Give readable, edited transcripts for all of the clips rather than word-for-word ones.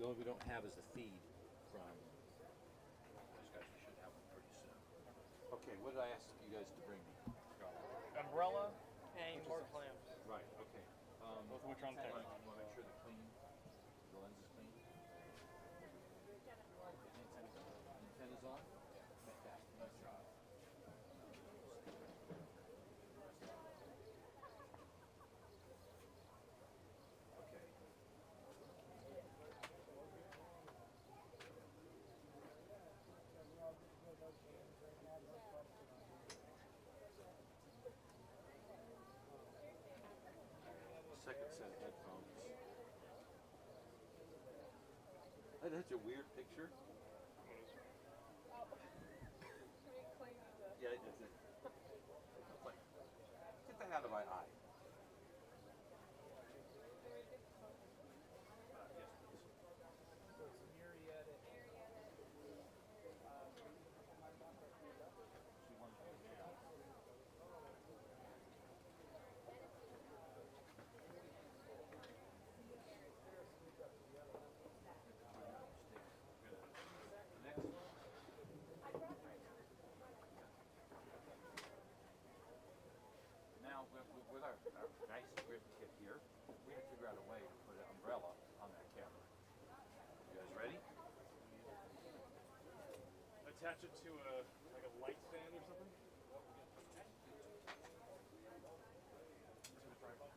only we don't have is the feed from those guys. We should have one pretty soon. Okay, what did I ask you guys to bring me? Umbrella and more clams. Right. Okay. Both of which are on You tank. want to make sure they're clean. The lens is clean. Antenna's on. Fantastic. Nice job. Okay. Second set of headphones. That's a weird picture. Yeah, it is. It's like, get that out of my eye. Yes, please. So it's Murrieta. She wants to now. Next one. Now, with our nice grip kit here, we have to figure out a way to put an umbrella on that camera. You guys ready? Attach it to a light stand or something. To the tripod.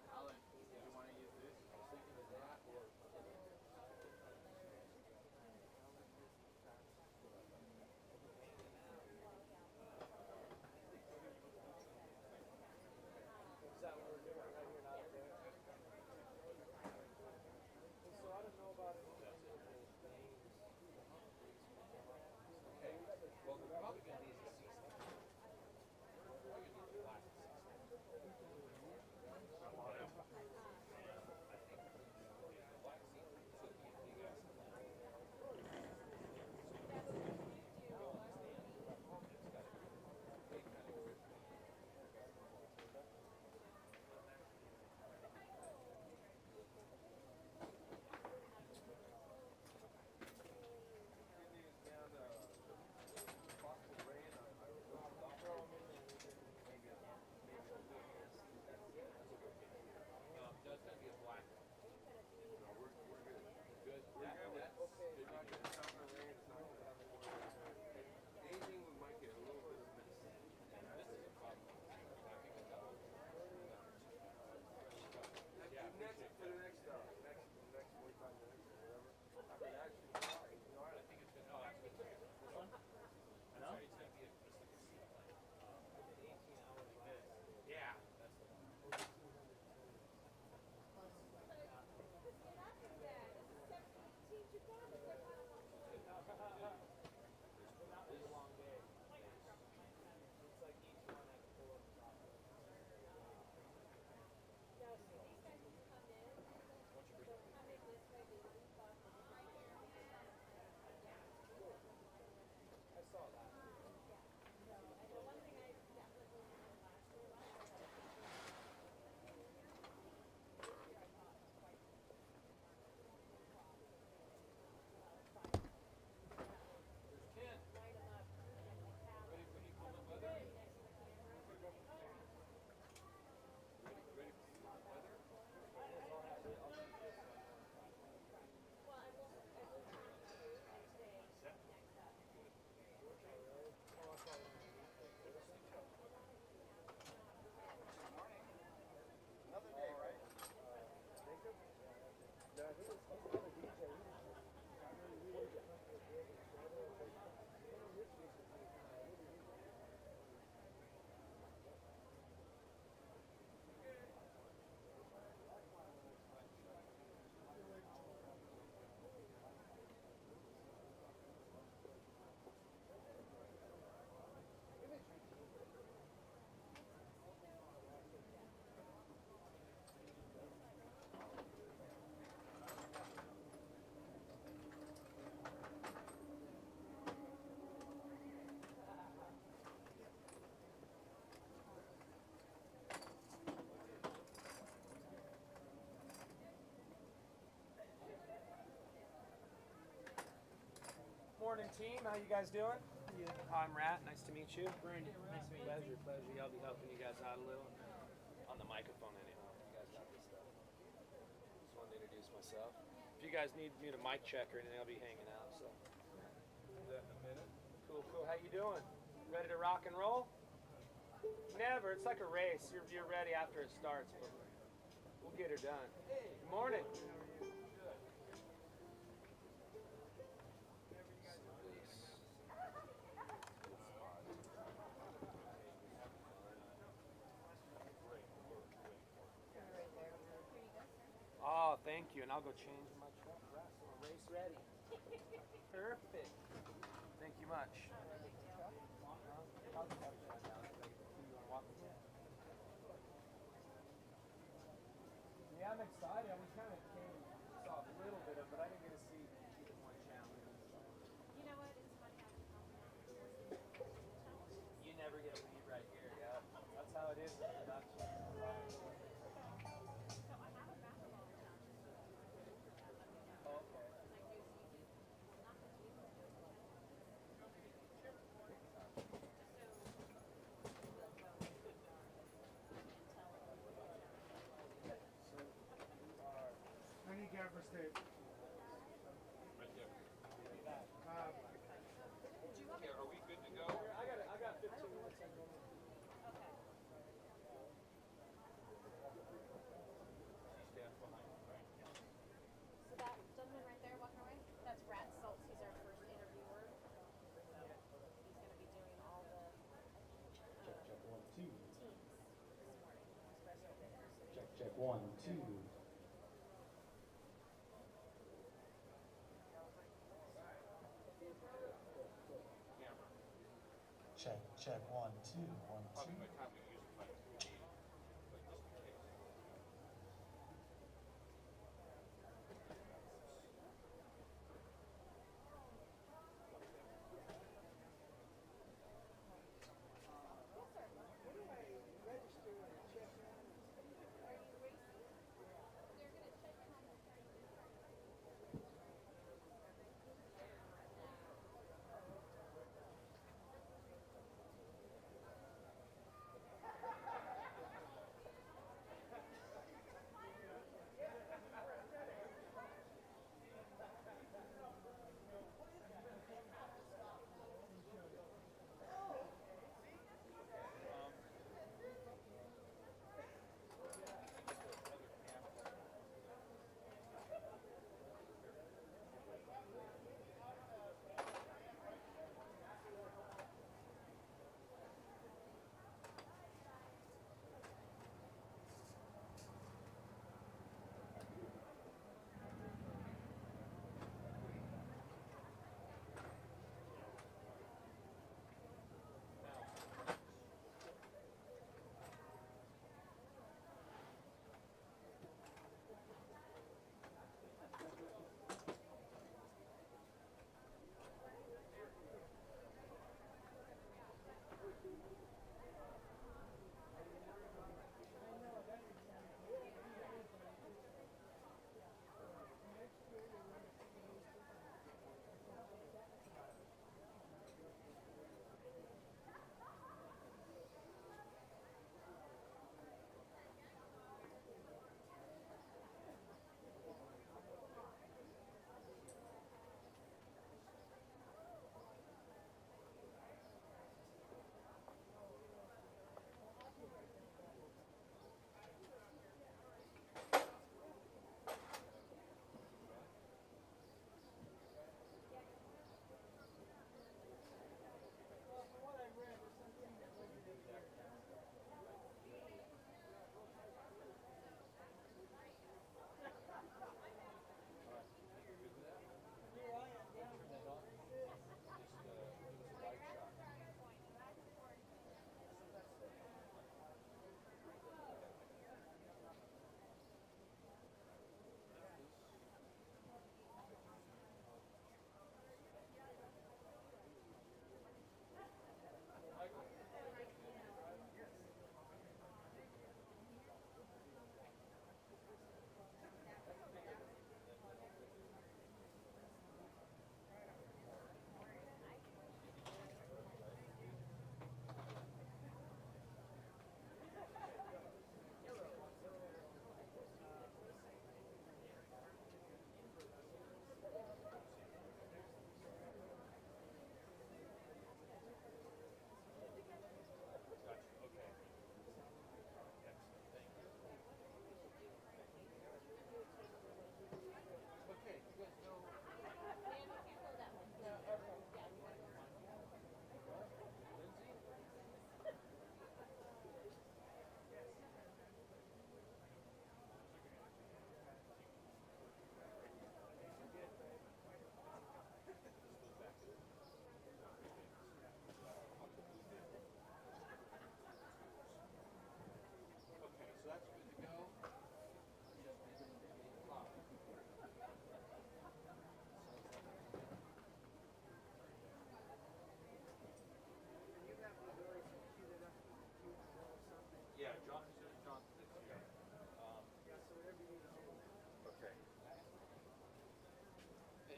Alan, did you want to use this? I was thinking of that or... Is that what we're doing right here, not there? So I don't know about it. Morning, team. How you guys doing? I'm Rat. Nice to meet you. Brandon, nice to meet you. Pleasure. Yeah, I'll be helping you guys out a little. On the microphone, anyhow. You guys got this stuff. Just wanted to introduce myself. If you guys need me to mic check or anything, I'll be hanging out. So. Do that in a minute. Cool. How you doing? Ready to rock and roll? Never. It's like a race. You're ready after it starts, but we'll get her done. Good morning. Oh, thank you. And I'll go change my truck. Race ready. Perfect. Thank you much. Yeah, I'm excited. We kind of saw a little bit of it, but I didn't get to see even more challenges. You know what? It's funny how You never get a lead right here, yeah. That's how it is in production. I need gaffer tape. Right there. Okay, are we good to go? I got 15 minutes. So that gentleman right there walking away, that's Brad Schultz. He's our first interviewer. So he's going to be doing all the Check 1 2. teams this morning. Espresso bitters. Check 1 2. Check 1 2 1 2. My copy of user file. Like just in case.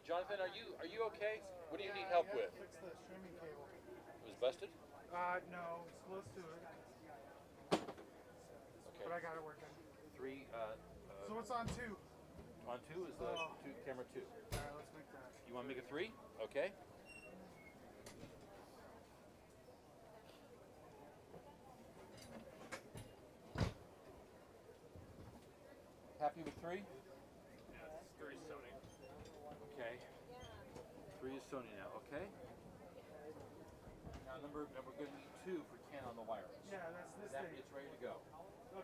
Jonathan, are you okay? What do you need help with? Fix the streaming cable. It was busted? No, it's close to it, Okay. but I got it working. Three, So what's on 2? on two is the camera 2. Alright, let's make that. You want to make a 3? Okay. Happy with 3? Yeah, it's 3 Sony. Okay. 3 is Sony now, okay? Now we're going to need 2 for 10 on the wireless. Yeah, that's this That thing. it's ready to go.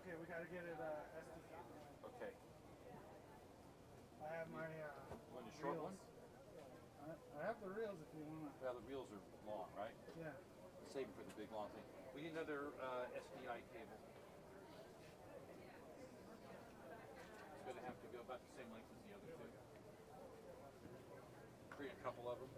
Okay, we gotta get it SD cable. Okay. I have my Want the short reels. one? I have the reels if you wanna. Well, the reels are long, right? Yeah. Save them for the big long thing. We need another SDI cable. It's going to have to go about the same length as the other 2. Create a couple of them.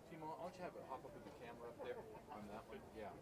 Timo, why don't you have it hop up with the camera up there on that one? Yeah.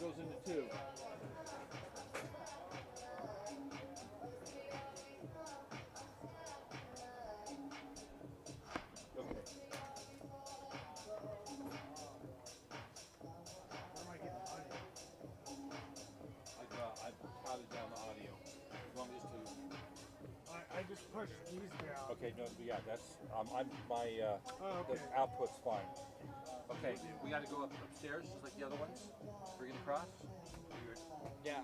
goes into 2. Okay. Where am I getting audio? I've counted down the audio. You want me just to? I just pushed these down. Okay, no, yeah, that's I'm my Oh, okay. the output's fine. Okay, we got to go upstairs just like the other ones. Bring it across. Yeah,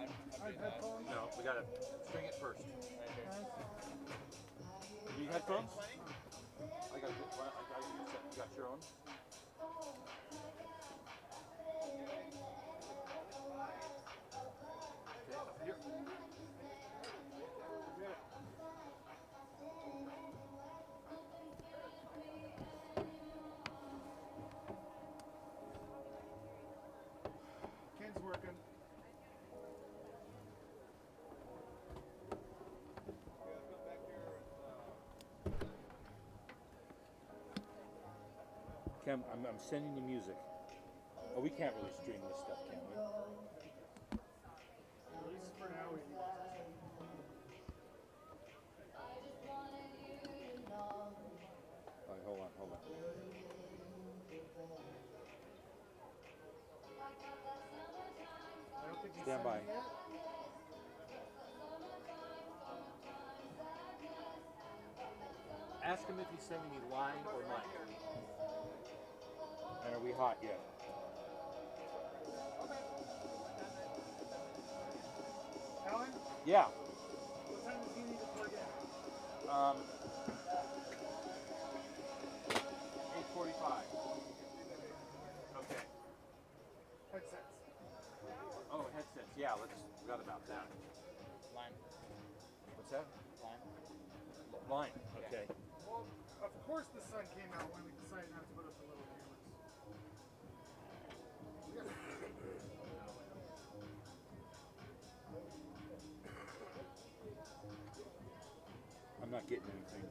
I have headphones. No, we got to string it first. You headphones? I got good. I got you. You got your own. Okay, up here. Ken's working. Cam, I'm sending you music. Oh, we can't really stream this stuff, can we? At least for now we do. All right, hold on. I don't think he's Stand by. sending yet. Ask him if he's sending me line or mic. And are we hot yet? Alan, Yeah. what time does he need to plug in? 8:45. Okay. Headsets. Oh, headsets. Yeah, let's forgot about that. line. What's that? Line. Line. Okay. Well, of course the sun came out when we decided not to put up the little cameras. I'm not getting anything.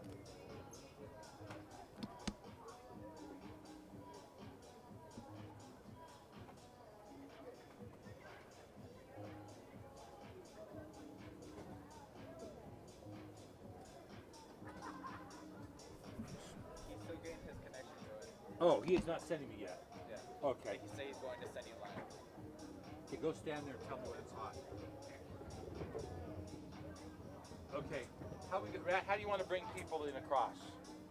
He's still getting his connection to it. Oh, he is not sending me yet. Yeah. Okay. He said he's going to send you line. Okay, go stand there and tell me when it's hot. Okay. How do you want to bring people in across?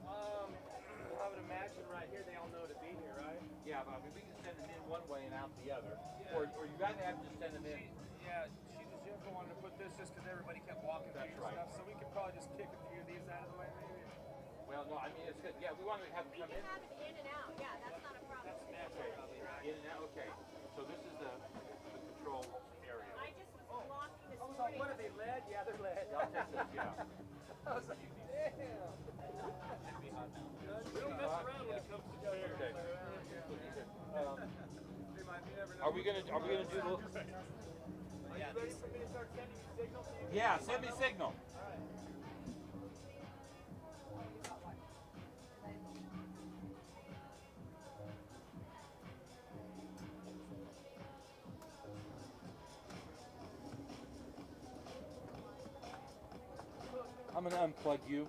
I would imagine right here they all know to be here, right? Yeah, but I mean, we can send them in one way and out the other. Or you gotta have to send them in. Yeah, Jennifer wanted to put this just because everybody kept walking through That's your right. stuff, so we could probably just kick a few of these out of the way, maybe. Well, no, I mean, it's good. Yeah, we want to have them We come can in. have it in and out. Yeah, that's not a problem. That's probably right. In and out. Okay. So this is the control area. I just was blocking this I was like, morning. what are they, lead? Yeah, they're lead. I'll take this, yeah. I was like, damn. We don't mess around when it comes to chairs. Okay. They might be never know. Are we gonna do the? Are you ready for me to start sending you signals? Yeah, send me signal. I'm gonna unplug you.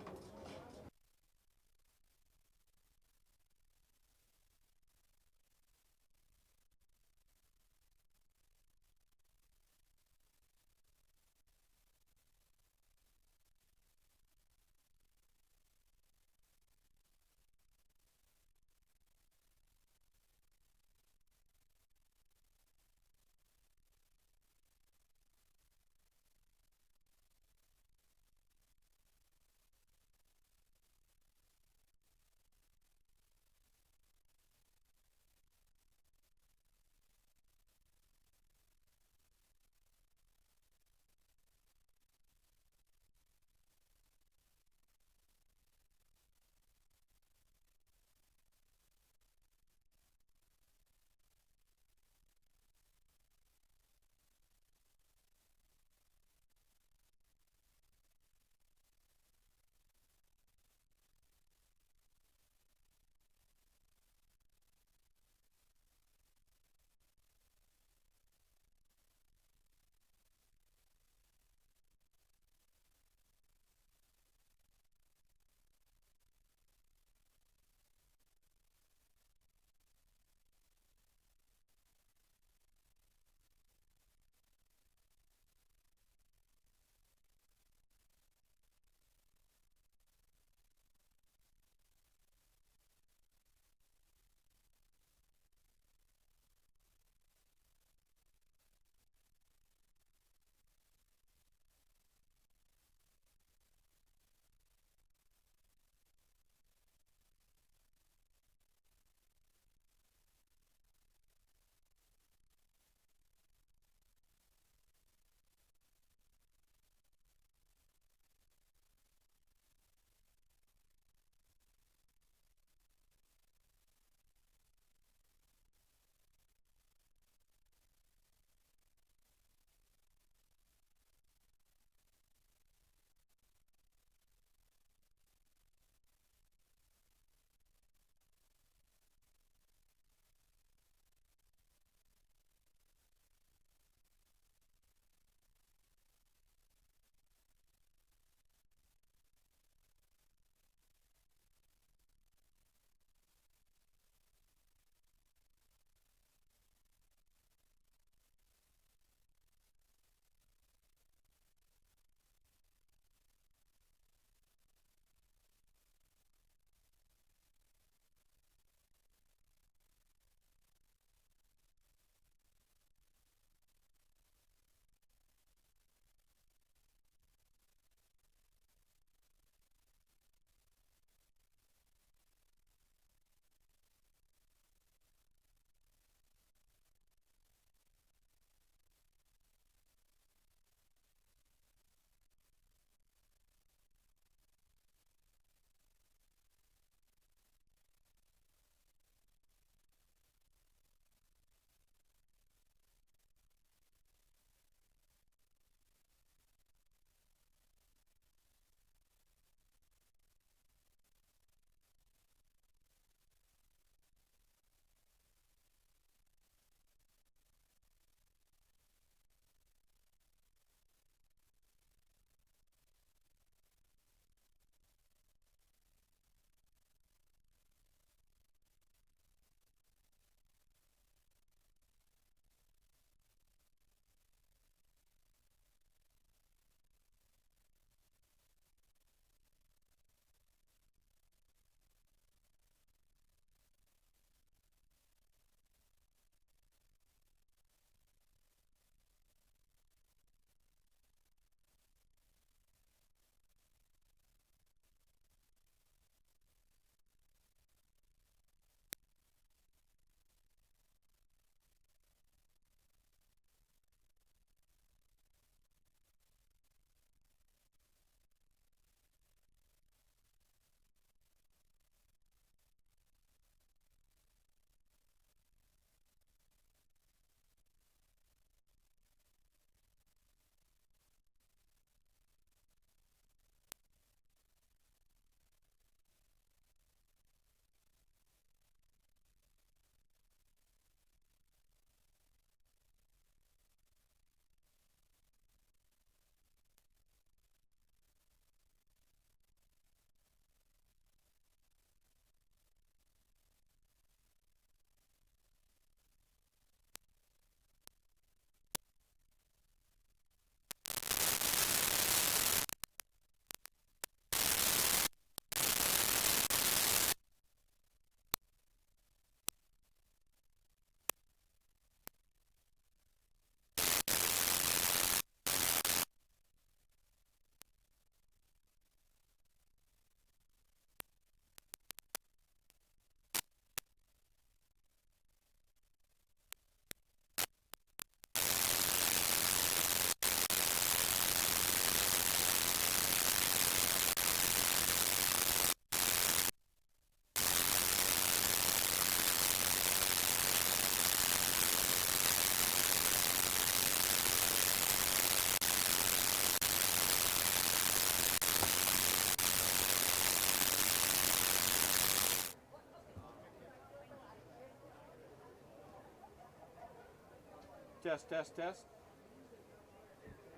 test, test, test.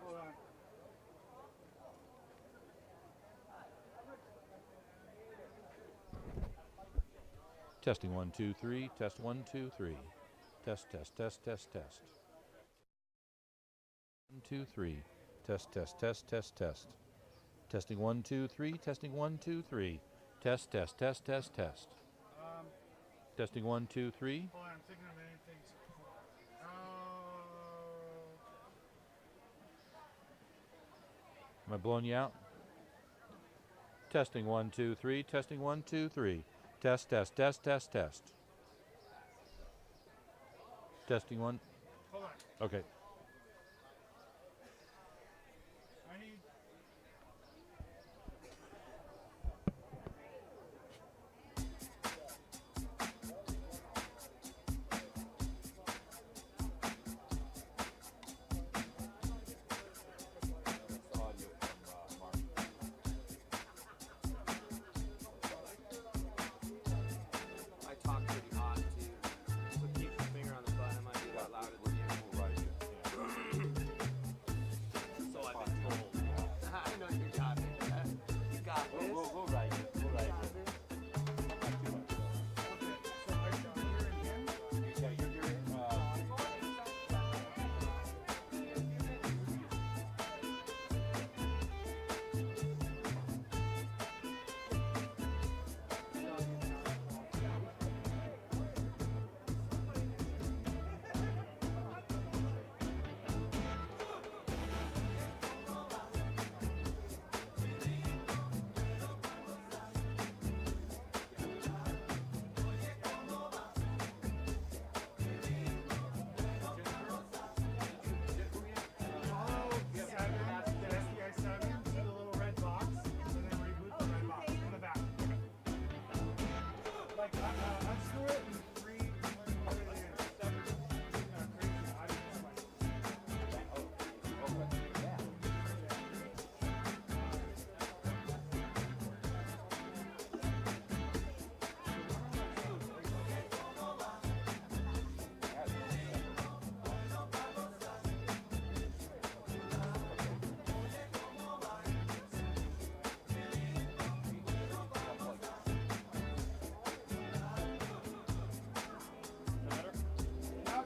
Hold on. Testing 1, 2, 3. Test 1, 2, 3. Test, test, test, test, test. 1, 2, 3. Test, test, test, test, test. Testing 1, 2, 3. Testing 1, 2, 3. Test, test, test, test, test. Testing 1, 2, 3. Hold on, I'm thinking of many things. Am I blowing you out? Testing 1, 2, 3. Testing 1, 2, 3. Test, test, test, test, test. Testing 1. Hold on. Okay. I need. I talk pretty hot too, so keep your finger on the button. It might be a lot louder than you. So I've been told. I know you got it. You got this. We'll write it. We'll write it. Not too much. Okay, so are you here again? Yeah, you're Follow 7, the SDI 7 to the little red box, and then reboot the red box on the back. Like, unscrew it and everything in. Crazy audio spike.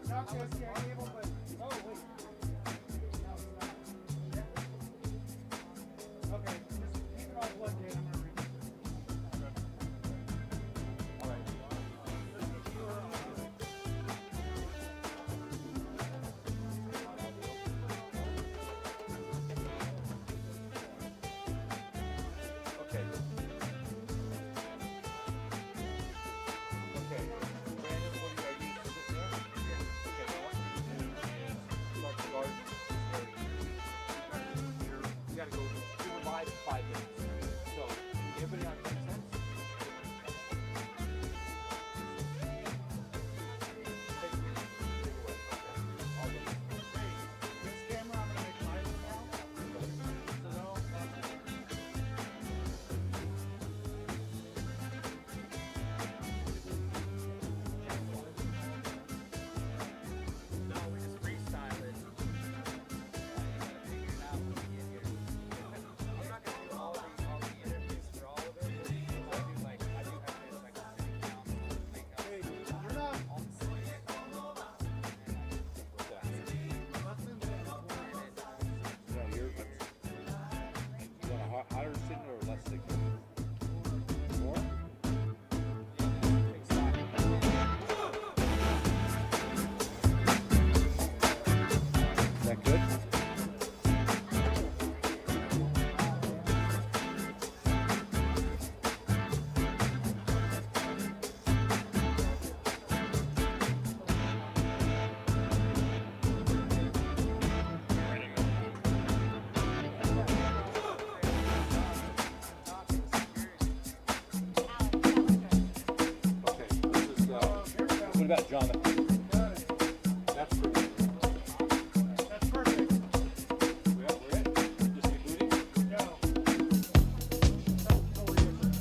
Not the SDI cable, but oh wait. No, it's not. Okay, just keep it all plugged in. I'm gonna read. Okay. Okay. Brandon, what are you sitting there? Okay, now what you do is start the garden. You gotta go. You were live in 5 minutes. So, everybody on 10 cents? Take it away. Okay. I'll do it. This camera I'm gonna make live now. So no, No, we just freestyle it. You gotta figure it out when you get here. I'm not gonna do all the interviews for all of it. I do have this like sitting down, make up. hey, you're not. No, you're. You want a hotter signal or less signal? More? Is that good? Okay, this is, what about Jonathan? That's pretty. That's perfect. We're it? Just rebooting? No. Something totally different.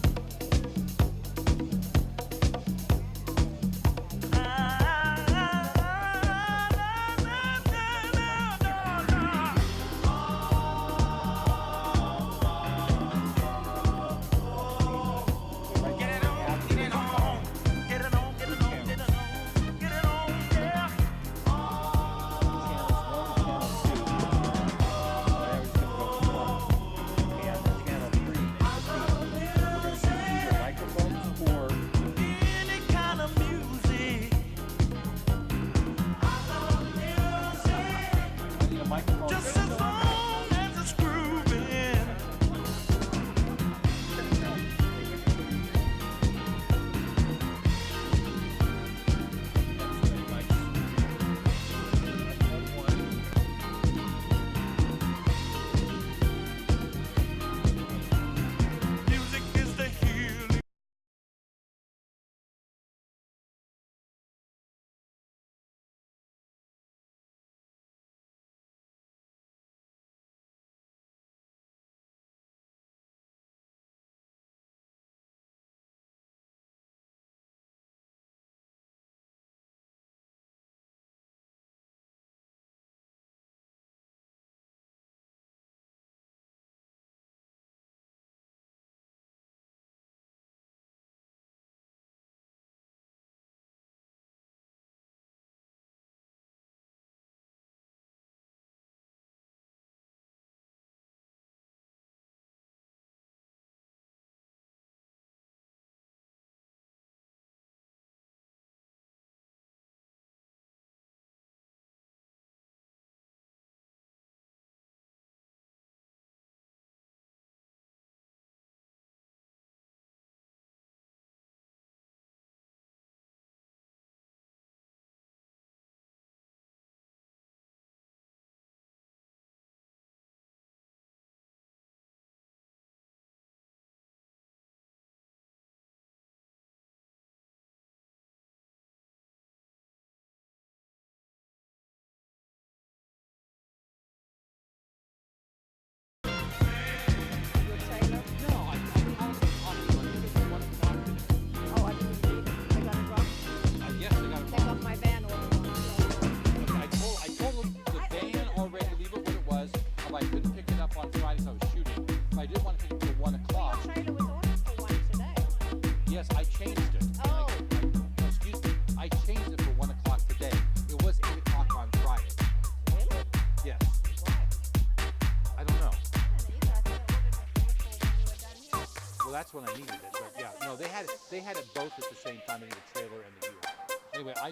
Well, that's when I needed it. But yeah, no, they had it both at the same time. They needed the trailer and the U-Haul. Anyway, I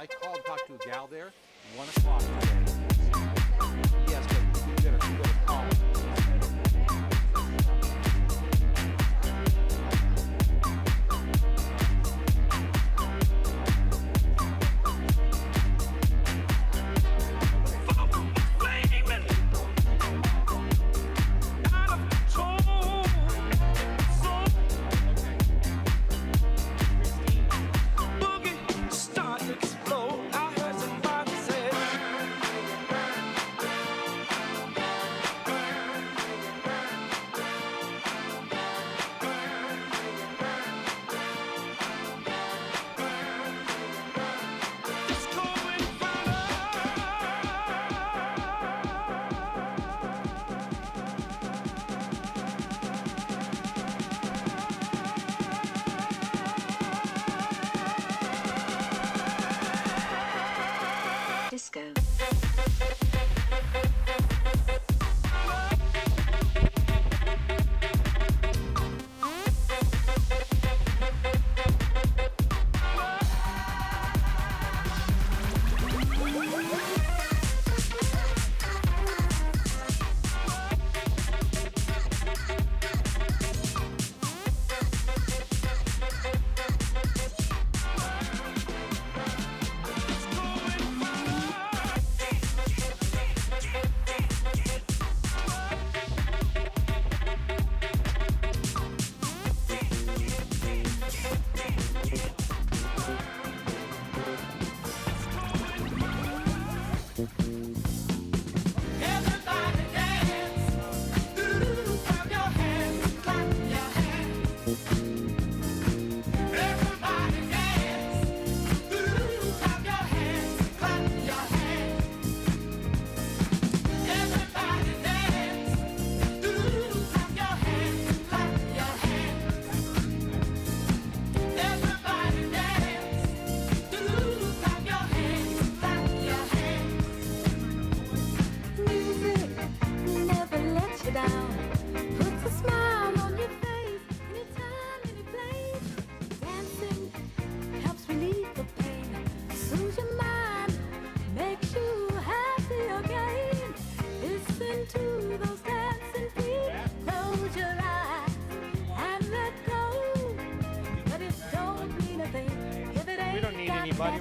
called and talked to a gal there. 1 o'clock today. Yes, but you gotta call. Disco. We don't need anybody.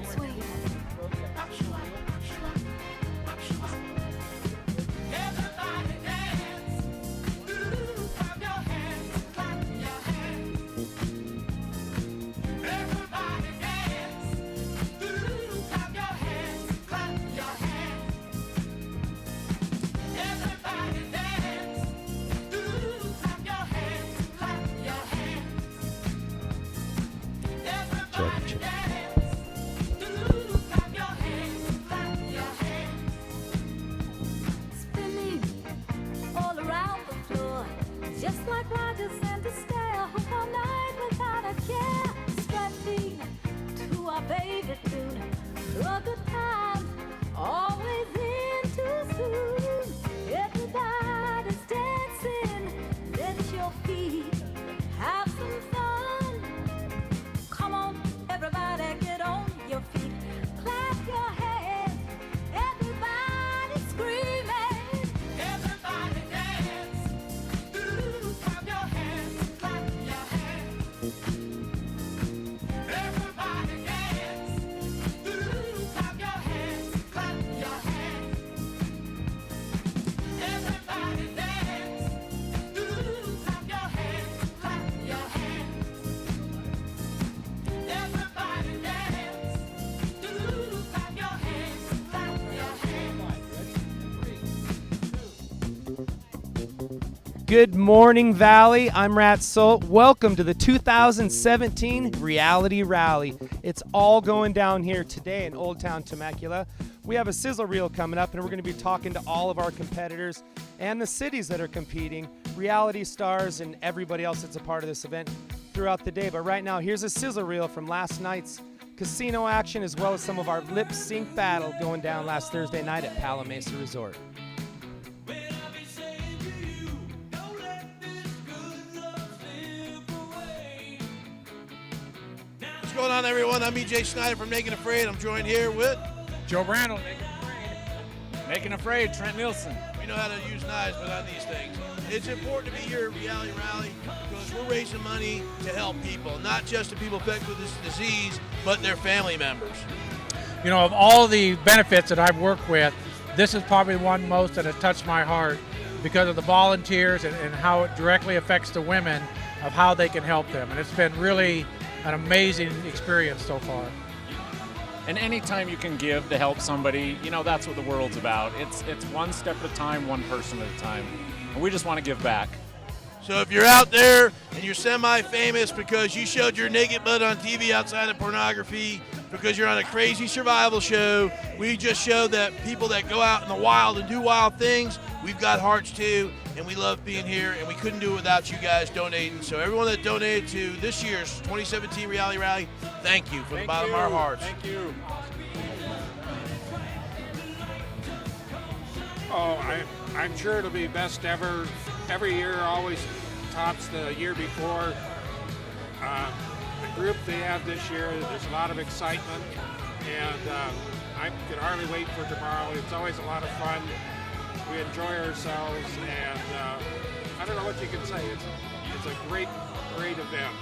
Just like Rogers and Estelle, all night without a care. Stepping to our favorite tune, a good time, always in too soon. Everybody's dancing, let your feet have some fun. Come on, everybody, get on your feet, clap your hands, everybody screaming. Everybody dance. Clap your hands, clap your hands. Everybody dance. Clap your hands, clap your hands. Everybody dance. Clap your hands, clap your hands. Everybody dance. Clap your hands, clap your hands. Good morning, Valley. I'm Rat Salt. Welcome to the 2017 Reality Rally. It's all going down here today in Old Town Temecula. We have a sizzle reel coming up, and we're going to be talking to all of our competitors and the cities that are competing, reality stars, and everybody else that's a part of this event throughout the day. But right now, here's a sizzle reel from last night's casino action, as well as some of our lip sync battle going down last Thursday night at Palamesa Resort. When I be saying to you, don't let this good love slip What's going on, everyone? I'm EJ Snyder from Naked Afraid. I'm joined here with Joe Brandel, Making Afraid, Trent Nielsen. we know how to use knives, but on these things. It's important to be here at Reality Rally because we're raising money to help people, not just the people affected with this disease, but their family members. You know, of all the benefits that I've worked with, this is probably one most that has touched my heart because of the volunteers and how it directly affects the women of how they can help them. And it's been really an amazing experience so far. And anytime you can give to help somebody, you know, that's what the world's about. It's one step at a time, one person at a time. And we just want to give back. So if you're out there and you're semi-famous because you showed your naked butt on TV outside of pornography, because you're on a crazy survival show, we just showed that people that go out in the wild and do wild things, we've got hearts too, and we love being here, and we couldn't do it without you guys donating. So everyone that donated to this year's 2017 Reality Rally, thank you from the bottom of our hearts. Thank you. Oh, I'm sure it'll be best ever. Every year always tops the year before. The group they have this year, there's a lot of excitement, and I can hardly wait for tomorrow. It's always a lot of fun. We enjoy ourselves, and I don't know what you can say. It's a great event.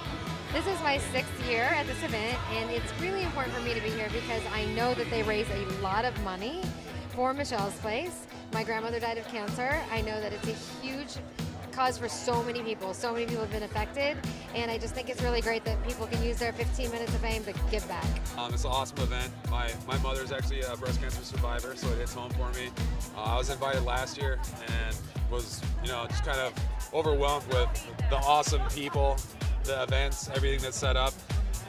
This is my 6th year at this event, and it's really important for me to be here because I know that they raise a lot of money for Michelle's Place. My grandmother died of cancer. I know that it's a huge cause for so many people. So many people have been affected, and I just think it's really great that people can use their 15 minutes of fame to give back. It's an awesome event. My mother's actually a breast cancer survivor, so it hits home for me. I was invited last year and was, just kind of overwhelmed with the awesome people, the events, everything that's set up,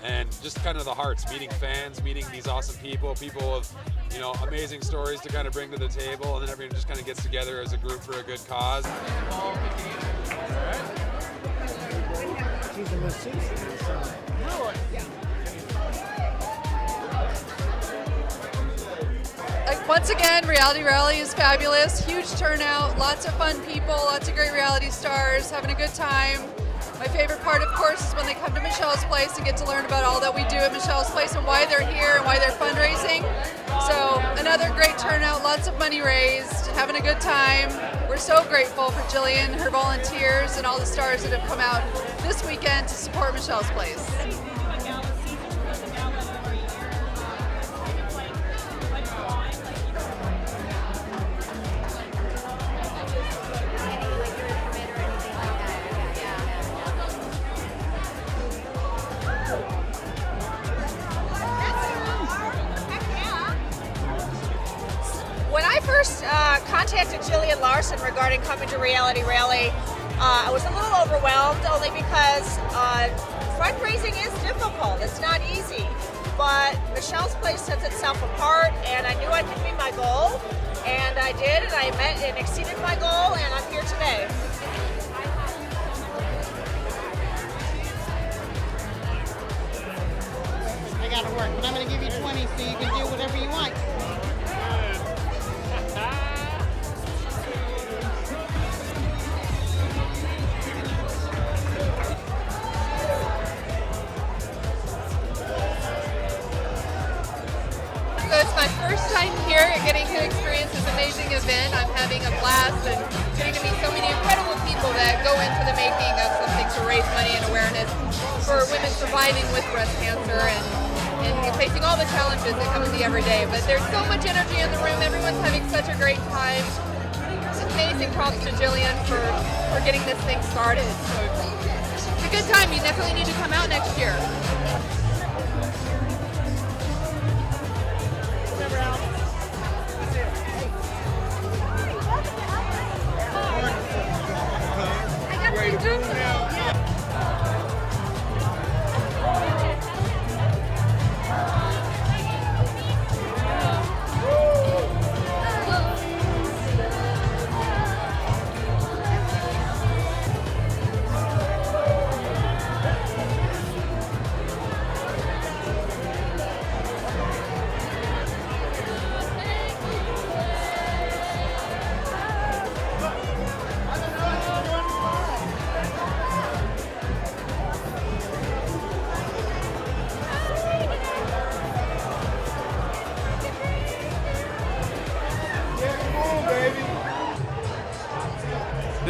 and just kind of the hearts, meeting fans, meeting these awesome people with, amazing stories to kind of bring to the table, and then everyone just kind of gets together as a group for a good cause. Once again, Reality Rally is fabulous. Huge turnout, lots of fun people, lots of great reality stars, having a good time. My favorite part, of course, is when they come to Michelle's Place and get to learn about all that we do at Michelle's Place and why they're here and why they're fundraising. So another great turnout, lots of money raised, having a good time. We're so grateful for Jillian, her volunteers, and all the stars that have come out this weekend to support Michelle's Place. When I first contacted Jillian Larson regarding coming to Reality Rally, I was a little overwhelmed only because fundraising is difficult. It's not easy. But Michelle's Place sets itself apart, and I knew I could meet my goal, and I did, and I met and exceeded my goal, and I'm here today. I gotta work, but I'm gonna give you 20 so you can do whatever you want. So it's my first time here and getting to experience this amazing event. I'm having a blast and getting to meet so many incredible people that go into the making of something to raise money and awareness for women surviving with breast cancer and facing all the challenges that come with the everyday. But there's so much energy in the room. Everyone's having such a great time. Amazing props to Jillian for getting this thing started. So it's a good time. You definitely need to come out next year.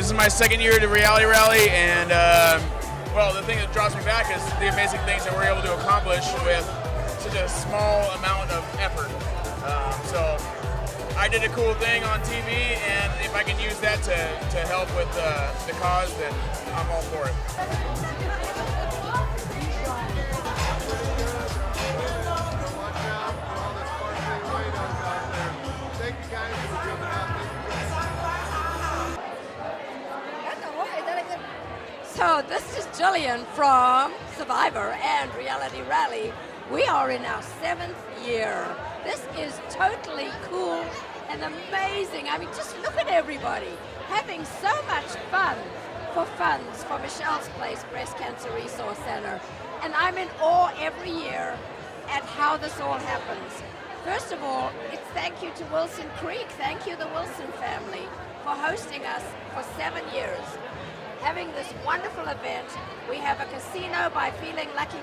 This is my second year at the Reality Rally, and well, the thing that draws me back is the amazing things that we're able to accomplish with such a small amount of effort. So I did a cool thing on TV, and if I can use that to help with the cause, then I'm all for it. So this is Jillian from Survivor and Reality Rally. We are in our 7th year. This is totally cool and amazing. I mean, just look at everybody having so much fun for funds for Michelle's Place Breast Cancer Resource Center. And I'm in awe every year at how this all happens. First of all, it's thank you to Wilson Creek. Thank you, the Wilson family, for hosting us for 7 years. Having this wonderful event. We have a casino by Feeling Lucky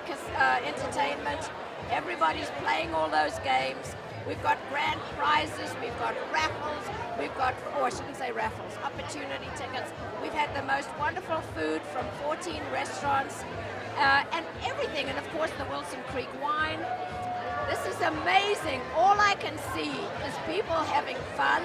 Entertainment. Everybody's playing all those games. We've got grand prizes, we've got raffles, we've got, oh, I shouldn't say raffles, opportunity tickets. We've had the most wonderful food from 14 restaurants and everything. And of course the Wilson Creek wine. This is amazing. All I can see is people having fun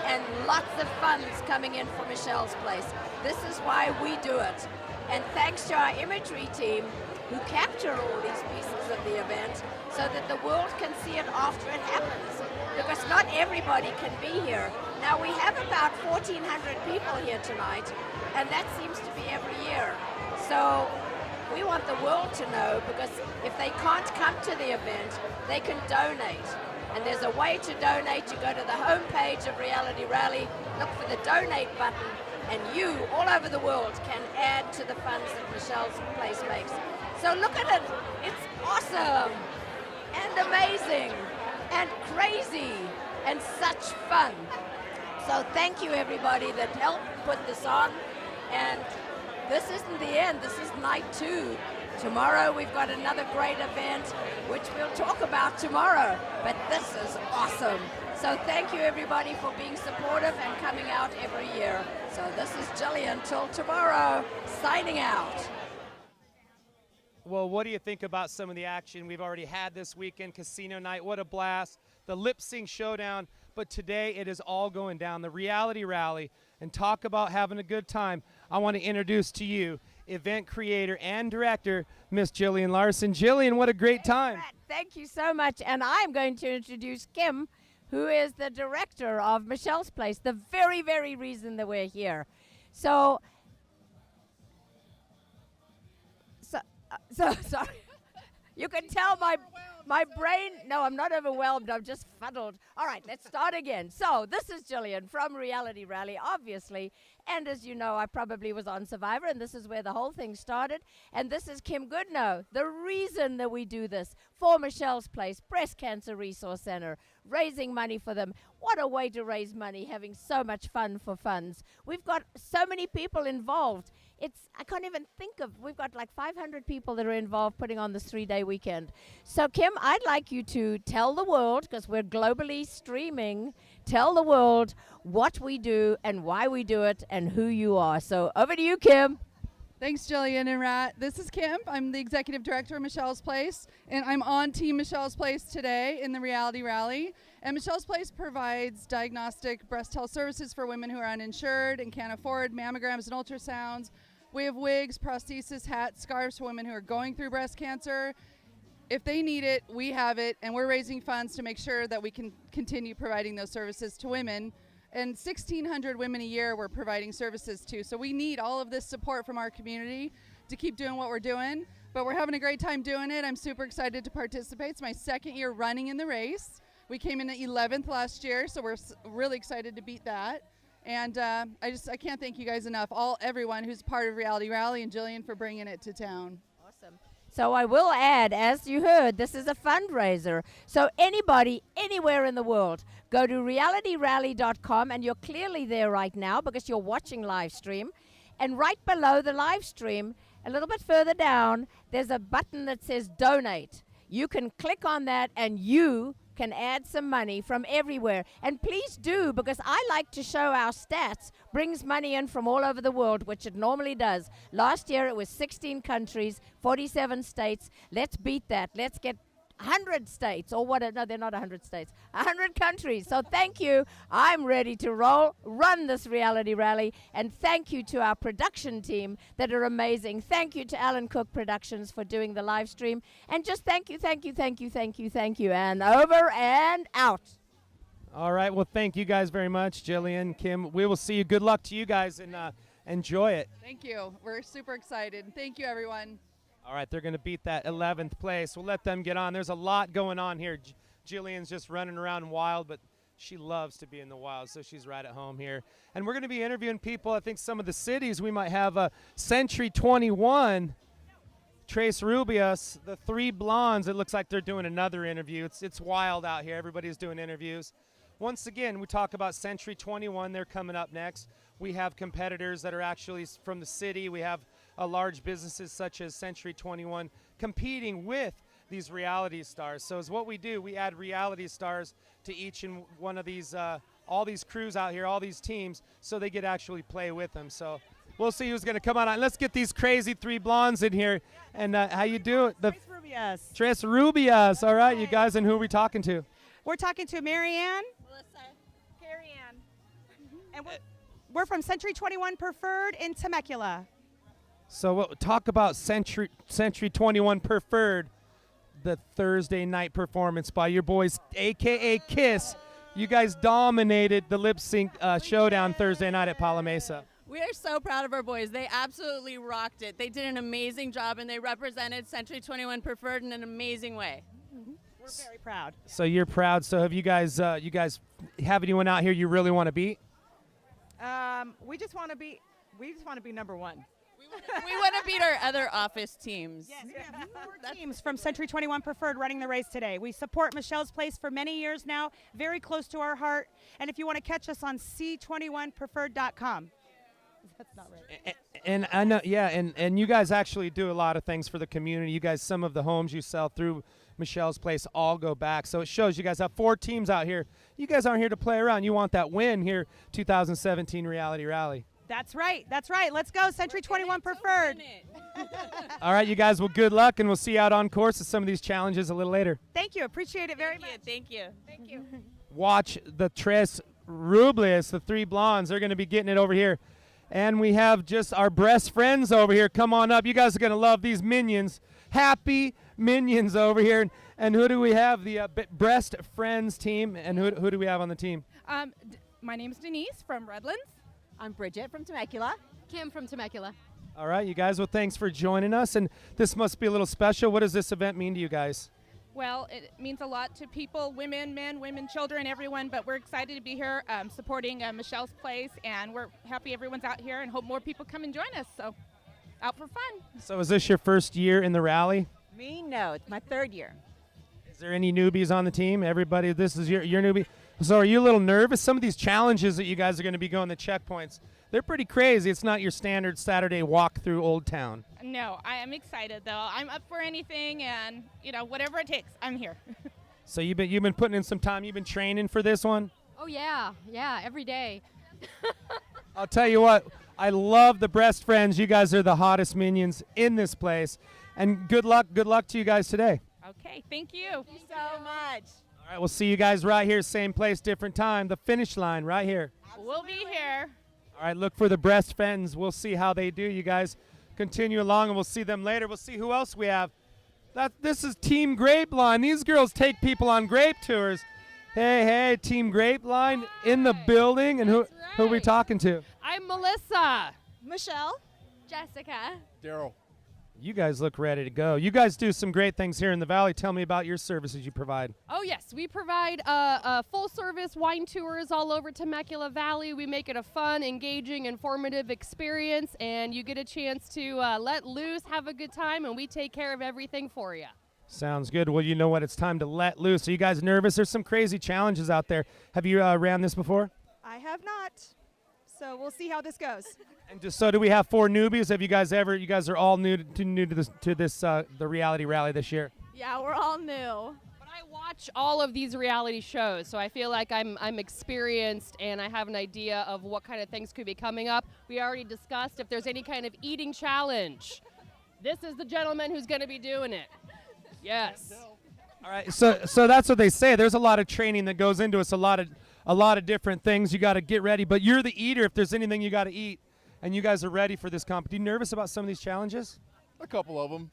and lots of funds coming in for Michelle's Place. This is why we do it. And thanks to our imagery team who capture all these pieces of the event so that the world can see it after it happens. Because not everybody can be here. Now we have about 1,400 people here tonight, and that seems to be every year. So we want the world to know, because if they can't come to the event, they can donate. And there's a way to donate. You go to the homepage of Reality Rally, look for the donate button, and you, all over the world, can add to the funds that Michelle's Place makes. So look at it. It's awesome and amazing and crazy and such fun. So thank you, everybody that helped put this on. And this isn't the end. This is night 2. Tomorrow we've got another great event, which we'll talk about tomorrow. But this is awesome. So thank you, everybody, for being supportive and coming out every year. So this is Jillian till tomorrow, signing out. Well, what do you think about some of the action we've already had this weekend? Casino night, what a blast. The lip sync showdown. But today it is all going down, the Reality Rally. And talk about having a good time. I want to introduce to you event creator and director, Miss Jillian Larson. Jillian, what a great time. Thank you so much. And I'm going to introduce Kim, who is the director of Michelle's Place, the very, very reason that we're here. So sorry. You can tell my brain, no, I'm not overwhelmed, I'm just fuddled. All right, let's start again. So this is Jillian from Reality Rally, obviously. And as you know, I probably was on Survivor, and this is where the whole thing started. And this is Kim Goodnow, the reason that we do this for Michelle's Place, Breast Cancer Resource Center, raising money for them. What a way to raise money, having so much fun for funds. We've got so many people involved. I can't even think of, we've got like 500 people that are involved putting on this 3-day weekend. So Kim, I'd like you to tell the world, because we're globally streaming, tell the world what we do and why we do it and who you are. So over to you, Kim. Thanks, Jillian and Rat. This is Kim. I'm the executive director of Michelle's Place, and I'm on Team Michelle's Place today in the Reality Rally. And Michelle's Place provides diagnostic breast health services for women who are uninsured and can't afford mammograms and ultrasounds. We have wigs, prosthesis, hats, scarves for women who are going through breast cancer. If they need it, we have it, and we're raising funds to make sure that we can continue providing those services to women. And 1,600 women a year we're providing services to. So we need all of this support from our community to keep doing what we're doing. But we're having a great time doing it. I'm super excited to participate. It's my 2nd year running in the race. We came in at 11th last year, so we're really excited to beat that. And I can't thank you guys enough, everyone who's part of Reality Rally, and Jillian for bringing it to town. Awesome. So I will add, as you heard, this is a fundraiser. So anybody, anywhere in the world, go to realityrally.com, and you're clearly there right now because you're watching live stream. And right below the live stream, a little bit further down, there's a button that says donate. You can click on that and you can add some money from everywhere. And please do, because I like to show our stats brings money in from all over the world, which it normally does. Last year it was 16 countries, 47 states. Let's beat that. Let's get 100 states, or what? No, they're not 100 states. 100 countries. So thank you. I'm ready to run this reality rally, and thank you to our production team that are amazing. Thank you to Alan Cook Productions for doing the live stream, and just thank you, thank you, thank you, thank you, thank you, and over and out. All right. Well, thank you guys very much, Jillian, Kim. We will see you. Good luck to you guys, and enjoy it. Thank you. We're super excited. Thank you, everyone. All right, they're going to beat that 11th place. We'll let them get on. There's a lot going on here. Jillian's just running around wild, but she loves to be in the wild, so she's right at home here. And we're going to be interviewing people. I think some of the cities we might have Century 21, Trace Rubius, the Three Blondes. It looks like they're doing another interview. It's wild out here. Everybody's doing interviews. Once again, we talk about Century 21. They're coming up next. We have competitors that are actually from the city. We have large businesses such as Century 21 competing with these reality stars. So is what we do. We add reality stars to each and one of these, all these crews out here, all these teams, so they get actually play with them. So we'll see who's going to come on. Let's get these crazy Three Blondes in here. And how you do? Trace Rubius. Trace Rubius. All right, you guys, and who are we talking to? We're talking to Marianne. Melissa. Carrie Ann. And we're from Century 21 Preferred in Temecula. So we'll talk about Century 21 Preferred, the Thursday night performance by your boys, a.k.a. KISS. You guys dominated the lip sync showdown Thursday night at Pala Mesa. We are so proud of our boys. They absolutely rocked it. They did an amazing job, and they represented Century 21 Preferred in an amazing way. We're very proud. So you're proud. So have you guys have anyone out here you really want to beat? We just want to be number one. We want to beat our other office teams. Yes, we have 4 teams from Century 21 Preferred running the race today. We support Michelle's Place for many years now, very close to our heart. And if you want to catch us on c21preferred.com. That's not right. And I know, yeah, and you guys actually do a lot of things for the community. You guys, some of the homes you sell through Michelle's Place all go back. So it shows you guys have 4 teams out here. You guys aren't here to play around. You want that win here, 2017 Reality Rally. That's right. That's right. Let's go, Century 21 Preferred. All right, you guys, well, good luck, and we'll see you out on course with some of these challenges a little later. Thank you. Appreciate it very much. Thank you. Thank you. Watch the Tres Rubius, the Three Blondes. They're going to be getting it over here. And we have just our breast friends over here. Come on up. You guys are going to love these minions. Happy minions over here. And who do we have? The breast friends team. And who do we have on the team? My name is Denise from Redlands. I'm Bridget from Temecula. Kim from Temecula. All right, you guys. Well, thanks for joining us. And this must be a little special. What does this event mean to you guys? Well, it means a lot to people, women, men, women, children, everyone, but we're excited to be here supporting Michelle's Place, and we're happy everyone's out here and hope more people come and join us. So, out for fun. So is this your first year in the rally? Me? No, it's my 3rd year. Is there any newbies on the team? Everybody, this is your newbie. So are you a little nervous? Some of these challenges that you guys are going to be going, the checkpoints, they're pretty crazy. It's not your standard Saturday walk through Old Town. No, I am excited though. I'm up for anything, and whatever it takes, I'm here. So you've been putting in some time. You've been training for this one. Oh yeah, every day. I'll tell you what. I love the breast friends. You guys are the hottest minions in this place, and good luck. Good luck to you guys today. Okay, thank you. Thank you so much. All right, we'll see you guys right here, same place, different time. The finish line right here. We'll be here. All right, look for the breast friends. We'll see how they do. You guys continue along, and we'll see them later. We'll see who else we have. This is Team Grapeline. These girls take people on grape tours. Hey, Team Grapeline in the building. And who are we talking to? I'm Melissa. Michelle. Jessica. Daryl. You guys look ready to go. You guys do some great things here in the Valley. Tell me about your services you provide. Oh, yes. We provide full-service wine tours all over Temecula Valley. We make it a fun, engaging, informative experience, and you get a chance to let loose, have a good time, and we take care of everything for you. Sounds good. Well, you know what? It's time to let loose. Are you guys nervous? There's some crazy challenges out there. Have you ran this before? I have not. So we'll see how this goes. And just so, do we have 4 newbies? Have you guys ever? You guys are all new to this the Reality Rally this year. Yeah, we're all new. But I watch all of these reality shows, so I feel like I'm experienced and I have an idea of what kind of things could be coming up. We already discussed if there's any kind of eating challenge. This is the gentleman who's going to be doing it. Yes. All right, so that's what they say. There's a lot of training that goes into it. A lot of different things you got to get ready. But you're the eater. If there's anything you got to eat, and you guys are ready for this competition. You nervous about some of these challenges? A couple of them.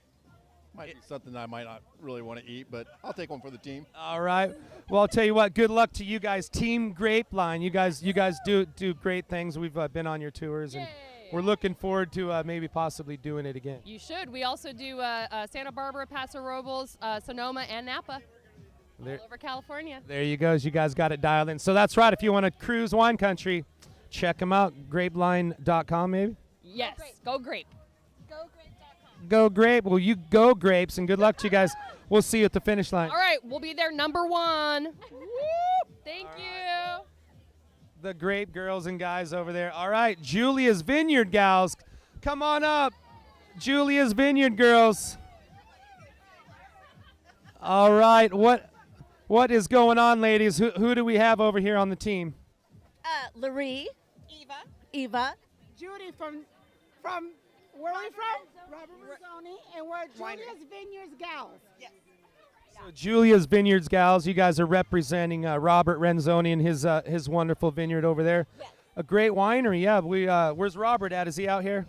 Might be something I might not really want to eat, but I'll take one for the team. All right. Well, I'll tell you what. Good luck to you guys, Team Grapeline. You guys do great things. We've been on your tours, and we're looking forward to maybe possibly doing it again. You should. We also do Santa Barbara, Paso Robles, Sonoma, and Napa. There, All over California. there you go. You guys got it dialed in. So that's right. If you want to cruise wine country, check them out. Grapeline.com, maybe. Yes. Go Grape. Go Grape. Well, you go Grapes, and good luck to you guys. We'll see you at the finish line. All right. We'll be there number 1. Whoop. Thank you. The Grape girls and guys over there. All right, Julia's Vineyard gals, come on up. Julia's Vineyard girls. All right, what is going on, ladies? Who do we have over here on the team? Laree. Eva. Judy from where are we from? Robert Mazzoni, and we're Julia's Vineyards gals. Yes. So Julia's Vineyards gals, you guys are representing Robert Renzoni and his wonderful vineyard over there. Yes. A great winery, yeah. Where's Robert at? Is he out here?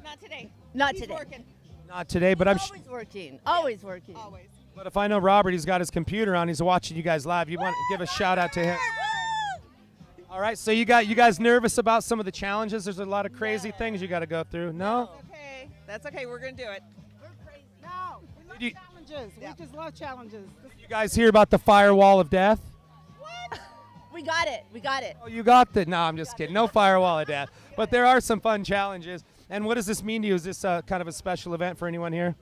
Not today. Not He's today. Working. Not today, but I'm. Always working. Always working. Always. But if I know Robert, he's got his computer on. He's watching you guys live. You want to give a shout out to him? All right. So you guys nervous about some of the challenges? There's a lot of crazy things you got to go through. No. Okay, that's okay. We're gonna do it. We're crazy. No, we love You- challenges. We just love challenges. You guys hear about the firewall of death? We got it. We got it. Oh, you got the. No, I'm just kidding. No firewall of death. But there are some fun challenges. And what does this mean to you? Is this kind of a special event for anyone here?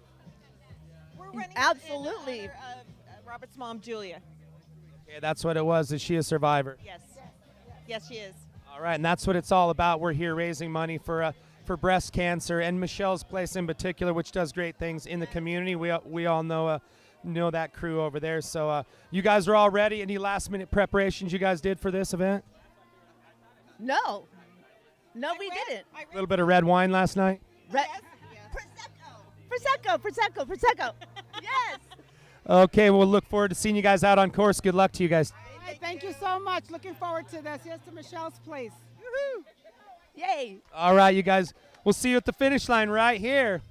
Absolutely. In honor of Robert's mom, Julia. Okay, that's what it was. Is she a survivor? Yes. Yes, she is. All right, and that's what it's all about. We're here raising money for breast cancer, and Michelle's Place in particular, which does great things in the community. We all know that crew over there. So you guys are all ready. Any last-minute preparations you guys did for this event? No. No, we didn't. A little bit of red wine last night. Prosecco. Yes. Okay, we'll look forward to seeing you guys out on course. Good luck to you guys. Thank you so much. Looking forward to this. Yes, to Michelle's Place. Woohoo! Yay. All right, you guys. We'll see you at the finish line right here.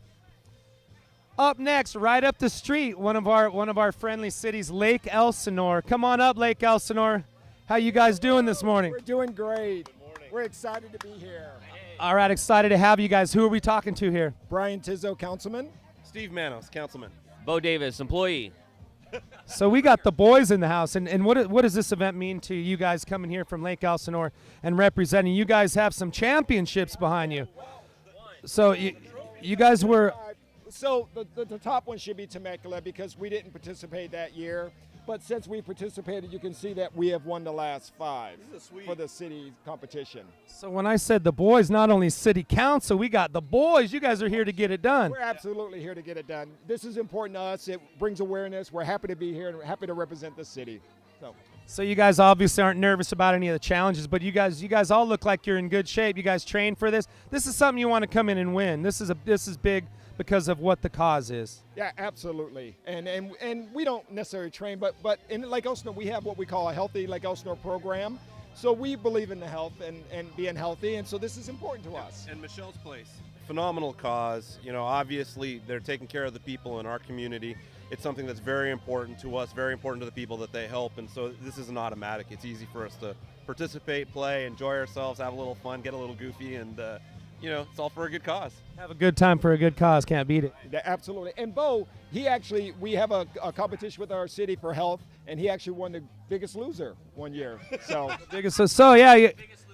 Up next, right up the street, one of our friendly cities, Lake Elsinore. Come on up, Lake Elsinore. How you guys doing this morning? We're doing great. We're excited to be here. All right, excited to have you guys. Who are we talking to here? Brian Tizzo, councilman. Steve Manos, councilman. Bo Davis, employee. So we got the boys in the house, and what does this event mean to you guys coming here from Lake Elsinore and representing? You guys have some championships behind you. So you guys were. So the top one should be Temecula because we didn't participate that year. But since we participated, you can see that we have won the last 5 for the city competition. So when I said the boys, not only city council, we got the boys. You guys are here to get it done. We're absolutely here to get it done. This is important to us. It brings awareness. We're happy to be here and we're happy to represent the city. So you guys obviously aren't nervous about any of the challenges, but you guys all look like you're in good shape. You guys train for this. This is something you want to come in and win. This is big because of what the cause is. Yeah, absolutely. And we don't necessarily train, but in Lake Elsinore, we have what we call a Healthy Lake Elsinore program. So we believe in the health and being healthy, and so this is important to us. And Michelle's Place, phenomenal cause. You know, obviously they're taking care of the people in our community. It's something that's very important to us, very important to the people that they help, and so this is an automatic. It's easy for us to participate, play, enjoy ourselves, have a little fun, get a little goofy, and it's all for a good cause. Have a good time for a good cause. Can't beat it. Yeah, absolutely. And Bo, we have a competition with our city for health, and he actually won the Biggest Loser one year. So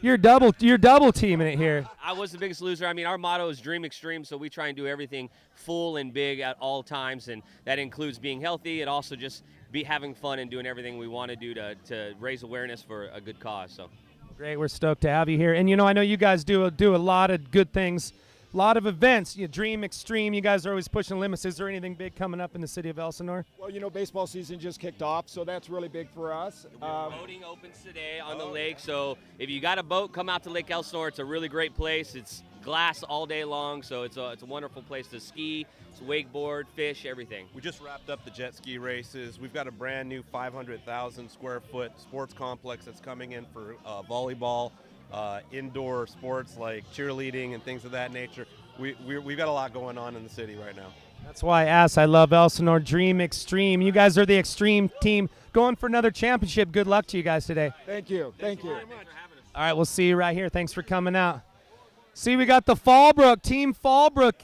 you're double teaming it here. I was the Biggest Loser. I mean, our motto is Dream Extreme, so we try and do everything full and big at all times, and that includes being healthy. It also just be having fun and doing everything we want to do to raise awareness for a good cause. So. Great, we're stoked to have you here. And I know you guys do a lot of good things A lot of events. Dream Extreme, you guys are always pushing limits. Is there anything big coming up in the city of Elsinore? Well, baseball season just kicked off, so that's really big for us. Boating opens today on the lake, so if you got a boat, come out to Lake Elsinore. It's a really great place. It's glass all day long, so it's a wonderful place to ski, wakeboard, fish, everything. We just wrapped up the jet ski races. We've got a brand new 500,000 square foot sports complex that's coming in for volleyball, indoor sports like cheerleading and things of that nature. We've got a lot going on in the city right now. That's why I asked. I love Elsinore Dream Extreme. You guys are the Extreme team going for another championship. Good luck to you guys today. Thank you. Thank you. All right, we'll see you right here. Thanks for coming out. See, we got the Fallbrook, Team Fallbrook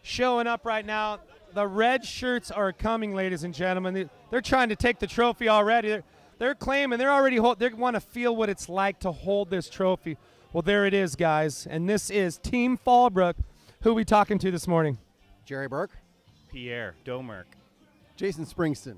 showing up right now. The red shirts are coming, ladies and gentlemen. They're trying to take the trophy already. They're claiming they want to feel what it's like to hold this trophy. Well, there it is, guys. And this is Team Fallbrook. Who are we talking to this morning? Jerry Burke. Pierre Domerk. Jason Springston.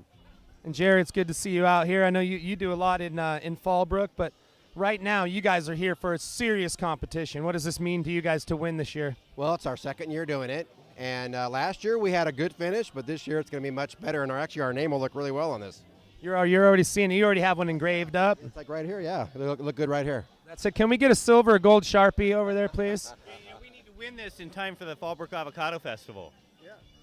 And Jerry, it's good to see you out here. I know you do a lot in Fallbrook, but right now you guys are here for a serious competition. What does this mean to you guys to win this year? Well, it's our second year doing it. And last year we had a good finish, but this year it's going to be much better. And our name will look really well on this. You're already seeing it. You already have one engraved up. It's like right here, yeah. They look good right here. That's it. Can we get a silver or gold Sharpie over there, please? We need to win this in time for the Fallbrook Avocado Festival.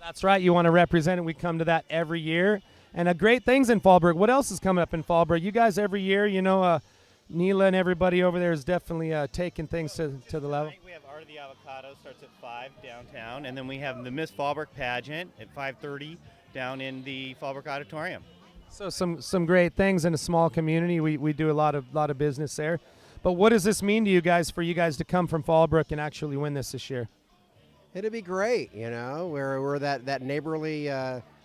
That's right. You want to represent it. We come to that every year. And great things in Fallbrook. What else is coming up in Fallbrook? You guys every year, Neela and everybody over there is definitely taking things to the level. We have Art of the Avocado, starts at 5 downtown, and then we have the Miss Fallbrook pageant at 5:30 down in the Fallbrook Auditorium. So some great things in a small community. We do a lot of business there. But what does this mean to you guys for you guys to come from Fallbrook and actually win this year? It'd be great, we're that neighborly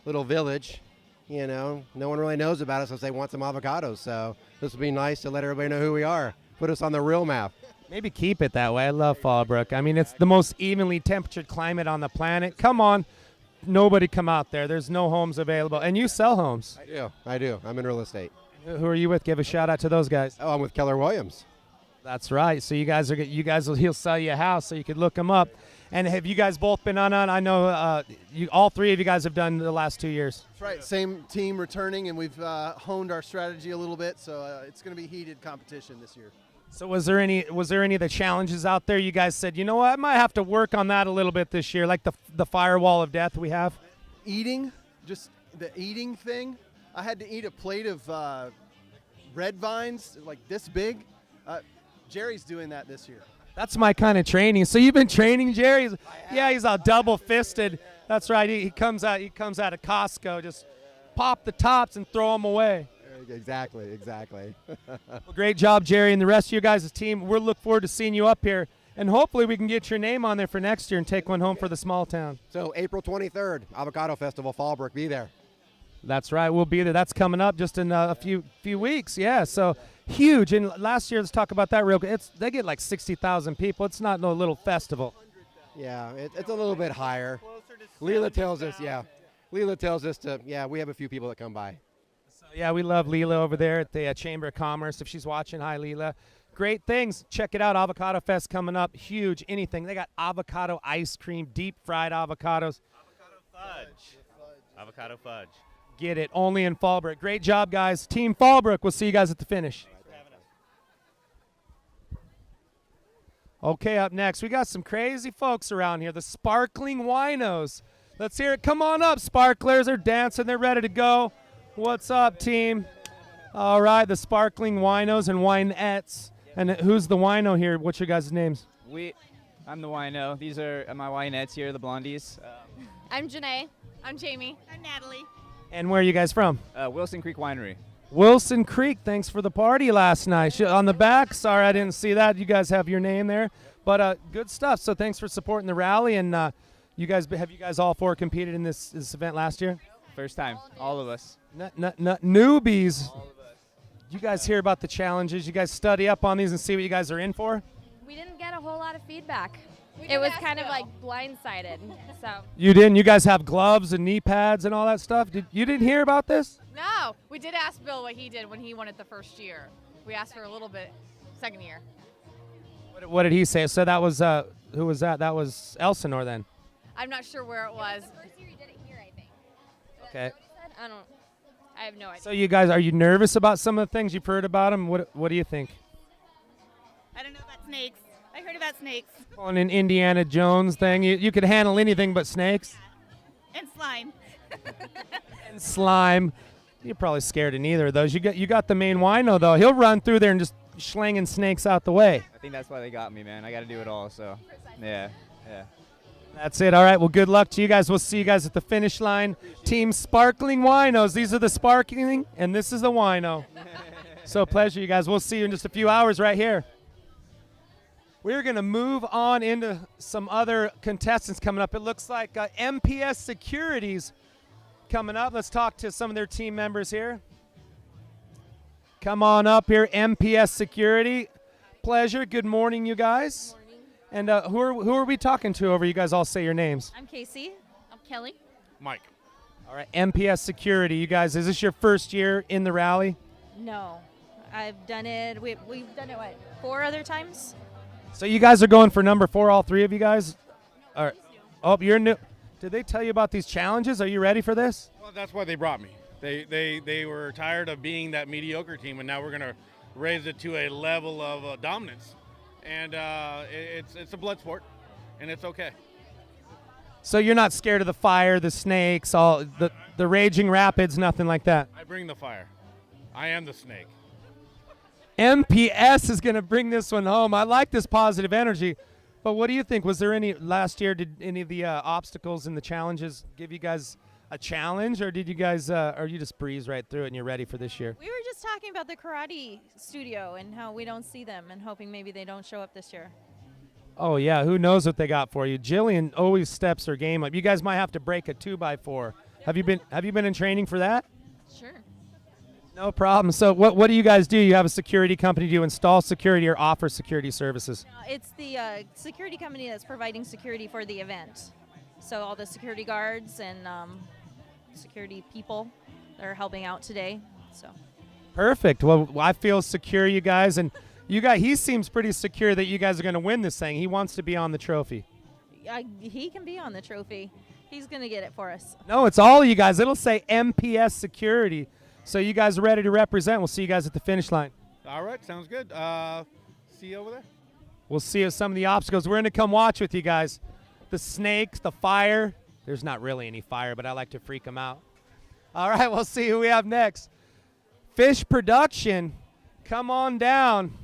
little village. No one really knows about us unless they want some avocados. So this would be nice to let everybody know who we are. Put us on the real map. Maybe keep it that way. I love Fallbrook. I mean, it's the most evenly temperatured climate on the planet. Come on. Nobody come out there. There's no homes available. And you sell homes. I do. I'm in real estate. Who are you with? Give a shout out to those guys. Oh, I'm with Keller Williams. That's right. So he'll sell you a house so you could look him up. And have you guys both been on? I know all three of you guys have done the last 2 years. That's right. Same team returning, and we've honed our strategy a little bit. So it's going to be heated competition this year. So was there any of the challenges out there you guys said, I might have to work on that a little bit this year, like the firewall of death we have? Eating, just the eating thing. I had to eat a plate of red vines like this big. Jerry's doing that this year. That's my kind of training. So you've been training Jerry? Yeah, he's all double-fisted. That's right. He comes out of Costco, just pop the tops and throw them away. Exactly. Well, great job, Jerry, and the rest of you guys' team. We'll look forward to seeing you up here, and hopefully we can get your name on there for next year and take one home for the small town. So April 23rd, Avocado Festival, Fallbrook, be there. That's right. We'll be there. That's coming up just in a few weeks. Yeah, so huge. And last year, let's talk about that real quick. They get like 60,000 people. It's not no little festival. Yeah, it's a little bit higher. Leela tells us, we have a few people that come by. So, yeah, we love Leela over there at the Chamber of Commerce. If she's watching, hi, Leela. Great things. Check it out. Avocado Fest coming up. Huge. Anything. They got avocado ice cream, deep fried avocados. Avocado fudge. Get it. Only in Fallbrook. Great job, guys. Team Fallbrook. We'll see you guys at the finish. Okay, up next, we got some crazy folks around here. The Sparkling Winos. Let's hear it. Come on up, Sparklers. They're dancing. They're ready to go. What's up, team? All right, the Sparkling Winos and Winettes. And who's the wino here? What's your guys' names? I'm the wino. These are my winettes here, the blondies. I'm Janae. I'm Jamie. I'm Natalie. And where are you guys from? Wilson Creek Winery. Wilson Creek, thanks for the party last night. On the back, sorry I didn't see that. You guys have your name there. But good stuff. So thanks for supporting the rally. And have you guys all four competed in this event last year? First time, all of us. Newbies. You guys hear about the challenges? You guys study up on these and see what you guys are in for? We didn't get a whole lot of feedback. It was kind of like blindsided. So You didn't? You guys have gloves and knee pads and all that stuff? You didn't hear about this? No, we did ask Bill what he did when he won it the first year. We asked for a little bit second year. What did he say? So that was who was that? That was Elsinore then. I'm not sure where it was. Okay. I have no idea. So you guys, are you nervous about some of the things you've heard about him? What do you think? I don't know about snakes. I heard about snakes. On an Indiana Jones thing, you could handle anything but snakes And slime. and slime. You're probably scared of neither of those. You got the main wino though. He'll run through there and just slinging snakes out the way. I think that's why they got me, man. I got to do it all. So, yeah. That's it. All right. Well, good luck to you guys. We'll see you guys at the finish line. Team Sparkling Winos. These are the sparkling, and this is the wino. So pleasure, you guys. We'll see you in just a few hours right here. We're going to move on into some other contestants coming up. It looks like MPS Securities coming up. Let's talk to some of their team members here. Come on up here, MPS Security. Pleasure. Good morning, you guys. And who are we talking to over? You guys all say your names. I'm Casey. I'm Kelly. Mike. All right, MPS Security. You guys, is this your first year in the rally? No, I've done it. We've done it, what, 4 other times? So you guys are going for number 4, all 3 of you guys? All right. Oh, you're new. Did they tell you about these challenges? Are you ready for this? Well, that's why they brought me. They were tired of being that mediocre team, and now we're going to raise it to a level of dominance. And it's a blood sport, and it's okay. So you're not scared of the fire, the snakes, all the raging rapids, nothing like that? I bring the fire. I am the snake. MPS is going to bring this one home. I like this positive energy. But what do you think? Was there any last year? Did any of the obstacles and the challenges give you guys a challenge, or did you guys, or you just breeze right through it and you're ready for this year? We were just talking about the karate studio and how we don't see them and hoping maybe they don't show up this year. Oh yeah, who knows what they got for you? Jillian always steps her game up. You guys might have to break a 2x4. Have you been in training for that? Sure. No problem. So what do you guys do? You have a security company. Do you install security or offer security services? It's the security company that's providing security for the event. So all the security guards and security people that are helping out today. So. Perfect. Well, I feel secure, you guys, and he seems pretty secure that you guys are going to win this thing. He wants to be on the trophy. He can be on the trophy. He's going to get it for us. No, it's all of you guys. It'll say MPS Security. So you guys are ready to represent. We'll see you guys at the finish line. All right, sounds good. See you over there. We'll see you some of the obstacles. We're going to come watch with you guys. The snakes, the fire. There's not really any fire, but I like to freak them out. All right, we'll see who we have next. Fish Production, come on down.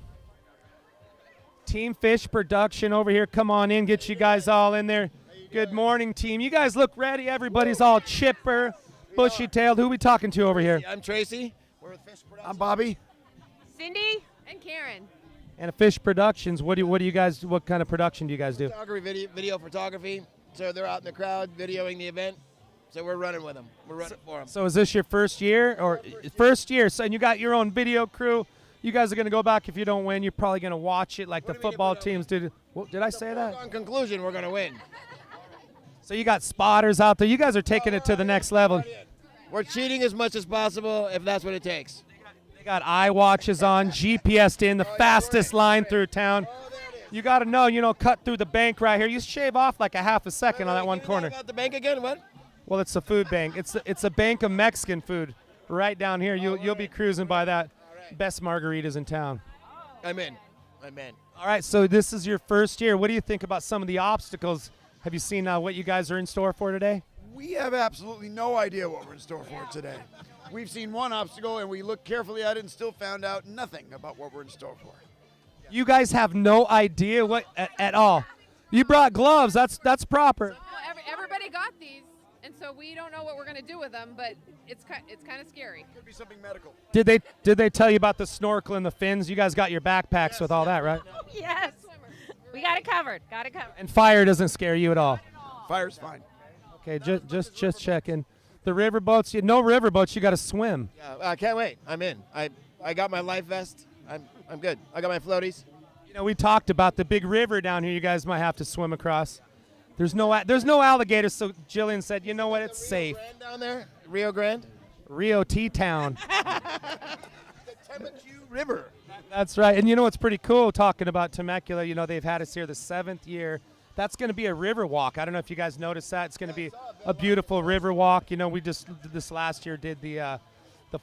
Team Fish Production over here, come on in, get you guys all in there. Good morning, team. You guys look ready. Everybody's all chipper, bushy-tailed. Who are we talking to over here? I'm Tracy. We're with Fish Production. I'm Bobby. Cindy and Karen. And Fish Productions, what kind of production do you guys do? Photography, video photography. So they're out in the crowd videoing the event. So we're running with them. We're running for them. So is this your first year? First year. So and you got your own video crew. You guys are going to go back. If you don't win, you're probably going to watch it like the football teams did. Well, did I say that? On conclusion, we're going to win. So you got spotters out there. You guys are taking it to the next level. We're cheating as much as possible if that's what it takes. They got eye watches on, GPSed in, the fastest line through town. You got to know, cut through the bank right here. You shave off like a half a second on that one corner. About the bank again? What? Well, it's a food bank. It's a bank of Mexican food right down here. You'll be cruising by that. Best margaritas in town. I'm in. All right, so this is your first year. What do you think about some of the obstacles? Have you seen what you guys are in store for today? We have absolutely no idea what we're in store for today. We've seen one obstacle and we looked carefully at it and still found out nothing about what we're in store for. You guys have no idea what at all. You brought gloves. That's proper. Well, everybody got these, and so we don't know what we're going to do with them, but it's kind of scary. Could be something medical. Did they tell you about the snorkel and the fins? You guys got your backpacks with all that, right? Yes. We got it covered. And fire doesn't scare you at all. Fire's fine. Okay, just checking. The river boats, no river boats. You got to swim. Yeah, I can't wait. I'm in. I got my life vest. I'm good. I got my floaties. We talked about the big river down here. You guys might have to swim across. There's no alligators, so Jillian said, you know what? It's safe. Grande down there, Rio Grande. Rio T-Town. The Temecula River. That's right. And you know what's pretty cool talking about Temecula? They've had us here the 7th year. That's going to be a river walk. I don't know if you guys noticed that. It's going to be a beautiful river walk. You know, we just this last year did the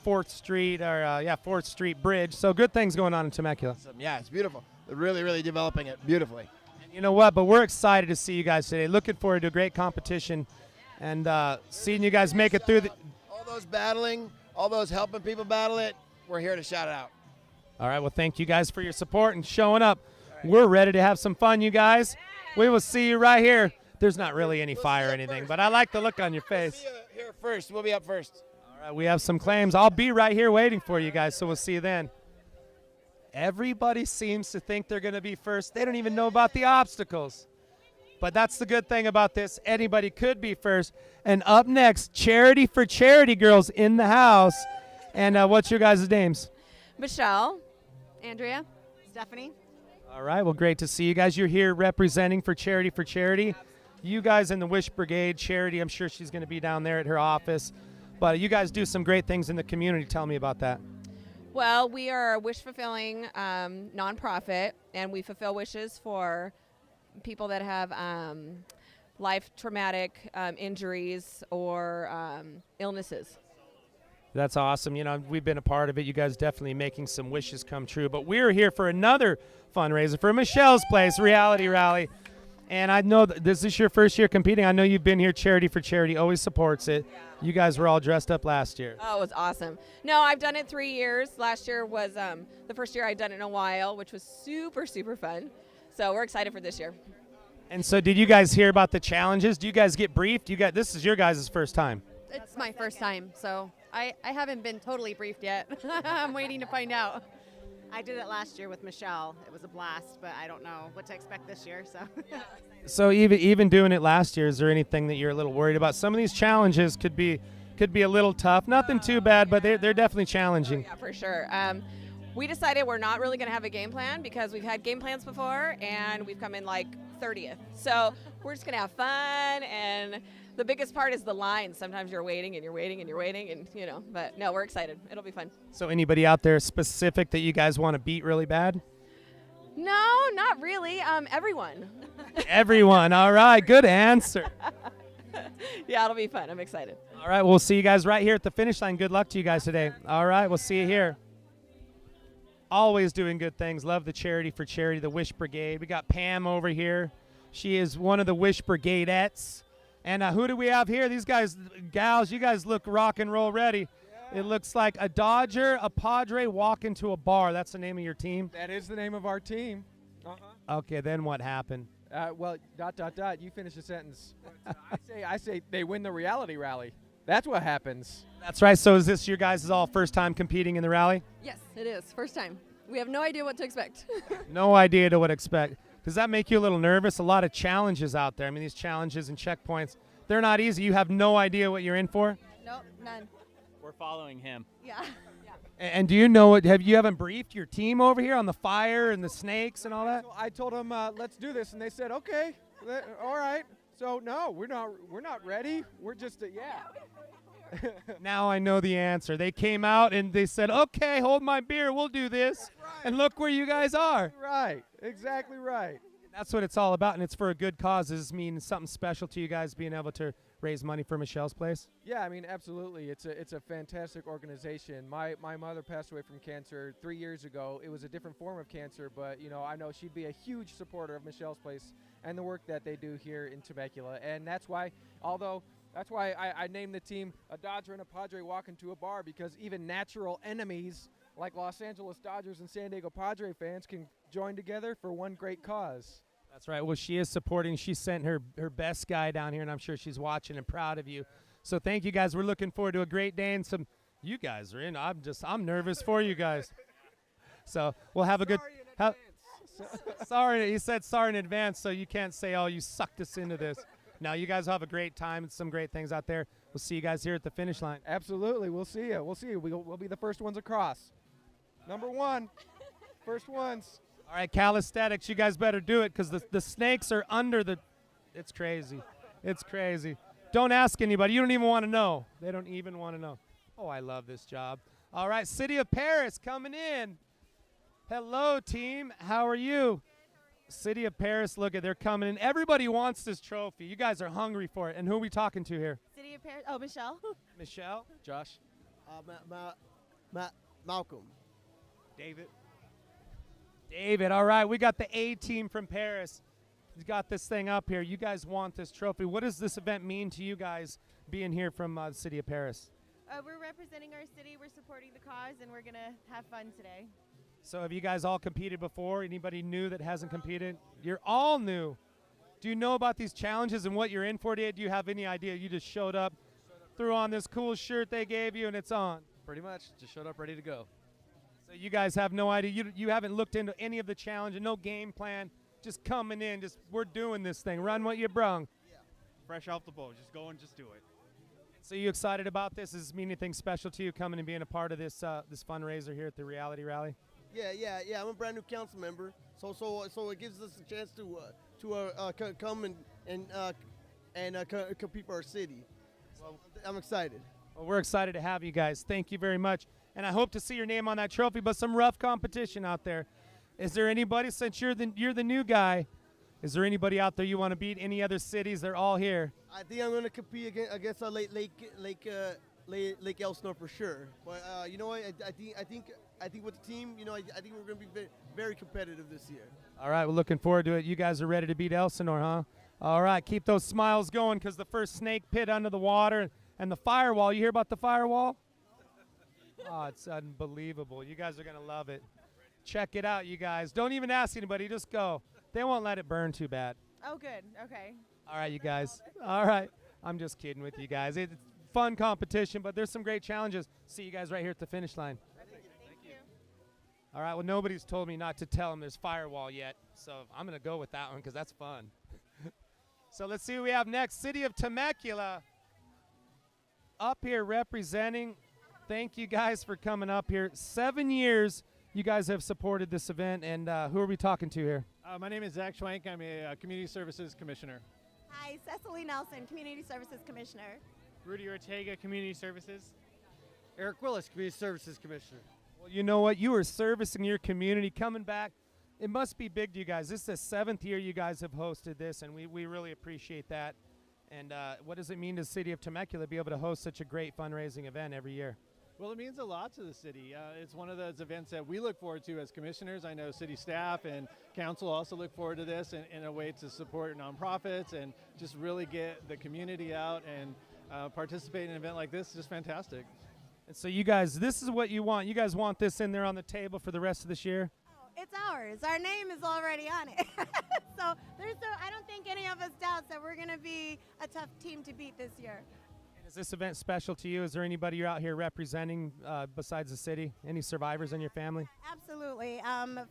4th Street or 4th Street Bridge. So good things going on in Temecula. Yeah, it's beautiful. They're really, really developing it beautifully. And you know what? But we're excited to see you guys today. Looking forward to a great competition and seeing you guys make it through. All those battling, all those helping people battle it, we're here to shout it out. All right. Well, thank you guys for your support and showing up. We're ready to have some fun, you guys. We will see you right here. There's not really any fire or anything, but I like the look on your face. See you here first. We'll be up first. All right, we have some claims. I'll be right here waiting for you guys, so we'll see you then. Everybody seems to think they're going to be first. They don't even know about the obstacles. But that's the good thing about this. Anybody could be first. And up next, Charity for Charity girls in the house. And what's your guys' names? Michelle. Andrea. Stephanie. All right, well, great to see you guys. You're here representing for Charity for Charity. You guys in the Wish Brigade, Charity, I'm sure she's going to be down there at her office. But you guys do some great things in the community. Tell me about that. Well, we are a wish-fulfilling nonprofit, and we fulfill wishes for people that have life traumatic injuries or illnesses. That's awesome. You know, we've been a part of it. You guys definitely making some wishes come true. But we're here for another fundraiser for Michelle's Place Reality Rally. And I know that this is your first year competing. I know you've been here. Charity for Charity always supports it. You guys were all dressed up last year. Oh, it was awesome. No, I've done it 3 years. Last year was the first year I'd done it in a while, which was super, super fun. So we're excited for this year. And so did you guys hear about the challenges? Do you guys get briefed? This is your guys' first time. It's my first time, so I haven't been totally briefed yet. I'm waiting to find out. I did it last year with Michelle. It was a blast, but I don't know what to expect this year. So, So even doing it last year, is there anything that you're a little worried about? Some of these challenges could be a little tough. Nothing too bad, but they're definitely challenging. Yeah, for sure. We decided we're not really going to have a game plan because we've had game plans before and we've come in like 30th. So we're just going to have fun, and the biggest part is the line. Sometimes you're waiting and you're waiting and you're waiting, and but no, we're excited. It'll be fun. So anybody out there specific that you guys want to beat really bad? No, not really. Everyone. Everyone. All right. Good answer. Yeah, it'll be fun. I'm excited. All right. We'll see you guys right here at the finish line. Good luck to you guys today. All right. We'll see you here. Always doing good things. Love the Charity for Charity, the Wish Brigade. We got Pam over here. She is one of the Wish Brigadettes. And who do we have here? These guys, gals, you guys look rock and roll ready. Yeah. It looks like a Dodger, a Padre walk into a bar. That's the name of your team? That is the name of our team. Okay, then what happened? Well, ... You finish the sentence. I say they win the reality rally. That's what happens. That's right. So is this your guys' all first time competing in the rally? Yes, it is. First time. We have no idea what to expect. No idea to what to expect. Does that make you a little nervous? A lot of challenges out there. I mean, these challenges and checkpoints, they're not easy. You have no idea what you're in for? Nope, none. We're following him. Yeah. And do you know what? You haven't briefed your team over here on the fire and the snakes and all that? I told them, let's do this, and they said, okay, all right. So no, we're not ready. We're just Now I know the answer. They came out and they said, okay, hold my beer, we'll do this. Right. And look where you guys are. Right, exactly right. That's what it's all about, and it's for a good cause. Does this mean something special to you guys being able to raise money for Michelle's Place? Yeah, I mean, absolutely. It's a fantastic organization. My mother passed away from cancer 3 years ago. It was a different form of cancer, but I know she'd be a huge supporter of Michelle's Place and the work that they do here in Temecula. And that's why I named the team a Dodger and a Padre walk into a bar, because even natural enemies like Los Angeles Dodgers and San Diego Padre fans can join together for one great cause. That's right. Well, she is supporting. She sent her best guy down here, and I'm sure she's watching and proud of you. So thank you, guys. We're looking forward to a great day, and you guys are in. I'm nervous for you guys. So we'll have a good. Sorry, he said sorry in advance, so you can't say, oh, you sucked us into this. No, you guys have a great time and some great things out there. We'll see you guys here at the finish line. Absolutely. We'll see you. We'll be the first ones across. Number one. First ones. All right, calisthenics, you guys better do it, because the snakes are under the – it's crazy. It's crazy. Don't ask anybody. You don't even want to know. They don't even want to know. Oh, I love this job. All right, City of Paris coming in. Hello, team. How are you? City of Paris, look at, they're coming in. Everybody wants this trophy. You guys are hungry for it. And who are we talking to here? City of Paris. Oh, Michelle. Michelle? Josh. Malcolm. David. David, all right. We got the A team from Paris. He's got this thing up here. You guys want this trophy. What does this event mean to you guys being here from the City of Paris? We're representing our city. We're supporting the cause, and we're going to have fun today. So have you guys all competed before? Anybody new that hasn't competed? You're all new. Do you know about these challenges and what you're in for today? Do you have any idea? You just showed up, threw on this cool shirt they gave you, and it's on. Pretty much. Just showed up ready to go. So you guys have no idea. You haven't looked into any of the challenges, no game plan, just coming in, just we're doing this thing. Run what you brung. Fresh off the boat. Just go and just do it. So you excited about this? Does this mean anything special to you coming and being a part of this this fundraiser here at the Reality Rally? Yeah. I'm a brand new council member, so it gives us a chance to come and compete for our city. Well, I'm excited. Well, we're excited to have you guys. Thank you very much, and I hope to see your name on that trophy. But some rough competition out there. Is there anybody, since you're the new guy? Is there anybody out there you want to beat? Any other cities? They're all here. I think I'm going to compete against Lake Elsinore for sure. But you know what? I think with the team, I think we're going to be very competitive this year. All right, we're looking forward to it. You guys are ready to beat Elsinore, huh? All right, keep those smiles going because the first snake pit under the water and the firewall. You hear about the firewall? Oh, it's unbelievable. You guys are going to love it. Check it out, you guys. Don't even ask anybody. Just go. They won't let it burn too bad. Oh, good. Okay. All right, you guys. All right. I'm just kidding with you guys. It's fun competition, but there's some great challenges. See you guys right here at the finish line. Thank you. All right, well, nobody's told me not to tell them there's firewall yet, so I'm going to go with that one because that's fun. So let's see who we have next. City of Temecula up here representing. Thank you guys for coming up here. 7 years you guys have supported this event, and who are we talking to here? My name is Zach Schwank. I'm a Community Services Commissioner. Hi, Cecily Nelson, Community Services Commissioner. Rudy Ortega, Community Services. Eric Willis, Community Services Commissioner. Well, you know what? You are servicing your community, coming back. It must be big to you guys. This is the 7th year you guys have hosted this, and we really appreciate that. And what does it mean to the City of Temecula to be able to host such a great fundraising event every year? Well, it means a lot to the city. It's one of those events that we look forward to as commissioners. I know city staff and council also look forward to this in a way to support nonprofits and just really get the community out and participate in an event like this is just fantastic. And so you guys, this is what you want. You guys want this in there on the table for the rest of this year? It's ours. Our name is already on it. So I don't think any of us doubts that we're going to be a tough team to beat this year. Is this event special to you? Is there anybody you're out here representing besides the city? Any survivors in your family? Absolutely.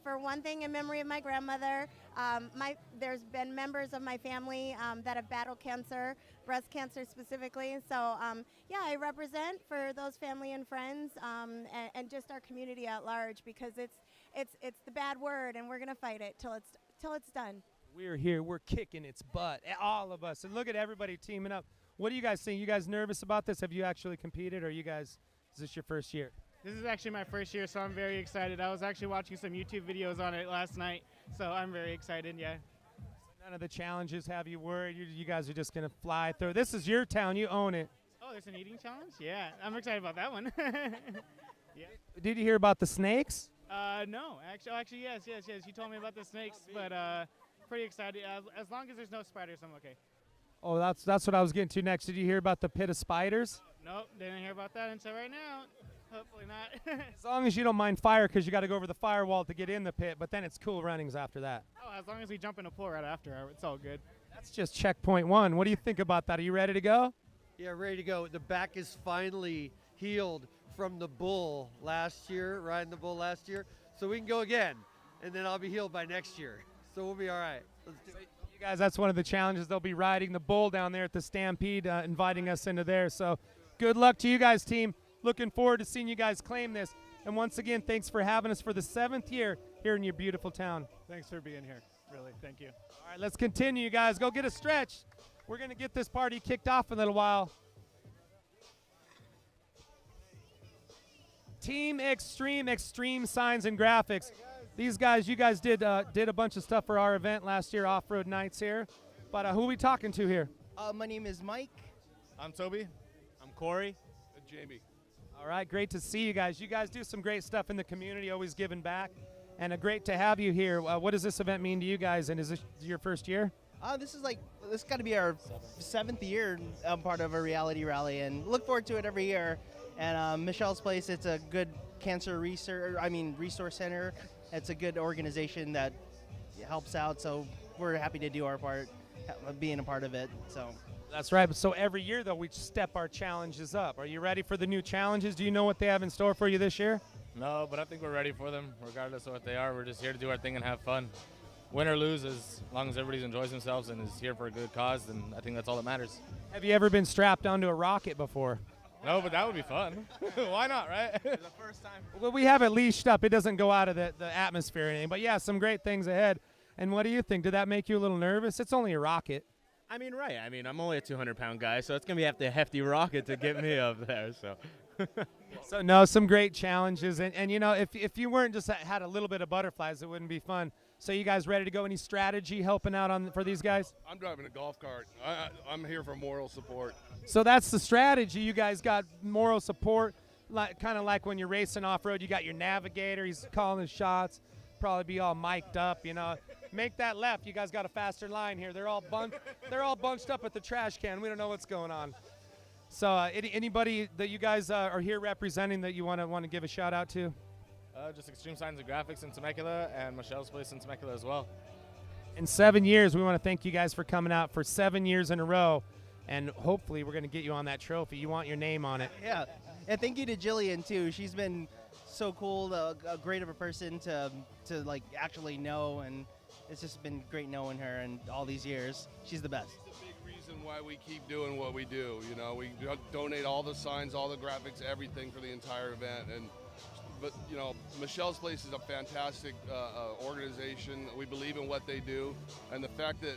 For one thing, in memory of my grandmother, there's been members of my family that have battled cancer, breast cancer specifically. So yeah, I represent for those family and friends and just our community at large because it's the bad word, and we're gonna fight it till it's done. We're here. We're kicking its butt, all of us. And look at everybody teaming up. What do you guys think? You guys nervous about this? Have you actually competed, or is this your first year? This is actually my first year, so I'm very excited. I was actually watching some YouTube videos on it last night, so I'm very excited, yeah. So none of the challenges have you worried? You guys are just going to fly through. This is your town. You own it. Oh, there's an eating challenge? Yeah, I'm excited about that one. Yeah. Did you hear about the snakes? No. Actually, yes. You told me about the snakes, but pretty excited. As long as there's no spiders, I'm okay. Oh, that's what I was getting to next. Did you hear about the pit of spiders? Nope, didn't hear about that until right now. Hopefully not. As long as you don't mind fire, because you got to go over the firewall to get in the pit, but then it's cool runnings after that. Oh, as long as we jump in a pool right after, it's all good. That's just checkpoint 1. What do you think about that? Are you ready to go? Yeah, ready to go. The back is finally healed from the bull last year, riding the bull last year. So we can go again, and then I'll be healed by next year. So we'll be all right. Let's do it. Guys, that's one of the challenges. They'll be riding the bull down there at the Stampede, inviting us into there. So good luck to you guys, team. Looking forward to seeing you guys claim this. And once again, thanks for having us for the 7th year here in your beautiful town. Thanks for being here, really. Thank you. All right, let's continue, you guys. Go get a stretch. We're going to get this party kicked off in a little while. Team Extreme Signs and Graphics. These guys, you guys did a bunch of stuff for our event last year, Off-Road Nights here. But who are we talking to here? My name is Mike. I'm Toby. I'm Corey. And Jamie. All right, great to see you guys. You guys do some great stuff in the community, always giving back. And great to have you here. What does this event mean to you guys, and is this your first year? This got to be our 7th year part of a reality rally, and look forward to it every year. And Michelle's Place, it's a good cancer resource center. It's a good organization that helps out, so we're happy to do our part, being a part of it. So. That's right. So every year, though, we step our challenges up. Are you ready for the new challenges? Do you know what they have in store for you this year? No, but I think we're ready for them, regardless of what they are. We're just here to do our thing and have fun. Win or lose, as long as everybody enjoys themselves and is here for a good cause, then I think that's all that matters. Have you ever been strapped onto a rocket before? No, but that would be fun. Why not, right? The first time. Well, we have it leashed up. It doesn't go out of the atmosphere or anything. But, yeah, some great things ahead. And what do you think? Did that make you a little nervous? It's only a rocket. I mean, right. I mean, I'm only a 200-pound guy, so it's going to be a hefty rocket to get me up there. So, So, no, some great challenges. And you know, if you weren't just had a little bit of butterflies, it wouldn't be fun. So you guys ready to go? Any strategy helping out for these guys? I'm driving a golf cart. I'm here for moral support. So that's the strategy. You guys got moral support, kind of like when you're racing off-road. You got your navigator. He's calling his shots. Probably be all mic'd up, you know. Make that left. You guys got a faster line here. They're all bunched up at the trash can. We don't know what's going on. So anybody that you guys are here representing that you want to give a shout out to? Just Extreme Signs and Graphics in Temecula and Michelle's Place in Temecula as well. In 7 years, we want to thank you guys for coming out for 7 years in a row, and hopefully we're going to get you on that trophy. You want your name on it. Yeah, and thank you to Jillian too. She's been so cool, a great of a person to like actually know, and it's just been great knowing her and all these years. She's the best. It's a big reason why we keep doing what we do. You know, we donate all the signs, all the graphics, everything for the entire event. But you know, Michelle's Place is a fantastic organization. We believe in what they do, and the fact that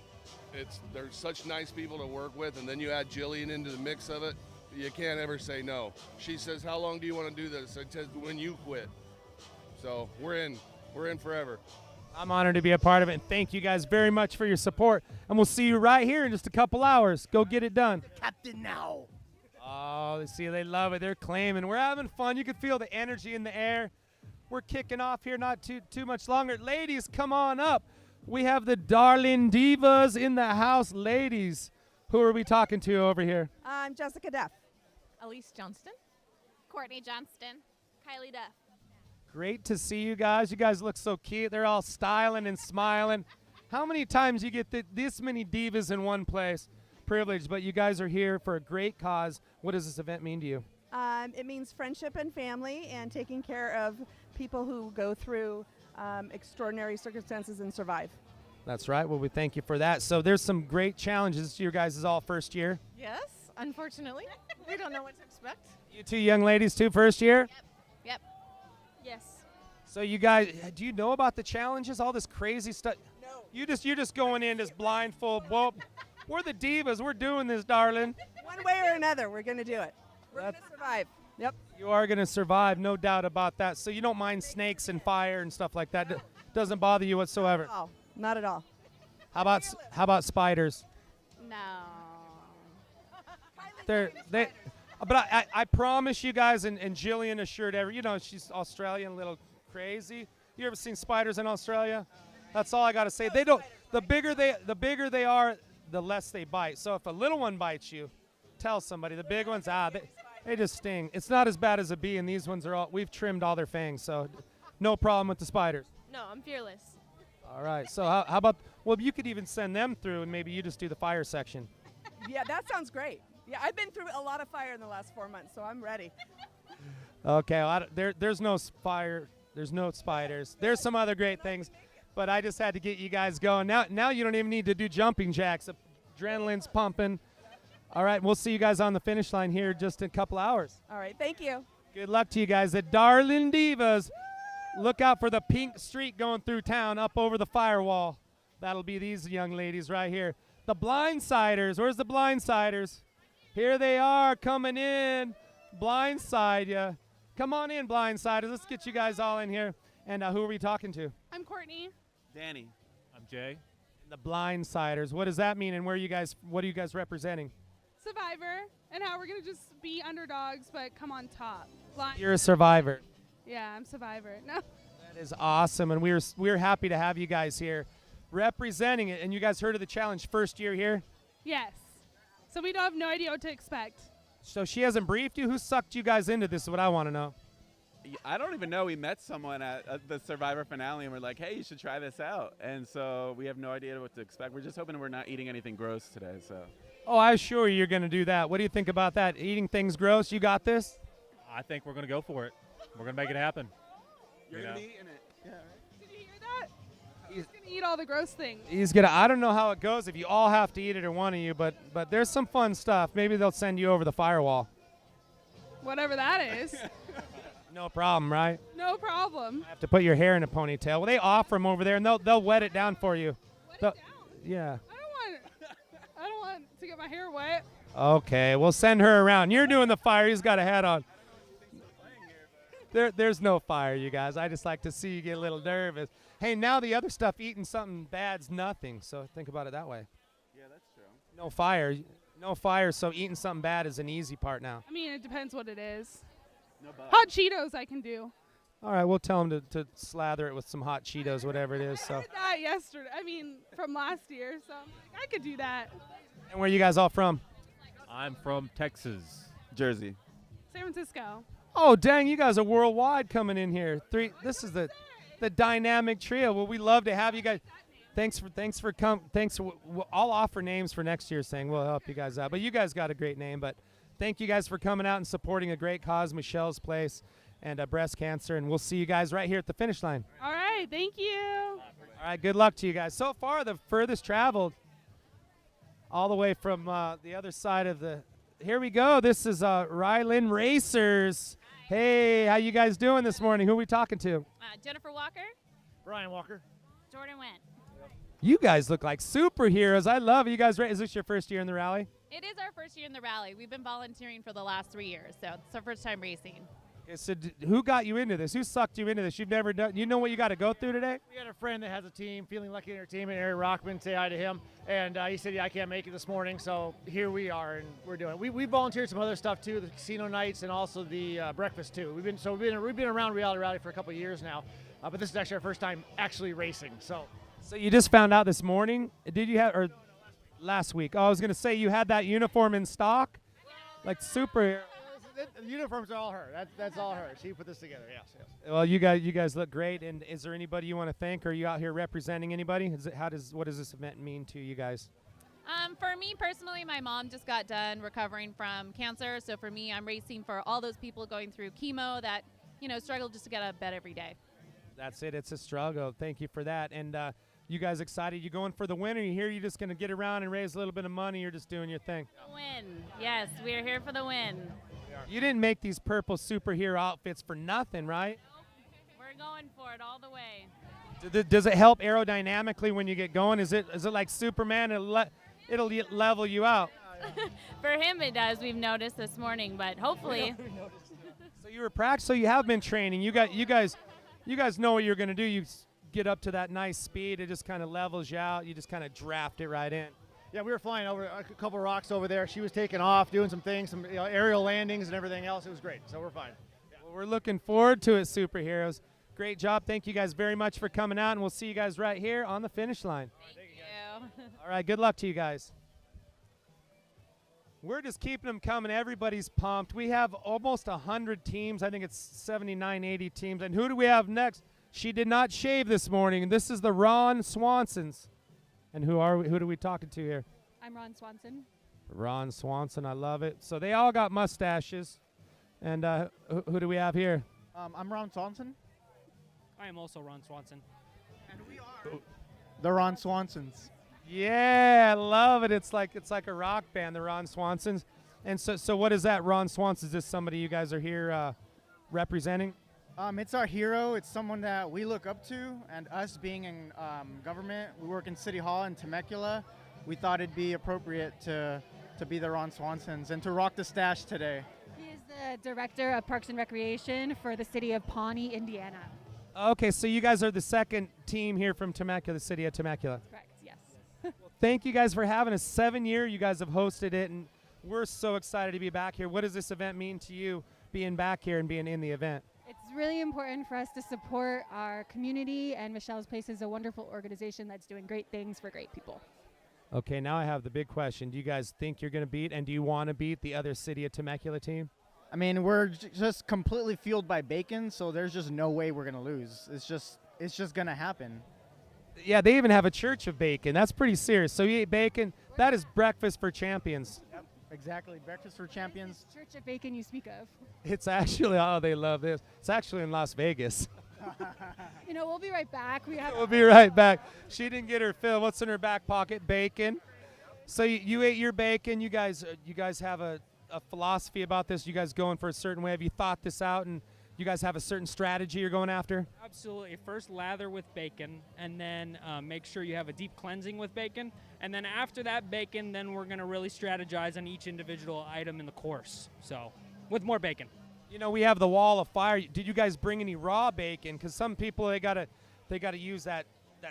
they're such nice people to work with, and then you add Jillian into the mix of it, you can't ever say no. She says, "How long do you want to do this?" I said, "When you quit." So we're in forever. I'm honored to be a part of it, and thank you guys very much for your support. And we'll see you right here in just a couple hours. Go get it done. Captain now. Oh, they love it. They're claiming. We're having fun. You can feel the energy in the air. We're kicking off here not too much longer. Ladies, come on up. We have the Darling Divas in the house. Ladies, who are we talking to over here? I'm Jessica Duff. Elise Johnston. Courtney Johnston. Kylie Duff. Great to see you guys. You guys look so cute. They're all styling and smiling. How many times you get this many divas in one place? Privilege, but you guys are here for a great cause. What does this event mean to you? It means friendship and family and taking care of people who go through extraordinary circumstances and survive. That's right. Well, we thank you for that. So there's some great challenges. Your guys is all first year. Yes, unfortunately. We don't know what to expect. You two young ladies too, first year? Yep. Yes. So you guys, do you know about the challenges, all this crazy stuff? No. You're just going in just blindfold. Well, we're the divas. We're doing this, darling. One way or another, we're going to do it. We're going to survive. Yep. You are going to survive, no doubt about that. So you don't mind snakes and fire and stuff like that. Doesn't bother you whatsoever. Oh, not at all. How about spiders? No. But I promise you guys, and Jillian assured she's Australian, a little crazy. You ever seen spiders in Australia? That's all I got to say. They don't. The bigger they are, the less they bite. So if a little one bites you, tell somebody. The big ones, they just sting. It's not as bad as a bee, and these ones we've trimmed all their fangs, so no problem with the spiders. No, I'm fearless. All right. So how about? Well, you could even send them through, and maybe you just do the fire section. Yeah, that sounds great. Yeah, I've been through a lot of fire in the last 4 months, so I'm ready. Okay. Well, there's no fire. There's no spiders. There's some other great things, but I just had to get you guys going. Now you don't even need to do jumping jacks. Adrenaline's pumping. All right. We'll see you guys on the finish line here just in a couple hours. All right. Thank you. Good luck to you guys. The Darling Divas. Look out for the pink streak going through town up over the firewall. That'll be these young ladies right here. The Blindsiders. Where's the Blindsiders? Here they are coming in. Blindside ya. Come on in, Blindsiders. Let's get you guys all in here. And who are we talking to? I'm Courtney. Danny. I'm Jay. The Blindsiders. What does that mean, and what are you guys representing? Survivor, and how we're gonna just be underdogs but come on top. You're a survivor. Yeah, I'm Survivor. No. That is awesome, and we're happy to have you guys here representing it. And you guys heard of the challenge, first year here? Yes. So we don't have no idea what to expect. So she hasn't briefed you? Who sucked you guys into this is what I want to know. I don't even know. We met someone at the Survivor finale, and we're like, hey, you should try this out. And so we have no idea what to expect. We're just hoping we're not eating anything gross today. So. Oh, I'm sure you're going to do that. What do you think about that? Eating things gross? You got this? I think we're going to go for it. We're going to make it happen. You're going to be eating it. Yeah, right? Did you hear that? He's going to eat all the gross things. I don't know how it goes if you all have to eat it or one of you, but there's some fun stuff. Maybe they'll send you over the firewall. Whatever that is. No problem, right? No problem. Have to put your hair in a ponytail. Well, they offer them over there, and they'll wet it down for you. Yeah. I don't want to get my hair wet. Okay, we'll send her around. You're doing the fire. He's got a hat on. There's no fire, you guys. I just like to see you get a little nervous. Hey, now the other stuff, eating something bad's nothing. So think about it that way. Yeah, that's true. No fire. No fire, so eating something bad is an easy part now. I mean, it depends what it is. No bugs. Hot Cheetos I can do. All right, we'll tell them to slather it with some hot Cheetos, whatever it is. So. I did that yesterday. I mean, from last year. So I'm like, I could do that. And where are you guys all from? I'm from Texas. Jersey. San Francisco. Oh, dang, you guys are worldwide coming in here. This is the dynamic trio. Well, we love to have you guys. Thanks for I'll offer names for next year saying we'll help you guys out. But you guys got a great name. But thank you guys for coming out and supporting a great cause, Michelle's Place, and breast cancer. And we'll see you guys right here at the finish line. All right. Thank you. All right. Good luck to you guys. So far, the furthest traveled all the way from the other side of the. Here we go. This is Ryland Racers. Hey, how you guys doing this morning? Who are we talking to? Jennifer Walker. Brian Walker. Jordan Went. You guys look like superheroes. I love it. You guys. Is this your first year in the rally? It is our first year in the rally. We've been volunteering for the last 3 years, so it's our first time racing. Okay, so who got you into this? Who sucked you into this? You've never done. You know what you got to go through today? We had a friend that has a team, Feeling Lucky Entertainment, Eric Rockman. Say hi to him, and he said, "Yeah, I can't make it this morning." So here we are, and we're doing it. We volunteered some other stuff too, the casino nights and also the breakfast too. We've been around Reality Rally for a couple of years now, but this is actually our first time actually racing. So you just found out this morning? Did you have or last week? Oh, I was gonna say you had that uniform in stock, like superhero. The uniforms are all her. That's all her. She put this together. Yes. Well, you guys look great. And is there anybody you want to thank? Or are you out here representing anybody? What does this event mean to you guys? For me personally, my mom just got done recovering from cancer. So for me, I'm racing for all those people going through chemo that, struggle just to get out of bed every day. That's it. It's a struggle. Thank you for that. And you guys excited? You going for the win? Or you here? You just going to get around and raise a little bit of money? You're just doing your thing? Win. Yes, we are here for the win. You didn't make these purple superhero outfits for nothing, right? We're going for it all the way. Does it help aerodynamically when you get going? Is it like Superman? It'll level you out. For him, it does. We've noticed this morning, but hopefully. So you were practicing. So you have been training. You guys know what you're going to do. You get up to that nice speed. It just kind of levels you out. You just kind of draft it right in. Yeah, we were flying over a couple of rocks over there. She was taking off, doing some things, some aerial landings and everything else. It was great, so we're fine. Yeah. Well, we're looking forward to it, superheroes. Great job. Thank you guys very much for coming out, and we'll see you guys right here on the finish line. Thank you. All right, good luck to you guys. We're just keeping them coming. Everybody's pumped. We have almost 100 teams. I think it's 79, 80 teams. And who do we have next? She did not shave this morning. This is the Ron Swansons. And who are we? Who are we talking to here? I'm Ron Swanson. Ron Swanson, I love it. So they all got mustaches. And who do we have here? I'm Ron Swanson. I am also Ron Swanson. And we are the Ron Swansons. Yeah, I love it. It's like a rock band, the Ron Swansons. And so what is that, Ron Swanson? Is this somebody you guys are here representing? It's our hero. It's someone that we look up to, and us being in government, we work in City Hall in Temecula. We thought it'd be appropriate to be the Ron Swansons and to rock the stash today. He is the Director of Parks and Recreation for the city of Pawnee, Indiana. Okay, so you guys are the second team here from Temecula, the city of Temecula. Correct, yes. Thank you guys for having us. 7 year, you guys have hosted it, and we're so excited to be back here. What does this event mean to you, being back here and being in the event? It's really important for us to support our community, and Michelle's Place is a wonderful organization that's doing great things for great people. Okay, now I have the big question. Do you guys think you're going to beat, and do you want to beat the other city of Temecula team? I mean, we're just completely fueled by bacon, so there's just no way we're gonna lose. It's just gonna happen. Yeah, they even have a church of bacon. That's pretty serious. So you eat bacon. That is breakfast for champions. Yep, exactly. Breakfast for champions. Church of Bacon you speak of. It's actually, oh, they love this. It's actually in Las Vegas. You know, we'll be right back. We'll be right back. She didn't get her fill. What's in her back pocket? Bacon. So you ate your bacon. You guys have a philosophy about this? You guys going for a certain way? Have you thought this out, and you guys have a certain strategy you're going after? Absolutely. First, lather with bacon, and then make sure you have a deep cleansing with bacon. And then after that bacon, then we're going to really strategize on each individual item in the course. So, with more bacon. You know, we have the wall of fire. Did you guys bring any raw bacon? Because some people, they gotta use that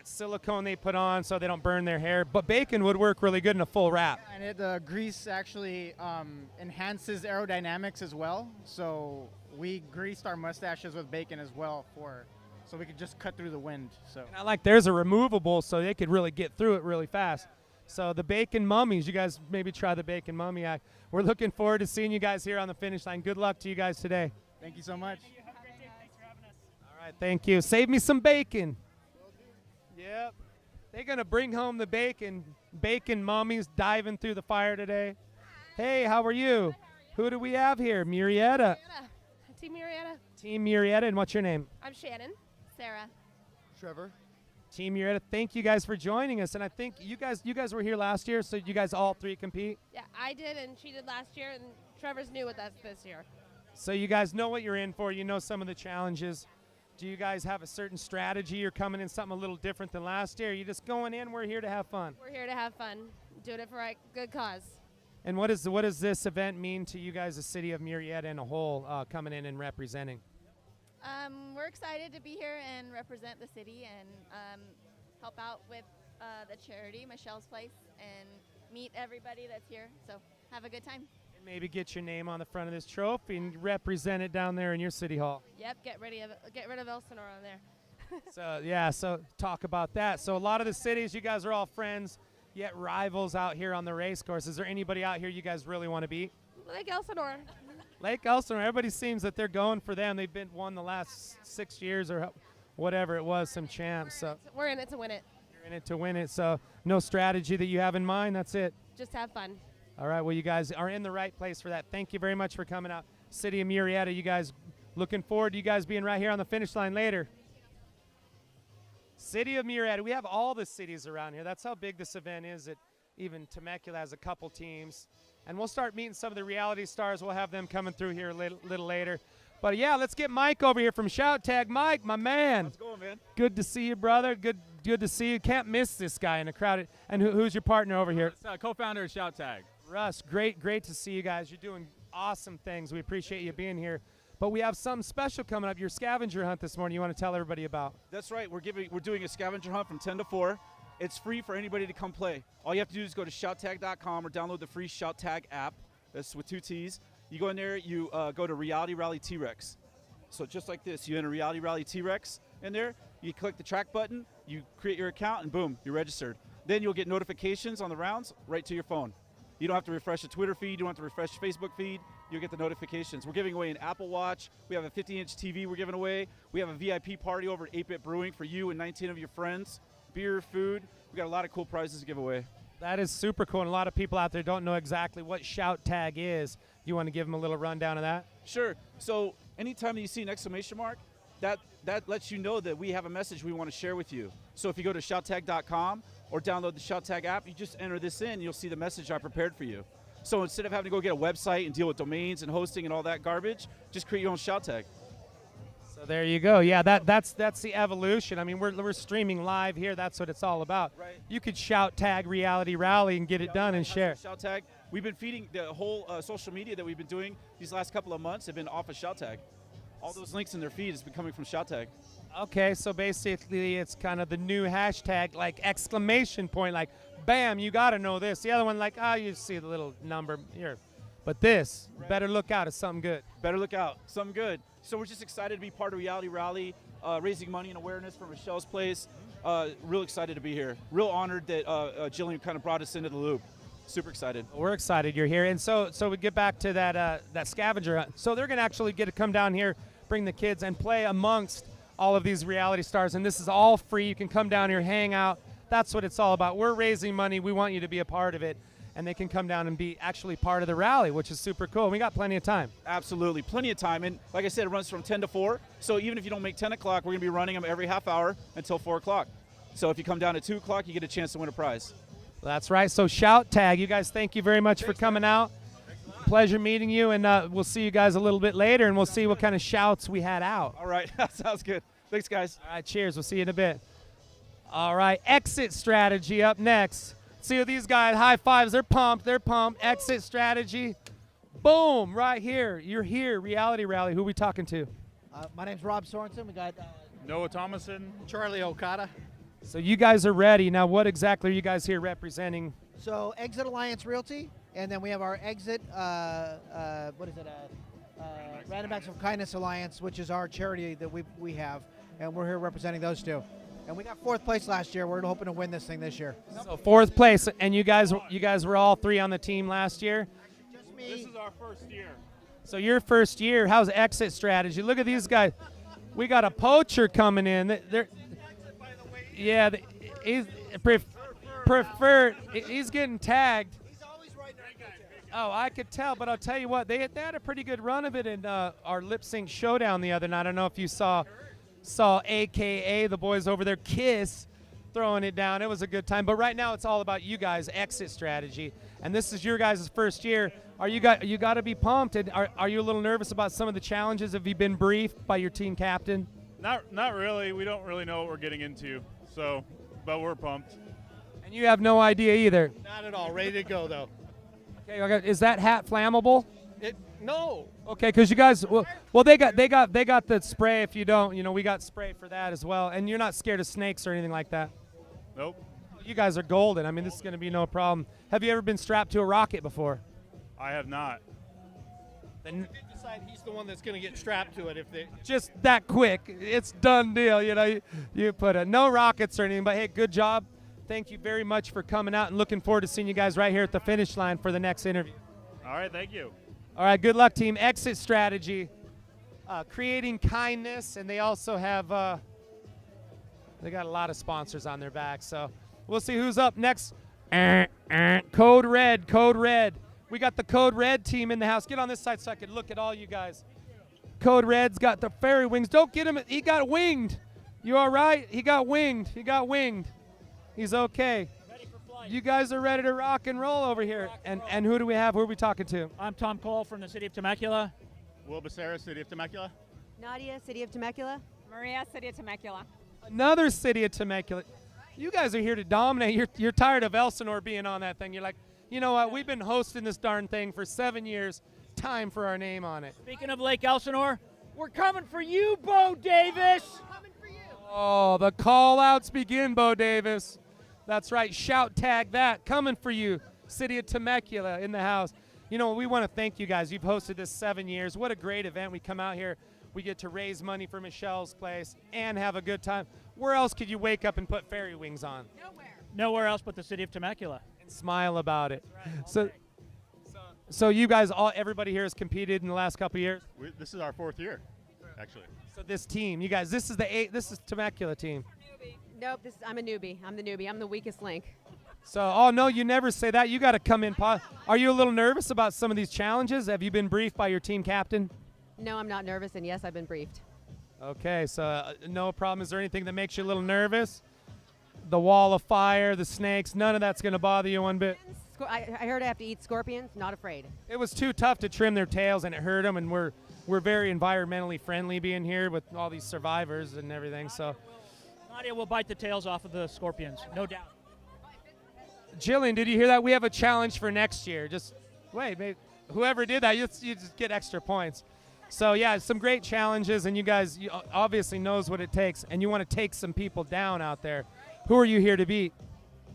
silicone they put on so they don't burn their hair. But bacon would work really good in a full wrap. And the grease actually enhances aerodynamics as well. So we greased our mustaches with bacon as well so we could just cut through the wind. So And I like there's a removable so they could really get through it really fast. So the bacon mummies, you guys maybe try the bacon mummy act. We're looking forward to seeing you guys here on the finish line. Good luck to you guys today. Thank you so much. All right, thank you. Save me some bacon. Yep. They're going to bring home the bacon. Bacon mummies diving through the fire today. Hey, how are you? Who do we have here? Murrieta. Team Murrieta. Team Murrieta, and what's your name? I'm Shannon. Sarah. Trevor. Team Murrieta, thank you guys for joining us. And I think you guys were here last year, so you guys all three compete? Yeah, I did, and she did last year, and Trevor's new with us this year. So you guys know what you're in for. You know some of the challenges. Do you guys have a certain strategy? You're coming in something a little different than last year. You're just going in, we're here to have fun. We're here to have fun, doing it for a good cause. And what does this event mean to you guys, the city of Murrieta in a whole, coming in and representing? We're excited to be here and represent the city and help out with the charity, Michelle's Place, and meet everybody that's here. So have a good time. And maybe get your name on the front of this trophy and represent it down there in your city hall. Yep, get rid of Elsinore on there. So talk about that. So a lot of the cities, you guys are all friends, yet rivals out here on the race course. Is there anybody out here you guys really want to beat? Lake Elsinore. Lake Elsinore, everybody seems that they're going for them. They've won the last 6 years or whatever it was, some champs. So We're in it to win it. you're in it to win it. So no strategy that you have in mind. That's it. Just have fun. All right. Well, you guys are in the right place for that. Thank you very much for coming out. City of Murrieta, you guys, looking forward to you guys being right here on the finish line later. City of Murrieta. We have all the cities around here. That's how big this event is. That even Temecula has a couple teams. And we'll start meeting some of the reality stars. We'll have them coming through here a little later. But, yeah, let's get Mike over here from Shout Tag. Mike, my man. How's it going, man? Good to see you, brother. Good to see you. Can't miss this guy in a crowded. And who's your partner over here? It's co-founder of Shout Tag. Russ, great to see you guys. You're doing awesome things. We appreciate you being here. But we have something special coming up, your scavenger hunt this morning you want to tell everybody about. That's right. We're doing a scavenger hunt from 10 to 4. It's free for anybody to come play. All you have to do is go to shouttag.com or download the free Shout Tag app. That's with 2 T's. You go in there, you go to Reality Rally T-Rex. So just like this, you enter Reality Rally T-Rex in there, you click the track button, you create your account, and boom, you're registered. Then you'll get notifications on the rounds right to your phone. You don't have to refresh the Twitter feed, you don't have to refresh the Facebook feed, you'll get the notifications. We're giving away an Apple Watch, we have a 50-inch TV we're giving away, we have a VIP party over at 8-Bit Brewing for you and 19 of your friends, beer, food, we got a lot of cool prizes to give away. That is super cool, and a lot of people out there don't know exactly what Shout Tag is. You want to give them a little rundown of that? Sure. So anytime that you see an exclamation mark, that lets you know that we have a message we want to share with you. So if you go to shouttag.com or download the Shout Tag app, you just enter this in, and you'll see the message I prepared for you. So instead of having to go get a website and deal with domains and hosting and all that garbage, just create your own Shout Tag. So there you go. Yeah, that's the evolution. I mean, we're streaming live here. That's what it's all about. Right. You could Shout Tag Reality Rally and get it done and share. Shout Tag. We've been feeding the whole social media that we've been doing these last couple of months have been off of Shout Tag. All those links in their feed has been coming from Shout Tag. Okay, so basically it's kind of the new hashtag, like exclamation point, like, bam, you got to know this. The other one, like, you see the little number here. But this, better look out, it's something good. Better look out, something good. So we're just excited to be part of Reality Rally, raising money and awareness for Michelle's Place. Real excited to be here. Real honored that Jillian kind of brought us into the loop. Super excited. We're excited you're here. And so we get back to that scavenger hunt. So they're going to actually get to come down here, bring the kids, and play amongst all of these reality stars. And this is all free. You can come down here, hang out. That's what it's all about. We're raising money. We want you to be a part of it. And they can come down and be actually part of the rally, which is super cool. We got plenty of time. Absolutely, plenty of time. And like I said, it runs from 10 to 4. So even if you don't make 10 o'clock, we're going to be running them every half hour until 4 o'clock. So if you come down at 2 o'clock, you get a chance to win a prize. That's right. So Shout Tag, you guys, thank you very much for coming out. Pleasure meeting you, and we'll see you guys a little bit later, and we'll see what kind of shouts we had out. All right, that sounds good. Thanks, guys. All right, cheers. We'll see you in a bit. All right, exit strategy up next. See what these guys, high fives, they're pumped, Exit strategy, boom, right here. You're here, Reality Rally. Who are we talking to? My name's Rob Sorensen. We got Noah Thomason. Charlie Okada. So you guys are ready. Now, what exactly are you guys here representing? So Exit Alliance Realty, and then we have our Exit, Random Acts of Kindness Alliance, which is our charity that we have, and we're here representing those two. And we got 4th place last year. We're hoping to win this thing this year. So 4th place, and you guys were all 3 on the team last year? Just me. This is our first year. So your first year, how's exit strategy? Look at these guys. We got a poacher coming in. Yeah, he's preferred. He's getting tagged. Oh, I could tell, but I'll tell you what, they had a pretty good run of it in our lip sync showdown the other night. I don't know if you saw AKA the boys over there, Kiss, throwing it down. It was a good time. But right now it's all about you guys, exit strategy. And this is your guys' first year. You got to be pumped. And are you a little nervous about some of the challenges? Have you been briefed by your team captain? Not really. We don't really know what we're getting into. So, but we're pumped. And you have no idea either. Not at all. Ready to go though. Okay, is that hat flammable? No. Okay, because you guys, well, they got the spray. If you don't, we got spray for that as well. And you're not scared of snakes or anything like that. Nope. You guys are golden. I mean, this is going to be no problem. Have you ever been strapped to a rocket before? I have not. Then decide he's the one that's going to get strapped to it if they. Just that quick, it's done deal. You put no rockets or anything. But hey, good job. Thank you very much for coming out, and looking forward to seeing you guys right here at the finish line for the next interview. All right, thank you. All right, good luck, team. Exit strategy, creating kindness, and they also have they got a lot of sponsors on their back. So we'll see who's up next. Code Red. We got the Code Red team in the house. Get on this side so I can look at all you guys. Code Red's got the fairy wings. Don't get him. He got winged. You all right? He got winged. He's okay. You guys are ready to rock and roll over here. And who do we have? Who are we talking to? I'm Tom Cole from the city of Temecula. Will Becerra, city of Temecula. Nadia, city of Temecula. Maria, city of Temecula. Another city of Temecula. You guys are here to dominate. You're tired of Elsinore being on that thing. You're like, you know what? We've been hosting this darn thing for 7 years. Time for our name on it. Speaking of Lake Elsinore, we're coming for you, Bo Davis. Oh, the call-outs begin, Bo Davis. That's right. Shout tag that. Coming for you. City of Temecula in the house. We want to thank you guys. You've hosted this 7 years. What a great event. We come out here. We get to raise money for Michelle's Place and have a good time. Where else could you wake up and put fairy wings on? Nowhere else but the city of Temecula. And smile about it. Right. So you guys, everybody here has competed in the last couple of years? This is our 4th year, actually. So this team, you guys, this is Temecula team. Nope, I'm a newbie. I'm the newbie. I'm the weakest link. So, no, you never say that. You got to come in. Are you a little nervous about some of these challenges? Have you been briefed by your team captain? No, I'm not nervous, and yes, I've been briefed. Okay, so no problem. Is there anything that makes you a little nervous? The wall of fire, the snakes, none of that's going to bother you one bit? I heard I have to eat scorpions. Not afraid. It was too tough to trim their tails, and it hurt them, and we're very environmentally friendly being here with all these survivors and everything, so. Nadia will bite the tails off of the scorpions, no doubt. Jillian, did you hear that? We have a challenge for next year. Just wait, maybe whoever did that, you just get extra points. So yeah, some great challenges, and you guys obviously knows what it takes, and you want to take some people down out there. Who are you here to beat?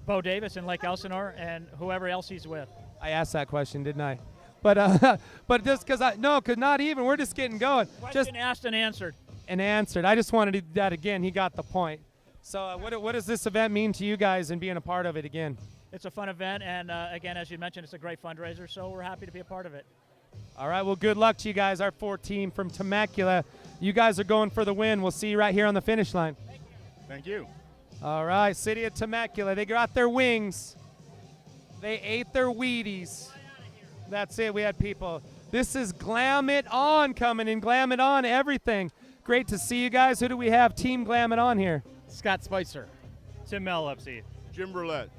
Bo Davis in Lake Elsinore and whoever else he's with. I asked that question, didn't I? But but just because because not even. We're just getting going. Question asked and answered. And answered. I just wanted to do that again. He got the point. So what does this event mean to you guys and being a part of it again? It's a fun event, and again, as you mentioned, it's a great fundraiser, so we're happy to be a part of it. All right, well, good luck to you guys, our 4 team from Temecula. You guys are going for the win. We'll see you right here on the finish line. Thank you. All right, City of Temecula. They got their wings. They ate their Wheaties. That's it. We had people. This is Glam It On coming in. Glam It On, everything. Great to see you guys. Who do we have? Team Glam It On here. Scott Spicer. Tim Mellupsy. Jim Brulette.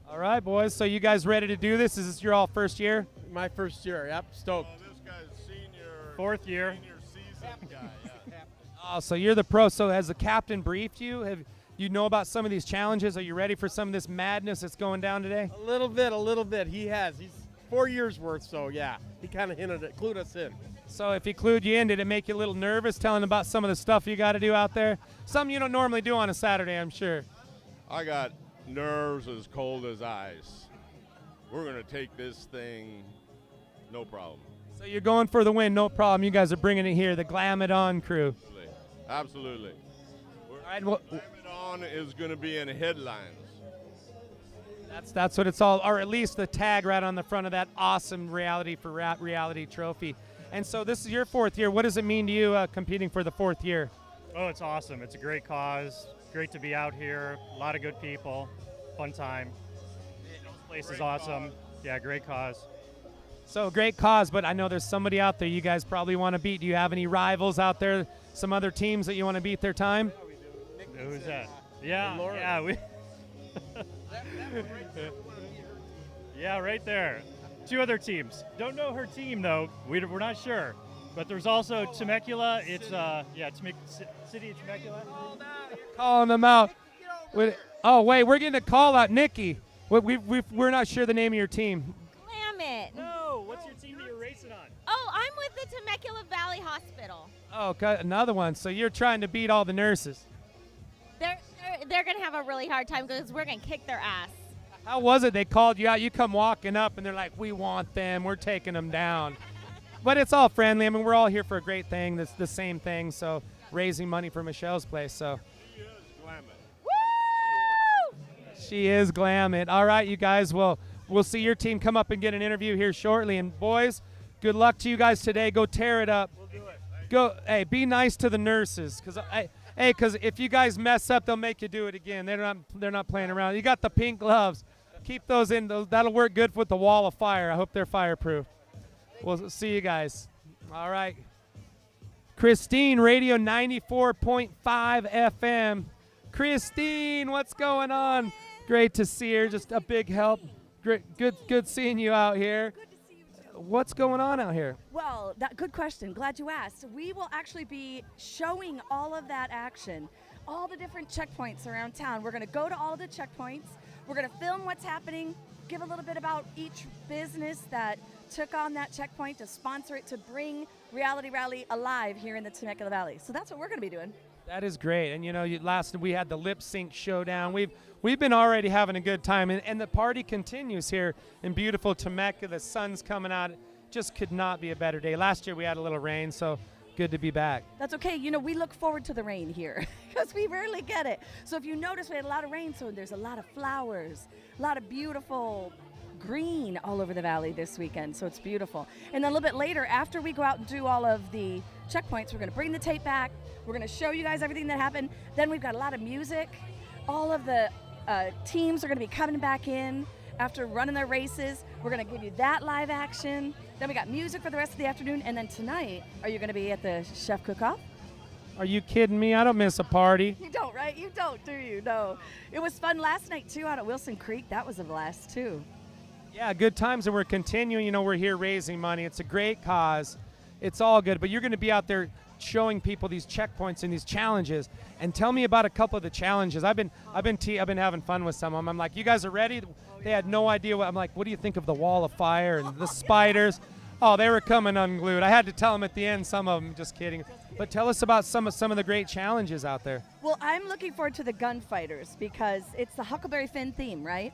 All right, boys. So you guys ready to do this? Is this your all first year? My first year. Yep, stoked. This guy's senior. Fourth year. Senior season guy. Yeah. Oh, so you're the pro. So has the captain briefed you? Have you know about some of these challenges? Are you ready for some of this madness that's going down today? A little bit. He has. He's 4 years worth, so yeah. He kind of clued us in. So if he clued you in, did it make you a little nervous telling about some of the stuff you got to do out there? Something you don't normally do on a Saturday, I'm sure. I got nerves as cold as ice. We're going to take this thing, no problem. So you're going for the win, no problem. You guys are bringing it here, the Glam It On crew. Absolutely. All right, well, Glam It On is going to be in headlines. That's what it's all, or at least the tag right on the front of that awesome Reality for Reality trophy. And so this is your 4th year. What does it mean to you competing for the 4th year? Oh, it's awesome. It's a great cause. Great to be out here. A lot of good people. Fun time. This place is awesome. Yeah, great cause. So great cause, but I know there's somebody out there you guys probably want to beat. Do you have any rivals out there, some other teams that you want to beat their time? Who's that? Yeah, we. Yeah, right there. 2 other teams. Don't know her team though. We're not sure. But there's also Temecula. It's City of Temecula. Calling them out. Oh wait, we're getting a call out, Nikki. We're not sure the name of your team. Glam It. No, what's your team that you're racing on? Oh, I'm with the Temecula Valley Hospital. Oh, okay, another one. So you're trying to beat all the nurses. They're gonna have a really hard time because we're gonna kick their ass. How was it? They called you out. You come walking up, and they're like, "We want them. We're taking them down." But it's all friendly. I mean, we're all here for a great thing. That's the same thing. So raising money for Michelle's place. So. Woo! She is Glam It. All right, you guys. Well, we'll see your team come up and get an interview here shortly. And boys, good luck to you guys today. Go tear it up. We'll do it. Go. Hey, be nice to the nurses, because if you guys mess up, they'll make you do it again. They're not playing around. You got the pink gloves. Keep those in. That'll work good with the wall of fire. I hope they're fireproof. We'll see you guys. All right. Christine, Radio 94.5 FM. Christine, what's going on? Great to see her. Just a big help. Good seeing you out here. Good to see you too. What's going on out here? Well, good question. Glad you asked. We will actually be showing all of that action, all the different checkpoints around town. We're going to go to all the checkpoints. We're going to film what's happening, give a little bit about each business that took on that checkpoint to sponsor it, to bring Reality Rally alive here in the Temecula Valley. So that's what we're going to be doing. That is great. And, last we had the lip sync showdown. We've been already having a good time, and the party continues here in beautiful Temecula. The sun's coming out. It just could not be a better day. Last year we had a little rain, so good to be back. That's okay. We look forward to the rain here because we rarely get it. So if you notice, we had a lot of rain, so there's a lot of flowers, a lot of beautiful green all over the valley this weekend, so it's beautiful. And then a little bit later, after we go out and do all of the checkpoints, we're going to bring the tape back. We're going to show you guys everything that happened. Then we've got a lot of music. All of the teams are going to be coming back in after running their races. We're going to give you that live action. Then we got music for the rest of the afternoon. And then tonight, are you going to be at the Chef Cook-Off? Are you kidding me? I don't miss a party. You don't, right? You don't, do you? No. It was fun last night, too, out at Wilson Creek. That was a blast, too. Yeah, good times, and we're continuing. We're here raising money. It's a great cause. It's all good, but you're going to be out there showing people these checkpoints and these challenges. And tell me about a couple of the challenges. I've been having fun with some of them. I'm like, you guys are ready? They had no idea. I'm like, what do you think of the wall of fire and the spiders? Oh, they were coming unglued. I had to tell them at the end, some of them, just kidding. But tell us about some of the great challenges out there. Well, I'm looking forward to the Gunfighters because it's the Huckleberry Finn theme, right?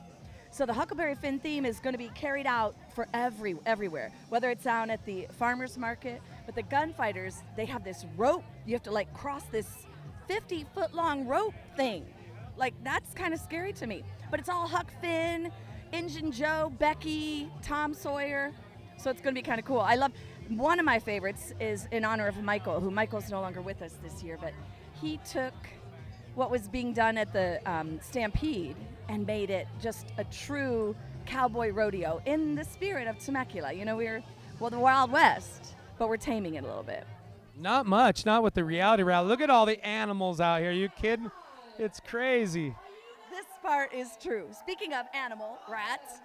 So the Huckleberry Finn theme is going to be carried out for everywhere, whether it's down at the farmers market. But the Gunfighters, they have this rope. You have to like cross this 50-foot long rope thing. Like, that's kind of scary to me. But it's all Huck Finn, Injun Joe, Becky, Tom Sawyer. So it's going to be kind of cool. I love, one of my favorites is in honor of Michael, who Michael's no longer with us this year, but he took what was being done at the Stampede and made it just a true cowboy rodeo in the spirit of Temecula. You know, the Wild West, but we're taming it a little bit. Not much, not with the reality rally. Look at all the animals out here. You kidding? It's crazy. This part is true. Speaking of animal, rats,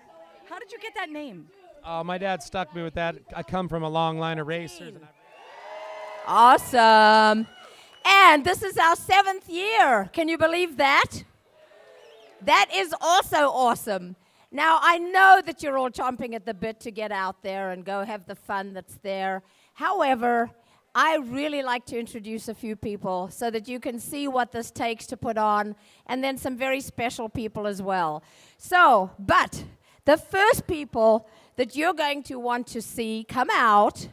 how did you get that name? My dad stuck me with that. I come from a long line of racers. Awesome. And this is our 7th year. Can you believe that? That is also awesome. Now, I know that you're all chomping at the bit to get out there and go have the fun that's there. However, I really like to introduce a few people so that you can see what this takes to put on, and then some very special people as well. So, but the first people that you're going to want to see come out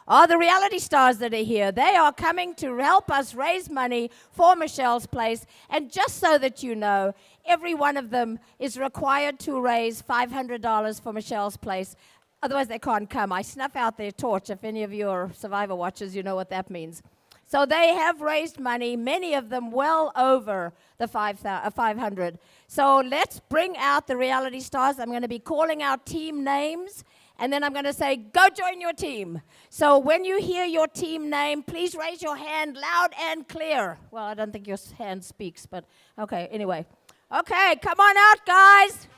are the reality stars that are here. They are coming to help us raise money for Michelle's Place. And just so that you know, every one of them is required to raise $500 for Michelle's Place. Otherwise, they can't come. I snuff out their torch. If any of you are Survivor watchers, you know what that means. So they have raised money, many of them well over the 500. So let's bring out the reality stars. I'm going to be calling out team names, and then I'm going to say, go join your team. So when you hear your team name, please raise your hand loud and clear. Well, I don't think your hand speaks, but okay, anyway. Okay, come on out, guys.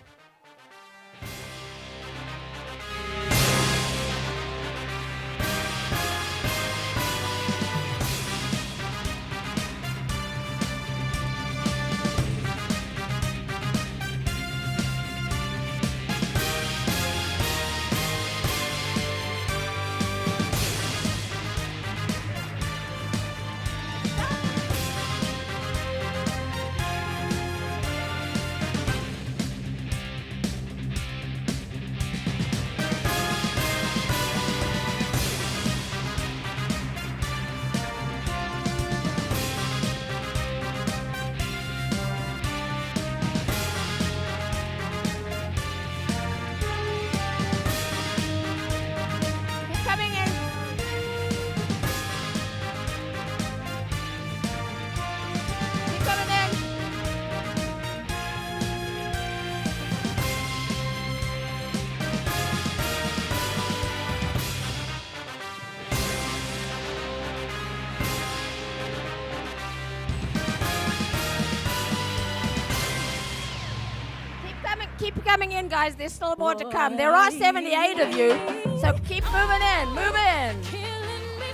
Keep coming in, guys. There's still more to come. There are 78 of you, so keep moving in. Move in.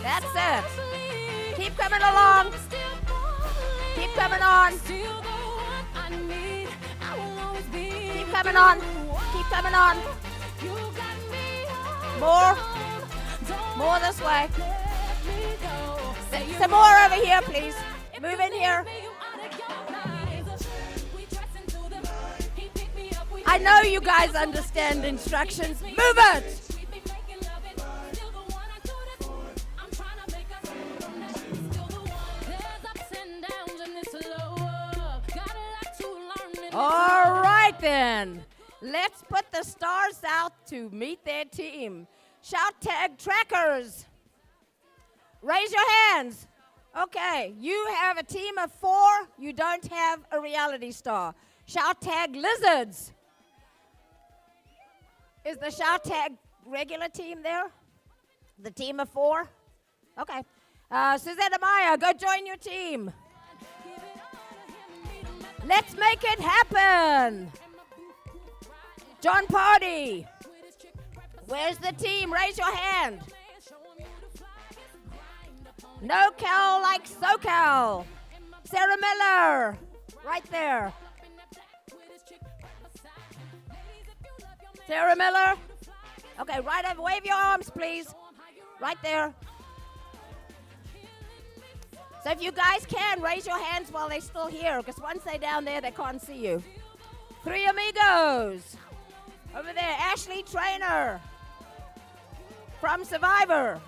That's it. Keep coming along. Keep coming on. Keep coming on. Keep coming on. More this way. Some more over here, please. Move in here. I know you guys understand instructions. Move it! All right then. Let's put the stars out to meet their team. Shout tag trackers. Raise your hands. Okay, you have a team of 4. You don't have a reality star. Shout tag lizards. Is the shout tag regular team there? The team of 4? Okay. Susanna Meyer, go join your team. Let's make it happen. John Party. Where's the team? Raise your hand. No-cal like SoCal. Sarah Miller. Right there. Sarah Miller. Okay, right over. Wave your arms, please. Right there. So if you guys can, raise your hands while they're still here, because once they're down there, they can't see you. Three amigos. Over there, Ashley Trainer from Survivor.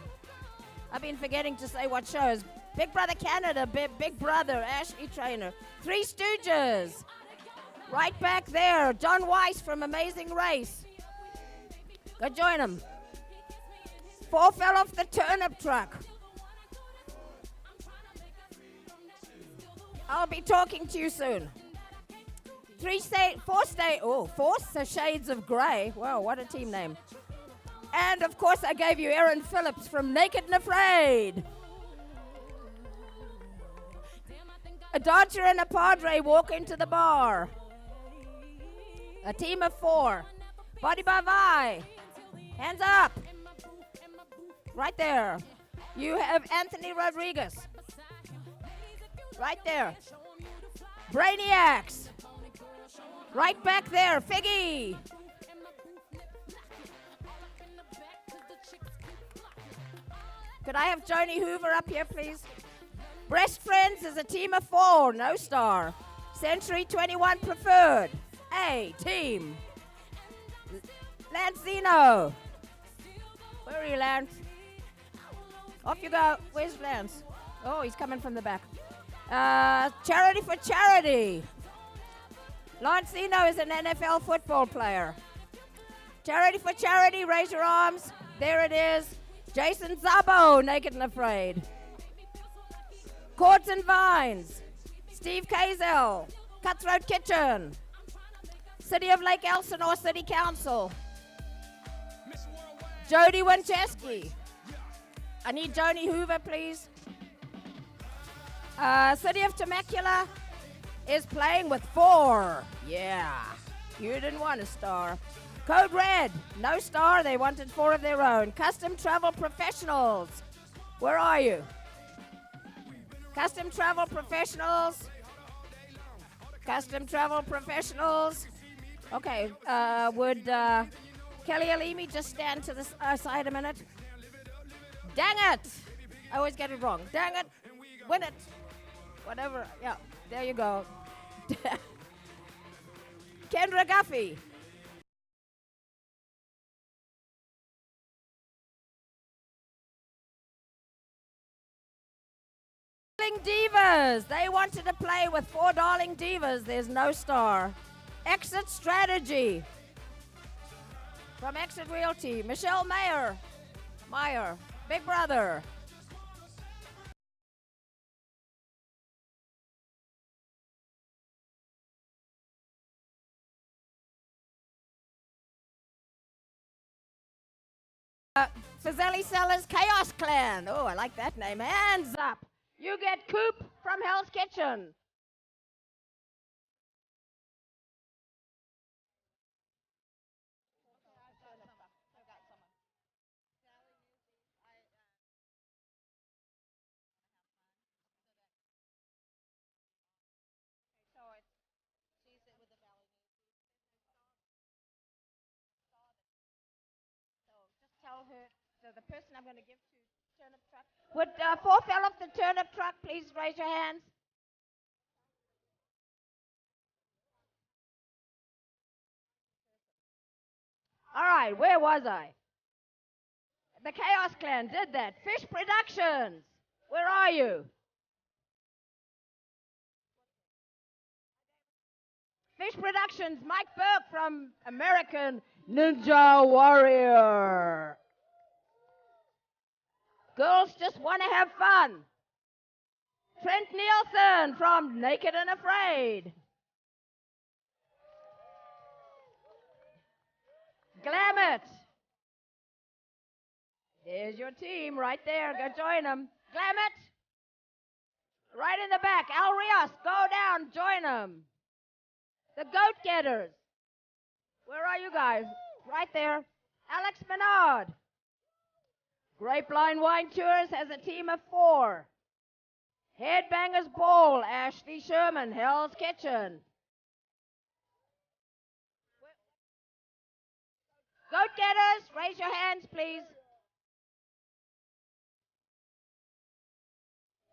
I've been forgetting to say what shows. Big Brother Canada, Big Brother, Ashley Trainer. Three Stooges. Right back there, John Weiss from Amazing Race. Go join them. Four fell off the turnip truck. I'll be talking to you soon. Four Shades of Grey. Wow, what a team name. And of course I gave you Aaron Phillips from Naked and Afraid. A Dodger and a Padre walk into the bar. A team of four. Body by Vi. Hands up. Right there. You have Anthony Rodriguez. Right there. Brainiacs. Right back there. Figgy. Could I have Joni Hoover up here, please? Breast Friends is a team of four. No star. Century 21 Preferred. A team. Lancino. Where are you, Lance? Off you go. Where's Lance? Oh, he's coming from the back. Charity for Charity. Lancino is an NFL football player. Charity for Charity, raise your arms. There it is. Jason Zabo, Naked and Afraid. Cords and Vines. Steve Kazel, Cutthroat Kitchen. City of Lake Elsinore City Council. Jody Winchesky. I need Joni Hoover, please. City of Temecula is playing with four. Yeah, you didn't want a star. Code Red, no star. They wanted four of their own. Custom Travel Professionals. Where are you? Custom Travel Professionals. Custom Travel Professionals. Okay, would Kelly Alimi just stand to the side a minute? Dang it! I always get it wrong. Dang it! Win it! Whatever. Yeah, there you go. Kendra Guffey. Divas. They wanted to play with four darling divas. There's no star. Exit Strategy. From Exit Realty. Michelle Meyer. Big Brother. Fazeli Sellers Chaos Clan. Oh, I like that name. Hands up. You get Coop from Hell's Kitchen. Tell her, so the person I'm going to give to Turnip Truck. Would four fell off the Turnip Truck, please raise your hands. All right, where was I? The Chaos Clan did that. Fish Productions, where are you? Fish Productions, Mike Burke from American Ninja Warrior. Girls just want to have fun. Trent Nielsen from Naked and Afraid. Glam It. There's your team right there. Go join them. Glam It. Right in the back. Al Rios, go down, join them. The Goat Getters. Where are you guys? Right there. Alex Menard. Grapeline Wine Tours has a team of four. Headbangers Ball, Ashley Sherman, Hell's Kitchen. Goat getters, raise your hands, please.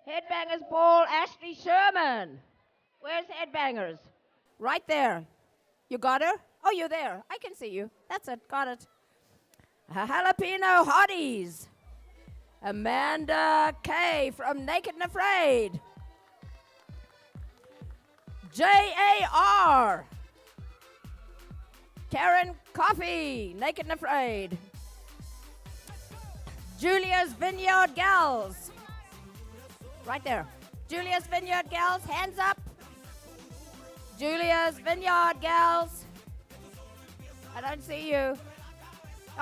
Headbangers Ball, Ashley Sherman. Where's Headbangers? Right there. You got her? Oh, you're there. I can see you. That's it. Got it. Jalapeno Hotties. Amanda Kay from Naked and Afraid. J.A.R. Karen Coffee, Naked and Afraid. Julia's Vineyard Gals. Right there. Julia's Vineyard Gals, hands up. Julia's Vineyard Gals. I don't see you.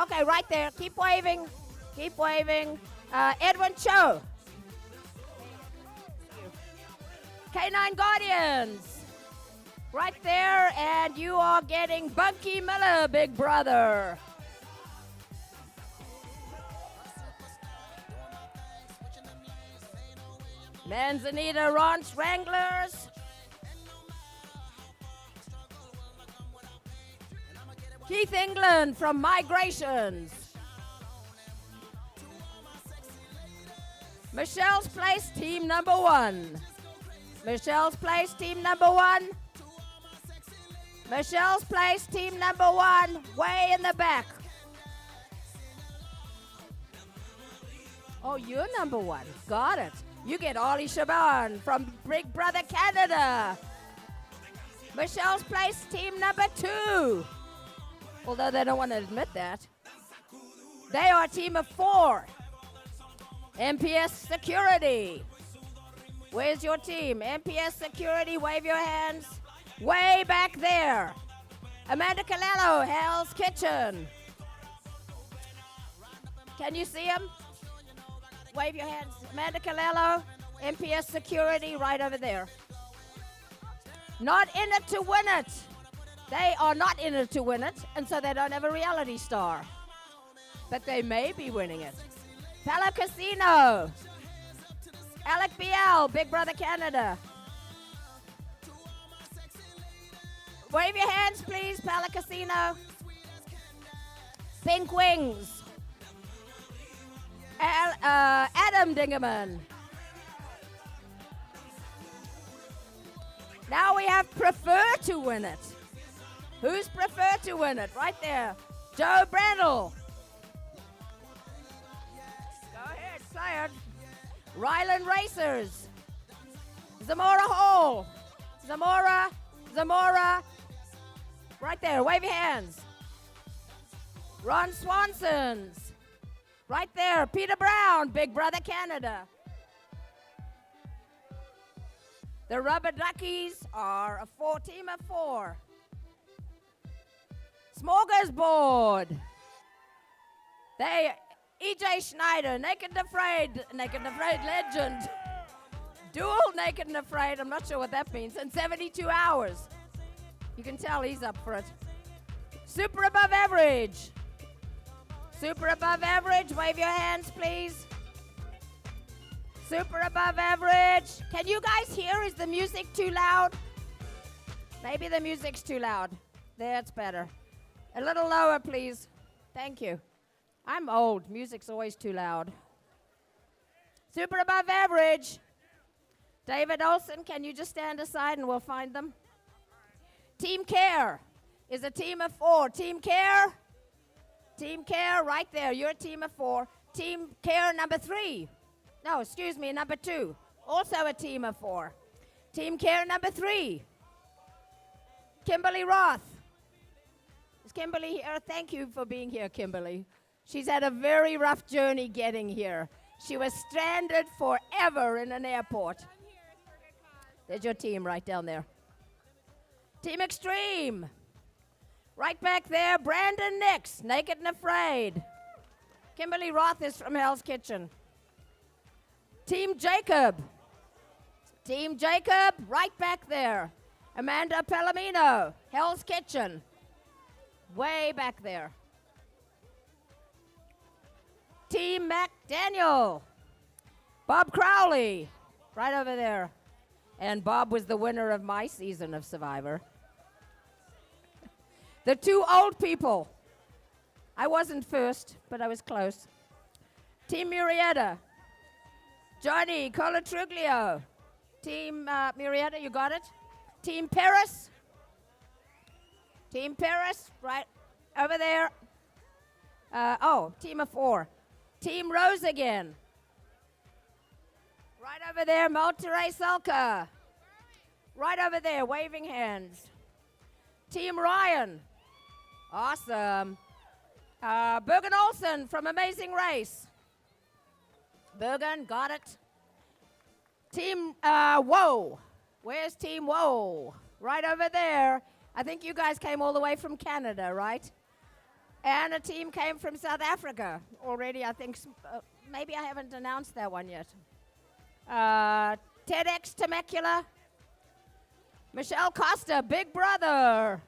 Okay, right there. Keep waving. Keep waving. Edwin Cho. K9 Guardians. Right there, and you are getting Bunky Miller, big brother. Manzanita Ranch Wranglers. Keith England from Migrations. Michelle's Place, team number 1. Michelle's Place, team number 1. Michelle's Place, team number 1, way in the back. Oh, you're number 1. Got it. You get Ollie Shaban from Big Brother Canada. Michelle's Place, team number 2. Although they don't want to admit that. They are a team of 4. MPS Security. Where's your team? MPS Security, wave your hands. Way back there. Amanda Calello, Hell's Kitchen. Can you see him? Wave your hands. Amanda Calello, MPS Security, right over there. Not in it to win it. They are not in it to win it, and so they don't have a reality star. But they may be winning it. Palo Casino. Alec Biel, Big Brother Canada. Wave your hands, please, Palo Casino. Pink Wings. Adam Dingerman. Now we have Prefer to Win It. Who's Prefer to Win It? Right there. Joe Brandel. Go ahead, say it. Ryland Racers. Zamora Hall. Zamora. Right there, wave your hands. Ron Swanson's. Right there, Peter Brown, Big Brother Canada. The Rubber Duckies are a team of 4. Smorgasbord. E.J. Schneider, Naked and Afraid legend. Dual Naked and Afraid, I'm not sure what that means, in 72 hours. You can tell he's up for it. Super Above Average. Super Above Average, wave your hands, please. Super Above Average. Can you guys hear? Is the music too loud? Maybe the music's too loud. That's better. A little lower, please. Thank you. I'm old. Music's always too loud. Super Above Average. David Olson, can you just stand aside and we'll find them? Team Care is a team of 4. Team Care, right there. You're a team of 4. Team Care number 3. No, excuse me, number 2. Also a team of 4. Team Care number 3. Kimberly Roth. Is Kimberly here? Thank you for being here, Kimberly. She's had a very rough journey getting here. She was stranded forever in an airport. There's your team right down there. Team Extreme. Right back there, Brandon Nix, Naked and Afraid. Kimberly Roth is from Hell's Kitchen. Team Jacob. Right back there. Amanda Palomino, Hell's Kitchen. Way back there. Team McDaniel. Bob Crowley, right over there. And Bob was the winner of my season of Survivor. The 2 old people. I wasn't first, but I was close. Team Murrieta. Johnny Colatruglio. Team Murrieta, you got it? Team Paris. Team Paris, right over there. Team of 4. Team Rose again. Right over there, Monterey Salka. Right over there, waving hands. Team Ryan. Awesome. Bergen Olsen from Amazing Race. Bergen, got it. Team Whoa. Where's Team Whoa? Right over there. I think you guys came all the way from Canada, right? And a team came from South Africa already. I think maybe I haven't announced that one yet. TEDx Temecula. Michelle Costa, Big Brother.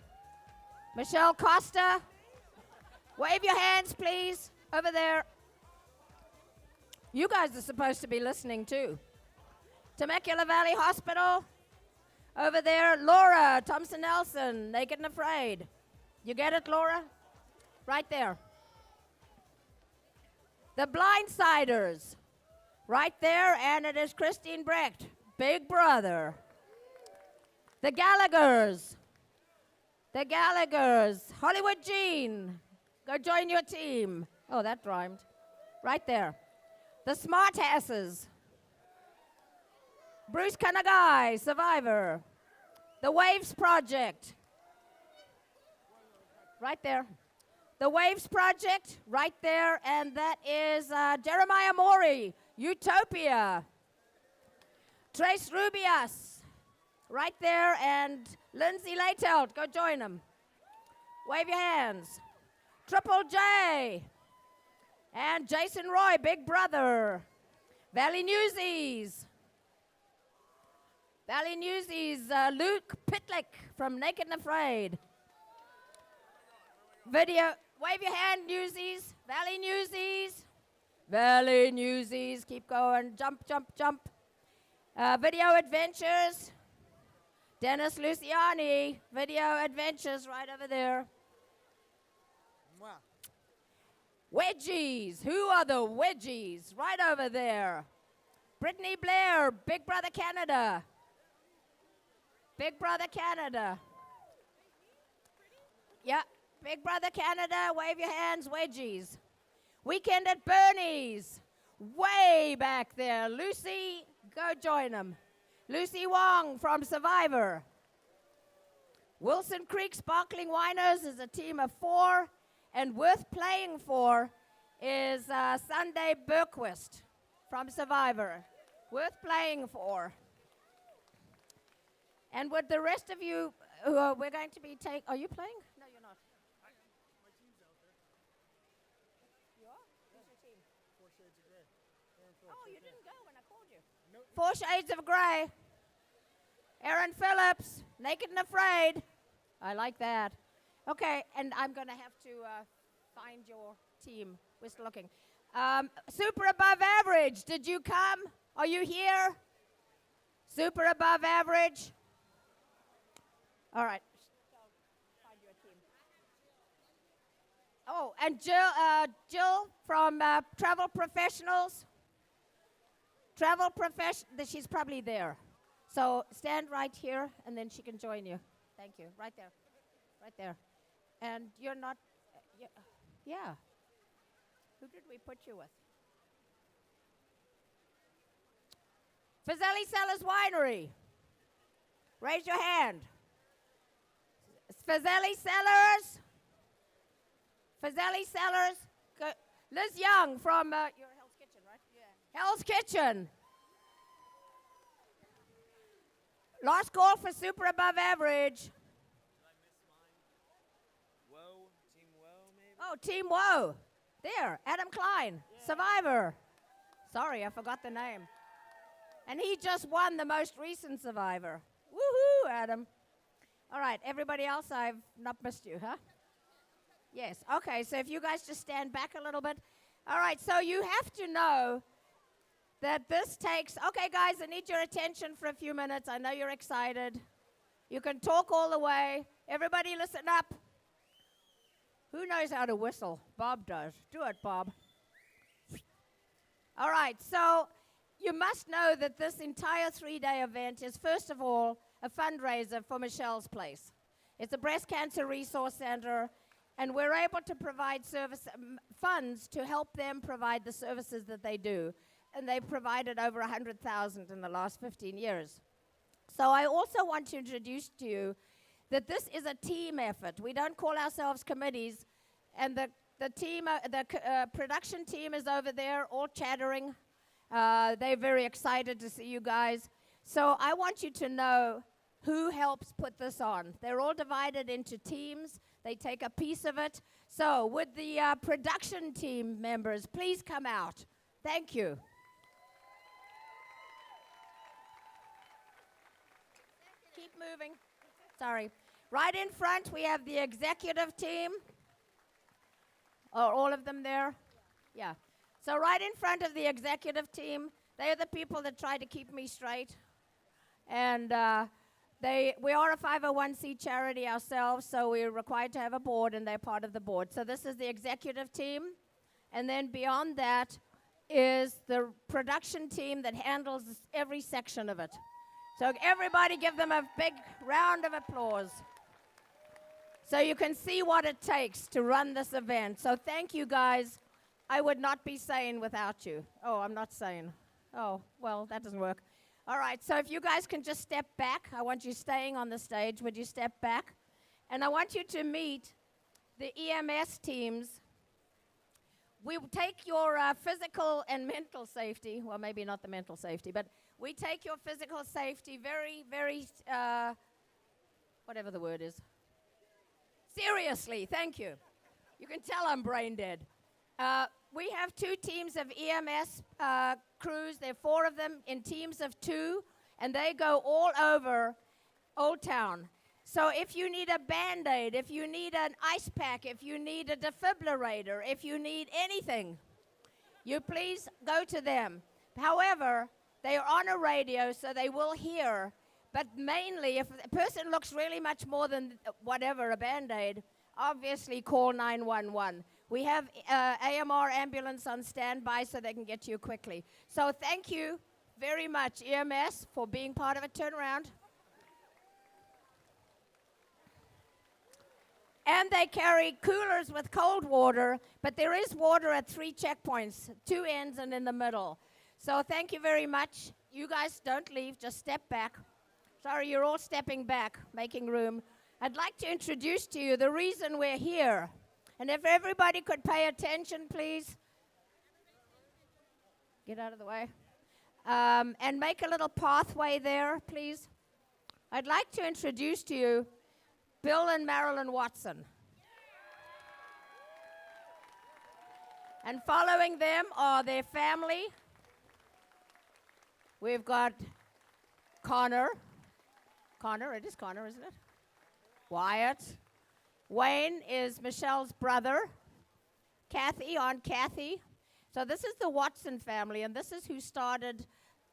Michelle Costa. Wave your hands, please, over there. You guys are supposed to be listening, too. Temecula Valley Hospital. Over there, Laura Thompson-Nelson, Naked and Afraid. You get it, Laura? Right there. The Blindsiders. Right there, and it is Christine Brecht, Big Brother. The Gallaghers. The Gallaghers. Hollywood Jean. Go join your team. Oh, that rhymed. Right there. The Smartasses. Bruce Kanagai, Survivor. The Waves Project. Right there. The Waves Project, right there. And that is Jeremiah Mori, Utopia. Trace Rubias, right there. And Lindsay Latelt, go join them. Wave your hands. Triple J. And Jason Roy, Big Brother. Valley Newsies. Valley Newsies, Luke Pitlick from Naked and Afraid. Video, wave your hand, Newsies. Valley Newsies. Valley Newsies, keep going. Jump, jump, jump. Video Adventures. Dennis Luciani, Video Adventures, right over there. Wedgies, who are the Wedgies? Right over there. Brittany Blair, Big Brother Canada. Big Brother Canada. Yeah, Big Brother Canada, wave your hands, Wedgies. Weekend at Bernie's, way back there. Lucy, go join them. Lucy Wong from Survivor. Wilson Creek Sparkling Winers is a team of 4, and worth playing for is Sunday Berquist from Survivor. Worth playing for. And with the rest of you, we're going to be taking. Are you playing? No, you're not. My team's out there. You are? Who's your team? 4 Shades of Grey. Oh, you didn't go when I called you. Nope. 4 Shades of Grey. Aaron Phillips, Naked and Afraid. I like that. Okay, and I'm going to have to find your team. We're still looking. Super Above Average, did you come? Are you here? Super Above Average. All right. Find your team. Oh, and Jill from Travel Professionals. Travel Professionals, she's probably there. So stand right here, and then she can join you. Thank you. Right there. Right there. And you're not, yeah. Who did we put you with? Fazeli Cellars Winery. Raise your hand. Fazeli Cellars. Fazeli Cellars. Liz Young from your Hell's Kitchen, right? Yeah. Hell's Kitchen. Last call for Super Above Average. Oh, Team Woe. There, Adam Klein, Survivor. Sorry, I forgot the name. And he just won the most recent Survivor. Woohoo, Adam. All right, everybody else, I've not missed you, huh? Yes, okay, so if you guys just stand back a little bit. All right, so you have to know that this takes, okay, guys, I need your attention for a few minutes. I know you're excited. You can talk all the way. Everybody listen up. Who knows how to whistle? Bob does. Do it, Bob. All right, so you must know that this entire 3-day event is, first of all, a fundraiser for Michelle's Place. It's a breast cancer resource center, and we're able to provide funds to help them provide the services that they do. And they've provided over 100,000 in the last 15 years. So I also want to introduce to you that this is a team effort. We don't call ourselves committees, and the team, production team is over there, all chattering. They're very excited to see you guys. So I want you to know who helps put this on. They're all divided into teams. They take a piece of it. So would the production team members please come out? Thank you. Keep moving. Sorry. Right in front, we have the executive team. Are all of them there? Yeah. So right in front of the executive team, they are the people that try to keep me straight. And we are a 501c charity ourselves, so we're required to have a board, and they're part of the board. So this is the executive team. And then beyond that is the production team that handles every section of it. So everybody give them a big round of applause. So you can see what it takes to run this event. So thank you, guys. I would not be sane without you. Oh, I'm not sane. Oh, well, that doesn't work. All right, so if you guys can just step back. I want you staying on the stage. Would you step back? And I want you to meet the EMS teams. We take your physical and mental safety. Well, maybe not the mental safety, but we take your physical safety very, very, whatever the word is. Seriously, thank you. You can tell I'm brain dead. We have 2 teams of EMS crews. There are 4 of them in teams of 2, and they go all over Old Town. So if you need a Band-Aid, if you need an ice pack, if you need a defibrillator, if you need anything, you please go to them. However, they are on a radio, so they will hear. But mainly, if a person looks really much more than whatever, a Band-Aid, obviously call 911. We have AMR ambulance on standby so they can get to you quickly. So thank you very much, EMS, for being part of it. Turn around. And they carry coolers with cold water, but there is water at 3 checkpoints, 2 ends and in the middle. So thank you very much. You guys don't leave, just step back. Sorry, you're all stepping back, making room. I'd like to introduce to you the reason we're here. And if everybody could pay attention, please. Get out of the way. And make a little pathway there, please. I'd like to introduce to you Bill and Marilyn Watson. And following them are their family. We've got Connor. Connor, it is Connor, isn't it? Wyatt. Wayne is Michelle's brother. Kathy, Aunt Kathy. So this is the Watson family, and this is who started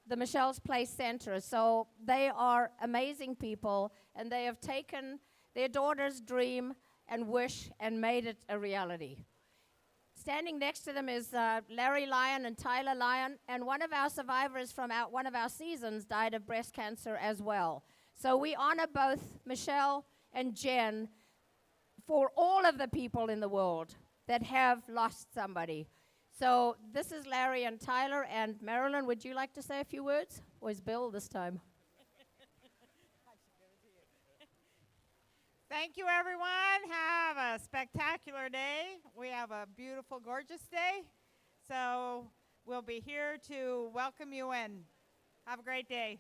the Michelle's Place Center. So they are amazing people, and they have taken their daughter's dream and wish and made it a reality. Standing next to them is Larry Lyon and Tyler Lyon, and one of our survivors from one of our seasons died of breast cancer as well. So we honor both Michelle and Jen for all of the people in the world that have lost somebody. So this is Larry and Tyler, and Marilyn, would you like to say a few words? Or is Bill this time? Thank you, everyone. Have a spectacular day. We have a beautiful, gorgeous day. So we'll be here to welcome you in. Have a great day.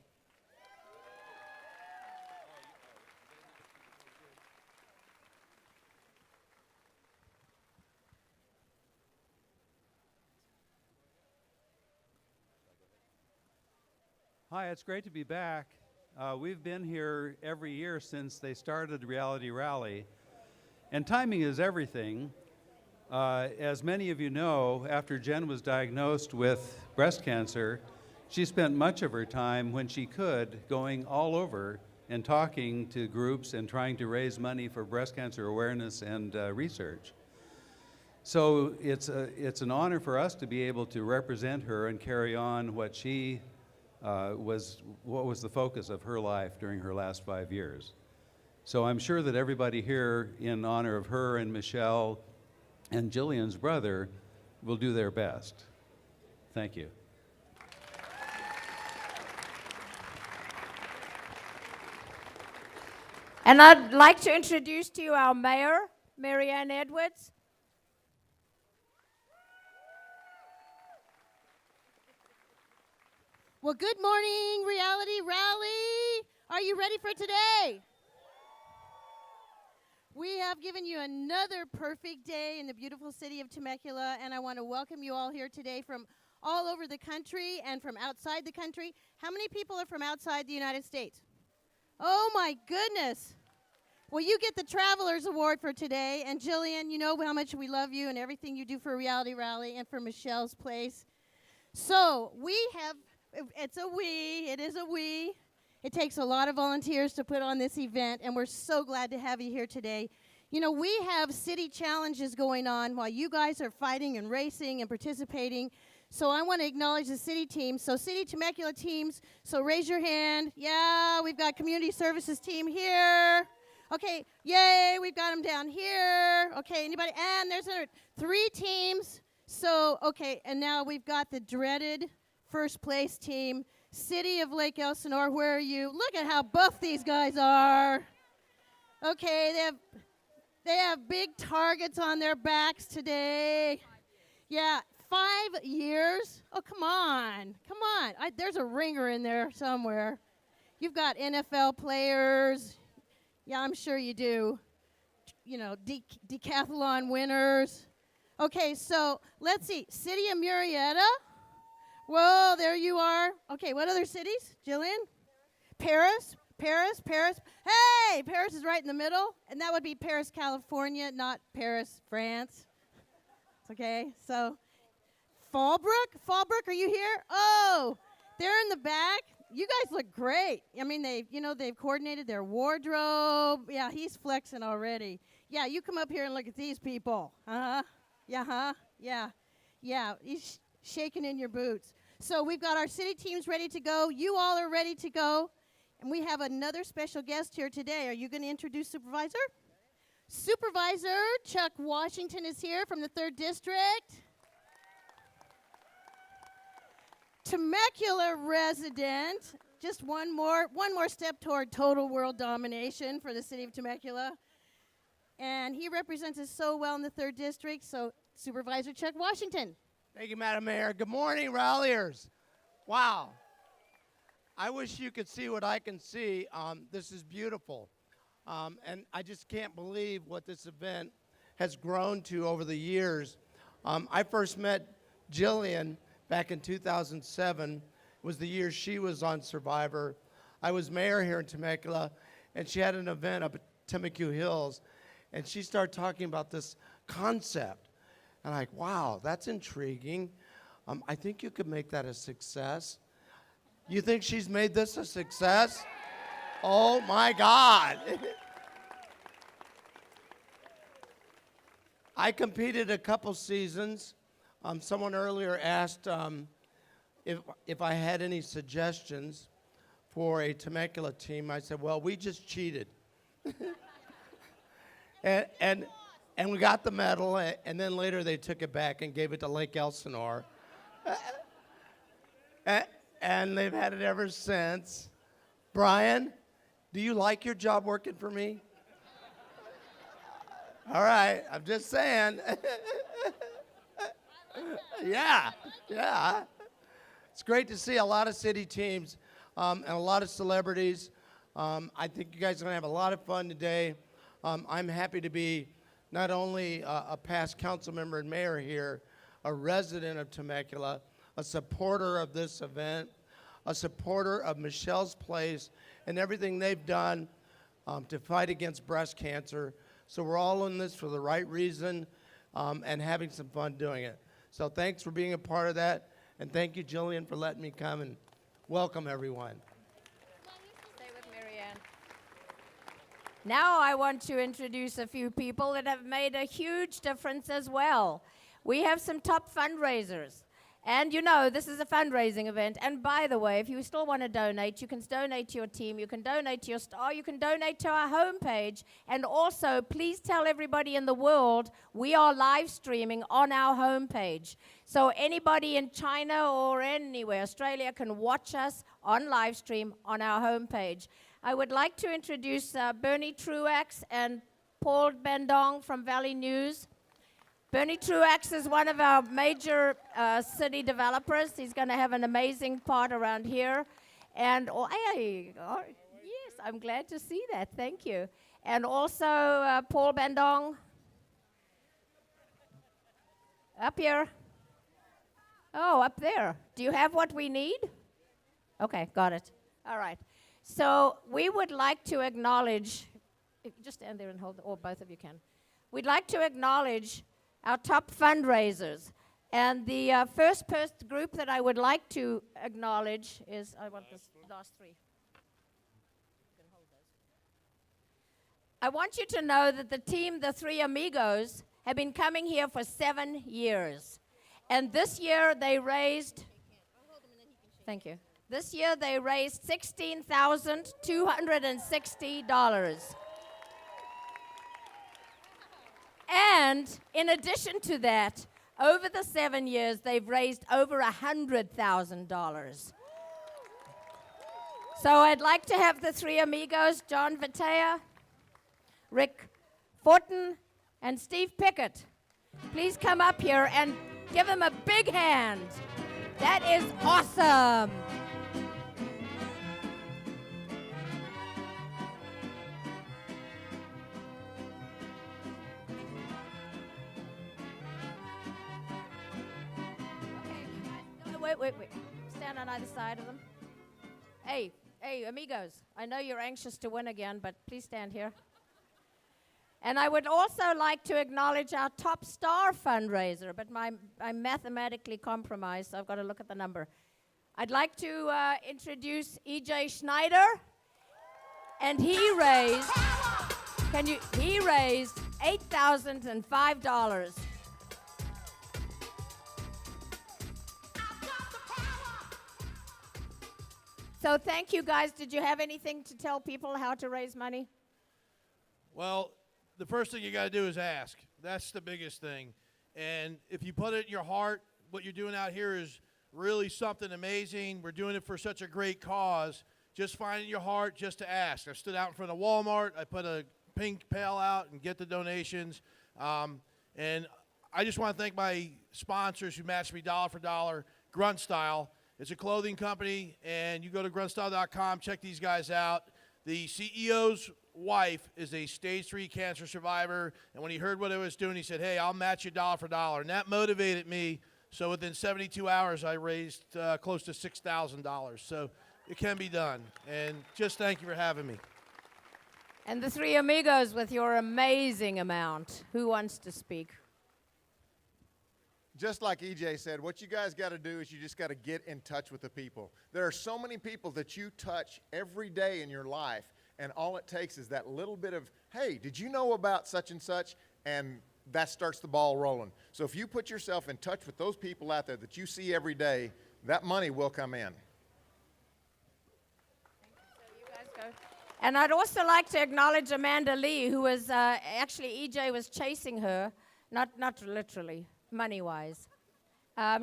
Hi, it's great to be back. We've been here every year since they started Reality Rally, and timing is everything. As many of you know, after Jen was diagnosed with breast cancer, she spent much of her time when she could going all over and talking to groups and trying to raise money for breast cancer awareness and research. So it's an honor for us to be able to represent her and carry on what she was the focus of her life during her last 5 years. So I'm sure that everybody here, in honor of her and Michelle and Jillian's brother, will do their best. Thank you. And I'd like to introduce to you our mayor, Marianne Edwards. Well, good morning, Reality Rally. Are you ready for today? We have given you another perfect day in the beautiful city of Temecula, and I want to welcome you all here today from all over the country and from outside the country. How many people are from outside the United States? Oh my goodness. Well, you get the Travelers Award for today, and Jillian, you know how much we love you and everything you do for Reality Rally and for Michelle's Place. So we have, it is a we. It takes a lot of volunteers to put on this event, and we're so glad to have you here today. You know, we have city challenges going on while you guys are fighting and racing and participating. So I want to acknowledge the city teams. So City Temecula teams, so raise your hand. Yeah, we've got community services team here. Okay, yay, we've got them down here. Okay, anybody? And there's 3 teams. So, okay, and now we've got the dreaded first place team, City of Lake Elsinore. Where are you? Look at how buff these guys are. Okay, they have big targets on their backs today. Yeah, 5 years. Oh, come on. Come on. There's a ringer in there somewhere. You've got NFL players. Yeah, I'm sure you do. You know, decathlon winners. Okay, so let's see. City of Murrieta. Whoa, there you are. Okay, what other cities? Jillian? Paris. Hey, Paris is right in the middle. And that would be Paris, California, not Paris, France. Okay, so Fallbrook, are you here? Oh, they're in the back. You guys look great. I mean, they've coordinated their wardrobe. Yeah, he's flexing already. Yeah, you come up here and look at these people. Yeah. He's shaking in your boots. So we've got our city teams ready to go. You all are ready to go. And we have another special guest here today. Are you going to introduce Supervisor? Supervisor Chuck Washington is here from the 3rd District. Temecula resident, just one more step toward total world domination for the city of Temecula. And he represents us so well in the 3rd District, so Supervisor Chuck Washington. Thank you, Madam Mayor. Good morning, ralliers. Wow. I wish you could see what I can see. This is beautiful. And I just can't believe what this event has grown to over the years. I first met Jillian back in 2007. It was the year she was on Survivor. I was mayor here in Temecula, and she had an event up at Temecula Hills, and she started talking about this concept. And I'm like, wow, that's intriguing. I think you could make that a success. You think she's made this a success? Oh my God. I competed a couple seasons. Someone earlier asked if I had any suggestions for a Temecula team. I said, well, we just cheated. and we got the medal, and then later they took it back and gave it to Lake Elsinore. And they've had it ever since. Brian, do you like your job working for me? All right, I'm just saying. Yeah. It's great to see a lot of city teams and a lot of celebrities. I think you guys are going to have a lot of fun today. I'm happy to be not only a past council member and mayor here, a resident of Temecula, a supporter of this event, a supporter of Michelle's Place and everything they've done to fight against breast cancer. So we're all in this for the right reason and having some fun doing it. So thanks for being a part of that, and thank you, Jillian, for letting me come and welcome everyone. Stay with Marianne. Now I want to introduce a few people that have made a huge difference as well. We have some top fundraisers. And you know, this is a fundraising event. And by the way, if you still want to donate, you can donate to your team, you can donate to your star, you can donate to our homepage. And also, please tell everybody in the world we are live streaming on our homepage. So anybody in China or anywhere, Australia, can watch us on live stream on our homepage. I would like to introduce Bernie Truax and Paul Bandong from Valley News. Bernie Truax is one of our major city developers. He's going to have an amazing part around here. And yes, I'm glad to see that. Thank you. And also Paul Bandong. Up here. Oh, up there. Do you have what we need? Okay, got it. All right. So we would like to acknowledge, if you just stand there and hold, or both of you can. We'd like to acknowledge our top fundraisers. And the first group that I would like to acknowledge is, I want this last three. I want you to know that the team, the Three Amigos, have been coming here for 7 years. And this year they raised, thank you. This year they raised $16,260. And in addition to that, over the 7 years, they've raised over $100,000. So I'd like to have the Three Amigos, John Vitea, Rick Fortin, and Steve Pickett. Please come up here and give them a big hand. That is awesome. Wait. Stand on either side of them. Hey, amigos, I know you're anxious to win again, but please stand here. And I would also like to acknowledge our top star fundraiser, but I'm mathematically compromised, so I've got to look at the number. I'd like to introduce E.J. Schneider, and he raised $8,005. So thank you, guys. Did you have anything to tell people how to raise money? Well, the first thing you got to do is ask. That's the biggest thing. And if you put it in your heart, what you're doing out here is really something amazing. We're doing it for such a great cause. Just find in your heart just to ask. I stood out in front of Walmart. I put a pink pail out and get the donations. And I just want to thank my sponsors who matched me dollar for dollar, Grunt Style. It's a clothing company, and you go to gruntstyle.com, check these guys out. The CEO's wife is a stage 3 cancer survivor, and when he heard what I was doing, he said, hey, I'll match you dollar for dollar. And that motivated me. So within 72 hours, I raised close to $6,000. So it can be done. And just thank you for having me. And the Three Amigos with your amazing amount. Who wants to speak? Just like EJ said, what you guys got to do is you just got to get in touch with the people. There are so many people that you touch every day in your life, and all it takes is that little bit of, hey, did you know about such and such? And that starts the ball rolling. So if you put yourself in touch with those people out there that you see every day, that money will come in. And I'd also like to acknowledge Amanda Lee, who was actually EJ was chasing her, not literally, money-wise.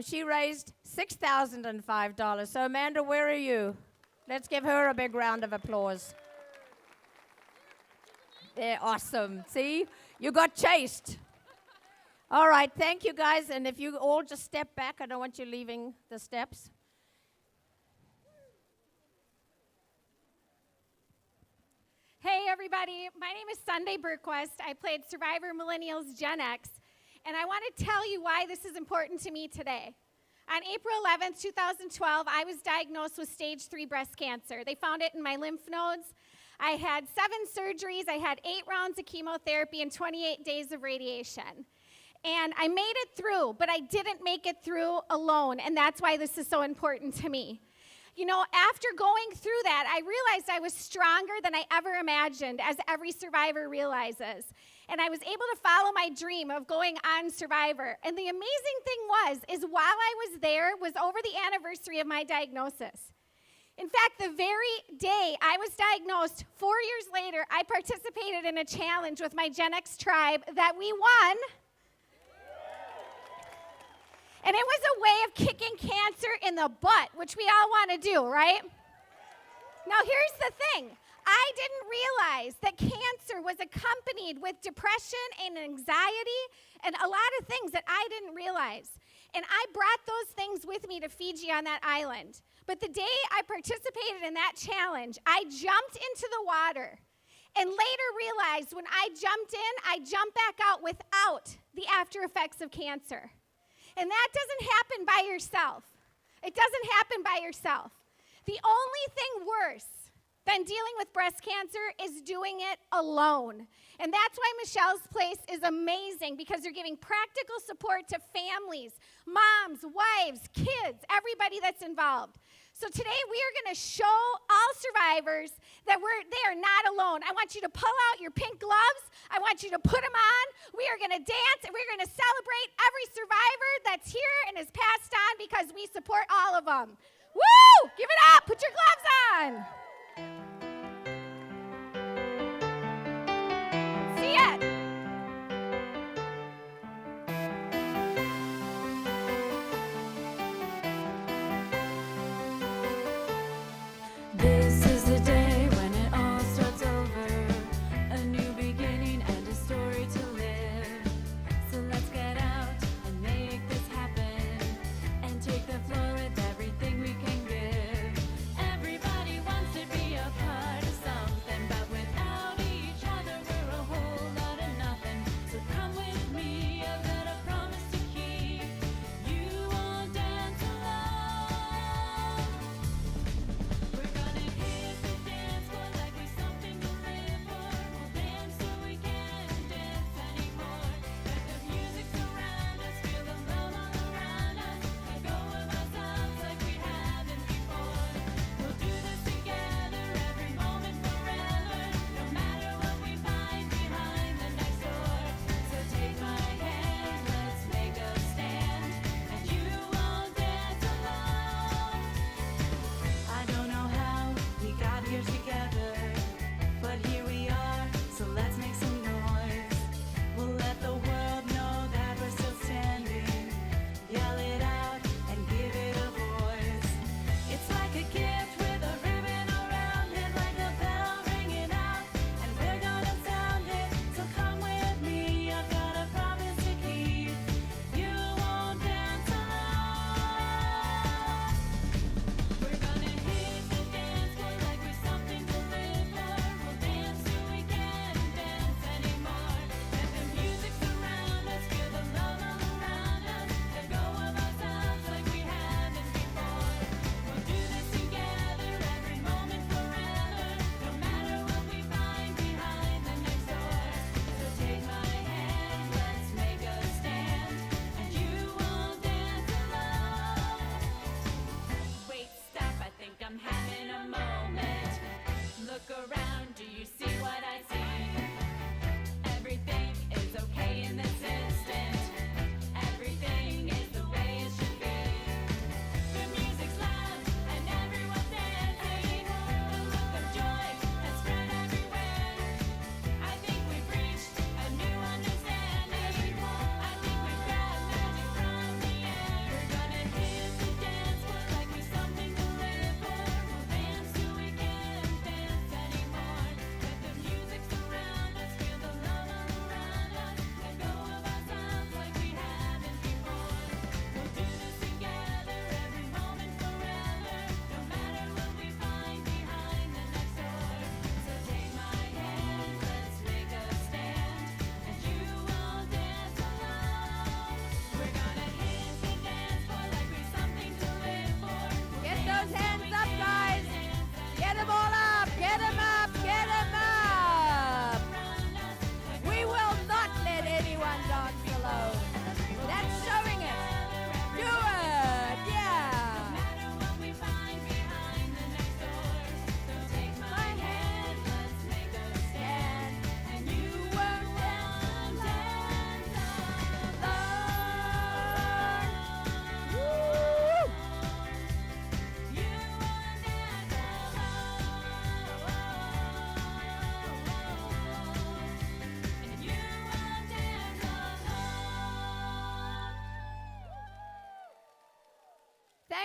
She raised $6,005. So Amanda, where are you? Let's give her a big round of applause. They're awesome. See, you got chased. All right, thank you guys. And if you all just step back, I don't want you leaving the steps. Hey everybody, my name is Sunday Berquist. I played Survivor Millennials Gen X, and I want to tell you why this is important to me today. On April 11th, 2012, I was diagnosed with stage 3 breast cancer. They found it in my lymph nodes. I had 7 surgeries, I had 8 rounds of chemotherapy, and 28 days of radiation. And I made it through, but I didn't make it through alone, and that's why this is so important to me. You know, after going through that, I realized I was stronger than I ever imagined, as every survivor realizes. And I was able to follow my dream of going on Survivor. And the amazing thing is while I was there was over the anniversary of my diagnosis. In fact, the very day I was diagnosed, 4 years later, I participated in a challenge with my Gen X tribe that we won. And it was a way of kicking cancer in the butt, which we all want to do, right? Now, here's the thing. I didn't realize that cancer was accompanied with depression and anxiety and a lot of things that I didn't realize. And I brought those things with me to Fiji on that island. But the day I participated in that challenge, I jumped into the water and later realized when I jumped in, I jumped back out without the after effects of cancer. And that doesn't happen by yourself. It doesn't happen by yourself. The only thing worse than dealing with breast cancer is doing it alone. And that's why Michelle's Place is amazing, because they're giving practical support to families, moms, wives, kids, everybody that's involved. So today we are going to show all survivors that they are not alone. I want you to pull out your pink gloves. I want you to put them on. We are going to dance, and we're going to celebrate every survivor that's here and has passed on, because we support all of them. Woo! Give it up. Put your gloves on. See it. This is the day when it all starts over, a new beginning and a story to live. So let's get out and make this happen, and take the floor with everything we can give. Everybody wants to be a part.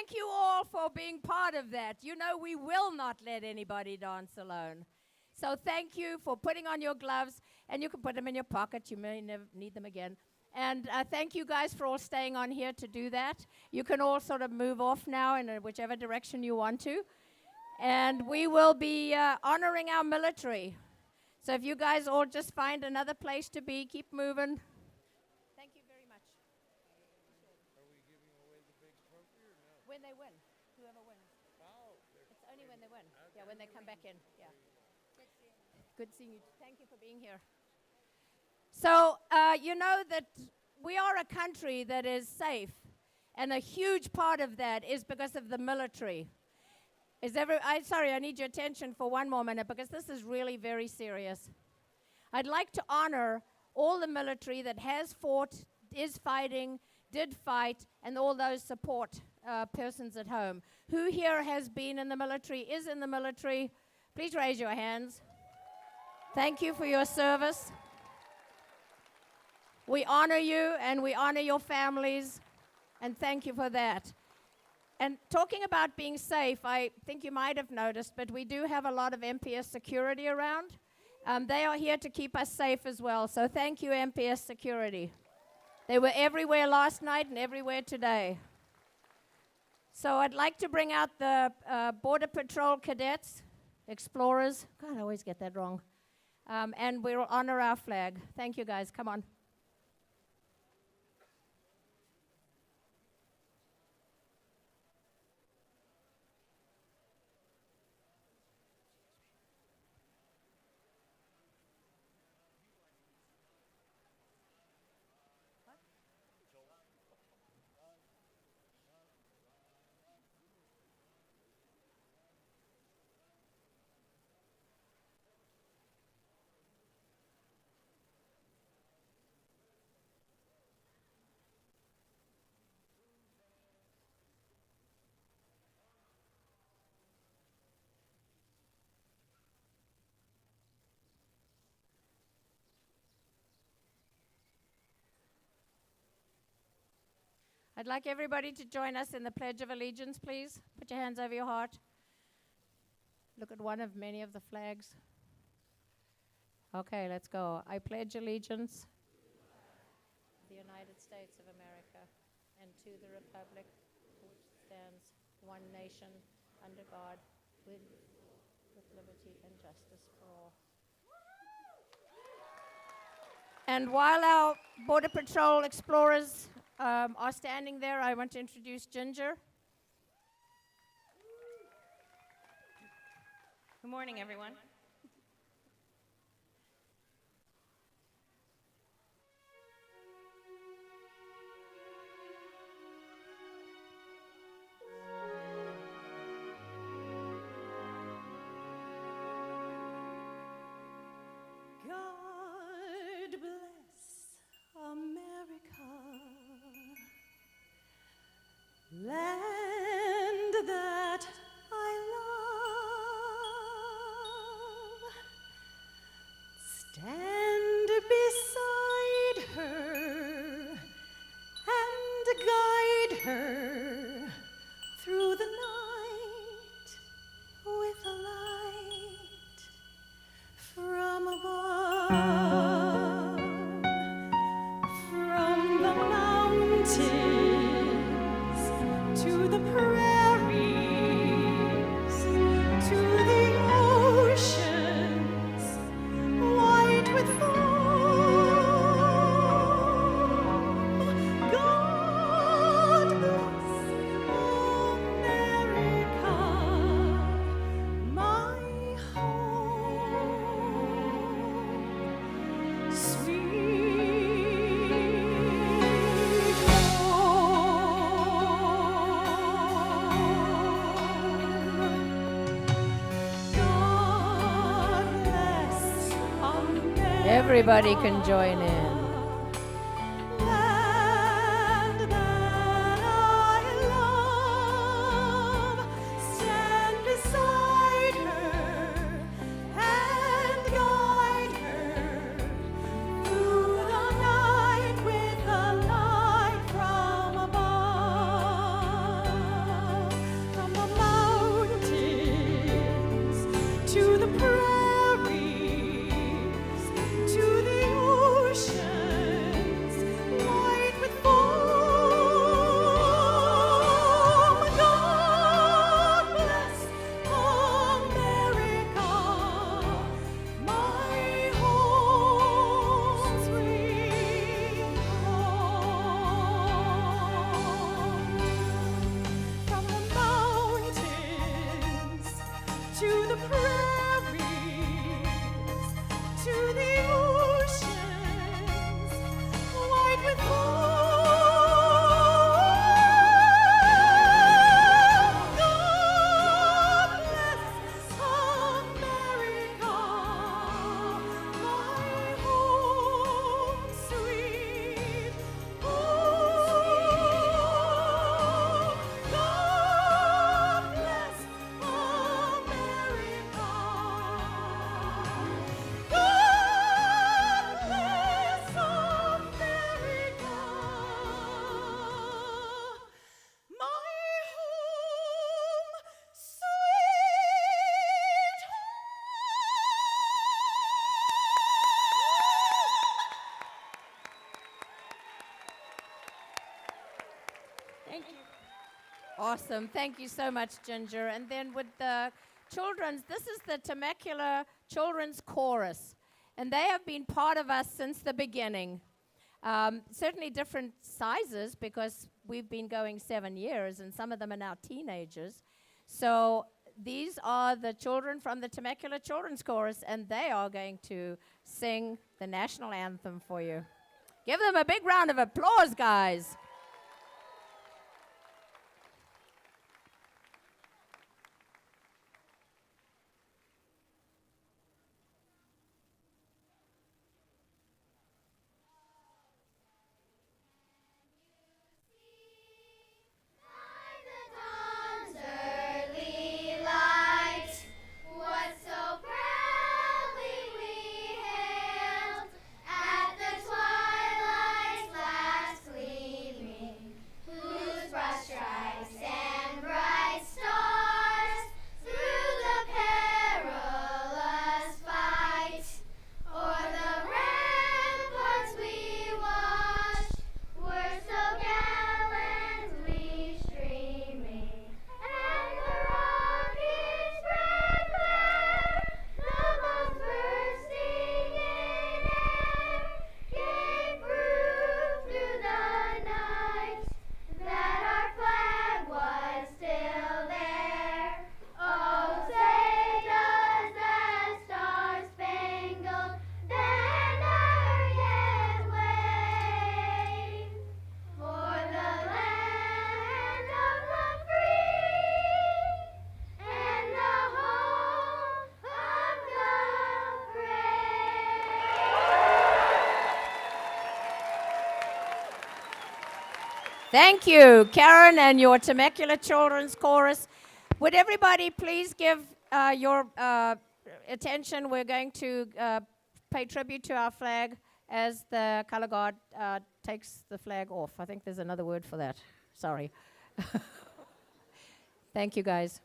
thank you all for being part of that. You know, we will not let anybody dance alone. So thank you for putting on your gloves, and you can put them in your pocket. You may never need them again. And thank you guys for all staying on here to do that. You can all sort of move off now in whichever direction you want to. And we will be honoring our military. So if you guys all just find another place to be, keep moving. Thank you very much. Are we giving away the big trophy or no? When they win, whoever wins. It's only when they win. Yeah, when they come back in. Yeah. Good seeing you. Thank you for being here. So, you know that we are a country that is safe, and a huge part of that is because of the military. Sorry, I need your attention for one more minute because this is really very serious. I'd like to honor all the military that has fought, is fighting, did fight, and all those support persons at home. Who here has been in the military, is in the military? Please raise your hands. Thank you for your service. We honor you and we honor your families, and thank you for that. And talking about being safe, I think you might have noticed, but we do have a lot of MPS security around. They are here to keep us safe as well, so thank you, MPS security. They were everywhere last night and everywhere today. So I'd like to bring out the Border Patrol cadets, explorers. God, I always get that wrong. And we'll honor our flag. Thank you, guys. Come on. I'd like everybody to join us in the Pledge of Allegiance, please. Put your hands over your heart. Look at one of many of the flags. Okay, let's go. I pledge allegiance to the United States of America and to the republic for which stands one nation under God with liberty and justice for all. And while our Border Patrol explorers are standing there, I want to introduce Ginger. Good morning, everyone. God bless America, land that I love. Stand beside her and guide her through the night with a light from above, from the mountains to the prairies, to the oceans, white with foam. God bless America, my home, sweet Everybody can join in. land that I love. Stand beside her and guide her through the night with a light from above. to the prairies, to the oceans, white with gold. God bless America, my home sweet home. God bless America. God bless America, my home sweet Thank you. Awesome. Thank you so much, Ginger. And then with the children's, this is the Temecula Children's Chorus. And they have been part of us since the beginning. Certainly different sizes because we've been going 7 years and some of them are now teenagers. So these are the children from the Temecula Children's Chorus and they are going to sing the national anthem for you. Give them a big round of applause, guys. early light, what so proudly we hailed at the twilight's last gleaming, whose broad stripes and bright stars through the perilous fight o'er the ramparts we watched were so gallantly streaming, and the rocket's red glare, the bombs bursting in air, gave proof through the night that our flag was still there. Oh, say does that star-spangled banner yet wave for the land of the free and the home of the Thank you, Karen, and your Temecula Children's Chorus. Would everybody please give your attention? We're going to pay tribute to our flag as the color guard takes the flag off. I think there's another word for that. Sorry. Thank you, guys.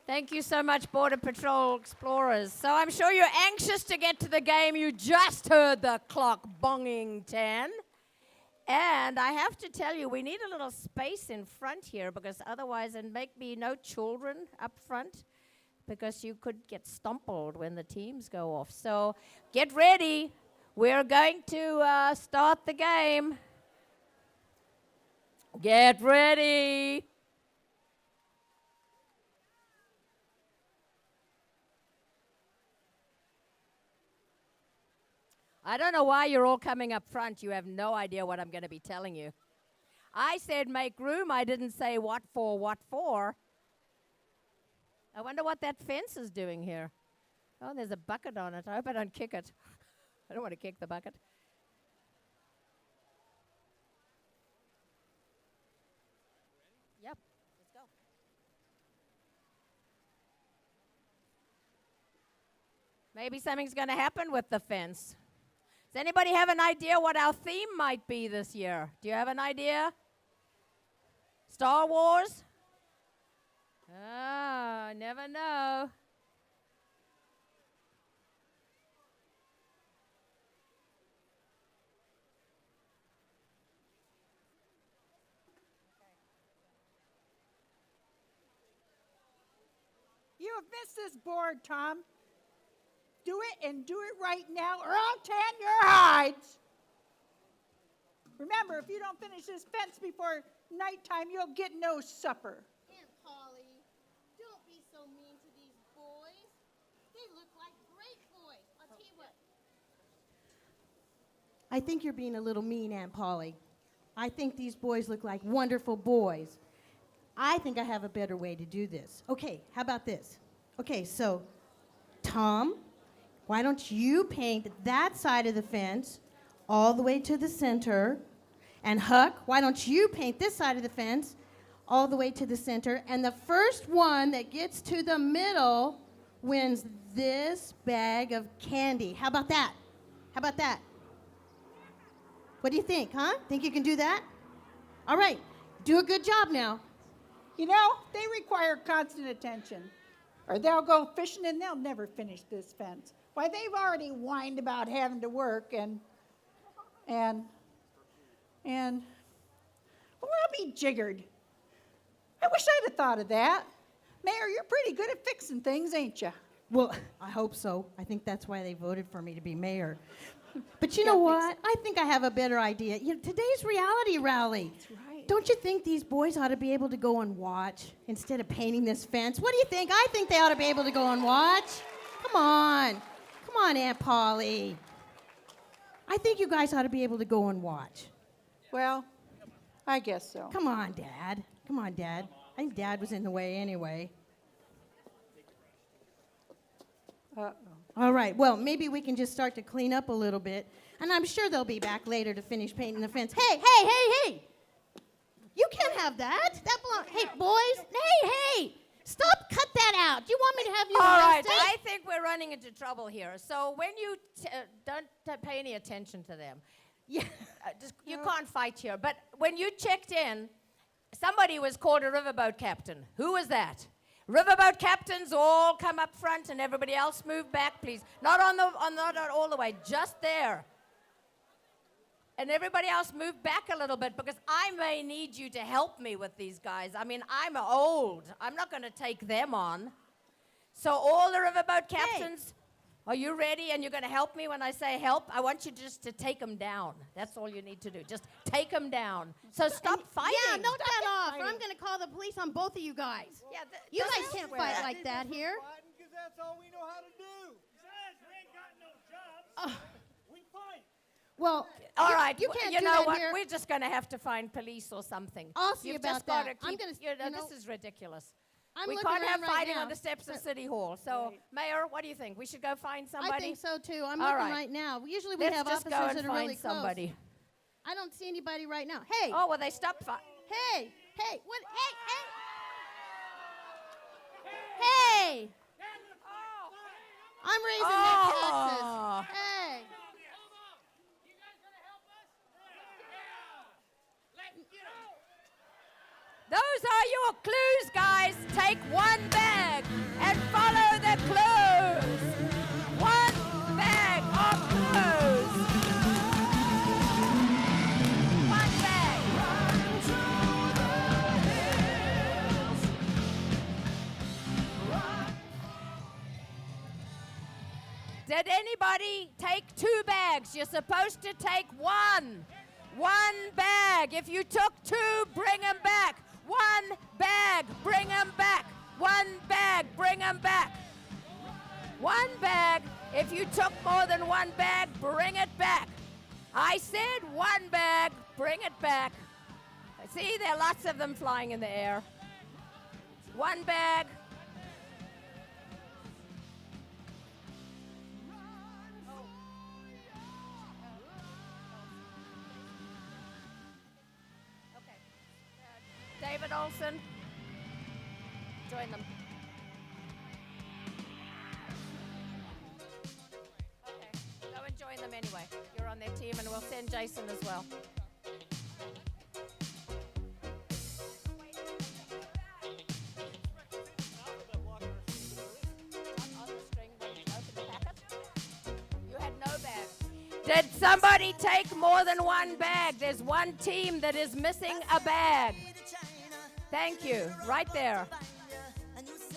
Thank you so much, Border Patrol Explorers. So I'm sure you're anxious to get to the game. You just heard the clock bonging 10. And I have to tell you, we need a little space in front here because otherwise, and maybe no children up front because you could get stumbled when the teams go off. So get ready. We're going to start the game. Get ready. I don't know why you're all coming up front. You have no idea what I'm going to be telling you. I said make room. I didn't say what for, what for. I wonder what that fence is doing here. Oh, there's a bucket on it. I hope I don't kick it. I don't want to kick the bucket. Yep, let's go. Maybe something's going to happen with the fence. Does anybody have an idea what our theme might be this year? Do you have an idea? Star Wars? Ah, never know. You have missed this board, Tom. Do it and do it right now, or I'll tan your hides. Remember, if you don't finish this fence before nighttime, you'll get no supper. Aunt Polly, don't be so mean to these boys. They look like great boys. I'll tell you what. I think you're being a little mean, Aunt Polly. I think these boys look like wonderful boys. I think I have a better way to do this. Okay, how about this? Okay, so, Tom, why don't you paint that side of the fence all the way to the center? And Huck, why don't you paint this side of the fence all the way to the center? And the first one that gets to the middle wins this bag of candy. How about that? How about that? What do you think, huh? Think you can do that? All right, do a good job now. You know, they require constant attention, or they'll go fishing and they'll never finish this fence. Why, they've already whined about having to work and well, I'll be jiggered. I wish I'd have thought of that. Mayor, you're pretty good at fixing things, ain't you? Well, I hope so. I think that's why they voted for me to be mayor. But you know what? I think I have a better idea. You know, today's reality rally. That's right. Don't you think these boys ought to be able to go and watch instead of painting this fence? What do you think? I think they ought to be able to go and watch. Come on. Come on, Aunt Polly. I think you guys ought to be able to go and watch. Well, I guess so. Come on, Dad. Come on, Dad. I think Dad was in the way anyway. Uh-oh. All right, well, maybe we can just start to clean up a little bit, and I'm sure they'll be back later to finish painting the fence. Hey, hey, hey, hey! You can't have that. That belongs. Hey, boys. Hey, hey! Stop! Cut that out. Do you want me to have you All right, arrested? I think we're running into trouble here. So when you don't pay any attention to them, you can't fight here. But when you checked in, somebody was called a riverboat captain. Who was that? Riverboat captains all come up front and everybody else move back, please. Not all the way, just there. And everybody else move back a little bit because I may need you to help me with these guys. I mean, I'm old. I'm not going to take them on. So all the riverboat captains, are you ready and you're going to help me when I say help? I want you just to take them down. That's all you need to do. Just take them down. So stop fighting. Yeah, note that off, or I'm going to call the police on both of you guys. Yeah, you guys can't fight like that here. Because that's all we know how to do. Besides, we ain't got no jobs. We fight. Well, all right. You can't you do know that what? here. We're just going to have to find police or something. I'll see You've about just gotta that. I'm keep- gonna, you know, you know, this is ridiculous. I'm We looking can't have around right fighting now. on the steps of City Hall. So, Mayor, what do you think? We should go find somebody? I think so too. I'm All looking right. right now. Usually we Let's have just officers go and that are find really close. somebody. I don't see anybody right now. Hey. Oh, well, they stopped. Hey, hey, what? Hey, hey. I'm raising their taxes. Hey. Those are your clues, guys. Take one bag and follow the clues. One bag of clues. One bag. Did anybody take 2 bags? You're supposed to take 1. 1 bag. If you took 2, bring them back. 1 bag, bring them back. 1 bag, bring them back. 1 bag. If you took more than 1 bag, bring it back. I said 1 bag, bring it back. See, there are lots of them flying in the air. 1 bag. David Olson, join them. Okay, go and join them anyway. You're on their team, and we'll send Jason as well. Did somebody take more than one bag? There's one team that is missing a bag. Thank you. Right there.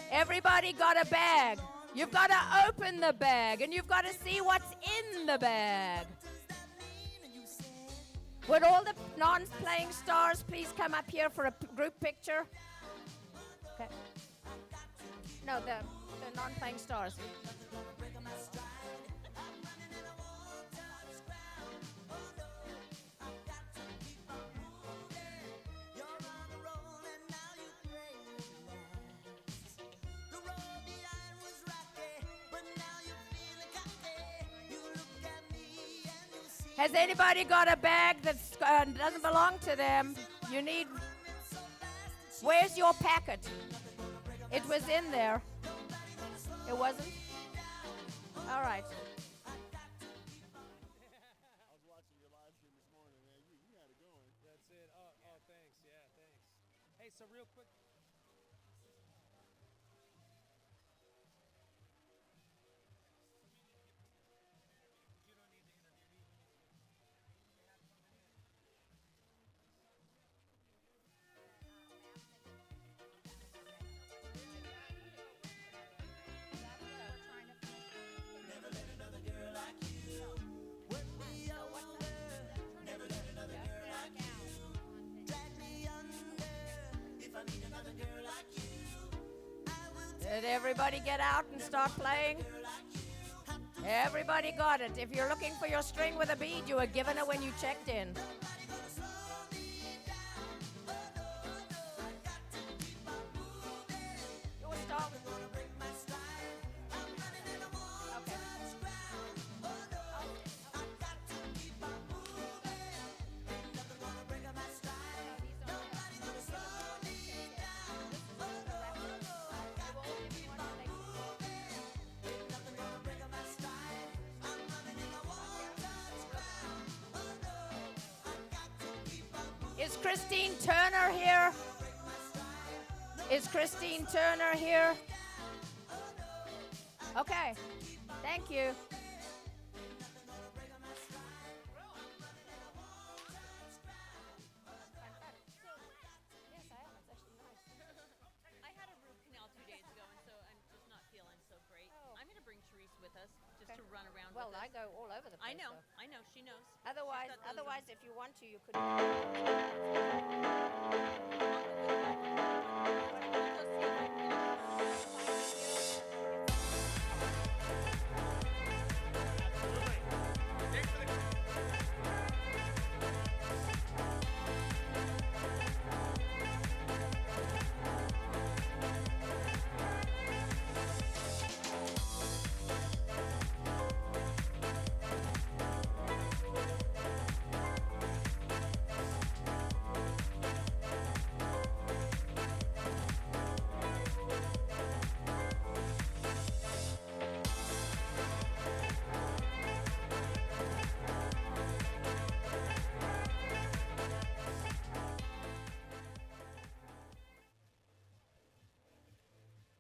Everybody got a bag. You've got to open the bag and you've got to see what's in the bag. Would all the non-playing stars please come up here for a group picture? Okay. No, the non-playing stars. Has anybody got a bag that doesn't belong to them? You need. Where's your packet? It was in there. It wasn't? All right. That's it. Oh, thanks. Yeah, thanks. Hey, so real quick. Did everybody get out and start playing? Everybody got it. If you're looking for your string with a bead, you were given it when you checked in. You will start with Is Christine Turner here? Is Christine Turner here? Okay, thank you. I had a root canal 2 days ago, and so I'm just not feeling so great. I'm going to bring Sharice with us just to run around Well, with us. I go all over the place. I know, though. I know, she knows. Otherwise, if you want to, you could.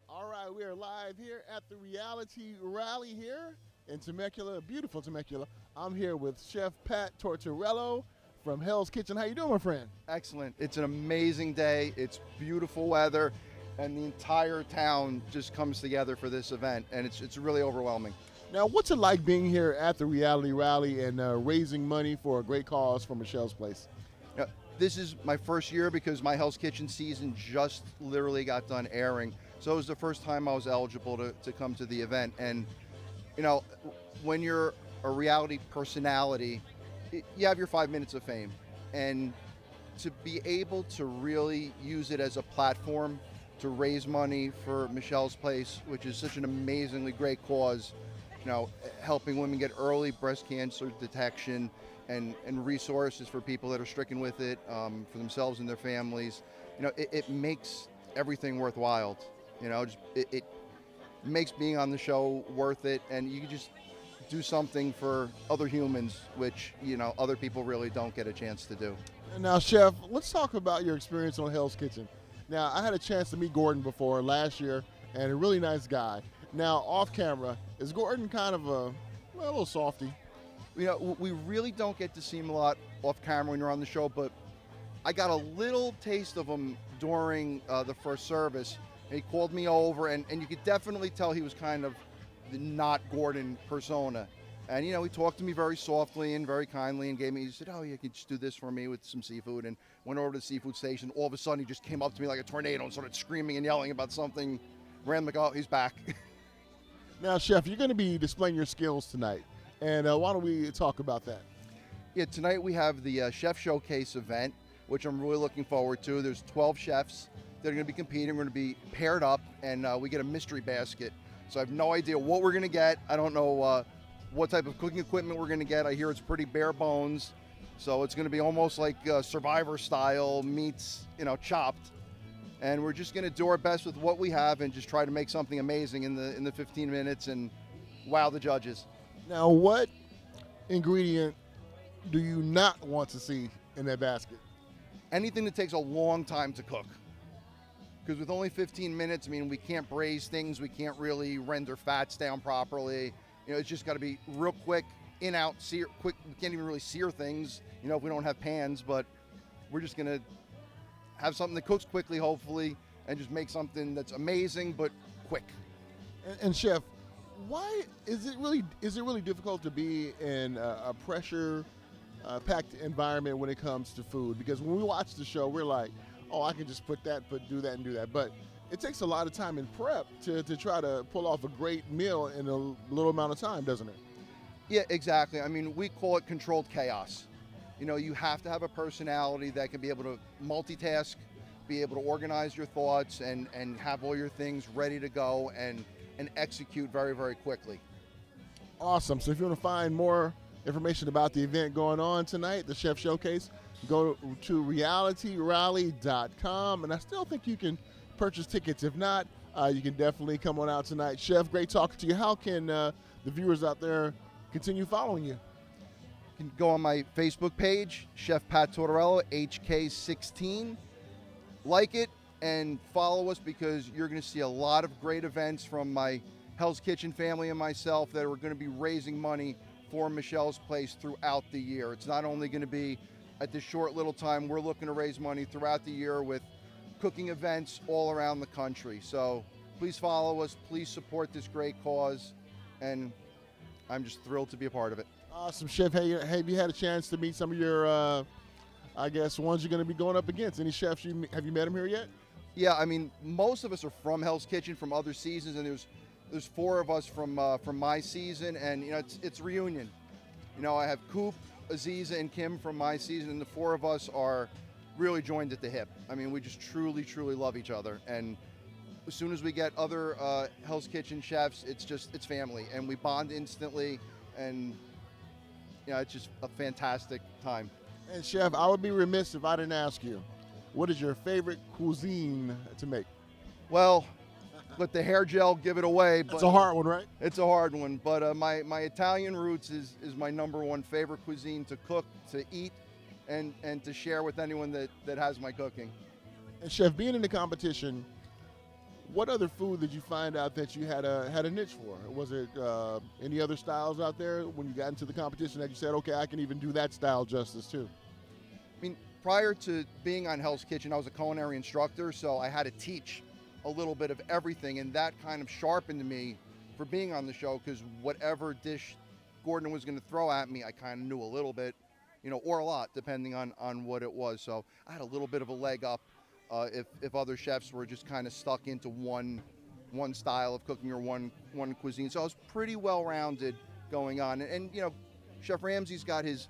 All right, we are live here at the Reality Rally here in Temecula, beautiful Temecula. I'm here with Chef Pat Tortorello from Hell's Kitchen. How you doing, my friend? Excellent. It's an amazing day. It's beautiful weather, and the entire town just comes together for this event, and it's really overwhelming. Now, what's it like being here at the Reality Rally and raising money for a great cause for Michelle's Place? This is my first year because my Hell's Kitchen season just literally got done airing. So it was the first time I was eligible to come to the event. And, you know, when you're a reality personality, you have your 5 minutes of fame. And to be able to really use it as a platform to raise money for Michelle's Place, which is such an amazingly great cause, you know, helping women get early breast cancer detection and resources for people that are stricken with it, for themselves and their families. You know, it makes everything worthwhile. You know, it makes being on the show worth it, and you can just do something for other humans, which, you know, other people really don't get a chance to do. Now, Chef, let's talk about your experience on Hell's Kitchen. Now, I had a chance to meet Gordon before last year, and a really nice guy. Now, off camera, is Gordon kind of a little softy? You know, we really don't get to see him a lot off camera when you're on the show, but I got a little taste of him during the first service. And he called me over, and you could definitely tell he was kind of the not Gordon persona. And, you know, he talked to me very softly and very kindly and he said, oh, you could just do this for me with some seafood, and went over to the seafood station. All of a sudden, he just came up to me like a tornado and started screaming and yelling about something. Ran like, oh, he's back. Now, Chef, you're going to be displaying your skills tonight, and why don't we talk about that? Yeah, tonight we have the Chef Showcase event, which I'm really looking forward to. There's 12 chefs that are going to be competing. We're going to be paired up, and we get a mystery basket. So I have no idea what we're going to get. I don't know what type of cooking equipment we're going to get. I hear it's pretty bare bones. So it's going to be almost like Survivor style meets, you know, Chopped. And we're just going to do our best with what we have and just try to make something amazing in the 15 minutes and wow the judges. Now, what ingredient do you not want to see in that basket? Anything that takes a long time to cook. Because with only 15 minutes, I mean, we can't braise things, we can't really render fats down properly. You know, it's just got to be real quick, in, out, sear, quick. We can't even really sear things, you know, if we don't have pans, but we're just going to have something that cooks quickly, hopefully, and just make something that's amazing, but quick. And Chef, why is it really difficult to be in a pressure packed environment when it comes to food? Because when we watch the show, we're like, oh, I can just do that and do that. But it takes a lot of time in prep to try to pull off a great meal in a little amount of time, doesn't it? Yeah, exactly. I mean, we call it controlled chaos. You know, you have to have a personality that can be able to multitask, be able to organize your thoughts, and have all your things ready to go and execute very, very quickly. Awesome. So if you want to find more information about the event going on tonight, the Chef Showcase, go to realityrally.com. And I still think you can purchase tickets. If not, you can definitely come on out tonight. Chef, great talking to you. How can the viewers out there continue following you? You can go on my Facebook page, Chef Pat Tortorello, HK16. Like it and follow us, because you're going to see a lot of great events from my Hell's Kitchen family and myself that are going to be raising money for Michelle's Place throughout the year. It's not only going to be at this short little time. We're looking to raise money throughout the year with cooking events all around the country. So please follow us. Please support this great cause. And I'm just thrilled to be a part of it. Awesome, Chef. Hey, have you had a chance to meet some of your, I guess, ones you're going to be going up against? Any chefs, have you met them here yet? Yeah, I mean, most of us are from Hell's Kitchen from other seasons, and there's 4 of us from my season, and, you know, it's a reunion. You know, I have Coop, Aziza, and Kim from my season, and the 4 of us are really joined at the hip. I mean, we just truly, truly love each other. And as soon as we get other Hell's Kitchen chefs, it's family, and we bond instantly, and, you know, it's just a fantastic time. And Chef, I would be remiss if I didn't ask you, what is your favorite cuisine to make? Well, let the hair gel give it away. It's a hard one, right? It's a hard one, but my Italian roots is my #1 favorite cuisine to cook, to eat, and to share with anyone that has my cooking. And Chef, being in the competition, what other food did you find out that you had a niche for? Was it any other styles out there when you got into the competition that you said, okay, I can even do that style justice too? I mean, prior to being on Hell's Kitchen, I was a culinary instructor, so I had to teach a little bit of everything, and that kind of sharpened me for being on the show, because whatever dish Gordon was going to throw at me, I kind of knew a little bit, you know, or a lot, depending on what it was. So I had a little bit of a leg up if other chefs were just kind of stuck into one style of cooking or one cuisine. So I was pretty well-rounded going on. And you know, Chef Ramsay's got his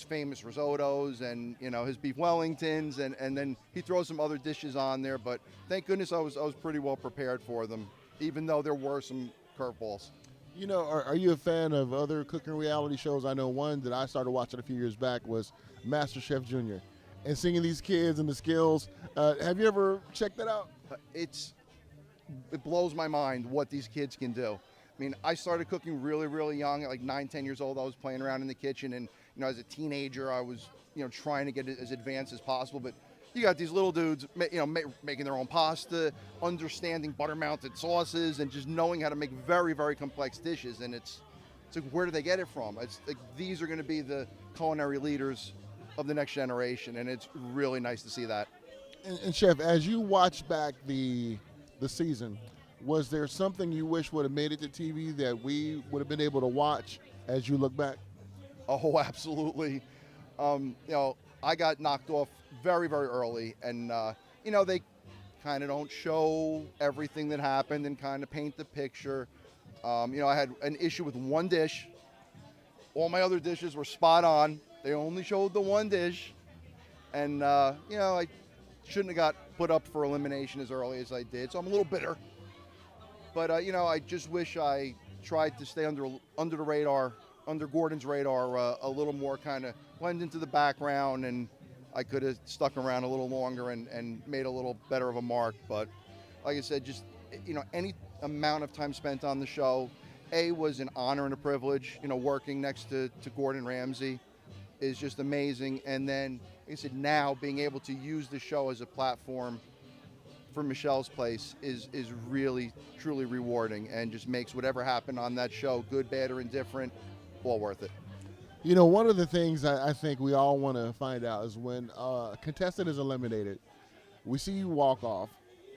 famous risottos and, you know, his beef Wellingtons, and then he throws some other dishes on there. But thank goodness I was pretty well prepared for them, even though there were some curveballs. You know, are you a fan of other cooking reality shows? I know one that I started watching a few years back was MasterChef Junior, and seeing these kids and the skills. Have you ever checked that out? It blows my mind what these kids can do. I mean, I started cooking really, really young, at like 9-10 years old. I was playing around in the kitchen, and, you know, as a teenager, I was, you know, trying to get it as advanced as possible. But you got these little dudes, you know, making their own pasta, understanding butter-mounted sauces, and just knowing how to make very, very complex dishes. And it's It's like, where do they get it from? It's like, these are going to be the culinary leaders of the next generation, and it's really nice to see that. And Chef, as you watch back the season, was there something you wish would have made it to TV that we would have been able to watch as you look back? Oh, absolutely. You know, I got knocked off very, very early, and you know, they kind of don't show everything that happened and kind of paint the picture. You know, I had an issue with one dish. All my other dishes were spot on. They only showed the one dish, and you know, I shouldn't have got put up for elimination as early as I did, so I'm a little bitter. But you know, I just wish I tried to stay under the radar, under Gordon's radar, a little more, kind of blend into the background, and I could have stuck around a little longer and made a little better of a mark. But like I said, just, you know, any amount of time spent on the show, was an honor and a privilege. You know, working next to Gordon Ramsay is just amazing. And then, like I said, now being able to use the show as a platform for Michelle's Place is really, truly rewarding, and just makes whatever happened on that show, good, bad, or indifferent, all worth it. You know, one of the things I think we all want to find out is when a contestant is eliminated, we see you walk off.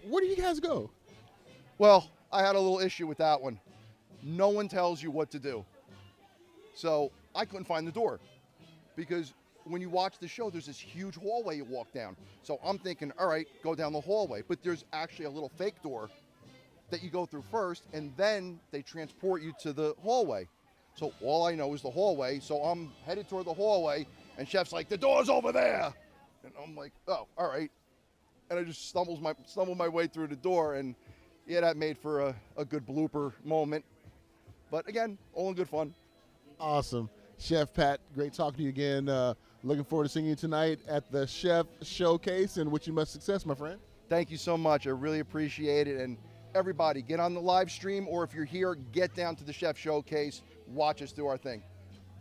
Where do you guys go? Well, I had a little issue with that one. No one tells you what to do. So I couldn't find the door, because when you watch the show, there's this huge hallway you walk down. So I'm thinking, all right, go down the hallway. But there's actually a little fake door that you go through first, and then they transport you to the hallway. So all I know is the hallway. So I'm headed toward the hallway, and Chef's like, the door's over there. And I'm like, oh, all right. And I just stumbled my way through the door, and yeah, that made for a good blooper moment. But again, all in good fun. Awesome. Chef Pat, great talking to you again. Looking forward to seeing you tonight at the Chef Showcase, and wish you much success, my friend. Thank you so much. I really appreciate it. And everybody, get on the live stream, or if you're here, get down to the Chef Showcase. Watch us do our thing.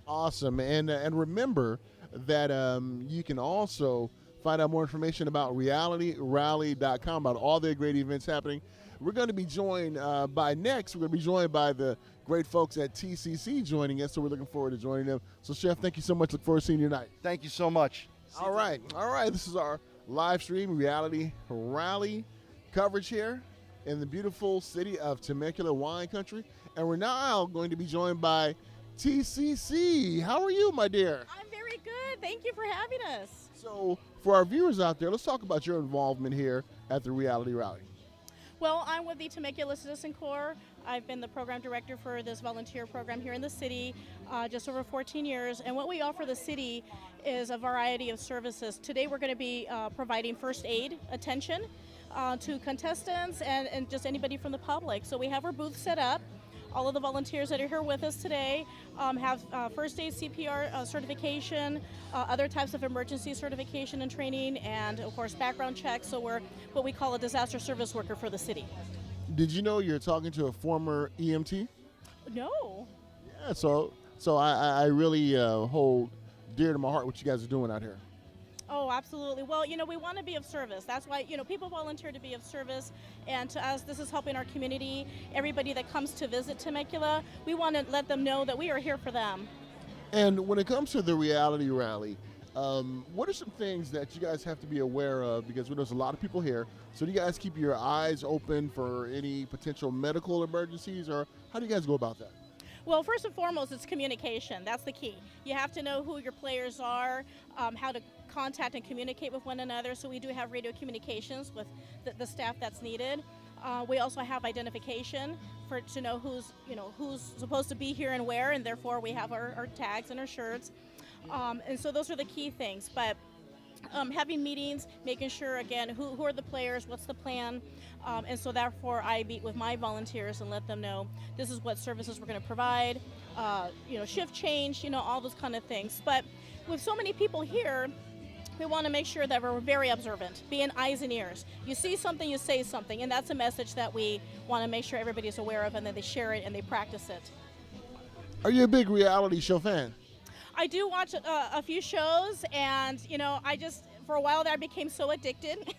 Awesome. And remember that you can also find out more information about realityrally.com, about all their great events happening. We're going to be joined we're going to be joined by the great folks at TCC joining us, so we're looking forward to joining them. So, Chef, thank you so much. Look forward to seeing you tonight. Thank you so much. All right. This is our live stream Reality Rally coverage here in the beautiful city of Temecula wine country. And we're now going to be joined by TCC. How are you, my dear? I'm very good. Thank you for having us. So, for our viewers out there, let's talk about your involvement here at the Reality Rally. Well, I'm with the Temecula Citizen Corps. I've been the program director for this volunteer program here in the city just over 14 years. And what we offer the city is a variety of services. Today we're going to be providing first aid attention to contestants and just anybody from the public. So we have our booth set up. All of the volunteers that are here with us today have first aid CPR certification, other types of emergency certification and training, and of course background checks. So we're what we call a disaster service worker for the city. Did you know you're talking to a former EMT? No. Yeah, so I really hold dear to my heart what you guys are doing out here. Oh, absolutely. Well, you know, we want to be of service. That's why, you know, people volunteer to be of service. And to us, this is helping our community. Everybody that comes to visit Temecula, we want to let them know that we are here for them. And when it comes to the Reality Rally, what are some things that you guys have to be aware of? Because there's a lot of people here. So do you guys keep your eyes open for any potential medical emergencies, or how do you guys go about that? Well, first and foremost, it's communication. That's the key. You have to know who your players are, how to contact and communicate with one another. So we do have radio communications with the staff that's needed. We also have identification to know who's supposed to be here and where, and therefore we have our tags and our shirts. And so those are the key things. But having meetings, making sure, again, who are the players, what's the plan, and so therefore I meet with my volunteers and let them know this is what services we're going to provide, shift change, all those kind of things. But with so many people here, we want to make sure that we're very observant, being eyes and ears. You see something, you say something, and that's a message that we want to make sure everybody is aware of, and then they share it and they practice it. Are you a big reality show fan? I do watch a few shows, and I just, for a while there, I became so addicted.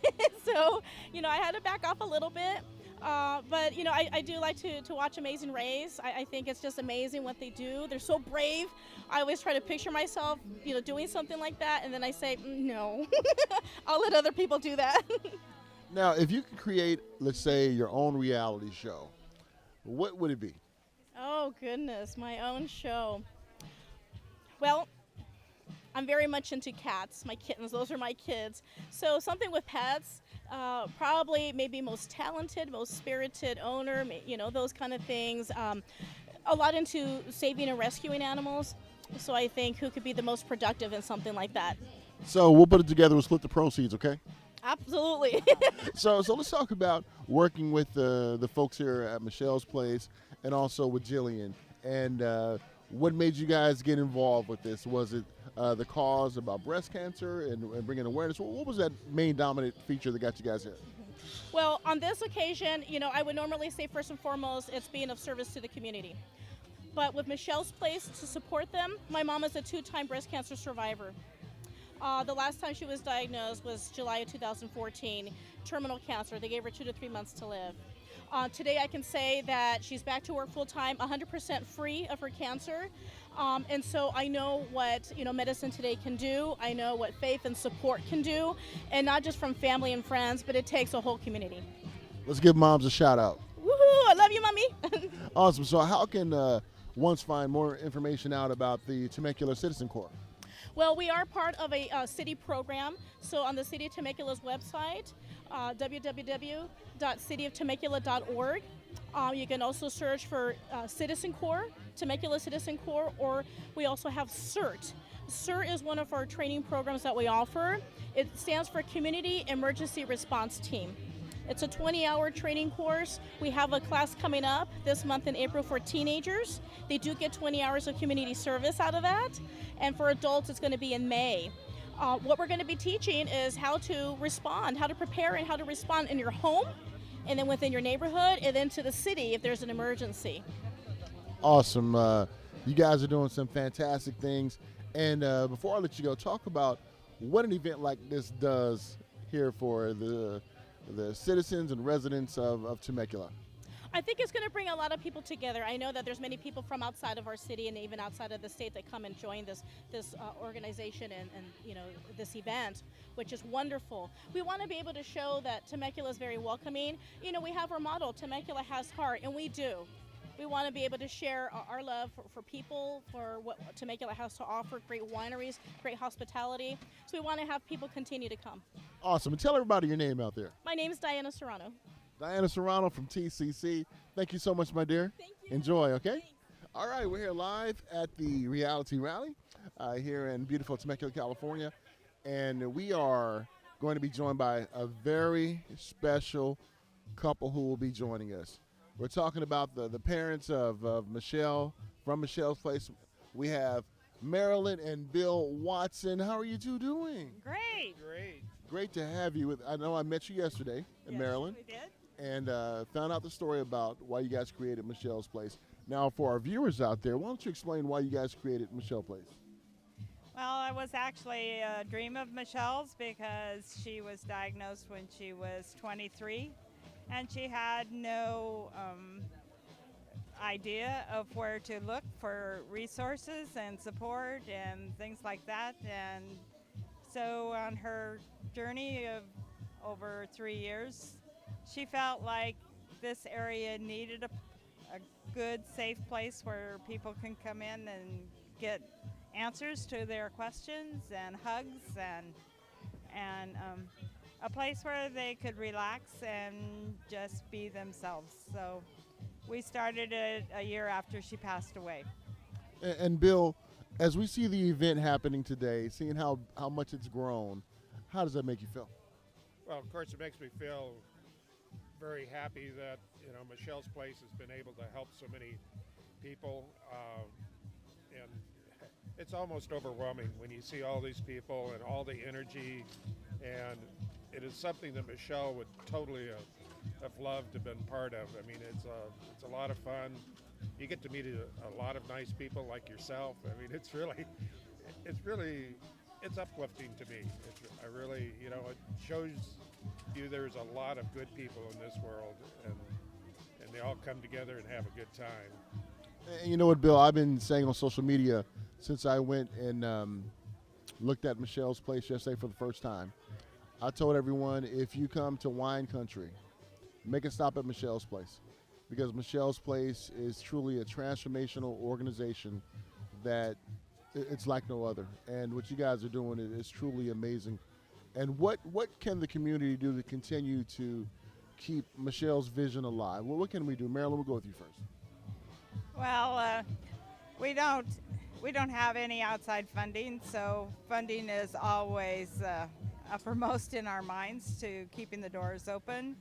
So I had to back off a little bit. But you know, I do like to watch Amazing Race. I think it's just amazing what they do. They're so brave. I always try to picture myself, you know, doing something like that, and then I say, no, I'll let other people do that. Now, if you could create, let's say, your own reality show, what would it be? Oh goodness, my own show. Well, I'm very much into cats, my kittens. Those are my kids. So something with pets. Probably maybe most talented, most spirited owner, you know, those kind of things. A lot into saving and rescuing animals. So I think who could be the most productive in something like that. So we'll put it together. We'll split the proceeds, okay? Absolutely. So let's talk about working with the folks here at Michelle's Place and also with Jillian. And what made you guys get involved with this? Was it the cause about breast cancer and bringing awareness? What was that main dominant feature that got you guys here? Well, on this occasion, you know, I would normally say first and foremost, it's being of service to the community. But with Michelle's Place, to support them, my mom is a 2-time breast cancer survivor. The last time she was diagnosed was July of 2014, terminal cancer. They gave her 2 to 3 months to live. Today I can say that she's back to work full-time, 100% free of her cancer. And so I know what, you know, medicine today can do. I know what faith and support can do, and not just from family and friends, but it takes a whole community. Let's give moms a shout out. Woohoo! I love you, Mommy. Awesome. So how can ones find more information out about the Temecula Citizen Corps? Well, we are part of a city program. So on the City of Temecula's website, www.cityoftemecula.org, you can also search for Citizen Corps, Temecula Citizen Corps, or we also have CERT. CERT is one of our training programs that we offer. It stands for Community Emergency Response Team. It's a 20-hour training course. We have a class coming up this month in April for teenagers. They do get 20 hours of community service out of that. And for adults, it's going to be in May. What we're going to be teaching is how to respond, how to prepare and how to respond in your home, and then within your neighborhood, and then to the city if there's an emergency. Awesome. You guys are doing some fantastic things. And before I let you go, talk about what an event like this does here for the citizens and residents of Temecula. I think it's going to bring a lot of people together. I know that there's many people from outside of our city and even outside of the state that come and join this organization and you know, this event, which is wonderful. We want to be able to show that Temecula is very welcoming. You know, we have our motto, Temecula has heart, and we do. We want to be able to share our love for people, for what Temecula has to offer, great wineries, great hospitality. So we want to have people continue to come. Awesome. And tell everybody your name out there. My name is Diana Serrano. Diana Serrano from TCC. Thank you so much, my dear. Thank you. Enjoy, okay? All right, we're here live at the Reality Rally here in beautiful Temecula, California. And we are going to be joined by a very special couple who will be joining us. We're talking about the parents of Michelle from Michelle's Place. We have Marilyn and Bill Watson. How are you two doing? Great. Great to have you. I know I met you yesterday in Maryland. We did. And found out the story about why you guys created Michelle's Place. Now, for our viewers out there, why don't you explain why you guys created Michelle's Place? Well, it was actually a dream of Michelle's because she was diagnosed when she was 23, and she had no idea of where to look for resources and support and things like that. And so on her journey of over 3 years, she felt like this area needed a good, safe place where people can come in and get answers to their questions and hugs and a place where they could relax and just be themselves. So we started it a year after she passed away. And Bill, as we see the event happening today, seeing how much it's grown, how does that make you feel? Well, of course, it makes me feel very happy that, you know, Michelle's Place has been able to help so many people, and it's almost overwhelming when you see all these people and all the energy, and it is something that Michelle would totally have loved to have been part of. I mean, it's a lot of fun. You get to meet a lot of nice people like yourself. I mean, it's really it's uplifting to me. I really, you know, it shows you there's a lot of good people in this world, and they all come together and have a good time. And you know what, Bill? I've been saying on social media since I went and looked at Michelle's place yesterday for the first time. I told everyone, if you come to wine country, make a stop at Michelle's place, because Michelle's place is truly a transformational organization that it's like no other. And what you guys are doing is truly amazing. And what can the community do to continue to keep Michelle's vision alive? What can we do? Marilyn, we'll go with you first. Well, we don't have any outside funding, so funding is always uppermost in our minds to keeping the doors open.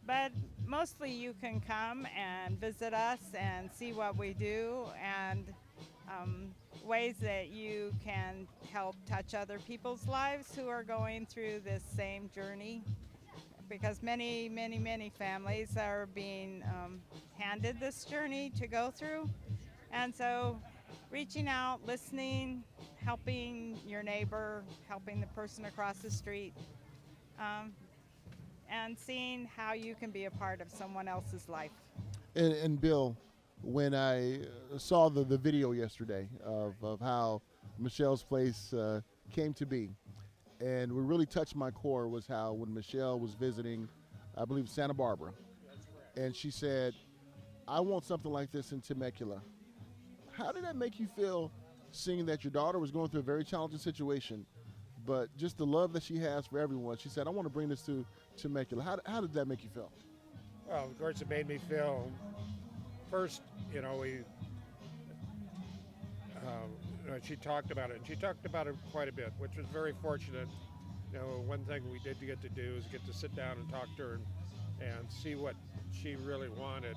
But mostly you can come and visit us and see what we do, and ways that you can help touch other people's lives who are going through this same journey, because many families are being handed this journey to go through. And so reaching out, listening, helping your neighbor, helping the person across the street, and seeing how you can be a part of someone else's life. And Bill, when I saw the video yesterday of how Michelle's place came to be, and what really touched my core was how when Michelle was visiting, I believe, Santa Barbara, and she said, I want something like this in Temecula. How did that make you feel, seeing that your daughter was going through a very challenging situation, but just the love that she has for everyone? She said, I want to bring this to Temecula. How did that make you feel? Well, of course, it made me feel, first, you know, she talked about it, and she talked about it quite a bit, which was very fortunate. You know, one thing we did get to do is get to sit down and talk to her and see what she really wanted.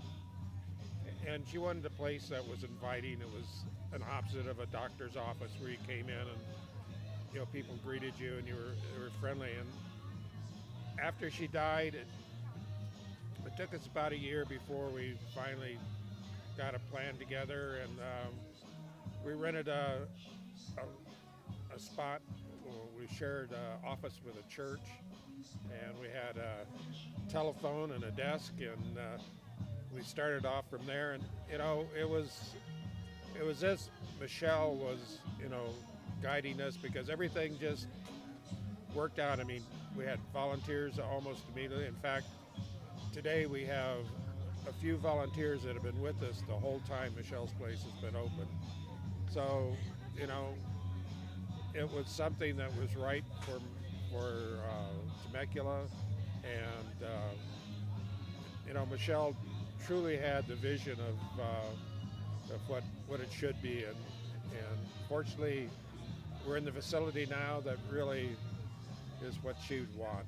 And she wanted a place that was inviting. It was an opposite of a doctor's office where you came in and, you know, people greeted you and you were friendly. And after she died, it took us about a year before we finally got a plan together, and we rented a spot. We shared an office with a church, and we had a telephone and a desk, and we started off from there. And you know, it was as Michelle was, you know, guiding us, because everything just worked out. I mean, we had volunteers almost immediately. In fact, today we have a few volunteers that have been with us the whole time Michelle's place has been open. So, you know, it was something that was right for Temecula, and you know, Michelle truly had the vision of what it should be, and fortunately, we're in the facility now that really is what she'd want.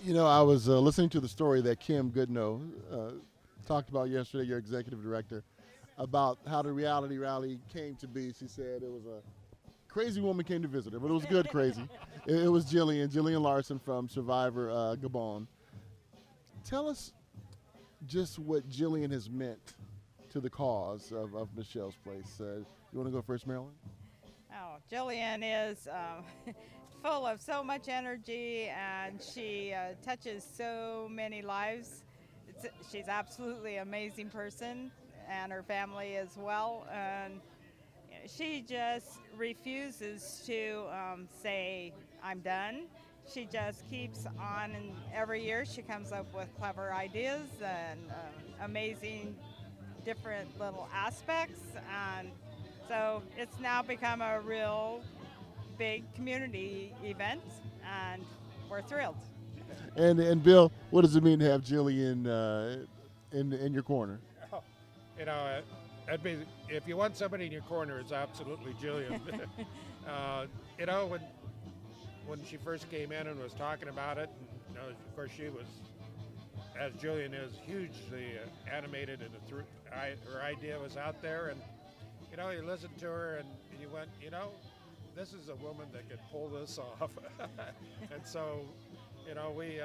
You know, I was listening to the story that Kim Goodnow talked about yesterday, your executive director, about how the reality rally came to be. She said it was a crazy woman came to visit her, but it was good crazy. It was Jillian Larson from Survivor Gabon. Tell us just what Jillian has meant to the cause of Michelle's place. You want to go first, Marilyn? Oh, Jillian is full of so much energy, and she touches so many lives. She's absolutely amazing person, and her family as well. And she just refuses to say, I'm done. She just keeps on, and every year she comes up with clever ideas and amazing different little aspects. And so it's now become a real big community event, and we're thrilled. And Bill, what does it mean to have Jillian in your corner? You know, that'd be, if you want somebody in your corner, it's absolutely Jillian. You know, when she first came in and was talking about it, and, you know, of course she was, as Jillian is, hugely animated, and her idea was out there, and you know, you listened to her and you went, you know, this is a woman that could pull this off. And so, you know, we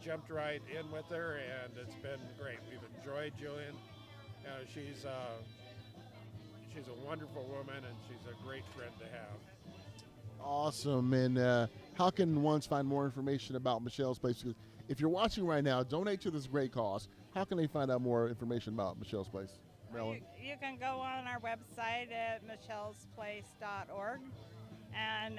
jumped right in with her, and it's been great. We've enjoyed Jillian. She's a wonderful woman, and she's a great friend to have. Awesome. And how can ones find more information about Michelle's Place? Because if you're watching right now, donate to this great cause. How can they find out more information about Michelle's Place? Marilyn? You can go on our website at michellesplace.org, and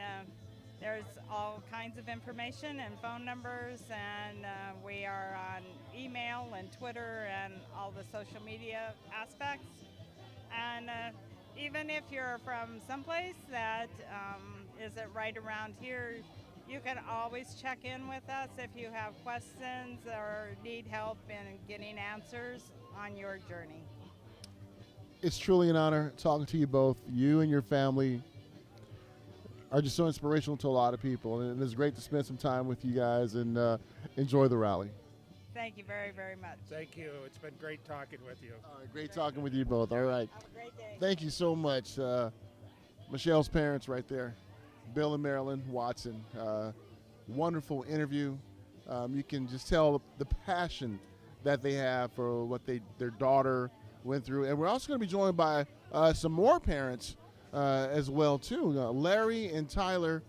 there's all kinds of information and phone numbers, and we are on email and Twitter and all the social media aspects. And even if you're from someplace that isn't right around here, you can always check in with us if you have questions or need help in getting answers on your journey. It's truly an honor talking to you both. You and your family are just so inspirational to a lot of people, and it's great to spend some time with you guys and enjoy the rally. Thank you very, very much. Thank you. It's been great talking with you. All right, great talking with you both. All right. Have a great day. Thank you so much. Michelle's parents right there, Bill and Marilyn Watson. Wonderful interview. You can just tell the passion that they have for what their daughter went through. And we're also going to be joined by some more parents as well, too. Larry and Tyler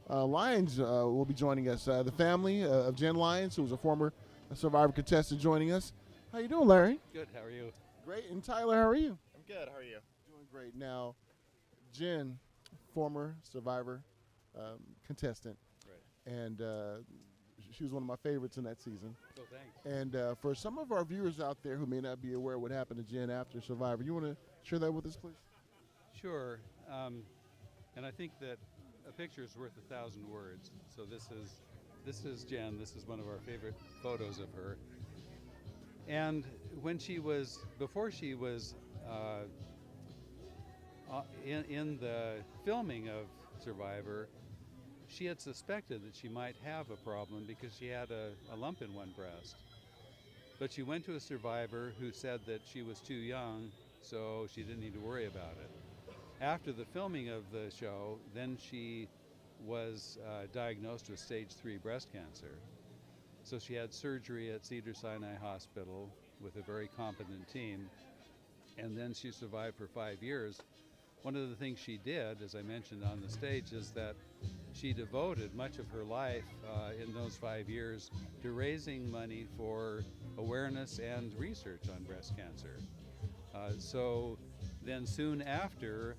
Lyons will be joining us. The family of Jen Lyons, who was a former Survivor contestant, joining us. How you doing, Larry? Good. How are you? Great. And Tyler, how are you? I'm good. How are you? Doing great. Now, Jen, former Survivor contestant. Right. And she was one of my favorites in that season. So thanks. And for some of our viewers out there who may not be aware of what happened to Jen after Survivor, you want to share that with us, please? Sure. And I think that a picture is worth 1,000 words. So this is Jen. This is one of our favorite photos of her. And before she was in the filming of Survivor, she had suspected that she might have a problem because she had a lump in one breast. But she went to a survivor who said that she was too young, so she didn't need to worry about it. After the filming of the show, then she was diagnosed with stage 3 breast cancer. So she had surgery at Cedars-Sinai Hospital with a very competent team, and then she survived for 5 years. One of the things she did, as I mentioned on the stage, is that she devoted much of her life in those 5 years to raising money for awareness and research on breast cancer. So then soon after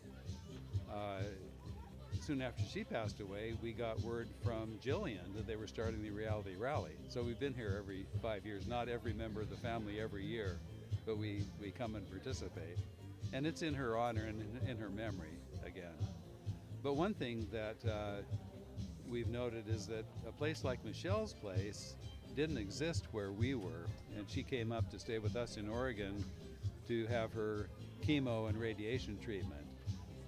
she passed away, we got word from Jillian that they were starting the Reality Rally. So we've been here every 5 years, not every member of the family every year, but we come and participate. And it's in her honor and in her memory again. But one thing that we've noted is that a place like Michelle's Place didn't exist where we were, and she came up to stay with us in Oregon to have her chemo and radiation treatment.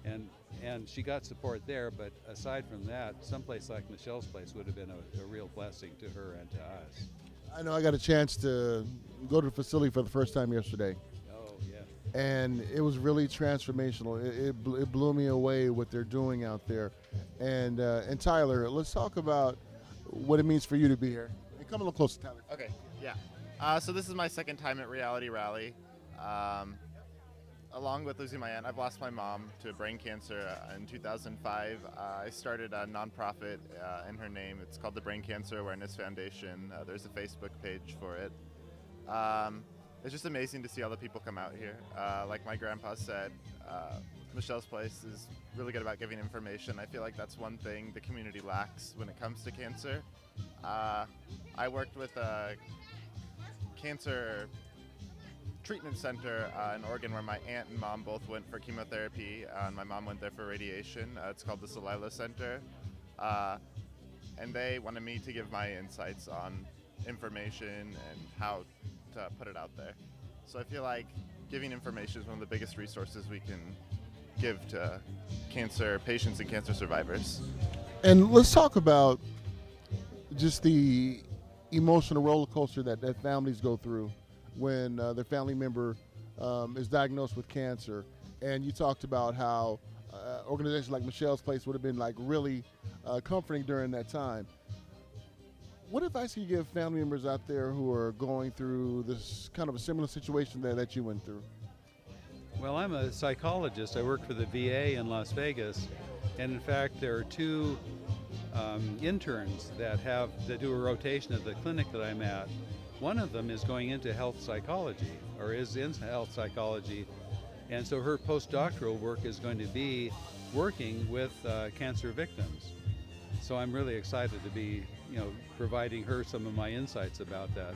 And she got support there, but aside from that, someplace like Michelle's Place would have been a real blessing to her and to us. I know I got a chance to go to the facility for the first time yesterday. Oh, yeah. And it was really transformational. It blew me away what they're doing out there. And Tyler, let's talk about what it means for you to be here. And come a little closer, Tyler. Okay, yeah. So this is my second time at Reality Rally. Along with losing my aunt, I've lost my mom to brain cancer in 2005. I started a nonprofit in her name. It's called the Brain Cancer Awareness Foundation. There's a Facebook page for it. It's just amazing to see all the people come out here. Like my grandpa said, Michelle's Place is really good about giving information. I feel like that's one thing the community lacks when it comes to cancer. I worked with a cancer treatment center in Oregon where my aunt and mom both went for chemotherapy, and my mom went there for radiation. It's called the Celila Center. And they wanted me to give my insights on information and how to put it out there. So I feel like giving information is one of the biggest resources we can give to cancer patients and cancer survivors. And let's talk about just the emotional roller coaster that families go through when their family member is diagnosed with cancer. And you talked about how organizations like Michelle's Place would have been like really comforting during that time. What advice can you give family members out there who are going through this kind of a similar situation that you went through? Well, I'm a psychologist. I work for the VA in Las Vegas, And in fact, there are two interns that do a rotation at the clinic that I'm at. One of them is going into health psychology, or is in health psychology, and so her postdoctoral work is going to be working with cancer victims. So I'm really excited to be, providing her some of my insights about that.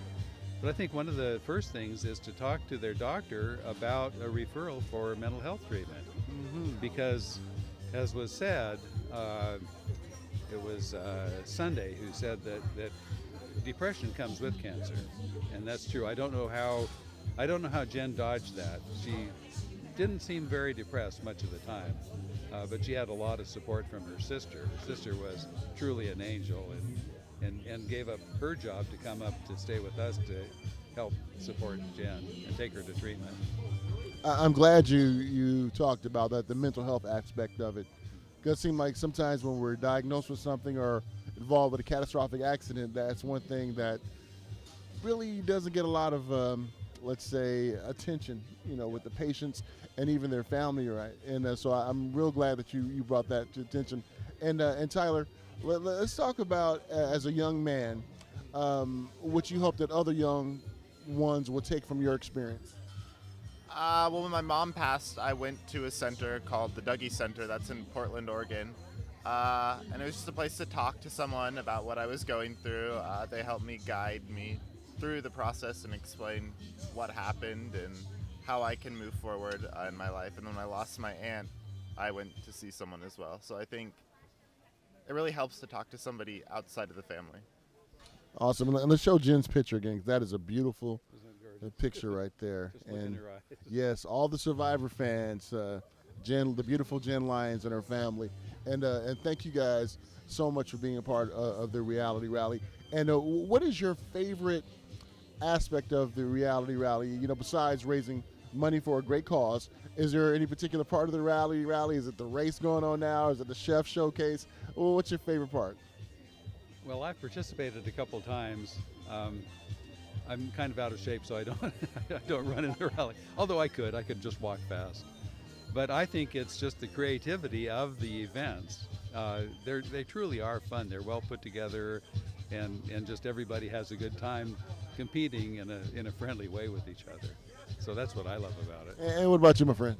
But I think one of the first things is to talk to their doctor about a referral for mental health treatment. Because, as was said, it was Sunday who said that depression comes with cancer, and that's true. I don't know how Jen dodged that. She didn't seem very depressed much of the time, but she had a lot of support from her sister. Her sister was truly an angel, and gave up her job to come up to stay with us to help support Jen and take her to treatment. I'm glad you talked about that, the mental health aspect of it. Because it seems like sometimes when we're diagnosed with something or involved with a catastrophic accident, that's one thing that really doesn't get a lot of, let's say, attention, with the patients and even their family, right? And so I'm real glad that you brought that to attention. And Tyler, let's talk about, as a young man, what you hope that other young ones will take from your experience. Well, when my mom passed, I went to a center called the Dougie Center. That's in Portland, Oregon. And it was just a place to talk to someone about what I was going through. They helped me guide me through the process and explain what happened and how I can move forward in my life. And when I lost my aunt, I went to see someone as well. So I think it really helps to talk to somebody outside of the family. Awesome. And let's show Jen's picture again. That is a beautiful picture right there. And yes, all the Survivor fans, Jen, the beautiful Jen Lyons and her family. And thank you guys so much for being a part of the Reality Rally. And what is your favorite aspect of the Reality Rally? Besides raising money for a great cause, is there any particular part of the Reality Rally? Is it the race going on now? Is it the chef showcase? Well, what's your favorite part? Well, I've participated a couple times. I'm kind of out of shape, so I don't run in the rally. Although I could just walk fast. But I think it's just the creativity of the events. They truly are fun. They're well put together, and just everybody has a good time competing in a friendly way with each other. So that's what I love about it. And what about you, my friend?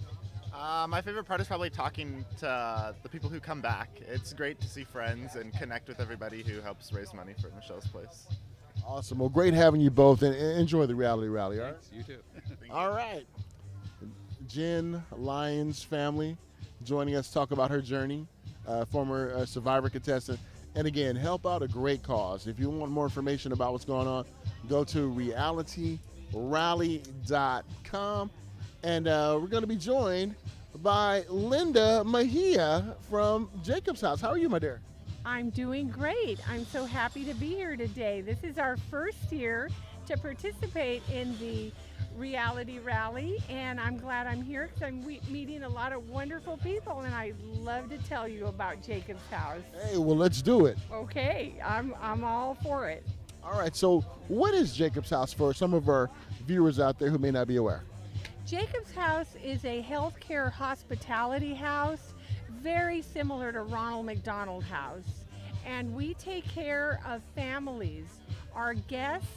My favorite part is probably talking to the people who come back. It's great to see friends and connect with everybody who helps raise money for Michelle's Place. Awesome. Well, great having you both, and enjoy the Reality Rally. All right? Thanks, you too. All right. Jen Lyons' family joining us to talk about her journey, former Survivor contestant. And again, help out a great cause. If you want more information about what's going on, go to realityrally.com. And we're going to be joined by Linda Mejia from Jacob's House. How are you, my dear? I'm doing great. I'm so happy to be here today. This is our first year to participate in the Reality Rally, and I'm glad I'm here because I'm meeting a lot of wonderful people, and I'd love to tell you about Jacob's House. Hey, well, let's do it. Okay, I'm all for it. All right, so what is Jacob's House for some of our viewers out there who may not be aware? Jacob's House is a healthcare hospitality house, very similar to Ronald McDonald House, and we take care of families. Our guests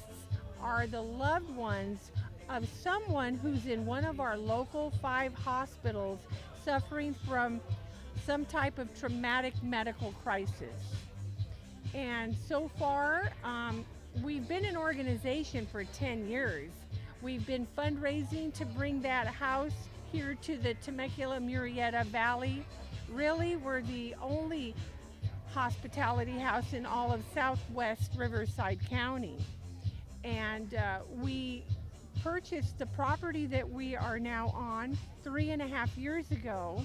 are the loved ones of someone who's in one of our local 5 hospitals suffering from some type of traumatic medical crisis. And so far, we've been an organization for 10 years. We've been fundraising to bring that house here to the Temecula-Murrieta Valley. Really, we're the only hospitality house in all of Southwest Riverside County. And we purchased the property that we are now on 3.5 years ago,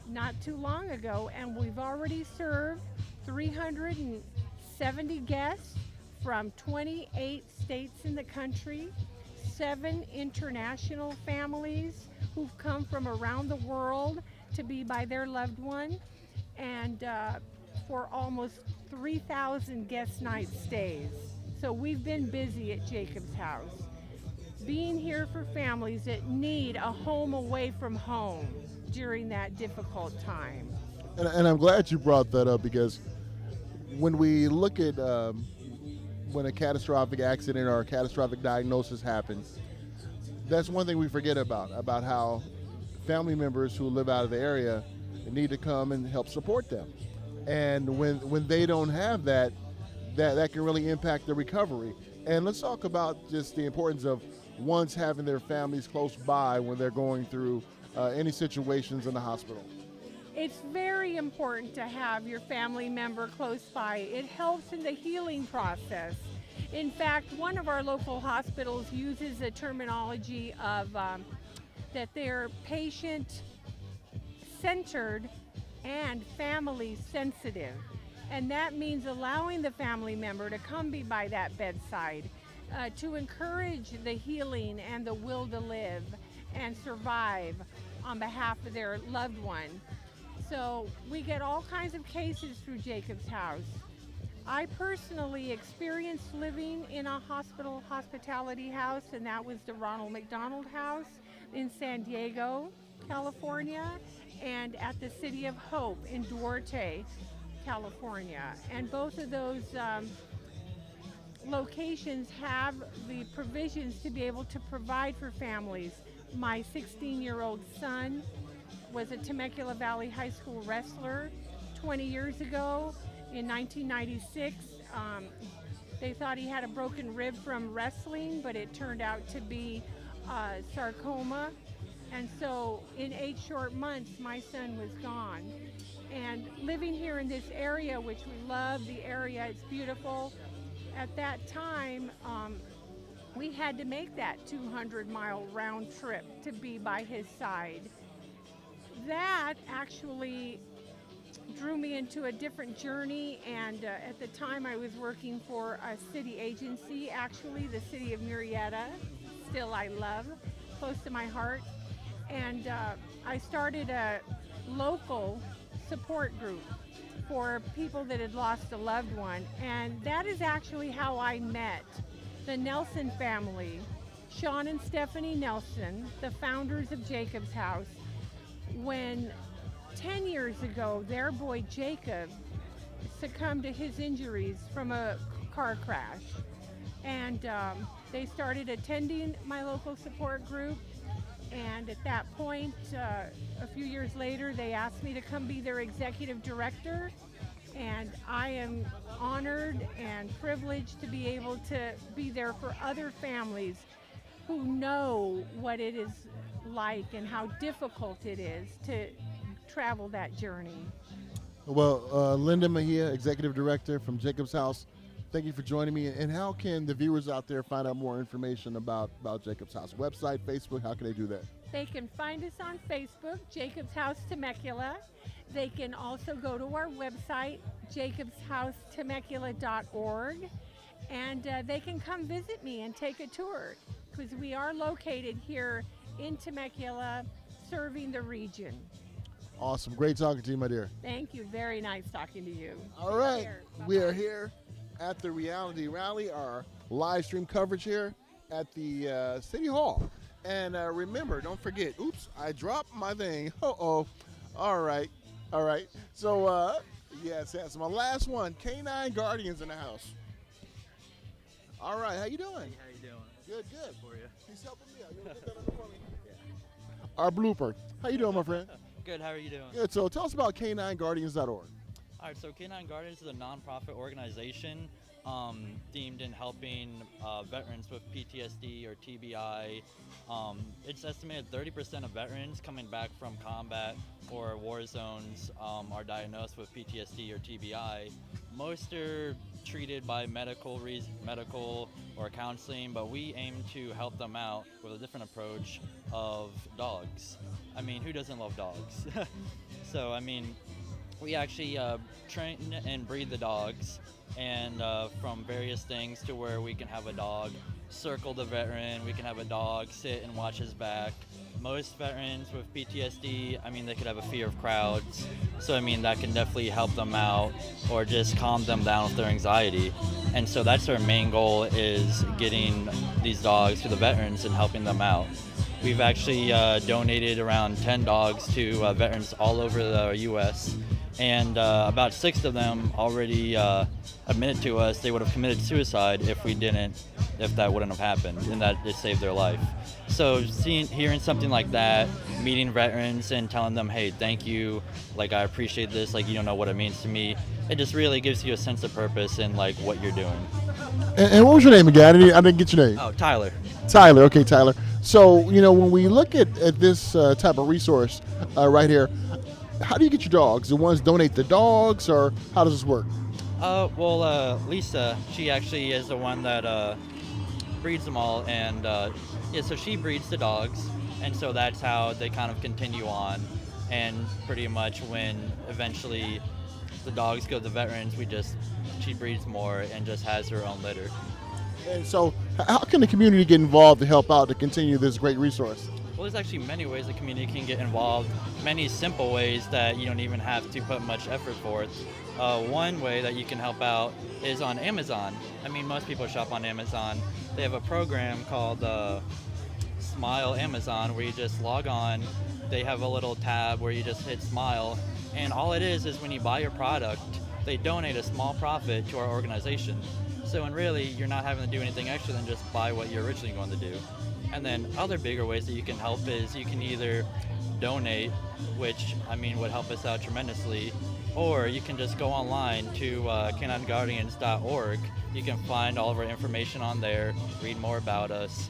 not too long ago, and we've already served 370 guests from 28 states in the country, 7 international families who've come from around the world to be by their loved one, and for almost 3,000 guest night stays. So we've been busy at Jacob's House, being here for families that need a home away from home during that difficult time. And I'm glad you brought that up, because when we look at when a catastrophic accident or a catastrophic diagnosis happens, that's one thing we forget about how family members who live out of the area need to come and help support them. And when they don't have that can really impact the recovery. And let's talk about just the importance of ones having their families close by when they're going through any situations in the hospital. It's very important to have your family member close by. It helps in the healing process. In fact, one of our local hospitals uses a terminology of that they're patient-centered and family-sensitive. And that means allowing the family member to come be by that bedside, to encourage the healing and the will to live and survive on behalf of their loved one. So we get all kinds of cases through Jacob's House. I personally experienced living in a hospitality house, and that was the Ronald McDonald House in San Diego, California, and at the City of Hope in Duarte, California. And both of those locations have the provisions to be able to provide for families. My 16-year-old son was a Temecula Valley High School wrestler 20 years ago. In 1996, they thought he had a broken rib from wrestling, but it turned out to be sarcoma. And so in 8 short months, my son was gone. And living here in this area, which we love the area, it's beautiful. At that time, we had to make that 200-mile round trip to be by his side. That actually drew me into a different journey, and at the time I was working for a city agency, actually the city of Murrieta, still I love, close to my heart. And I started a local support group for people that had lost a loved one, and that is actually how I met the Nelson family, Sean and Stephanie Nelson, the founders of Jacob's House, when 10 years ago their boy Jacob succumbed to his injuries from a car crash. And they started attending my local support group, and at that point, a few years later, they asked me to come be their executive director, and I am honored and privileged to be able to be there for other families who know what it is like and how difficult it is to travel that journey. Well, Linda Mejia, Executive Director from Jacob's House, thank you for joining me. And how can the viewers out there find out more information about Jacob's House? Website, Facebook, how can they do that? They can find us on Facebook, Jacob's House Temecula. They can also go to our website, jacobshousetemecula.org, and they can come visit me and take a tour, because we are located here in Temecula, serving the region. Awesome. Great talking to you, my dear. Thank you. Very nice talking to you. All right. We are here at the Reality Rally, our live stream coverage here at the City Hall. And remember, don't forget, oops, I dropped my thing. Uh-oh. All right. So, yes, my last one, Canine Guardians in the house. All right, how you doing? How you doing? Good. For you. He's helping me out. You want to put that on the phone? Yeah. Our blooper. How you doing, my friend? Good, how are you doing? Good. So tell us about canineguardians.org. All right, so Canine Guardians is a nonprofit organization themed in helping veterans with PTSD or TBI. It's estimated 30% of veterans coming back from combat or war zones are diagnosed with PTSD or TBI. Most are treated by medical or counseling, but we aim to help them out with a different approach of dogs. I mean, who doesn't love dogs? So, I mean, we actually train and breed the dogs, and from various things to where we can have a dog circle the veteran, we can have a dog sit and watch his back. Most veterans with PTSD, I mean, they could have a fear of crowds, so I mean, that can definitely help them out or just calm them down with their anxiety. And so that's our main goal, is getting these dogs to the veterans and helping them out. We've actually donated around 10 dogs to veterans all over the U.S., and about 6 of them already admitted to us they would have committed suicide if that wouldn't have happened, and that it saved their life. So hearing something like that, meeting veterans and telling them, hey, thank you, like I appreciate this, like you don't know what it means to me, it just really gives you a sense of purpose in like what you're doing. And what was your name again? I didn't get your name. Oh, Tyler. Tyler, okay, Tyler. So, when we look at this type of resource right here, how do you get your dogs? The ones donate the dogs, or how does this work? Well, Lisa, she actually is the one that breeds them all, and so she breeds the dogs, and so that's how they kind of continue on. And pretty much when eventually the dogs go to the veterans, she breeds more and just has her own litter. And so, how can the community get involved to help out to continue this great resource? Well, there's actually many ways the community can get involved, many simple ways that you don't even have to put much effort forth. One way that you can help out is on Amazon. I mean, most people shop on Amazon. They have a program called Smile Amazon where you just log on. They have a little tab where you just hit Smile, and all it is when you buy your product, they donate a small profit to our organization. So, and really, you're not having to do anything extra than just buy what you're originally going to do. And then other bigger ways that you can help is you can either donate, which would help us out tremendously, or you can just go online to canineguardians.org. You can find all of our information on there, read more about us.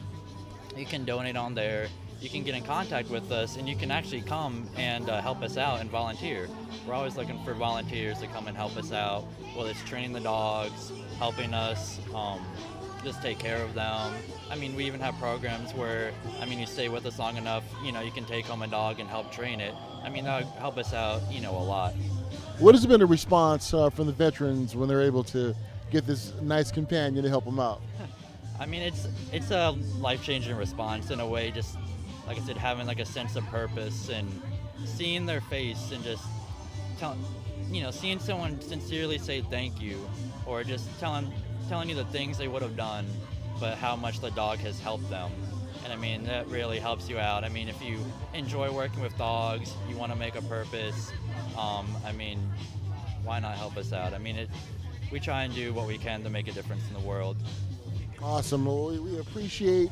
You can donate on there. You can get in contact with us, and you can actually come and help us out and volunteer. We're always looking for volunteers to come and help us out, whether it's training the dogs, helping us just take care of them. We even have programs where, you stay with us long enough, you can take home a dog and help train it. That would help us out, a lot. What has been the response from the veterans when they're able to get this nice companion to help them out? It's a life-changing response in a way, just like I said, having like a sense of purpose and seeing their face and just seeing someone sincerely say thank you, or just telling you the things they would have done, but how much the dog has helped them. And that really helps you out. If you enjoy working with dogs, you want to make a purpose, why not help us out? We try and do what we can to make a difference in the world. Awesome. Well, we appreciate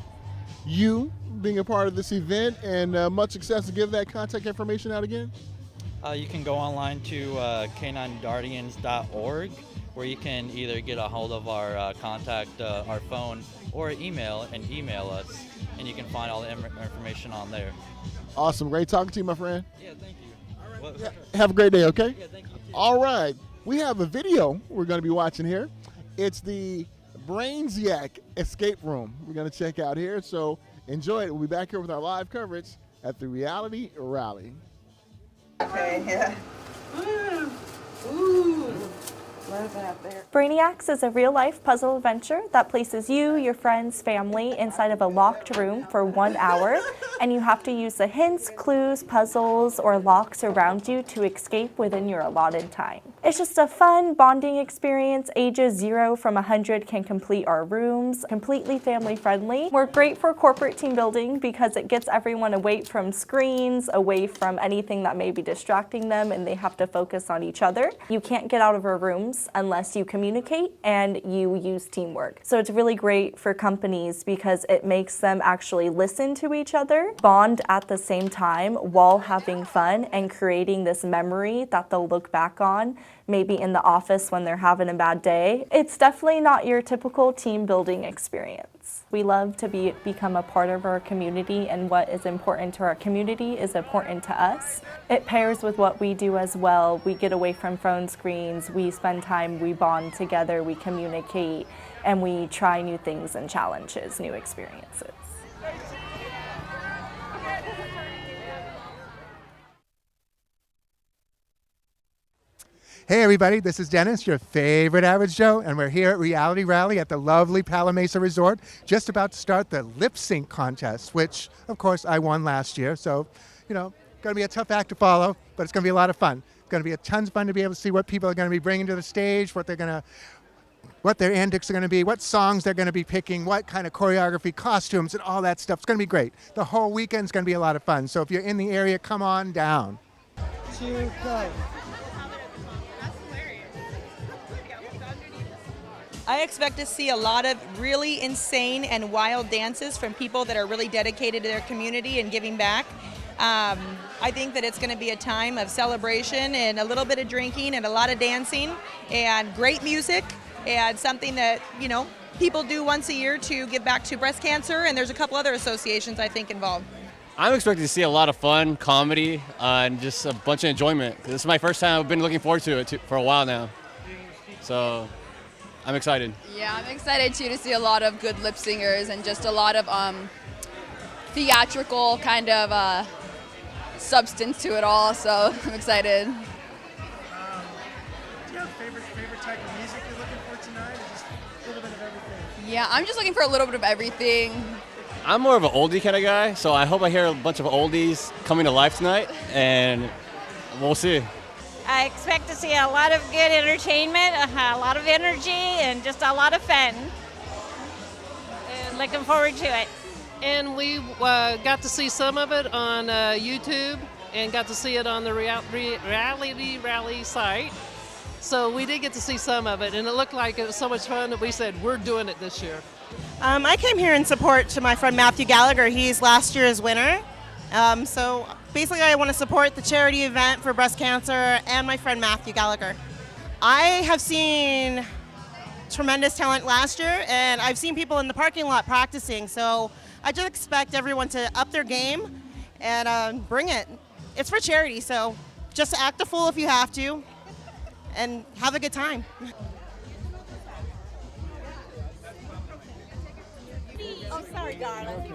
you being a part of this event, and much success. To give that contact information out again. You can go online to canineguardians.org, where you can either get a hold of our contact, our phone, or email us, and you can find all the information on there. Awesome. Great talking to you, my friend. Yeah, thank you. All right. Yeah, have a great day, okay? Yeah, thank you. All right. We have a video we're going to be watching here. It's the Brainiac Escape Room we're going to check out here, so enjoy it. We'll be back here with our live coverage at the Reality Rally. Okay, yeah. Ooh. Brainiacs is a real-life puzzle adventure that places you, your friends, family inside of a locked room for 1 hour, and you have to use the hints, clues, puzzles, or locks around you to escape within your allotted time. It's just a fun bonding experience. Ages 0 from 100 can complete our rooms. Completely family-friendly. We're great for corporate team building because it gets everyone away from screens, away from anything that may be distracting them, and they have to focus on each other. You can't get out of our rooms unless you communicate and you use teamwork. So it's really great for companies because it makes them actually listen to each other, bond at the same time while having fun and creating this memory that they'll look back on, maybe in the office when they're having a bad day. It's definitely not your typical team building experience. We love to become a part of our community, and what is important to our community is important to us. It pairs with what we do as well. We get away from phone screens, we spend time, we bond together, we communicate, and we try new things and challenges, new experiences. Hey everybody, this is Dennis, your favorite Average Joe, and we're here at Reality Rally at the lovely Palamesa Resort, just about to start the lip sync contest, which of course I won last year, so going to be a tough act to follow, but it's going to be a lot of fun. It's going to be a tons of fun to be able to see what people are going to be bringing to the stage, what their antics are going to be, what songs they're going to be picking, what kind of choreography, costumes, and all that stuff. It's going to be great. The whole weekend's going to be a lot of fun, so if you're in the area, come on down. 2, go. I expect to see a lot of really insane and wild dances from people that are really dedicated to their community and giving back. I think that it's going to be a time of celebration and a little bit of drinking and a lot of dancing and great music and something that, people do once a year to give back to breast cancer, and there's a couple other associations I think involved. I'm expecting to see a lot of fun, comedy, and just a bunch of enjoyment. This is my first time. I've been looking forward to it for a while now. So I'm excited. Yeah, I'm excited too to see a lot of good lip singers and just a lot of theatrical kind of substance to it all. So I'm excited. Do you have a favorite type of music you're looking for tonight, or just a little bit of everything? Yeah, I'm just looking for a little bit of everything. I'm more of an oldie kind of guy, so I hope I hear a bunch of oldies coming to life tonight, and we'll see. I expect to see a lot of good entertainment, a lot of energy, and just a lot of fun. And looking forward to it. And we got to see some of it on YouTube and got to see it on the Reality Rally site. So we did get to see some of it, and it looked like it was so much fun that we said, we're doing it this year. I came here in support to my friend Matthew Gallagher. He's last year's winner. So basically I want to support the charity event for breast cancer and my friend Matthew Gallagher. I have seen tremendous talent last year, and I've seen people in the parking lot practicing. So I just expect everyone to up their game and bring it. It's for charity, so just act a fool if you have to and have a good time. Oh, sorry, darling.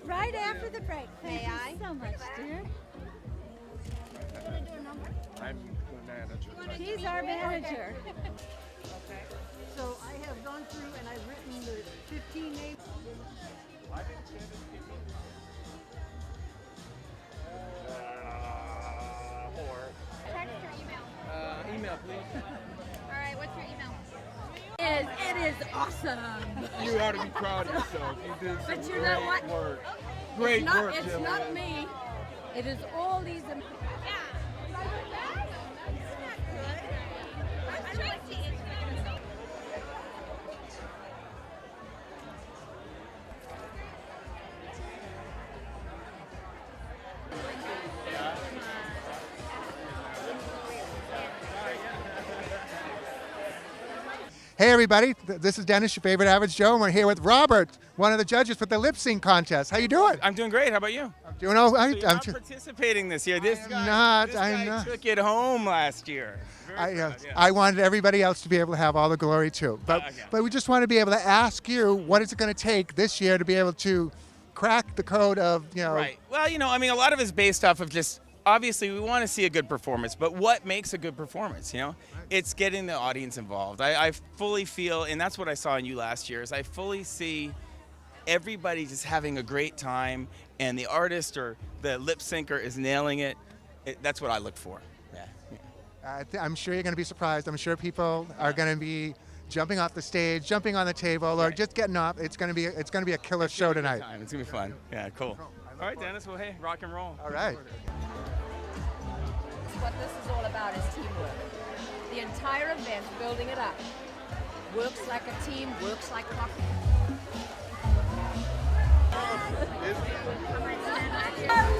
Right after the break. Thank you so much, dear. I'm the manager. He's our manager. Okay. So I have gone through and I've written the 15 names. Text or email? Email, please. All right, what's your email? It is awesome. You ought to be proud of yourself. You did some But you know great what? work. Great work, It's Jim. not me. It is all these. Hey everybody, this is Dennis, your favorite Average Joe, and we're here with Robert, one of the judges for the lip sync contest. How you doing? I'm doing great. How about you? I'm doing all right. So you're not participating this year. This guy, I'm not. took it home last year. I wanted everybody else to be able to have all the glory too. But we just want to be able to ask you, what is it going to take this year to be able to crack the code of, Right. Well, I mean, a lot of it's based off of just, obviously we want to see a good performance, but what makes a good performance, It's getting the audience involved. I fully feel, and that's what I saw in you last year, is I fully see everybody just having a great time, and the artist or the lip syncer is nailing it. That's what I look for. I'm sure you're going to be surprised. I'm sure people are going to be jumping off the stage, jumping on the table, or just getting up. It's going to be a killer show tonight. It's going to be fun. Yeah, cool. All right, Dennis. Well, hey, rock and roll. All right. What this is all about is teamwork. The entire event, building it up, works like a team, works like hockey.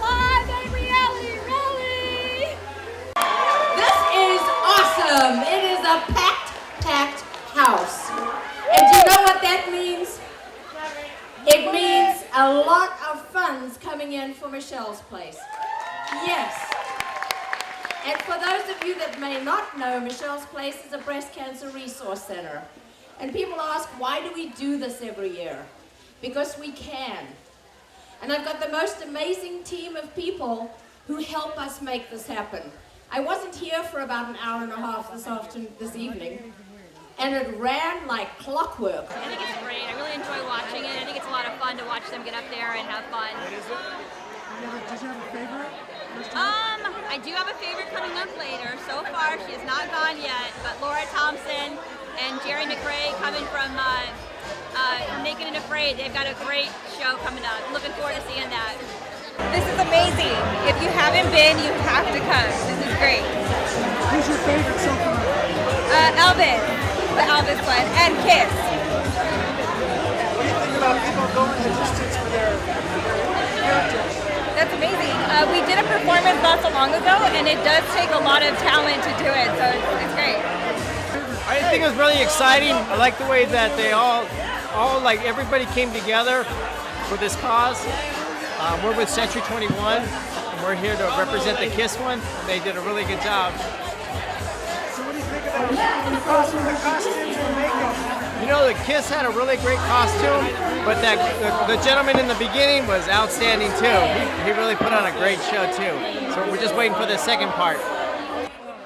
Live at Reality Rally! This is awesome. It is a packed house. And do you know what that means? It means a lot of funds coming in for Michelle's place. Yes. And for those of you that may not know, Michelle's Place is a breast cancer resource center. And people ask, why do we do this every year? Because we can. And I've got the most amazing team of people who help us make this happen. I wasn't here for about an hour and a half this evening, and it ran like clockwork. I think it's great. I really enjoy watching it. I think it's a lot of fun to watch them get up there and have fun. Did you have a favorite? I do have a favorite coming up later. So far, she has not gone yet, but Laura Thompson and Jerry McRae coming from Naked and Afraid, they've got a great show coming up. Looking forward to seeing that. This is amazing. If you haven't been, you have to come. This is great. Who's your favorite so far? Elvis, the Elvis one, and Kiss. What do you think about people going the distance for their characters? That's amazing. We did a performance not so long ago, and it does take a lot of talent to do it, so it's great. I think it was really exciting. I like the way that they all like everybody came together for this cause. We're with Century 21, and we're here to represent the KISS one. They did a really good job. So what do you think about the costumes and makeup? You know, the KISS had a really great costume, but the gentleman in the beginning was outstanding too. He really put on a great show too. So we're just waiting for the second part.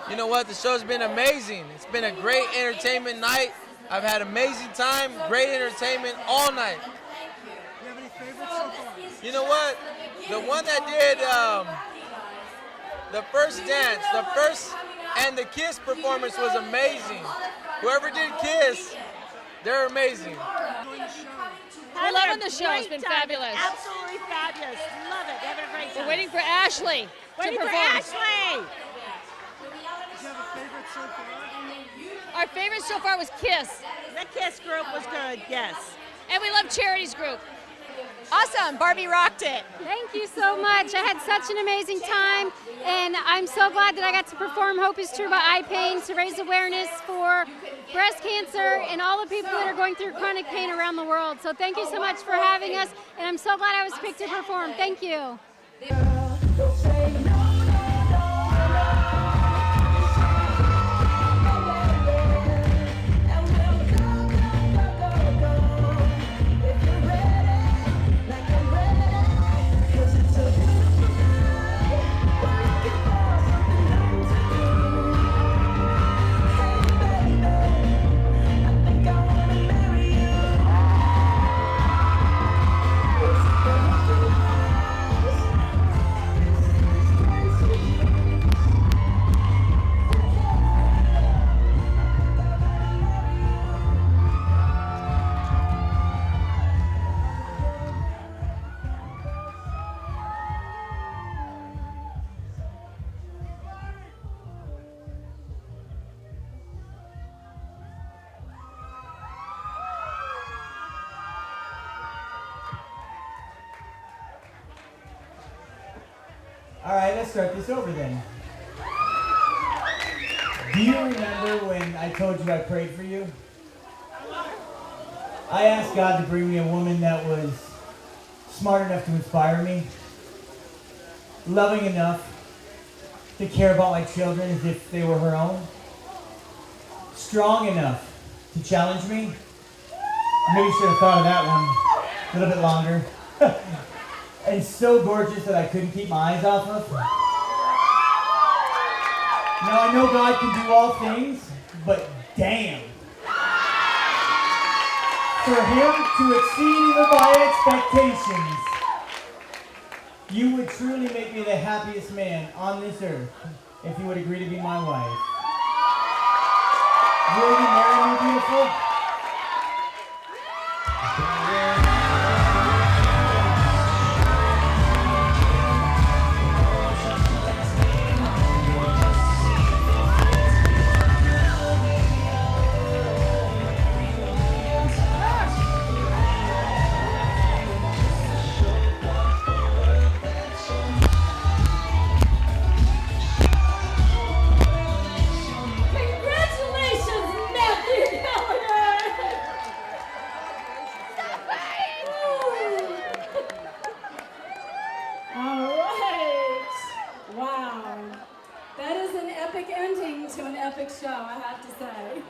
You know what? The show's been amazing. It's been a great entertainment night. I've had amazing time, great entertainment all night. Do you have any favorites so far? You know what? The one that did the first dance, and the KISS performance was amazing. Whoever did KISS, they're amazing. We're loving the show. It's been fabulous. Absolutely fabulous. Love it. Having a great time. We're waiting for Ashley to perform. Ashley! Do you have a favorite so far? Our favorite so far was Kiss. The KISS group was good, yes. And we love Charity's group. Awesome. Barbie rocked it. Thank you so much. I had such an amazing time, and I'm so glad that I got to perform Hope is True by I-Pain to raise awareness for breast cancer and all the people that are going through chronic pain around the world. So thank you so much for having us, and I'm so glad I was picked to perform. Thank you. All right, let's start this over then. Do you remember when I told you I prayed for you? I asked God to bring me a woman that was smart enough to inspire me, loving enough to care about my children as if they were her own, strong enough to challenge me. Maybe should have thought of that one a little bit longer. And so gorgeous that I couldn't keep my eyes off of. Now I know God can do all things, but damn. For him to exceed even my expectations, you would truly make me the happiest man on this earth if you would agree to be my wife. Will you marry me, beautiful? show, I have to say.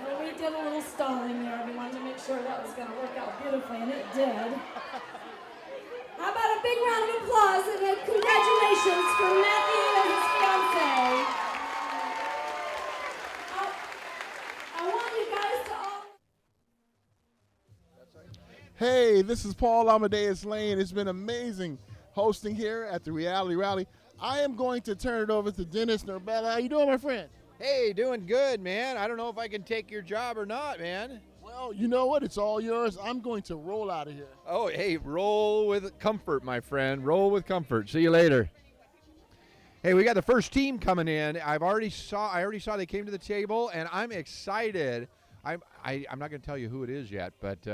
Well, we did a little stalling there. We wanted to make sure that was going to work out beautifully, and it did. How about a big round of applause and congratulations for Matthew and his fiancée. I want you guys to all... Hey, this is Paul Amadeus Lane. It's been amazing hosting here at the Reality Rally. I am going to turn it over to Dennis Norbella. How you doing, my friend? Hey, doing good, man. I don't know if I can take your job or not, man. Well, Well, you know what? It's all yours. I'm going to roll out of here. Oh, hey, roll with comfort, my friend. Roll with comfort. See you later. Hey, we got the first team coming in. I already saw they came to the table, and I'm excited. I'm not going to tell you who it is yet, but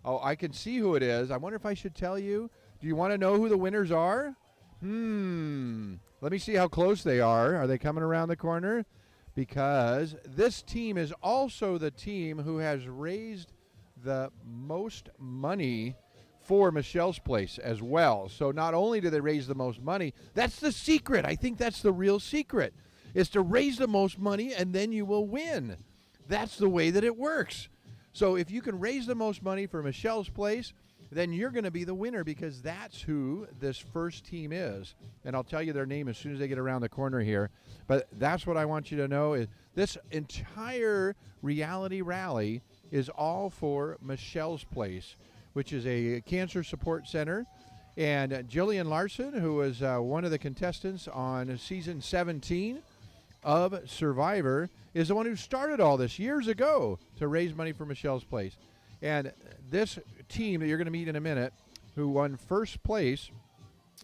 I can see who it is. I wonder if I should tell you. Do you want to know who the winners are? Let me see how close they are. Are they coming around the corner? Because this team is also the team who has raised the most money for Michelle's Place as well. So not only do they raise the most money, that's the secret. I think that's the real secret, is to raise the most money and then you will win. That's the way that it works. So if you can raise the most money for Michelle's Place, then you're going to be the winner, because that's who this first team is. And I'll tell you their name as soon as they get around the corner here. But that's what I want you to know, is this entire reality rally is all for Michelle's Place, which is a cancer support center. And Jillian Larson, who was one of the contestants on season 17 of Survivor, is the one who started all this years ago to raise money for Michelle's Place. And this team that you're going to meet in a minute, who won first place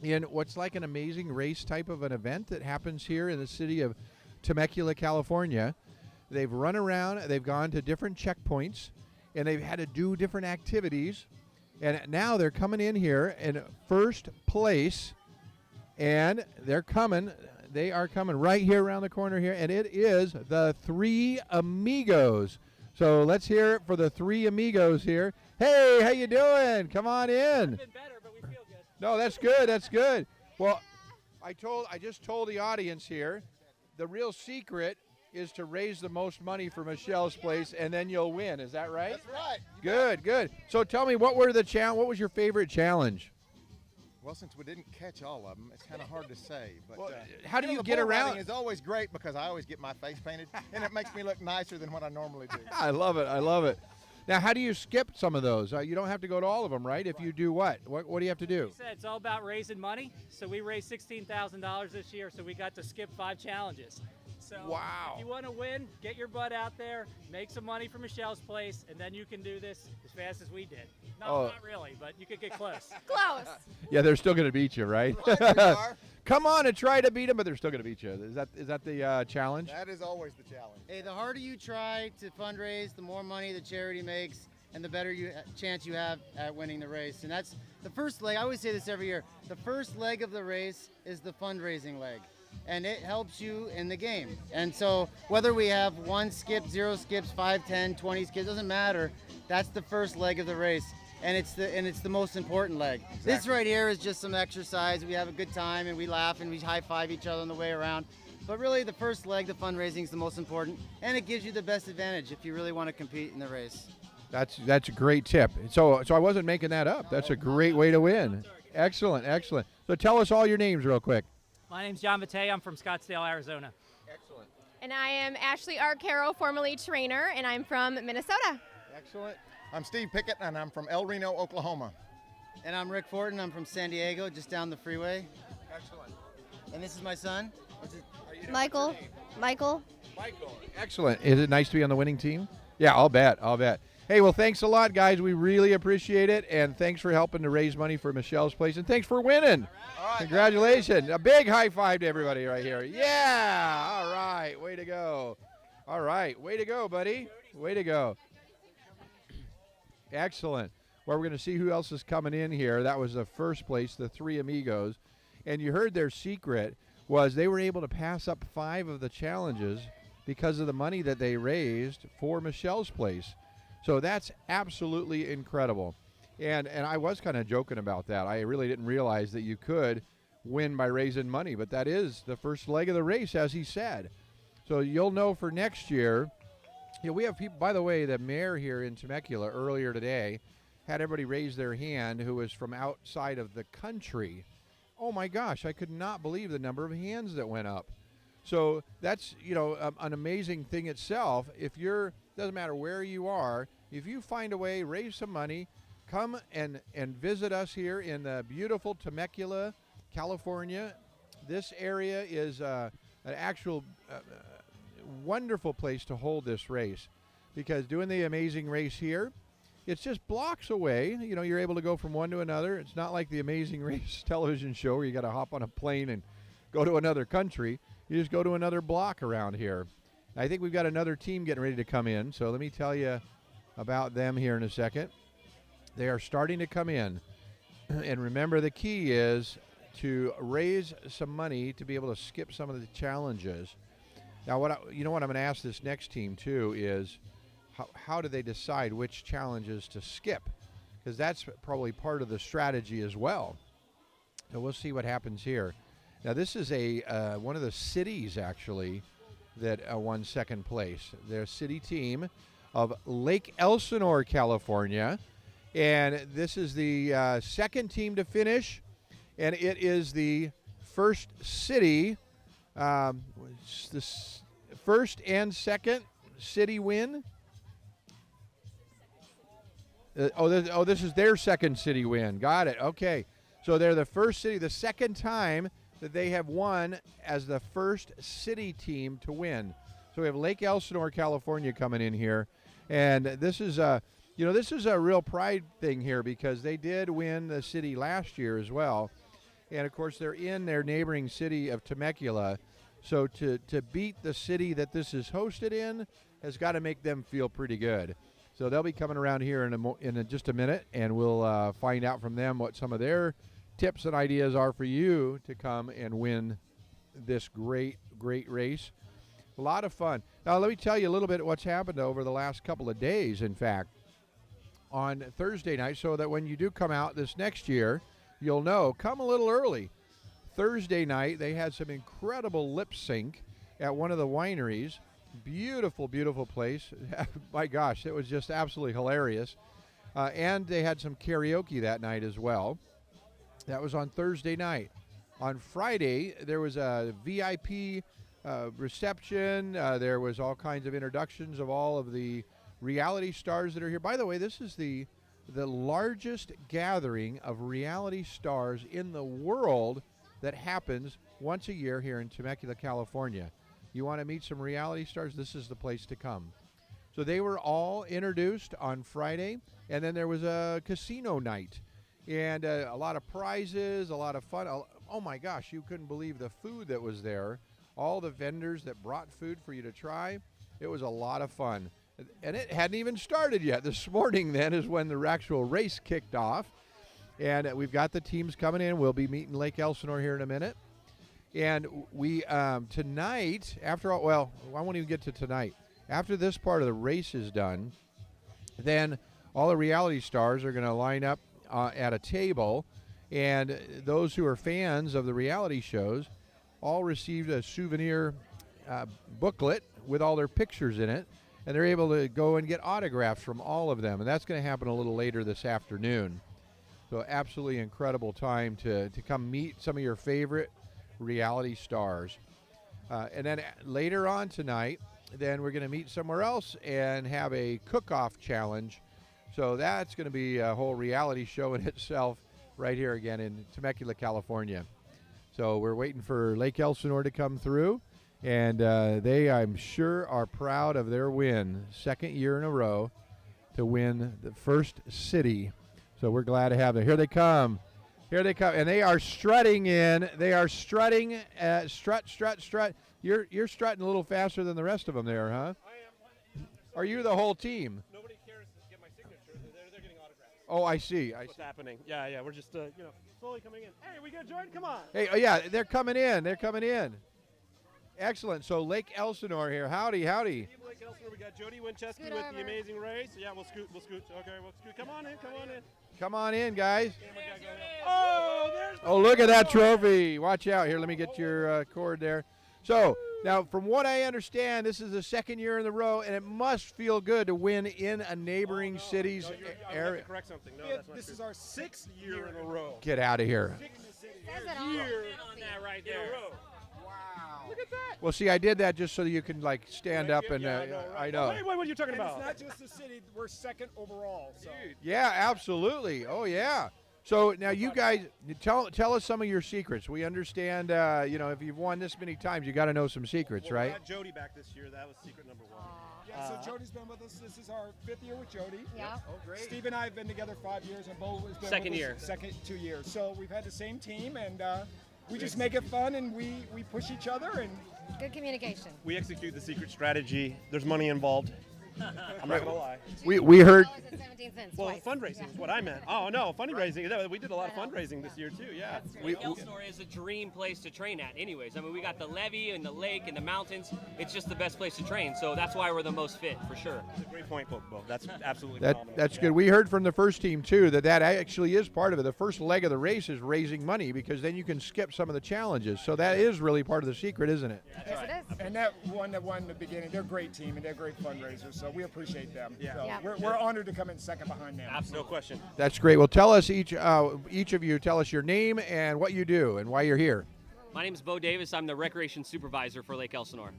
in what's like an amazing race type of an event that happens here in the city of Temecula, California. They've run around, they've gone to different checkpoints, and they've had to do different activities. And now they're coming in here in first place, and they're coming. They are coming right here around the corner here, and it is the Three Amigos. So let's hear it for the Three Amigos here. Hey, how you doing? Come on in. Been better, but we feel good. No, that's good. That's good. Well, I just told the audience here, the real secret is to raise the most money for Michelle's Place, and then you'll win. Is that right? That's right. Good, good. So tell me, what was your favorite challenge? Well, since we didn't catch all of them, it's kind of hard to say. But well, how do you the get bull around? riding is always great because I always get my face painted, and it makes me look nicer than what I normally do. I love it. I love it. Now, how do you skip some of those? You don't have to go to all of them, right? If you do what? What do you have to do? Like I said, it's all about raising money. So we raised $16,000 this year, so we got to skip 5 challenges. So wow. If you want to win, get your butt out there, make some money for Michelle's Place, and then you can do this as fast as we did. Not really, but you could get close. Close. Yeah, they're still going to beat you, right? Right, Come on and try to beat them, but they're still going to beat you. Is that the challenge? That is always the challenge. Hey, the harder you try to fundraise, the more money the charity makes, and the better chance you have at winning the race. And that's the first leg. I always say this every year. The first leg of the race is the fundraising leg, and it helps you in the game. And so whether we have 1 skip, 0 skips, 5, 10, 20 skips, doesn't matter. That's the first leg of the race. And it's the most important leg. Exactly. This right here is just some exercise. We have a good time and we laugh and we high five each other on the way around. But really, the first leg, the fundraising, is the most important, and it gives you the best advantage if you really want to compete in the race. That's a great tip. So I wasn't making that up. That's a great way to win. Excellent, excellent. So tell us all your names real quick. My name's John Vite. I'm from Scottsdale, Arizona. Excellent. And I am Ashley Arcaro, formerly trainer, and I'm from Minnesota. Excellent. I'm Steve Pickett, and I'm from El Reno, Oklahoma. And I'm Rick Fortin. I'm from San Diego, just down the freeway. Excellent. And this is my son. Michael. Michael. Excellent. Is it nice to be on the winning team? Yeah, I'll bet. Hey, well, thanks a lot, guys. We really appreciate it, and thanks for helping to raise money for Michelle's Place, and thanks for winning. All right, congratulations. A big high five to everybody right here. Yeah. All right. Way to go. All right. Way to go, buddy. Way to go. Excellent. Well, we're going to see who else is coming in here. That was the first place, the Three Amigos. And you heard their secret was they were able to pass up 5 of the challenges because of the money that they raised for Michelle's Place. So that's absolutely incredible. And I was kind of joking about that. I really didn't realize that you could win by raising money, but that is the first leg of the race, as he said. So you'll know for next year. We have people, by the way, the mayor here in Temecula earlier today had everybody raise their hand who was from outside of the country. Oh my gosh, I could not believe the number of hands that went up. So that's, an amazing thing itself. Doesn't matter where you are, if you find a way, raise some money, come and visit us here in the beautiful Temecula, California. This area is an actual wonderful place to hold this race. because doing the Amazing Race here, it's just blocks away. You know, you're able to go from one to another. It's not like the Amazing Race television show where you got to hop on a plane and go to another country. You just go to another block around here. I think we've got another team getting ready to come in, so let me tell you about them here in a second. They are starting to come in. And remember, the key is to raise some money to be able to skip some of the challenges. Now, you know what I'm going to ask this next team, too, is how do they decide which challenges to skip? Because that's probably part of the strategy as well. So we'll see what happens here. Now, this is one of the cities, actually, that won second place. Their city team of Lake Elsinore, California. And this is the second team to finish. And it is the first city, this first and second city win. This is their second city win. Got it. Okay. So they're the first city, the second time that they have won as the first city team to win. So we have Lake Elsinore, California coming in here. And this is this is a real pride thing here because they did win the city last year as well. And, of course, they're in their neighboring city of Temecula. So to beat the city that this is hosted in has got to make them feel pretty good. So they'll be coming around here in just a minute, and we'll find out from them what some of their tips and ideas are for you to come and win this great, great race. A lot of fun. Now, let me tell you a little bit what's happened over the last couple of days, in fact, on Thursday night, so that when you do come out this next year, you'll know, come a little early. Thursday night, they had some incredible lip sync at one of the wineries. Beautiful, beautiful place. My gosh, it was just absolutely hilarious. And they had some karaoke that night as well. That was on Thursday night. On Friday, there was a VIP reception. There was all kinds of introductions of all of the reality stars that are here. By the way, this is the largest gathering of reality stars in the world that happens once a year here in Temecula, California. You want to meet some reality stars? This is the place to come. So they were all introduced on Friday, and then there was a casino night, and a lot of prizes, a lot of fun. Oh my gosh, you couldn't believe the food that was there. All the vendors that brought food for you to try. It was a lot of fun. And it hadn't even started yet. This morning, then, is when the actual race kicked off. And we've got the teams coming in. We'll be meeting Lake Elsinore here in a minute. And we, tonight, after all, well, I won't even get to tonight. After this part of the race is done, then all the reality stars are going to line up at a table. And those who are fans of the reality shows all received a souvenir booklet with all their pictures in it. And they're able to go and get autographs from all of them. And that's going to happen a little later this afternoon. So absolutely incredible time to come meet some of your favorite reality stars. And then later on tonight, then we're going to meet somewhere else and have a cook-off challenge. So that's going to be a whole reality show in itself right here again in Temecula, California. So we're waiting for Lake Elsinore to come through. And they, I'm sure, are proud of their win, second year in a row, to win the first city. So we're glad to have them. Here they come. Here they come. And they are strutting in. They are strutting. Strut. You're strutting a little faster than the rest of them there, huh? I am. Are you the whole team? Nobody cares to get my signature. They're getting autographs. Oh, I see. That's what's happening. Yeah. We're just, slowly coming in. Hey, we got Jordan? Come on. Hey, yeah, they're coming in. Excellent. So Lake Elsinore here. Howdy. Lake Elsinore, we got Jody Winchesky with the Amazing Race. Yeah, we'll scoot. Okay, we'll scoot. Come on in. Come on in, guys. Oh, there's the look at that trophy. Watch out. Here, let me get your cord there. So, now, from what I understand, this is the second year in a row, and it must feel good to win in a neighboring city's area. Correct something. No, that's not This true. is our 6th year in a row. Get out of here. Year on that right there. Wow. Look at that. Well, see, I did that just so that you can, like, stand up and, I know. Wait, what are you talking And about? it's not just the city. We're second overall. So. Yeah, absolutely. Oh, yeah. So now you guys, tell us some of your secrets. We understand, if you've won this many times, you got to know some secrets, Well, right? we got Jody back this year. That was secret number one. Yeah, so Jody's been with us. This is our 5th year with Jody. Yeah. Oh, great. Steve and I have been together 5 years, and Bo has been Second with year. us second 2 years. So we've had the same team, and we just make it fun, and we push each other. And Good communication. We execute the secret strategy. There's money involved. I'm not gonna lie. We heard. Well, fundraising is what I meant. Oh no, fundraising. We did a lot of fundraising this year too. Yeah. Elsinore is a dream place to train at. Anyways, I mean, we got the levee and the lake and the mountains. It's just the best place to train. So that's why we're the most fit for sure. That's a great point, Bo. That's absolutely phenomenal. That's good. We heard from the first team too that actually is part of it. The first leg of the race is raising money because then you can skip some of the challenges. So that is really part of the secret, isn't it? Yes, it is. And that won in the beginning. They're a great team, and they're great fundraisers. So we appreciate them. Yeah. So Yeah. we're honored to come in second behind them. Absolutely. No question. That's great. Well, tell us each of you, tell us your name and what you do and why you're here. My name is Bo Davis. I'm the recreation supervisor for Lake Elsinore.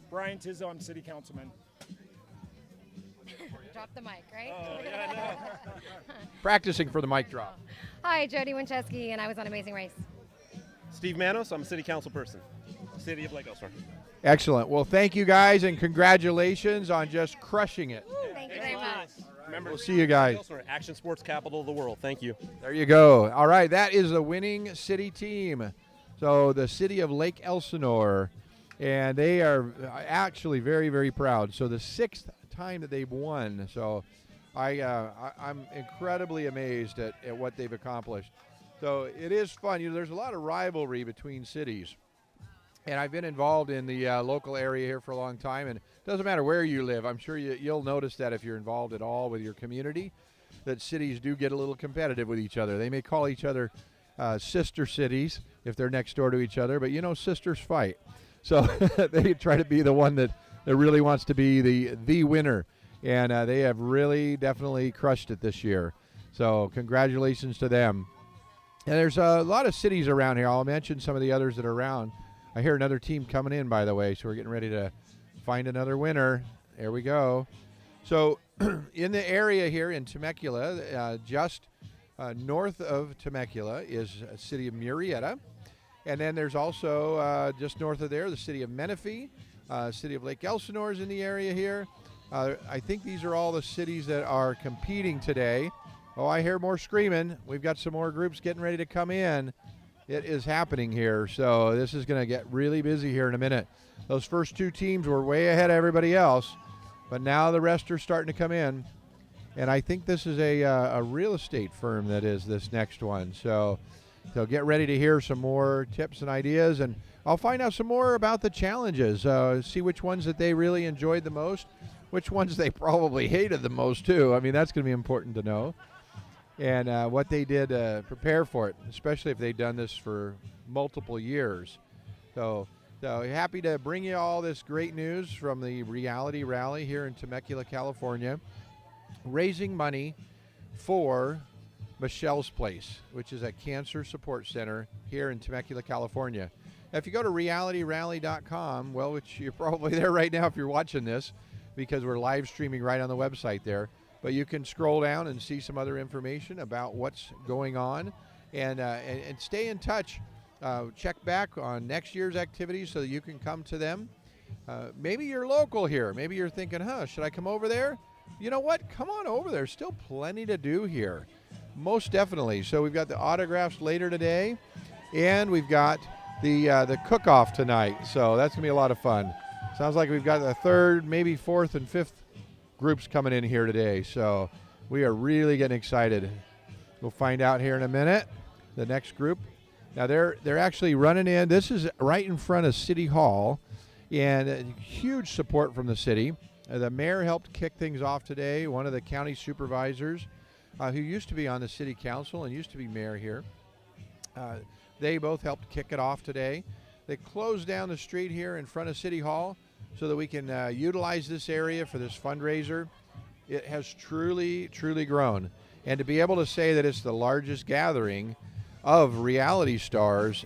Brian Tizzo, I'm city councilman. Drop the mic, right? Oh, yeah, Practicing for the mic drop. Hi, Jody Winchesky, and I was on Amazing Race. Steve Manos, I'm a city council person. City of Lake Elsinore. Excellent. Well, thank you guys and congratulations on just crushing it. Thank you very much. Remember, We'll see you guys. Elsinore, action sports capital of the world. Thank you. There you go. All right, that is the winning city team. So the city of Lake Elsinore, and they are actually very, very proud. So the 6th time that they've won. So I'm incredibly amazed at what they've accomplished. So it is fun. You know, there's a lot of rivalry between cities. And I've been involved in the local area here for a long time, and it doesn't matter where you live. I'm sure you'll notice that if you're involved at all with your community, that cities do get a little competitive with each other. They may call each other sister cities if they're next door to each other, but sisters fight. So they try to be the one that really wants to be the winner, and they have really definitely crushed it this year. So congratulations to them. And there's a lot of cities around here. I'll mention some of the others that are around. I hear another team coming in, by the way, so we're getting ready to find another winner. There we go. So in the area here in Temecula, just north of Temecula is the city of Murrieta. And then there's also just north of there, the city of Menifee. City of Lake Elsinore is in the area here. I think these are all the cities that are competing today. Oh, I hear more screaming. We've got some more groups getting ready to come in. It is happening here, so this is going to get really busy here in a minute. Those first 2 teams were way ahead of everybody else, but now the rest are starting to come in. And I think this is a real estate firm that is this next one. So get ready to hear some more tips and ideas, and I'll find out some more about the challenges, see which ones that they really enjoyed the most, which ones they probably hated the most too. I mean, that's going to be important to know. And what they did prepare for it, especially if they've done this for multiple years. So happy to bring you all this great news from the Reality Rally here in Temecula, California, raising money for Michelle's Place, which is a cancer support center here in Temecula, California. Now, if you go to realityrally.com, well, which you're probably there right now if you're watching this, because we're live streaming right on the website there. But you can scroll down and see some other information about what's going on, and stay in touch. Check back on next year's activities so that you can come to them. Maybe you're local here. Maybe you're thinking, should I come over there? You know what? Come on over. There's still plenty to do here. Most definitely. So we've got the autographs later today, and we've got the cook-off tonight. So that's going to be a lot of fun. Sounds like we've got the 3rd, maybe 4th, and 5th groups coming in here today, so we are really getting excited. We'll find out here in a minute the next group. Now they're actually running in. This is right in front of City Hall, and huge support from the city. The mayor helped kick things off today. One of the county supervisors who used to be on the city council and used to be mayor here, they both helped kick it off today. They closed down the street here in front of City Hall so that we can utilize this area for this fundraiser. It has truly, truly grown. And to be able to say that it's the largest gathering of reality stars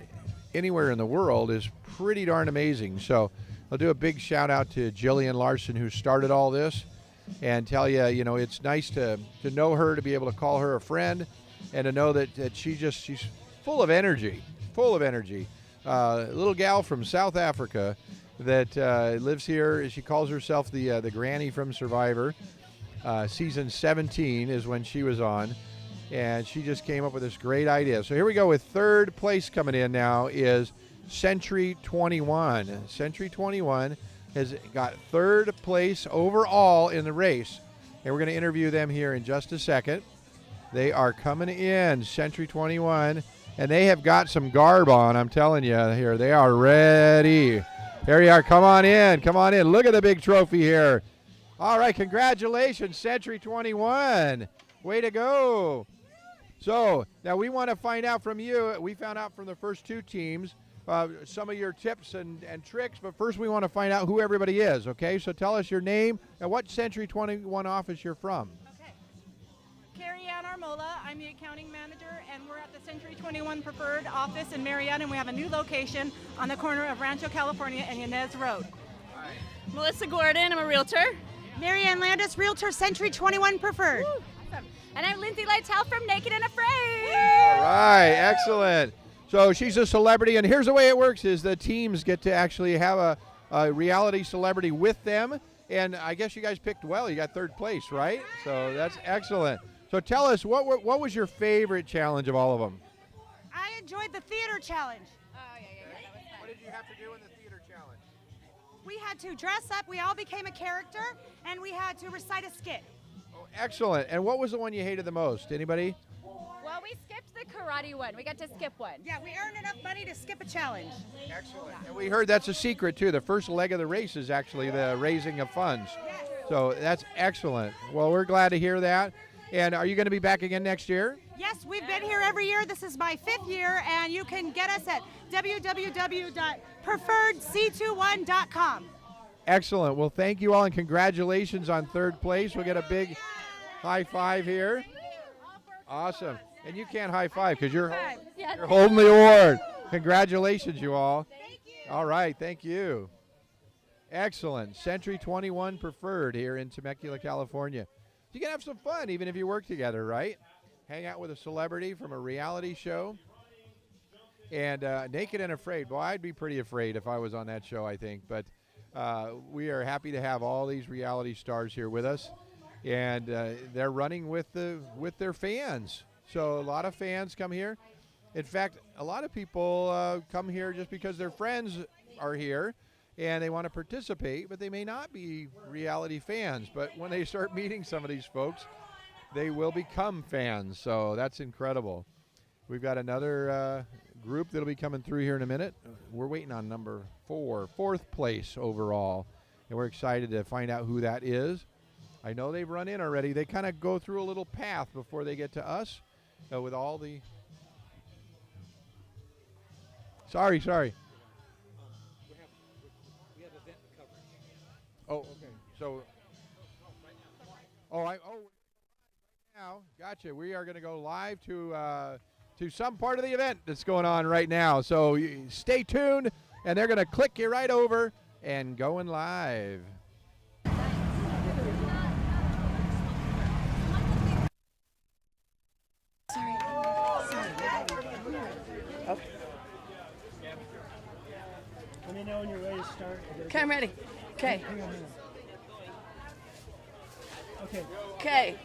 anywhere in the world is pretty darn amazing. So I'll do a big shout out to Jillian Larson, who started all this, and tell you, it's nice to know her, to be able to call her a friend, and to know that she's full of energy, A little gal from South Africa, that lives here. She calls herself the granny from Survivor. Season 17 is when she was on, and she just came up with this great idea. So here we go with third place coming in now is Century 21. Century 21 has got third place overall in the race, and we're going to interview them here in just a second. They are coming in, Century 21, and they have got some garb on, I'm telling you here. They are ready. Here you are. Come on in. Come on in. Look at the big trophy here. All right, congratulations, Century 21. Way to go. So now we want to find out from you. We found out from the first two teams some of your tips and tricks, but first we want to find out who everybody is, okay? So tell us your name and what Century 21 office you're from. Carrie Ann Armola. I'm the accounting manager, and we're at the Century 21 Preferred office in Marietta, and we have a new location on the corner of Rancho, California and Yanez Road. Melissa Gordon, I'm a realtor. Mary Ann Landis, realtor, Century 21 Preferred. Woo. Awesome. And I'm Lindsay Lytle from Naked and Afraid. All right, excellent. So she's a celebrity, and here's the way it works is the teams get to actually have a reality celebrity with them, and I guess you guys picked well. You got third place, right? So that's excellent. So tell us, what was your favorite challenge of all of them? I enjoyed the theater challenge. What did you have to do in the theater challenge? We had to dress up. We all became a character, and we had to recite a skit. Oh, excellent. And what was the one you hated the most? Anybody? Well, we skipped the karate one. We got to skip one. Yeah, we earned enough money to skip a challenge. Excellent. And we heard that's a secret, too. The first leg of the race is actually the raising of funds. Yes. So that's excellent. Well, we're glad to hear that. And are you going to be back again next year? Yes, we've been here every year. This is my 5th year, and you can get us at www.preferredc21.com. Excellent. Well, thank you all, and congratulations on third place. We'll get a big high five here. Awesome. And you can't high five because you're holding the award. Congratulations, you all. Thank you. All right, thank you. Excellent. Century 21 Preferred here in Temecula, California. You can have some fun even if you work together, right? Hang out with a celebrity from a reality show. And Naked and Afraid. Boy, I'd be pretty afraid if I was on that show, I think. But we are happy to have all these reality stars here with us. And they're running with their fans. So a lot of fans come here. In fact, a lot of people come here just because their friends are here and they want to participate, but they may not be reality fans. But when they start meeting some of these folks, they will become fans. So that's incredible. We've got another group that'll be coming through here in a minute. We're waiting on number 4, fourth place overall. And we're excited to find out who that is. I know they've run in already. They kind of go through a little path before they get to us with all the... Sorry. We have event coverage. Oh, okay. So, now, gotcha. We are going to go live to some part of the event that's going on right now. So stay tuned, and they're going to click you right over and going live. Let me know when you're ready to start. Okay, I'm ready. Okay. Hang on. Okay. Okay.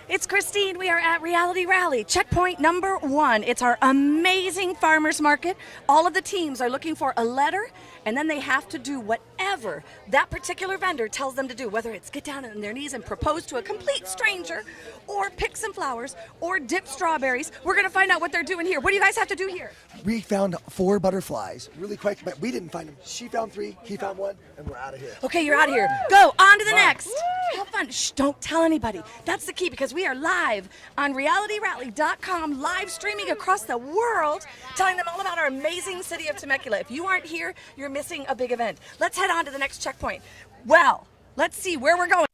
It's Christine. We are at Reality Rally, checkpoint number 1. It's our amazing farmers market. All of the teams are looking for a letter, and then they have to do whatever that particular vendor tells them to do, whether it's get down on their knees and propose to a complete stranger, or pick some flowers, or dip strawberries. We're going to find out what they're doing here. What do you guys have to do here? We found 4 butterflies really quick, but we didn't find them. She found 3, he found 1, and we're out of here. Okay, you're out of here. Go on to the next. Have fun. Shh, don't tell anybody. That's the key, because we are live on realityrally.com, live streaming across the world, telling them all about our amazing city of Temecula. If you aren't here, you're missing a big event. Let's head on to the next checkpoint. Well, let's see where we're going.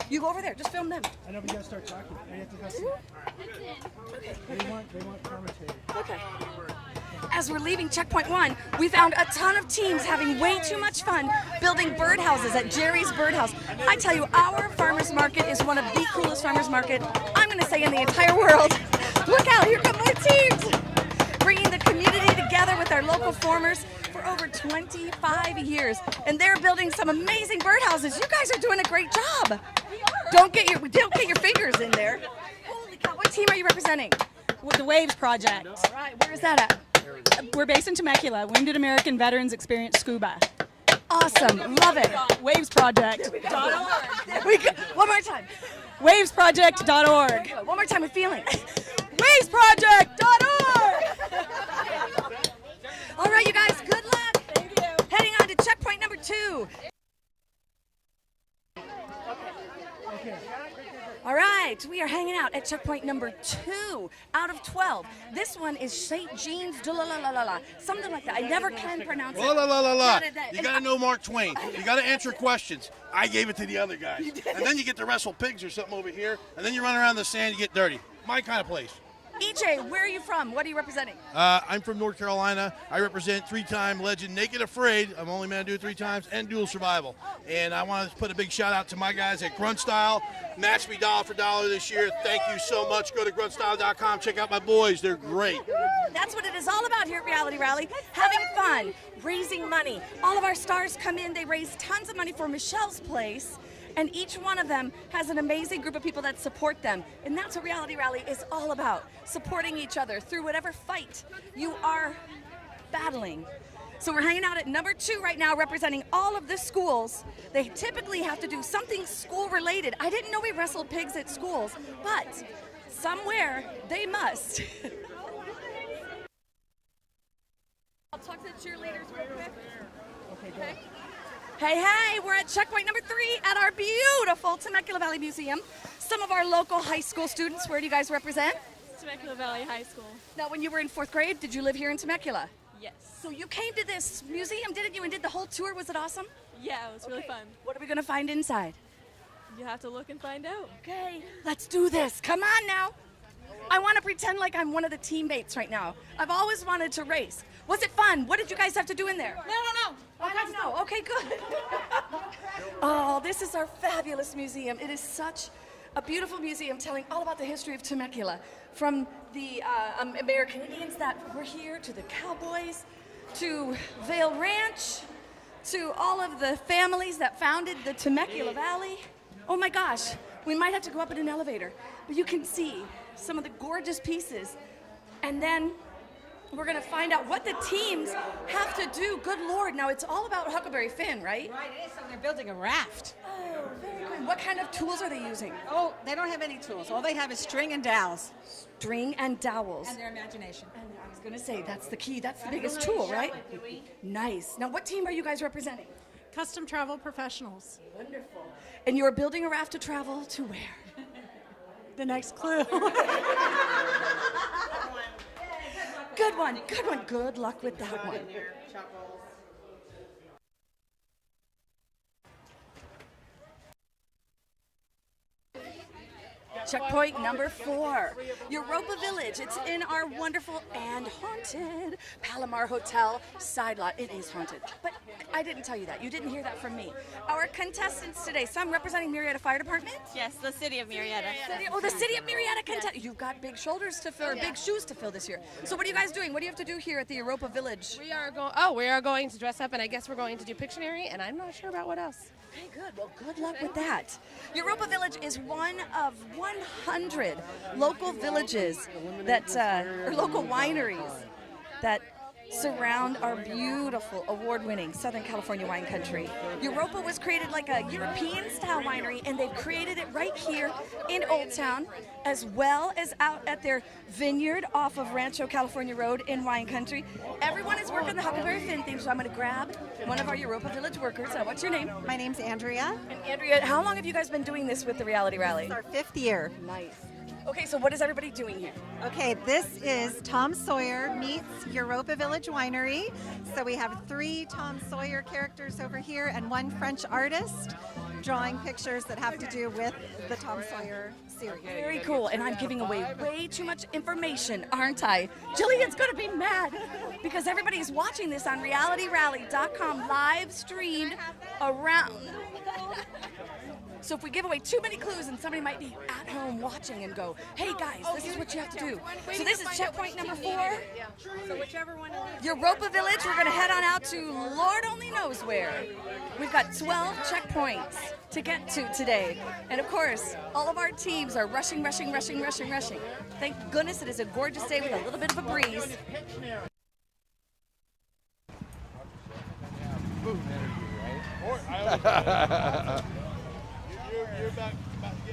You go over there. Just film them. I know we gotta start talking. I have to go see. Okay. They want commentators. Okay. As we're leaving checkpoint 1, we found a ton of teams having way too much fun building birdhouses at Jerry's Birdhouse. I tell you, our farmers market is one of the coolest farmers market, I'm going to say, in the entire world. Look out, here come more teams! Bringing the community together with our local farmers for over 25 years, and they're building some amazing birdhouses. You guys are doing a great job. Don't get your fingers in there. Holy cow! What team are you representing? With the Waves Project. All right, where is that at? We're based in Temecula, Wounded American Veterans Experience Scuba. Awesome, love it. Waves Project. One more time. Wavesproject.org. One more time with feeling. Wavesproject.org. All right, you guys, good luck. Thank you. Heading on to checkpoint number 2. All right, we are hanging out at checkpoint number 2 out of 12. This one is St. Jean's de la la la la la, something like that. I never can pronounce it. La la la la la. You And got to know Mark Twain. You got to answer questions. I gave it to the other guys. And then you get to wrestle pigs or something over here, and then you run around the sand, you get dirty. My kind of place. EJ, where are you from? What are you representing? I'm from North Carolina. I represent 3-time legend Naked Afraid. I'm the only man to do it 3 times, and Dual Survival. And I want to put a big shout out to my guys at Grunt Style. Match me dollar for dollar this year. Thank you so much. Go to gruntstyle.com. Check out my boys. They're great. That's what it is all about here at Reality Rally. Having fun, raising money. All of our stars come in. They raise tons of money for Michelle's Place. And each one of them has an amazing group of people that support them. And that's what Reality Rally is all about, supporting each other through whatever fight you are battling. So we're hanging out at number 2 right now, representing all of the schools. They typically have to do something school-related. I didn't know we wrestled pigs at schools, but somewhere they must. I'll talk to the cheerleaders real quick. Okay. Hey, we're at checkpoint number 3 at our beautiful Temecula Valley Museum. Some of our local high school students, where do you guys represent? Temecula Valley High School. Now, when you were in 4th grade, did you live here in Temecula? Yes. So you came to this museum, didn't you, and did the whole tour? Was it awesome? Yeah, it was really fun. What are we going to find inside? You have to look and find out. Okay, let's do this. Come on now. I want to pretend like I'm one of the teammates right now. I've always wanted to race. Was it fun? What did you guys have to do in there? No. I don't know. Okay, good. Oh, this is our fabulous museum. It is such a beautiful museum telling all about the history of Temecula, from the American Indians that were here, to the cowboys, to Vail Ranch, to all of the families that founded the Temecula Valley. Oh my gosh, we might have to go up in an elevator, but you can see some of the gorgeous pieces. And then we're gonna find out what the teams have to do. Good Lord, now it's all about Huckleberry Finn, right? Right, it is. So they're building a raft. Oh, very good. What kind of tools are they using? Oh, they don't have any tools. All they have is string and dowels. String and dowels. And their imagination. And I was gonna say, that's the key, that's the biggest tool, right? Nice. Now, what team are you guys representing? Custom Travel Professionals. Wonderful. And you're building a raft to travel to where? The next clue. Good one. Good luck with that one. Checkpoint number 4, Europa Village. It's in our wonderful and haunted Palomar Hotel side lot. It is haunted, but I didn't tell you that. You didn't hear that from me. Our contestants today, some representing Murrieta Fire Department. Yes, the city of Murrieta. The city of Murrieta contest. You've got big shoulders to fill, or big shoes to fill this year. So what are you guys doing? What do you have to do here at the Europa Village? We are going to dress up, and I guess we're going to do Pictionary, and I'm not sure about what else. Okay, good. Well, good luck with that. Europa Village is one of 100 local villages that, or local wineries that surround our beautiful, award-winning Southern California wine country. Europa was created like a European-style winery, and they've created it right here in Old Town, as well as out at their vineyard off of Rancho California Road in wine country. Everyone is working the Huckleberry Finn theme, so I'm going to grab one of our Europa Village workers. What's your name? My name's Andrea. And Andrea, how long have you guys been doing this with the Reality Rally? It's our 5th year. Nice. Okay, so what is everybody doing here? Okay, this is Tom Sawyer meets Europa Village Winery. So we have 3 Tom Sawyer characters over here and 1 French artist drawing pictures that have to do with the Tom Sawyer series. Very cool, and I'm giving away way too much information, aren't I? Jillian's gonna be mad because everybody's watching this on realityrally.com live streamed around So if we give away too many clues, and somebody might be at home watching and go, hey guys, this is what you have to do. So this is checkpoint number 4. So whichever one. Europa Village, we're going to head on out to Lord only knows where. We've got 12 checkpoints to get to today. And of course, all of our teams are rushing. Thank goodness it is a gorgeous day with a little bit of a breeze.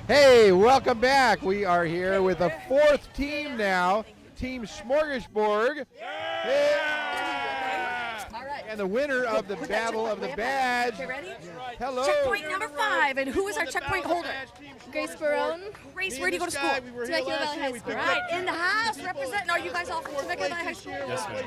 Hey, welcome back. We are here with the 4th team now, Team Smorgasborg. And the winner of the Battle of the Badge. Okay, ready? Hello. Checkpoint number 5. And who is our checkpoint holder? Grace Barone. Grace, where do you go to school? Temecula Valley High School. All right, in the house, representing. Are you guys all from Temecula Valley High School? Yes, ma'am.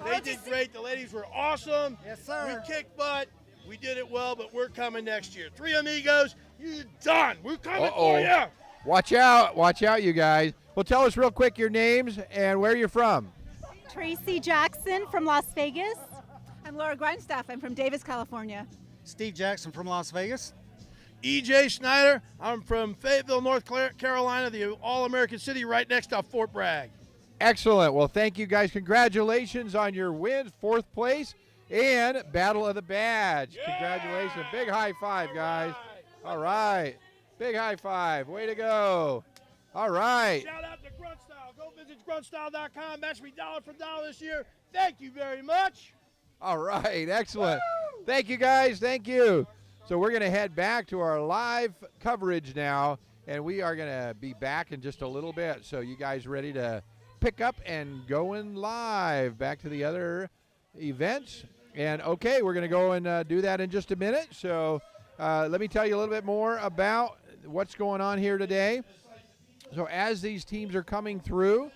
They did great. The ladies were awesome. Yes, sir. We kicked butt. We did it well, but we're coming next year. Three Amigos, you done. We're coming for you. Watch out, you guys. Well, tell us real quick your names and where you're from. Tracy Jackson from Las Vegas. I'm Laura Grindstaff. I'm from Davis, California. Steve Jackson from Las Vegas. EJ Snyder. I'm from Fayetteville, North Carolina, the all-American city right next to Fort Bragg. Excellent. Well, thank you guys. Congratulations on your win, 4th place, and Battle of the Badge. Yeah! Congratulations. Big high five, guys. All right. Big high five. Way to go. All right. Shout out to Gruntstyle. Go visit gruntstyle.com. Match me dollar for dollar this year. Thank you very much. All right. Excellent. Woo! Thank you, guys. Thank you. So we're going to head back to our live coverage now, and we are going to be back in just a little bit. So you guys ready to pick up and going live back to the other events? And, okay, we're going to go and do that in just a minute. So let me tell you a little bit more about what's going on here today. So as these teams are coming through,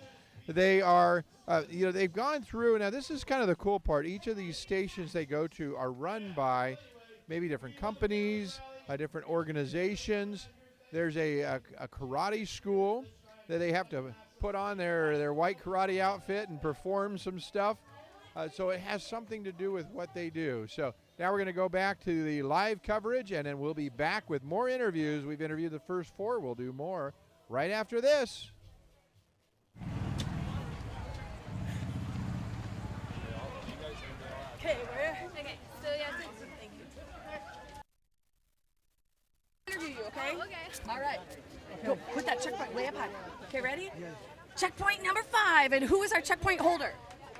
they are, they've gone through. Now, this is kind of the cool part. Each of these stations they go to are run by maybe different companies, different organizations. There's a karate school that they have to put on their white karate outfit and perform some stuff. So it has something to do with what they do. So now we're going to go back to the live coverage, and then we'll be back with more interviews. We've interviewed the first 4. We'll do more right after this. Okay, so yeah, thank you. Interview you, okay? Okay. All right. Go, put that checkpoint way up high. Okay, ready? Yes. Checkpoint number 5, and who is our checkpoint holder?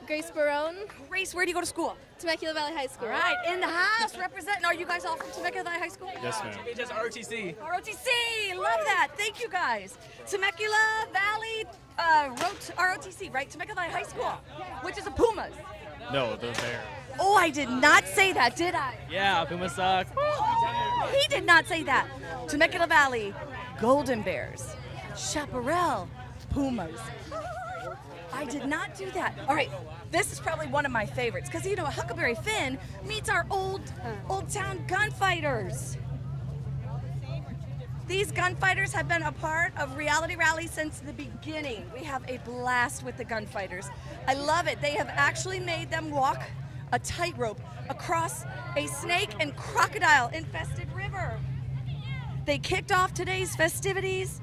Grace Barone. Grace, where do you go to school? Temecula Valley High School. All right, in the house, representing. Are you guys all from Temecula Valley High School? Yes, ma'am. Just ROTC. ROTC, love that. Thank you, guys. Temecula Valley ROTC, right? Temecula Valley High School, which is a Pumas. No, the Bears. Oh, I did not say that, did I? Yeah, Pumas suck. He did not say that. Temecula Valley Golden Bears. Chaparral Pumas. I did not do that. All right, this is probably one of my favorites because, Huckleberry Finn meets our old town gunfighters. These gunfighters have been a part of Reality Rally since the beginning. We have a blast with the gunfighters. I love it. They have actually made them walk a tightrope across a snake and crocodile infested river. They kicked off today's festivities.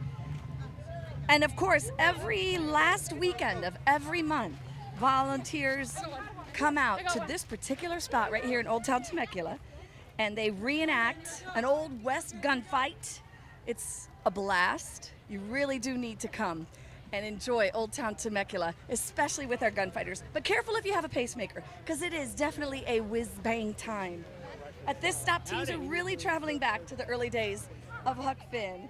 And of course, every last weekend of every month, volunteers come out to this particular spot right here in Old Town Temecula, and they reenact an Old West gunfight. It's a blast. You really do need to come and enjoy Old Town Temecula, especially with our gunfighters. But careful if you have a pacemaker, because it is definitely a whiz-bang time. At this stop, teams are really traveling back to the early days of Huck Finn.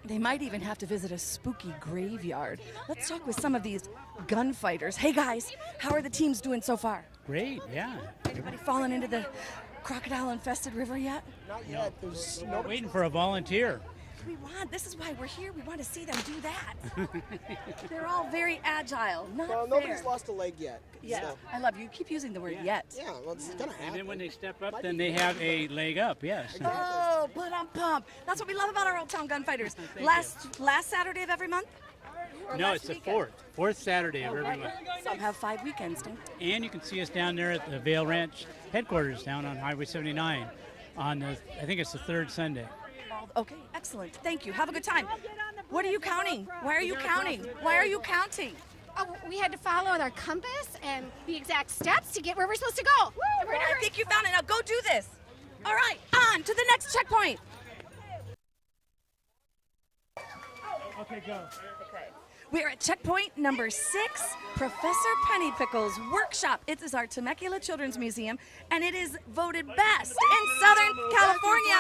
They might even have to visit a spooky graveyard. Let's talk with some of these gunfighters. Hey guys, how are the teams doing so far? Great, yeah. Anybody fallen into the crocodile-infested river yet? Not yet. There's We're waiting for a volunteer. This is why we're here. We want to see them do that. They're all very agile. Well, nobody's lost a leg yet. Yet. So. I love you. You keep using the word yet. Yeah, well, it's gonna happen. And then when they step up, then they have a leg up, yes. Oh, but I'm pumped. That's what we love about our Old Town Gunfighters. Last Saturday of every month? No, it's the fourth Saturday of every month. Some have 5 weekends, don't they? And you can see us down there at the Vail Ranch headquarters down on Highway 79. on the, I think it's the third Sunday. Okay, excellent. Thank you. Have a good time. What are you counting? Why are you counting? Why are you counting? Oh, we had to follow with our compass and the exact steps to get where we're supposed to go. And we're in a I hurry. think you found it. Now go do this. All right, on to the next checkpoint. Okay, go. We're at checkpoint number 6, Professor Penny Pickles Workshop. It is our Temecula Children's Museum, and it is voted best in Southern California.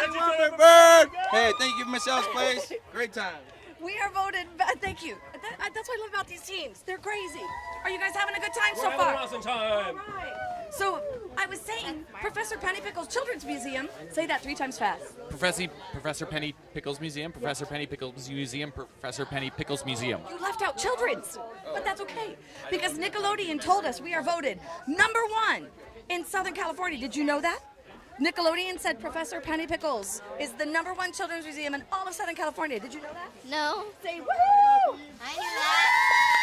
Hey, thank you, Michelle's Place. Great time. We are voted. Thank you. That's what I love about these teams. They're crazy. Are you guys having a good time so far? Awesome time. All right. So I was saying, Professor Penny Pickles Children's Museum. Say that 3 times fast. Professor Penny Pickles Museum, Professor Penny Pickles Museum, Professor Penny Pickles Museum. You left out children's, but that's okay because Nickelodeon told us we are voted number 1 in Southern California. Did you know that? Nickelodeon said Professor Penny Pickles is the number 1 children's museum in all of Southern California. Did you know that? No. Say woohoo! I knew that.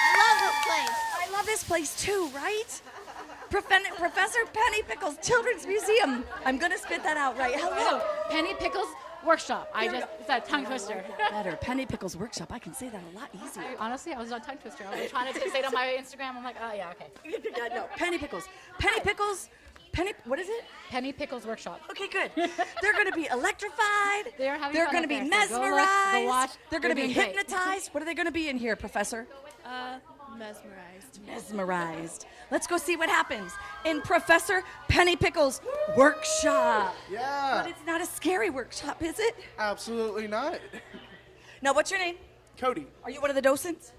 I love this place. I love this place too, right? Professor Penny Pickles Children's Museum. I'm gonna spit that out right. Hello. Penny Pickles Workshop. It's a tongue twister. Better. Penny Pickles Workshop. I can say that a lot easier. Honestly, I was on tongue twister. I was trying to say it on my Instagram. I'm like, oh yeah, okay. Yeah, no, Penny Pickles. Penny Pickles. What is it? Penny Pickles Workshop. Okay, good. They're going to be electrified. They're having They're fun going to up be there, so go look, mesmerized. go watch. They're going to They're be doing great. hypnotized. What are they going to be in here, Professor? Mesmerized. Mesmerized. Let's go see what happens in Professor Penny Pickles Workshop. Yeah. But it's not a scary workshop, is it? Absolutely not. Now, what's your name? Cody. Are you one of the docents?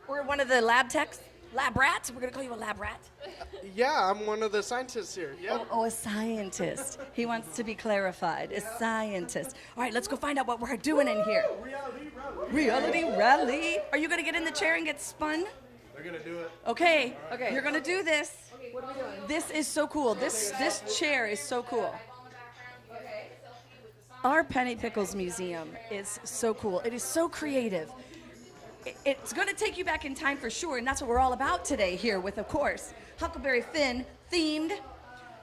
Or one of the lab techs? Lab rats? We're going to call you a lab rat. Yeah, I'm one of the scientists here. Yeah. Oh, a scientist. He wants to be clarified. A scientist. All right, let's go find out what we're doing in here. Reality rally. Are you going to get in the chair and get spun? They're gonna do it. Okay. You're going to do this. What are we doing? This is so cool. This chair is so cool. Our Penny Pickles Museum is so cool. It is so creative. It's going to take you back in time for sure, and that's what we're all about today here with, of course, Huckleberry Finn themed.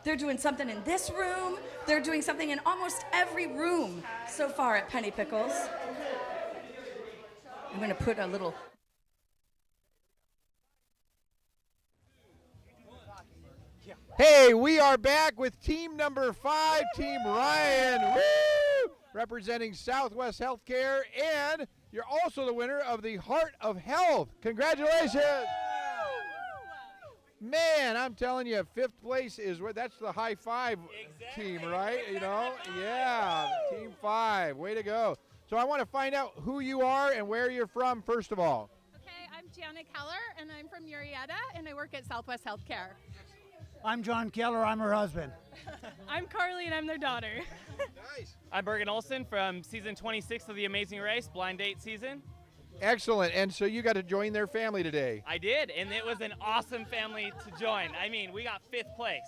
They're doing something in this room. They're doing something in almost every room so far at Penny Pickles. I'm going to put a little... Hey, we are back with team number 5, Team Ryan. Woo! Representing Southwest Healthcare, and you're also the winner of the Heart of Health. Congratulations! Man, I'm telling you, 5th place is that's the high five team, right? You know, yeah, Team 5. Way to go! So I want to find out who you are and where you're from first of all. Okay, I'm Janet Keller, and I'm from Murrieta, and I work at Southwest Healthcare. I'm John Keller. I'm her husband. I'm Carly, and I'm their daughter. Nice. I'm Bergen Olson from season 26 of The Amazing Race, blind date season. Excellent. And so you got to join their family today. I did, and it was an awesome family to join. I mean, we got 5th place.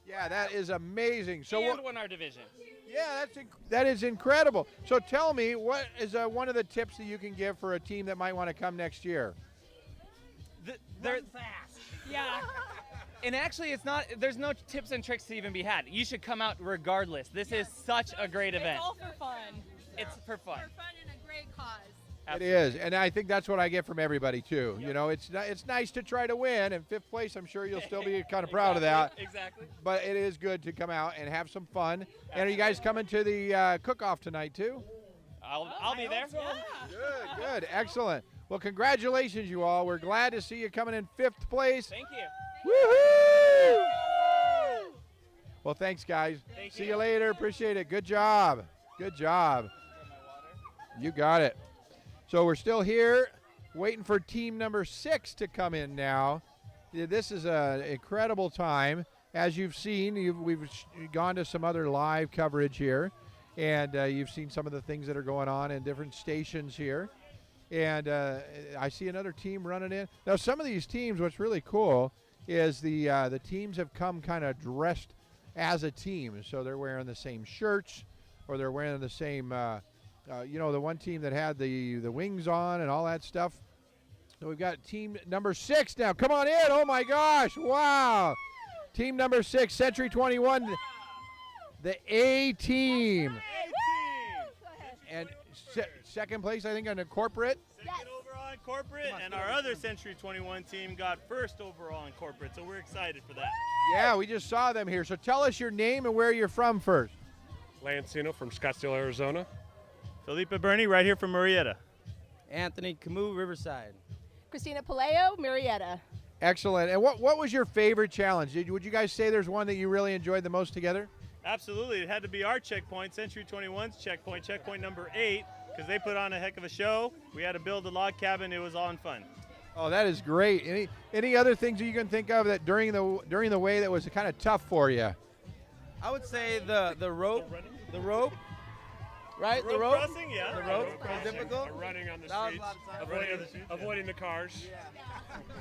Yeah, that is amazing. So And won our division. Yeah, that is incredible. So tell me, what is one of the tips that you can give for a team that might want to come next year? Run fast. Yeah. And actually, there's no tips and tricks to even be had. You should come out regardless. This is such a great event. It's all for fun. It's for fun. For fun and a great cause. Absolutely. It is, and I think that's what I get from everybody too. Yep. You know, it's nice to try to win, and 5th place, I'm sure you'll still be kind of proud of that. Exactly. But it is good to come out and have some fun. Absolutely. And are you guys coming to the cook-off tonight too? I'll be there. So. Yeah. Good, excellent. Well, congratulations, you all. We're glad to see you coming in 5th place. Thank you. Woohoo! Well, thanks, guys. Thank See you later. Appreciate it. Good job. Good job. You got it. So we're still here waiting for team number 6 to come in now. This is an incredible time. As you've seen, we've gone to some other live coverage here, and you've seen some of the things that are going on in different stations here. And I see another team running in. Now, some of these teams, what's really cool is the teams have come kind of dressed as a team. So they're wearing the same shirts, or they're wearing the same, the one team that had the wings on and all that stuff. So we've got team number 6 now. Come on in. Oh, my gosh. Wow. Team number 6, Century 21. the A team. And second place, I think, on the corporate. Second overall in corporate, and our other Century 21 team got first overall in corporate, so we're excited for that. Yeah, we just saw them here. So tell us your name and where you're from first. Lancino from Scottsdale, Arizona. Felipe Bernie, right here from Murrieta. Anthony Camus, Riverside. Christina Paleo, Murrieta. Excellent. And what was your favorite challenge? Would you guys say there's one that you really enjoyed the most together? Absolutely. It had to be our checkpoint, Century 21's checkpoint number 8, because they put on a heck of a show. We had to build a log cabin. It was all in fun. Oh, that is great. Any other things that you can think of that during the way that was kind of tough for you? I would say the rope, right? Rope the rope crossing, yeah. The rope was difficult. Running on the That was a streets, lot of fun. avoiding the cars.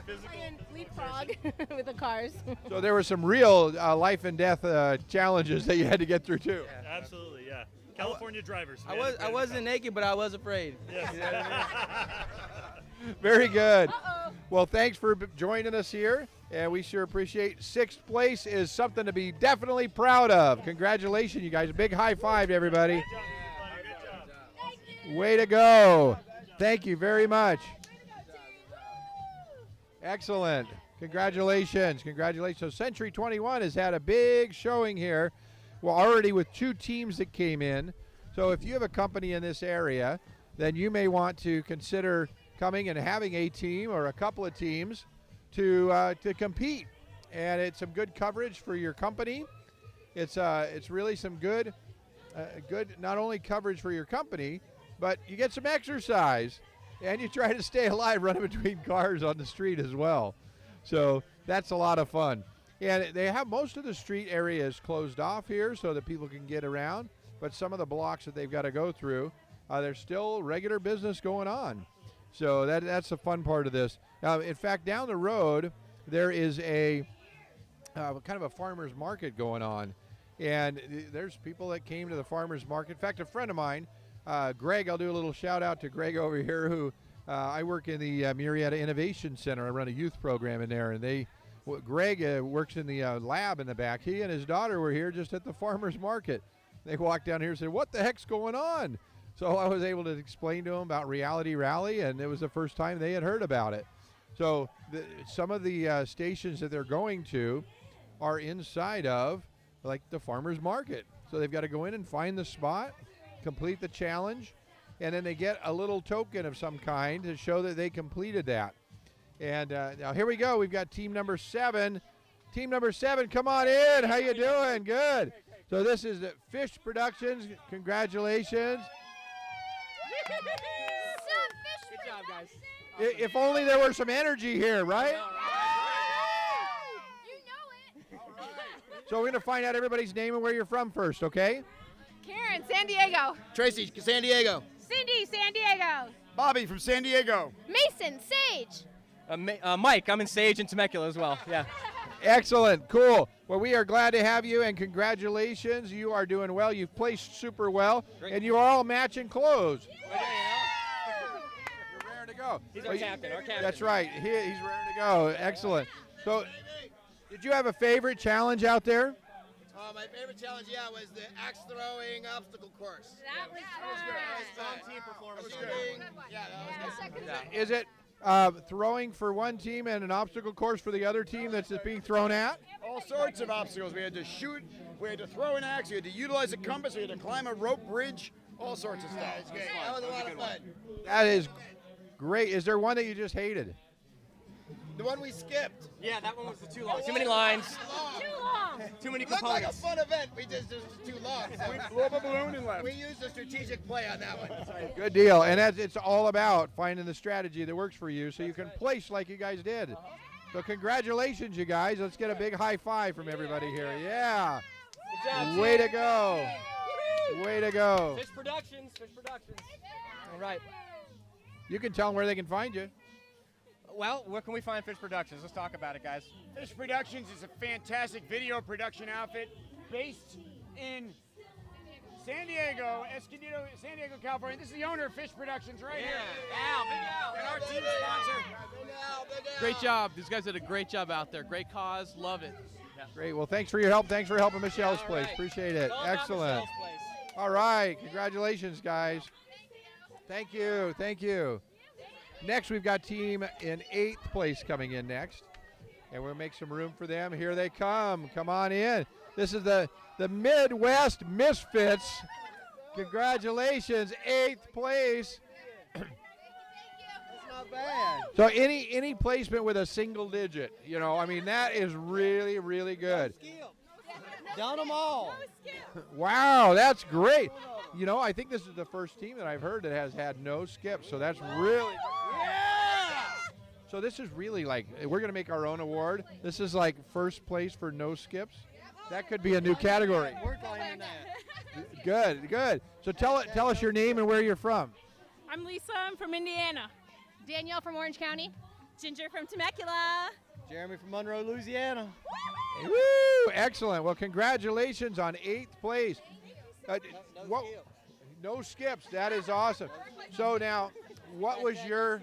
Playing leapfrog with the cars. So there were some real life and death challenges that you had to get through too. Absolutely, yeah. California drivers. I wasn't naked, but I was afraid. Yes. Very good. Well, thanks for joining us here, and we sure appreciate 6th place is something to be definitely proud of. Congratulations, you guys. A big high five to everybody. Way to go. Thank you very much. Excellent. Congratulations. Congratulations. So Century 21 has had a big showing here. Well, already with 2 teams that came in. So if you have a company in this area, then you may want to consider coming and having a team or a couple of teams to compete. And it's some good coverage for your company. It's really some good not only coverage for your company, but you get some exercise. And you try to stay alive running between cars on the street as well. So that's a lot of fun. And they have most of the street areas closed off here so that people can get around. But some of the blocks that they've got to go through, there's still regular business going on. So that's the fun part of this. In fact, down the road, there is a kind of a farmer's market going on. And there's people that came to the farmer's market. In fact, a friend of mine, Greg, I'll do a little shout out to Greg over here, who I work in the Murrieta Innovation Center. I run a youth program in there, and Greg works in the lab in the back. He and his daughter were here just at the farmer's market. They walked down here and said, "What the heck's going on?" So I was able to explain to them about Reality Rally, and it was the first time they had heard about it. So some of the stations that they're going to are inside of like the farmer's market. So they've got to go in and find the spot, complete the challenge, and then they get a little token of some kind to show that they completed that. And now here we go. We've got team number 7. Team number 7, come on in. How you doing? Good. So this is the Fish Productions. Congratulations. Good job, guys. If only there were some energy here, right? So we're going to find out everybody's name and where you're from first, okay? Karen, San Diego. Tracy, San Diego. Cindy, San Diego. Bobby from San Diego. Mason, Sage. Mike, I'm in Sage and Temecula as well. Yeah. Excellent. Cool. Well, we are glad to have you, and congratulations. You are doing well. You've placed super well, and you are all matching clothes. You're raring to go. He's our captain. That's right. He's raring to go. Excellent. So, did you have a favorite challenge out there? My favorite challenge, was the axe throwing obstacle course. That was fun. Team performance. That was good. Is it throwing for one team and an obstacle course for the other team that's being thrown at? All sorts of obstacles. We had to shoot, we had to throw an axe, we had to utilize a compass, we had to climb a rope bridge, all sorts of stuff. That was a lot of fun. That is great. Is there one that you just hated? The one we skipped. Yeah, that one was too long. Too many lines. Too long. Too many It looked like a components. fun event. We just was too long. So We blew up a balloon and left. we used a strategic play on that one. Good deal. And it's all about finding the strategy that works for you so you can place like you guys did. So congratulations, you guys. Let's get a big high five from everybody here. Yeah. Good job, Way team. to go. Way to go. Fish Productions. All right. You can tell them where they can find you. Well, where can we find Fish Productions? Let's talk about it, guys. Fish Productions is a fantastic video production outfit based in San Diego, Escondido, San Diego, California. This is the owner of Fish Productions right here. Al, Big Al. And our team sponsor. Great job. These guys did a great job out there. Great cause. Love it. Great. Well, thanks for your help. Thanks for helping Michelle's place. right. Appreciate it. It's all about Excellent. Michelle's place. All right. Congratulations, guys. Thank you. Thank you. Next, we've got team in 8th place coming in next. And we'll make some room for them. Here they come. Come on in. This is the Midwest Misfits. Congratulations, 8th place. Not bad. So any placement with a single digit, you know, I mean, that is really, really good. Done them all. Wow, that's great. You know, I think this is the first team that I've heard that has had no skips, so that's really So this is really like, we're going to make our own award. This is like first place for no skips. That could be a new category. We're claiming that. Good, good. So tell us your name and where you're from. I'm Lisa. I'm from Indiana. Danielle from Orange County. Ginger from Temecula. Jeremy from Monroe, Louisiana. Woo! Excellent. Well, congratulations on 8th place. No skips. That is awesome. So now, what was your?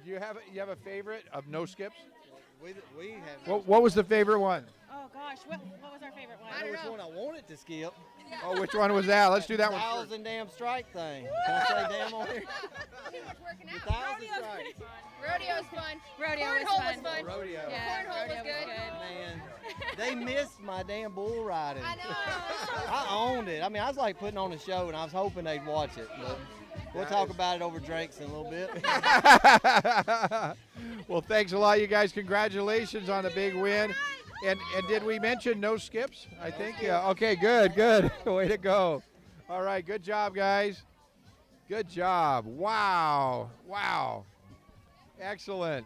Do you have a favorite of no skips? We have. What was the favorite one? Oh gosh, what was our favorite one? I don't know which one I wanted to skip. Oh, which one was that? Let's do that one first. 1,000 damn strike thing. Can I say damn on here? The 1,000 strikes. Rodeo's fun. Rodeo was Cornhole fun. was fun. Rodeo. Yeah, cornhole was good. Man, they missed my damn bull riding. I know. I owned it. I mean, I was like putting on a show, and I was hoping they'd watch it. But we'll talk about it over drinks in a little bit. Well, thanks a lot, you guys. Congratulations on the big win. And did we mention no skips? I think, yeah. Okay, good. Way to go. All right, good job, guys. Good job. Wow. Excellent.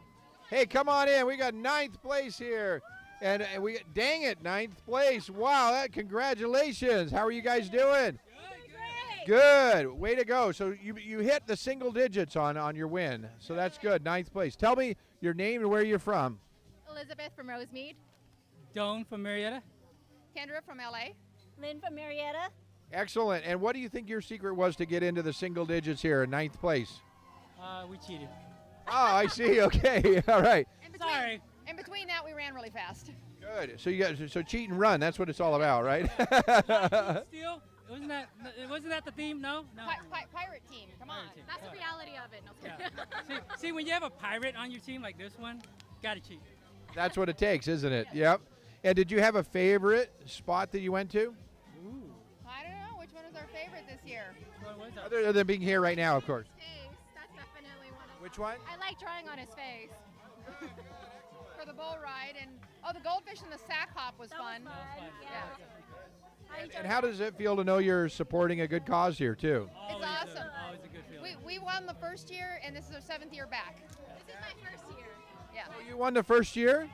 Hey, come on in. We got 9th place here. And we dang it, 9th place. Wow, congratulations. How are you guys doing? Good. Way to go. So you hit the single digits on your win. So that's good. 9th place. Tell me your name and where you're from. Elizabeth from Rosemead. Doan from Marietta. Kendra from LA. Lynn from Marietta. Excellent. And what do you think your secret was to get into the single digits here in 9th place? We cheated. Oh, I see. Okay. All right. Sorry. In between that, we ran really fast. Good. So you guys, cheat and run. That's what it's all about, right? Steal? Wasn't that the theme? No. Pirate team. Come on. Team. That's the reality of it. No, See, when you have a pirate on your team like this one, gotta cheat. That's what it takes, isn't it? Yep. And did you have a favorite spot that you went to? I don't know. Which one was our favorite this year? Other than being here right now, of course. Face. That's definitely one of Which one? I like drawing on his face. For the bull ride. And the goldfish and the sack hop was fun. Yeah. And how does it feel to know you're supporting a good cause here, too? It's awesome. Always a good feeling. We won the first year, and this is our 7th year back. This is my first year. Yeah. You won the first year?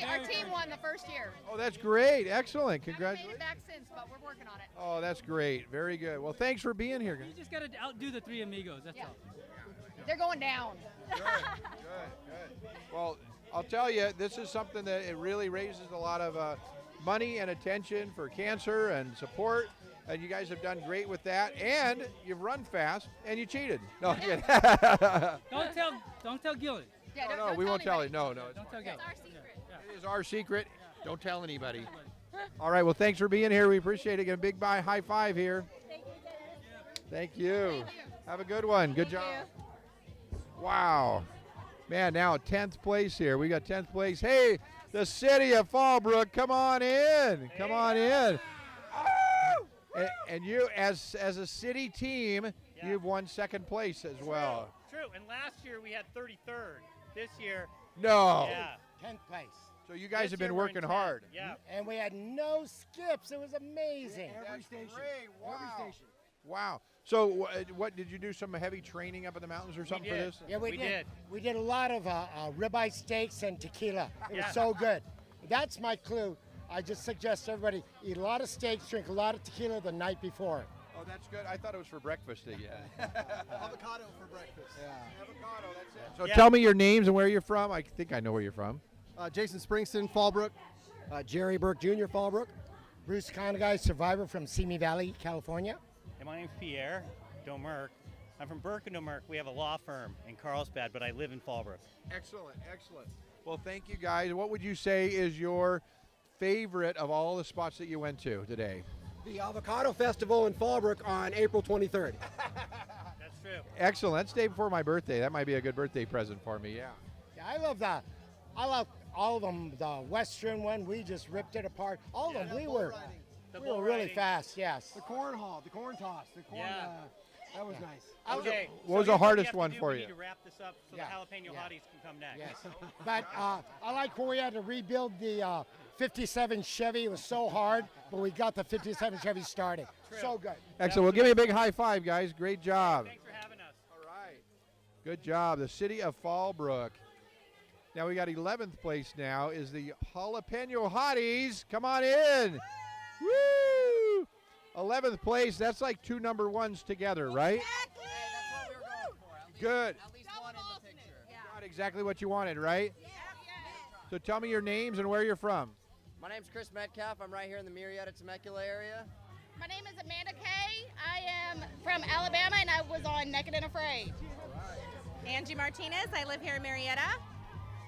Our team won the first year. Oh, that's great. Excellent. Haven't Congratulations. made it back since, but we're working on it. Oh, that's great. Very good. Well, thanks for being here, guys. You just gotta outdo the three amigos. That's all. They're going down. Good. Well, I'll tell you, this is something that it really raises a lot of money and attention for cancer and support. And you guys have done great with that. And you've run fast, and you cheated. No, I'm kidding. Don't tell Gilly. Yeah, No, we won't tell you. No. Don't tell Gilly. It's our secret. It is our secret. Don't tell anybody. All right. Well, thanks for being here. We appreciate it. Get a big high five here. Thank you. Have a good one. Good job. Wow. Man, now 10th place here. We got 10th place. Hey, the city of Fallbrook, come on in. Come on in. And you, as a city team, you've won 2nd place as well. True. And last year we had 33rd. This year. No. Yeah. 10th place. So you guys This have been year we're in working 10th. hard. Yeah. And we had no skips. It was amazing. That's great. Wow. Wow. So what did you do? Some heavy training up in the mountains or something for did. this? Yeah, we We did. did. We did a lot of ribeye steaks and tequila. It Yeah. was so good. That's my clue. I just suggest everybody eat a lot of steaks, drink a lot of tequila the night before. Oh, that's good. I thought it was for breakfast. Avocado for breakfast. Avocado, that's it. So Yeah. tell me your names and where you're from. I think I know where you're from. Jason Springston, Fallbrook. Jerry Burke Jr., Fallbrook. Bruce Conaguy, survivor from Simi Valley, California. And my name's Pierre Domerk. I'm from Burke and Domerk. We have a law firm in Carlsbad, but I live in Fallbrook. Excellent. Well, thank you guys. What would you say is your favorite of all the spots that you went to today? The Avocado Festival in Fallbrook on April 23rd. That's true. Excellent. That's the day before my birthday. That might be a good birthday present for me. Yeah. Yeah, I love all of them. The Western one, we just ripped it apart. All of them, we were really fast. Yes. The corn haul, the corn toss, the corn. That was nice. Okay. What was so the here's we hardest have to one do. for We you? need to wrap this up so the jalapeno hotties can come next. Yes. But I like where we had to rebuild the 57 Chevy. It was so hard, but we got the 57 Chevy started. So good. Excellent. Well, give me a big high five, guys. Great job. Thanks for having us. All right. Good job. The city of Fallbrook. Now we got 11th place now is the Jalapeno Hotties. Come on in. Woo! 11th place. That's like 2 number 1s together, right? Good. Got exactly what you wanted, right? So tell me your names and where you're from. My name's Chris Metcalf. I'm right here in the Marietta, Temecula area. My name is Amanda Kay. I am from Alabama, and I was on Naked and Afraid. Angie Martinez. I live here in Marietta.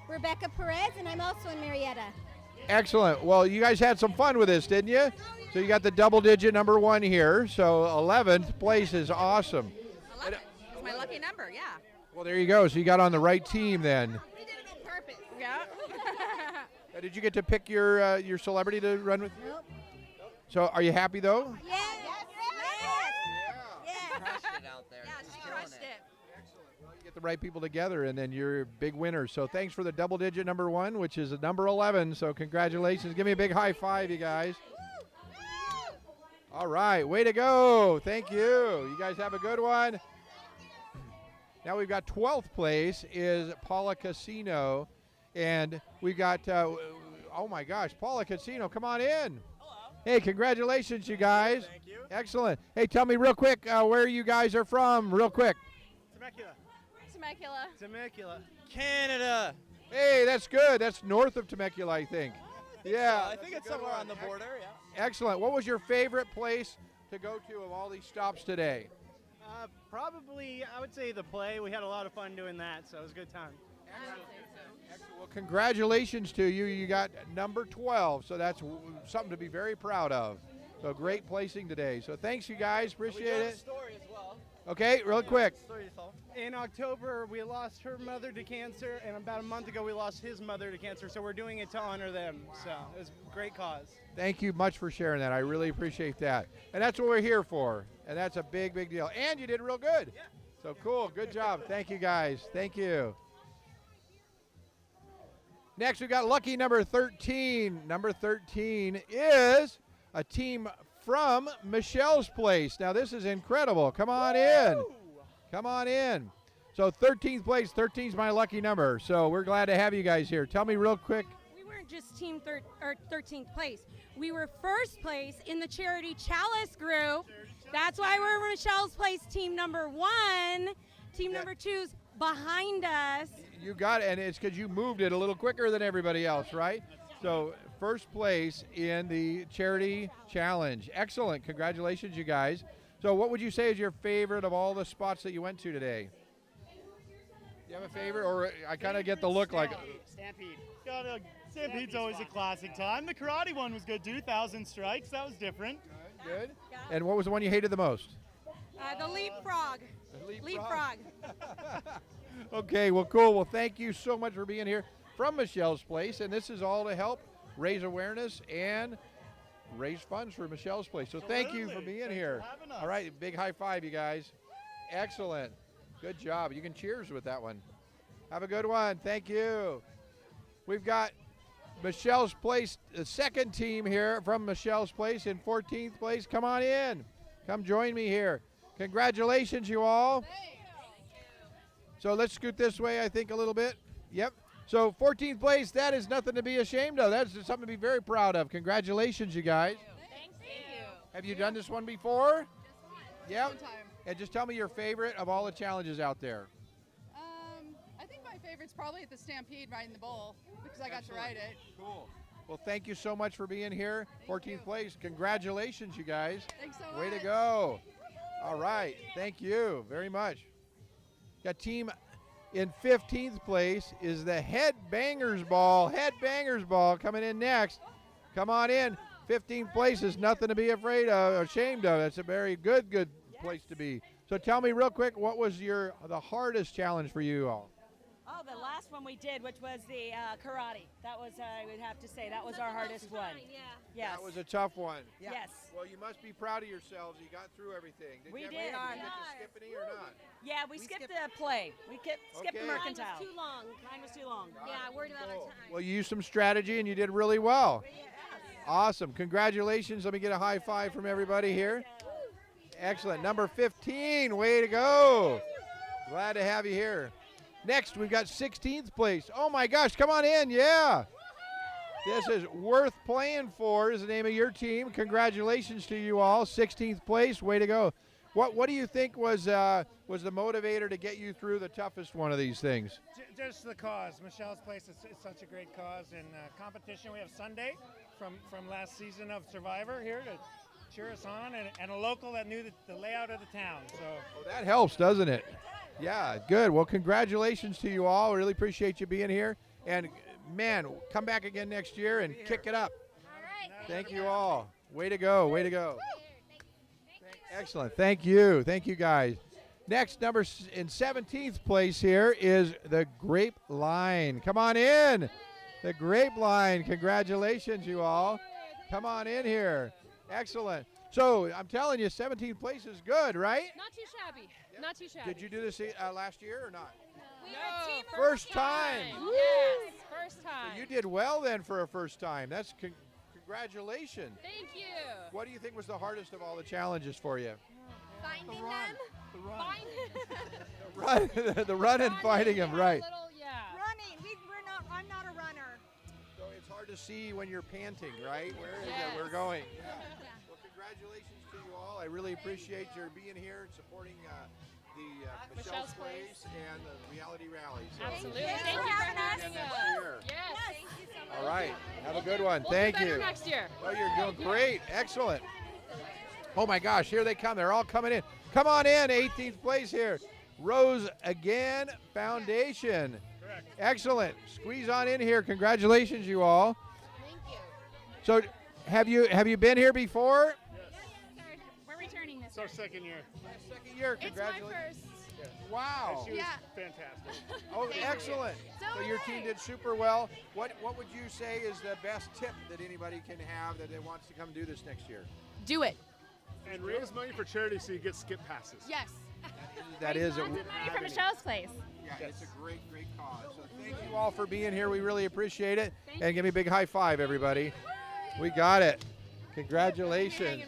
Rebecca Perez, and I'm also in Marietta. Excellent. Well, you guys had some fun with this, didn't you? So you got the double-digit number 1 here. So 11th place is awesome. 11. It's my lucky number, yeah. Well, there you go. So you got on the right team then. We did it on purpose. Yeah. Did you get to pick your celebrity to run with? Nope. So are you happy though? Yes. Crushed it out there. Yeah, Just she killing crushed it. Well, you get the right people together, and then you're a big winner. So thanks for the double-digit number 1, which is a number 11. So congratulations. Give me a big high five, you guys. All right, way to go. Thank you. You guys have a good one. Now we've got 12th place is Paula Casino, and we've got, oh my gosh, Paula Casino, come on in. Hello. Hey, congratulations, you guys. Thank you. Excellent. Hey, tell me real quick where you guys are from, real quick. Temecula. Temecula. Temecula. Canada. Hey, that's good. That's north of Temecula, I think. Yeah. I think it's somewhere on the border, yeah. Excellent. What was your favorite place to go to of all these stops today? Probably, I would say the play. We had a lot of fun doing that, so it was a good time. Excellent. Well, congratulations to you. You got number 12, so that's something to be very proud of. So great placing today. So thanks, you guys. Appreciate it. Story as well. Okay, real quick. In October, we lost her mother to cancer, and about a month ago, we lost his mother to cancer, so we're doing it to honor them. So it was a great cause. Thank you much for sharing that. I really appreciate that. And that's what we're here for. And that's a big, big deal. And you did real good. Yeah. So cool. Good job. Thank you, guys. Thank you. Next, we got lucky number 13. Number 13 is a team from Michelle's Place. Now, this is incredible. Come on in. Come on in. So 13th place. 13 is my lucky number. So we're glad to have you guys here. Tell me real quick. We weren't just team 13th place. We were first place in the charity Chalice group. That's why we're Michelle's Place team number 1. Team number 2's behind us. You got it, and it's because you moved it a little quicker than everybody else, right? So first place in the charity challenge. Excellent. Congratulations, you guys. So what would you say is your favorite of all the spots that you went to today? You have a favorite, or I kind of get the look like Stampede. Stampede's always a classic time. The karate one was good, 2,000 strikes. That was different. Good. And what was the one you hated the most? The leapfrog. Leapfrog. Okay, well, cool. Well, thank you so much for being here from Michelle's Place, and this is all to help raise awareness and raise funds for Michelle's Place. So thank you for being here. All right, big high five, you guys. Excellent. Good job. You can cheers with that one. Have a good one. Thank you. We've got Michelle's Place, the second team here from Michelle's Place in 14th place. Come on in. Come join me here. Congratulations, you all. So let's scoot this way, I think, a little bit. Yep. So 14th place, that is nothing to be ashamed of. That's just something to be very proud of. Congratulations, you guys. Thank you. Have you done this one before? Yep. And just tell me your favorite of all the challenges out there. I think my favorite's probably at the Stampede riding the bull because I got to ride it. Cool. Well, thank you so much for being here. 14th place. Congratulations, you guys. Thanks so Way much. to go. All right. Thank you very much. Got team in 15th place is the Headbangers Ball. Headbangers Ball coming in next. Come on in. 15th place is nothing to be afraid of, or ashamed of. That's a very good place to be. So tell me real quick, what was the hardest challenge for you all? Oh, the last one we did, which was the karate. That was, I would have to say, that was our hardest one. Yes. That was a tough one. Yes. Well, you must be proud of yourselves. You got through everything. We you did. Did you get to skip any or not? Yeah, we skipped the play. We skipped the mercantile. Mine was too long. Mine was too long. Yeah, I worried about our time. Well, you used some strategy and you did really well. Awesome. Congratulations. Let me get a high five from everybody here. Excellent. Number 15. Way to go. Glad to have you here. Next, we've got 16th place. Oh, my gosh. Come on in. Yeah. This is Worth Playing For is the name of your team. Congratulations to you all. 16th place. Way to go. What do you think was the motivator to get you through the toughest one of these things? Just the cause. Michelle's Place is such a great cause. And competition, we have Sunday from last season of Survivor here to cheer us on, and a local that knew the layout of the town. So That helps, doesn't it? Yeah, good. Well, congratulations to you all. Really appreciate you being here. And, man, come back again next year and kick it up. Thank you all. Way to go. Way to go. Excellent. Thank you. Thank you, guys. Next, in 17th place here is the Grape Line. Come on in. The Grape Line. Congratulations, you all. Come on in here. Excellent. So I'm telling you, 17th place is good, right? Not too shabby. Not too shabby. Did you do this last year or not? No, First time. Yes, first time. So you did well then for a first time. That's congratulations. Thank you. What do you think was the hardest of all the challenges for you? Finding them. The run and finding them, right? Running. I'm not a runner. So it's hard to see when you're panting, right? Where is it? We're going. Well, congratulations to you all. I really appreciate your being here and supporting the Michelle's Place and the Reality Rally. So Absolutely. Thank you for having us. Yes. Thank you so much. All right. Have a good one. We'll Thank do better you. next year. Oh, you're doing great. Excellent. Oh, my gosh. Here they come. They're all coming in. Come on in. 18th place here. Rose Again Foundation. Correct. Excellent. Squeeze on in here. Congratulations, you all. Thank you. So have you been here before? We're returning this It's our second year. Second year. It's my Congratulations. first. Wow. She was fantastic. Oh, excellent. So your team did super well. What would you say is the best tip that anybody can have that wants to come do this next year? Do it. And raise money for charity so you get skip passes. Yes. That is Lots of money from Michelle's Place. Yeah, it's a great cause. So thank you all for being here. We really appreciate it. And give me a big high five, everybody. We got it. Congratulations.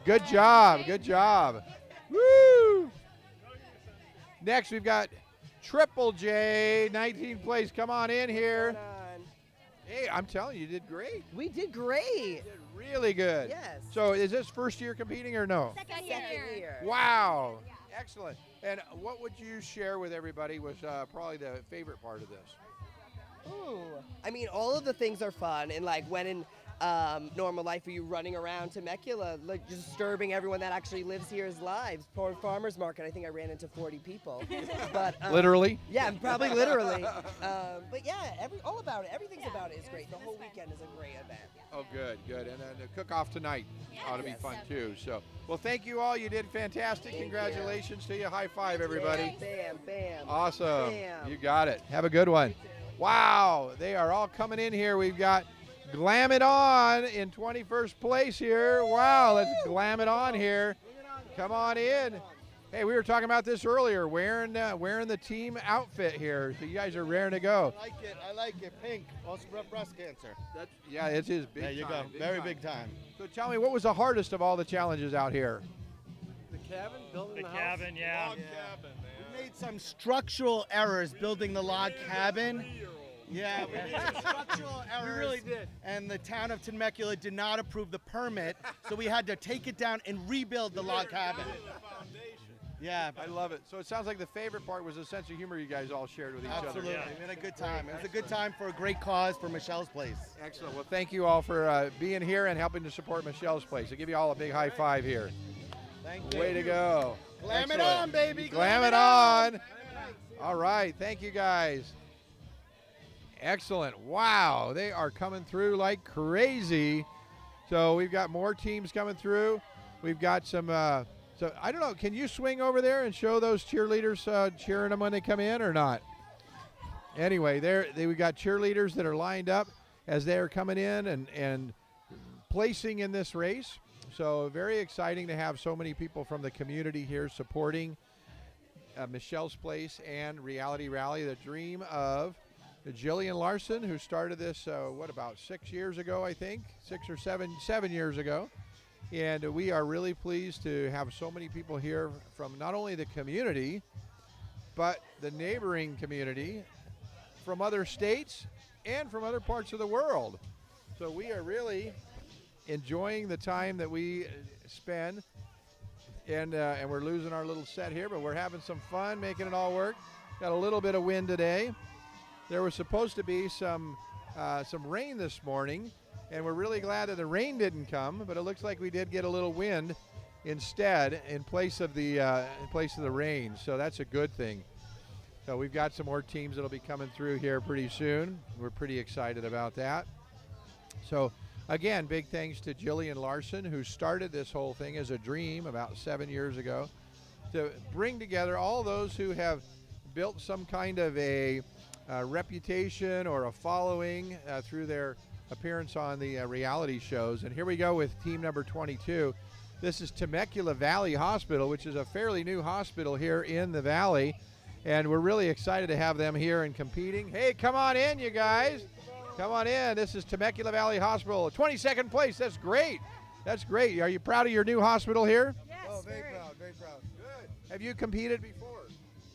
Good job. Good job. Woo! Next, we've got Triple J, 19th place. Come on in here. Hey, I'm telling you, you did great. We did great. You did really good. Yes. So is this first year competing or no? Second year. Wow. Excellent. And what would you share with everybody was probably the favorite part of this? Ooh. I mean, all of the things are fun. And like when in normal life, are you running around Temecula, like disturbing everyone that actually lives here's lives? Poor farmer's market. I think I ran into 40 people. But Literally? Yeah, probably literally. But yeah, all about it. Everything's about it is great. The whole weekend is a great event. Oh, good. And then the cook-off tonight ought to be fun too. So, well, thank you all. You did fantastic. Congratulations to you. High five, everybody. Bam, bam. Awesome. Bam. You got it. Have a good one. Wow, they are all coming in here. We've got Glam It On in 21st place here. Wow, let's glam it on here. Come on in. Hey, we were talking about this earlier, wearing the team outfit here. So you guys are raring to go. I like it. Pink. Also breast cancer. Yeah, it is big. There you time, go. Very big time. So tell me, what was the hardest of all the challenges out here? The cabin, building The cabin, yeah. Log cabin, man. We made some structural errors building the log cabin. Yeah, we made some structural errors. We really did. And the town of Temecula did not approve the permit, so we had to take it down and rebuild the log cabin. Yeah. I love it. So it sounds like the favorite part was the sense of humor you guys all shared with each other. Absolutely. We had a good time. It was a good time for a great cause for Michelle's Place. Excellent. Well, thank you all for being here and helping to support Michelle's Place. I'll give you all a big high five here. Thank you. Way to go. Glam it Excellent. on, baby. Glam it on. All right. Thank you, guys. Excellent. Wow, they are coming through like crazy. So we've got more teams coming through. We've got some, so I don't know, can you swing over there and show those cheerleaders cheering them when they come in or not? Anyway, we got cheerleaders that are lined up as they're coming in and placing in this race. So very exciting to have so many people from the community here supporting Michelle's Place and Reality Rally, the dream of Jillian Larson, who started this, about 6 years ago, I think, 6 or 7 years ago. And we are really pleased to have so many people here from not only the community, but the neighboring community, from other states and from other parts of the world. So we are really enjoying the time that we spend, and we're losing our little set here, but we're having some fun making it all work. Got a little bit of wind today. There was supposed to be some rain this morning, and we're really glad that the rain didn't come, but it looks like we did get a little wind instead in place of the rain, so that's a good thing. So we've got some more teams that'll be coming through here pretty soon. We're pretty excited about that. So again, big thanks to Jillian Larson, who started this whole thing as a dream about 7 years ago, to bring together all those who have built some kind of a reputation or a following through their appearance on the reality shows. And here we go with team number 22. This is Temecula Valley Hospital, which is a fairly new hospital here in the Valley. And we're really excited to have them here and competing. Hey, come on in, you guys. Come on in. This is Temecula Valley Hospital. 22nd place. That's great. That's great. Are you proud of your new hospital here? Yes. Oh, very proud. Very proud. Good. Have you competed before?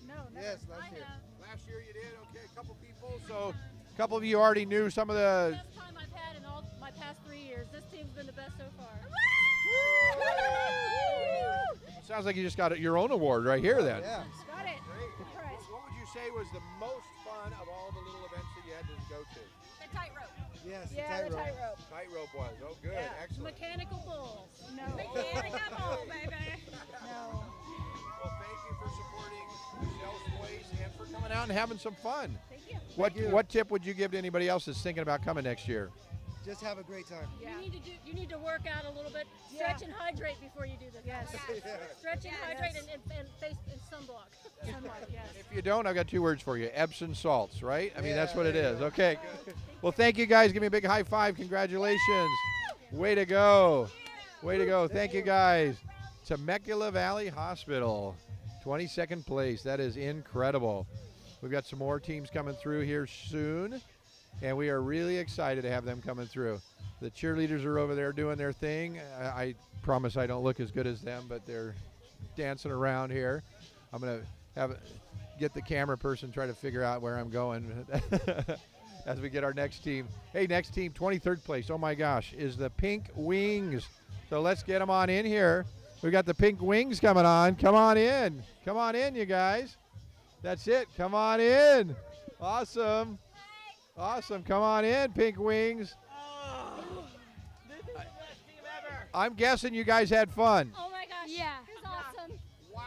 No, never. Yes, last year. Last year you did? Okay, a couple people. So a couple of you already knew some of the... Best time I've had in all my past 3 years. This team's been the best so far. Sounds like you just got your own award right here then. Yeah. Got it. Great. What would you say was the most fun of all the little events that you had to go to? The tightrope. Yes, Yeah, the tightrope. Tightrope was. Oh, good. Yeah. Excellent. Mechanical bulls. No. Mechanical bull, baby. No. Well, thank you for supporting Michelle's Place and for coming out and having some fun. Thank you. What tip would you give to anybody else that's thinking about coming next year? Just have a great time. Yeah. You need to work out a little bit. Stretch and hydrate before you do this. Yes. Stretch and hydrate and face and sunblock. Sunblock, yes. If you don't, I've got 2 words for you. Epsom salts, right? I mean, that's what it is. Okay. Well, thank you guys. Give me a big high five. Congratulations. Way to go. Way to go. Thank you guys. Temecula Valley Hospital, 22nd place. That is incredible. We've got some more teams coming through here soon, and we are really excited to have them coming through. The cheerleaders are over there doing their thing. I promise I don't look as good as them, but they're dancing around here. I'm going to get the camera person, try to figure out where I'm going as we get our next team. Hey, next team, 23rd place. Oh, my gosh, is the Pink Wings. So let's get them on in here. We got the Pink Wings coming on. Come on in. Come on in, you guys. That's it. Come on in. Awesome. Awesome. Come on in, Pink Wings. This is the best team ever. I'm guessing you guys had fun. Oh my gosh. Yeah. It was awesome. Wow.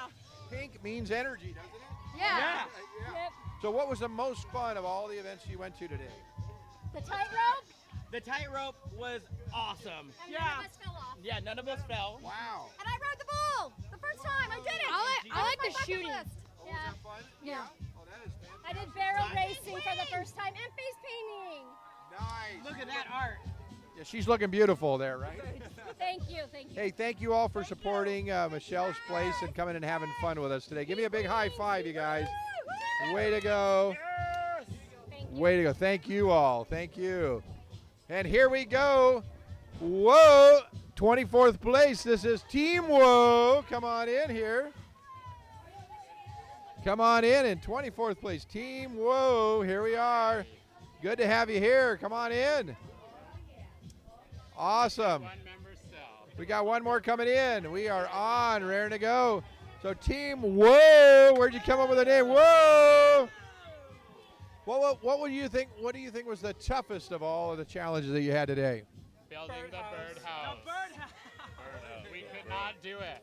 Oh, Pink means energy, doesn't it? yeah. Yep. So what was the most fun of all the events you went to today? The tightrope. The tightrope was awesome. And none of us fell off. Yeah, none of us fell. Wow. And I rode the bull the first time. I did it. I like the shooting. Yeah. Was that fun? Yeah. Oh, that is fantastic. I did barrel racing for the first time and face painting. Nice. Look at that art. Yeah, she's looking beautiful there, right? Thank you. Thank you. Hey, thank you all for supporting Michelle's Place and coming and having fun with us today. Give me a big high five, you guys. Way to go. Way to go. Thank you all. Thank you. And here we go. Whoa. 24th place. This is Team Whoa. Come on in here. Come on in 24th place. Team Whoa. Here we are. Good to have you here. Come on in. Awesome. We got one more coming in. We are on, raring to go. So Team Whoa, where'd you come up with the name? Whoa! What would you think? What do you think was the toughest of all of the challenges that you had today? Building the birdhouse. The birdhouse. We could not do it.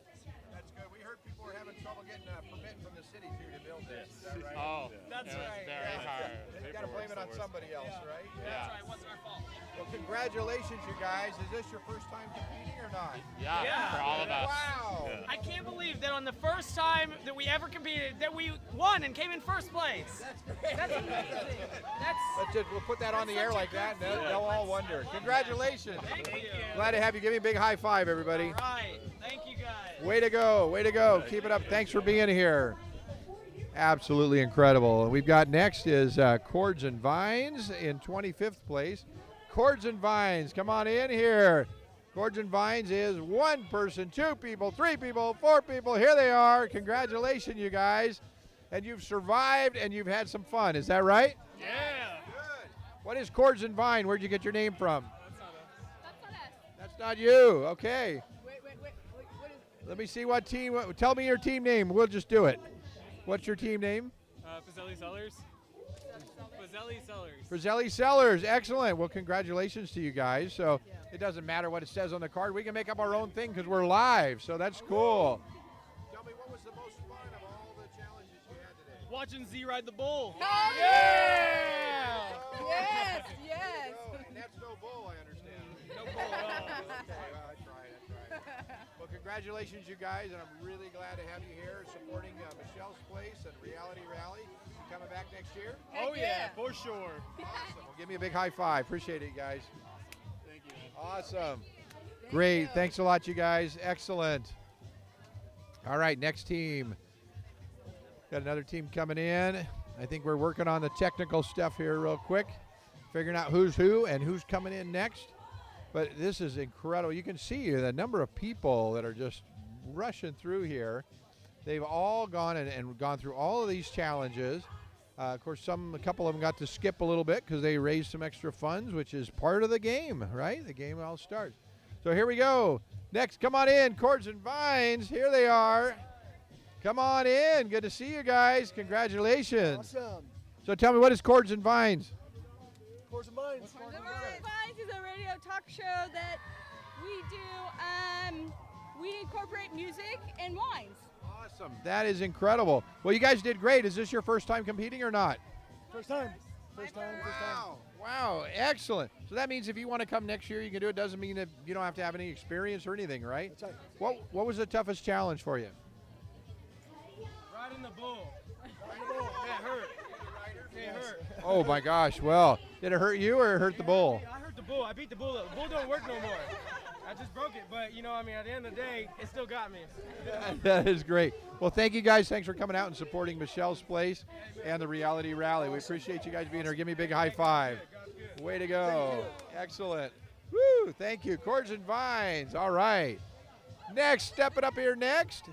That's good. We heard people were having trouble getting a permit from the city to build this. Is that right? Oh, that's right. Very hard. got to blame it on somebody else, right? That's right, it wasn't our fault. Well, congratulations, you guys. Is this your first time competing or not? Yeah, for all of us. Wow. I can't believe that on the first time that we ever competed, that we won and came in first place. That's amazing. We'll put that on the air like that, and they'll all wonder. Congratulations. Thank you. Glad to have you. Give me a big high five, everybody. All right, thank you guys. Way to go. Way to go. Keep it up. Thanks for being here. Absolutely incredible. We've got next is Cords and Vines in 25th place. Cords and Vines, come on in here. Cords and Vines is 1 person, 2 people, 3 people, 4 people. Here they are. Congratulations, you guys. And you've survived and you've had some fun. Is that right? Yeah. Good. What is Cords and Vine? Where'd you get your name from? That's not you. Okay. Wait. Let me see what team. Tell me your team name. We'll just do it. What's your team name? Fazeli Sellers. Fazeli Sellers. Fazeli Sellers. Excellent. Well, congratulations to you guys. So it doesn't matter what it says on the card. We can make up our own thing because we're live. So that's cool. Tell me, what was the most fun of all the challenges you had today? Watching Z ride the bull. Oh, yeah! Yes. And that's no bull, I understand. No bull at all. Okay, well, I tried. Well, congratulations, you guys, and I'm really glad to have you here supporting Michelle's Place and Reality Rally. You coming back next year? Oh yeah, for sure. Awesome. Well, give me a big high five. Appreciate it, guys. Thank you. Awesome. Great. Thanks a lot, you guys. Excellent. All right, next team. Got another team coming in. I think we're working on the technical stuff here real quick, figuring out who's who and who's coming in next. But this is incredible. You can see the number of people that are just rushing through here. They've all gone and gone through all of these challenges. Of course, a couple of them got to skip a little bit because they raised some extra funds, which is part of the game, right? The game all starts. So here we go. Next, come on in, Cords and Vines. Here they are. Come on in. Good to see you guys. Congratulations. Awesome. So tell me, what is Cords and Vines? Cords and Vines. Vines is a radio talk show that we do. We incorporate music and wines. Awesome. That is incredible. Well, you guys did great. Is this your first time competing or not? First time. Wow. Excellent. So that means if you want to come next year, you can do it. Doesn't mean that you don't have to have any experience or anything, right? That's right. What was the toughest challenge for you? Riding the bull. That hurt. It hurt. Oh, my gosh. Well, did it hurt you or it hurt the bull? I hurt the bull. I beat the bull up. The bull don't work no more. I just broke it, but at the end of the day, it still got me. That is great. Well, thank you guys. Thanks for coming out and supporting Michelle's Place and the Reality Rally. We appreciate you guys being here. Give me a big high five. Way to go. Excellent. Woo, thank you. Cords and Vines. All right. Next, stepping up here next,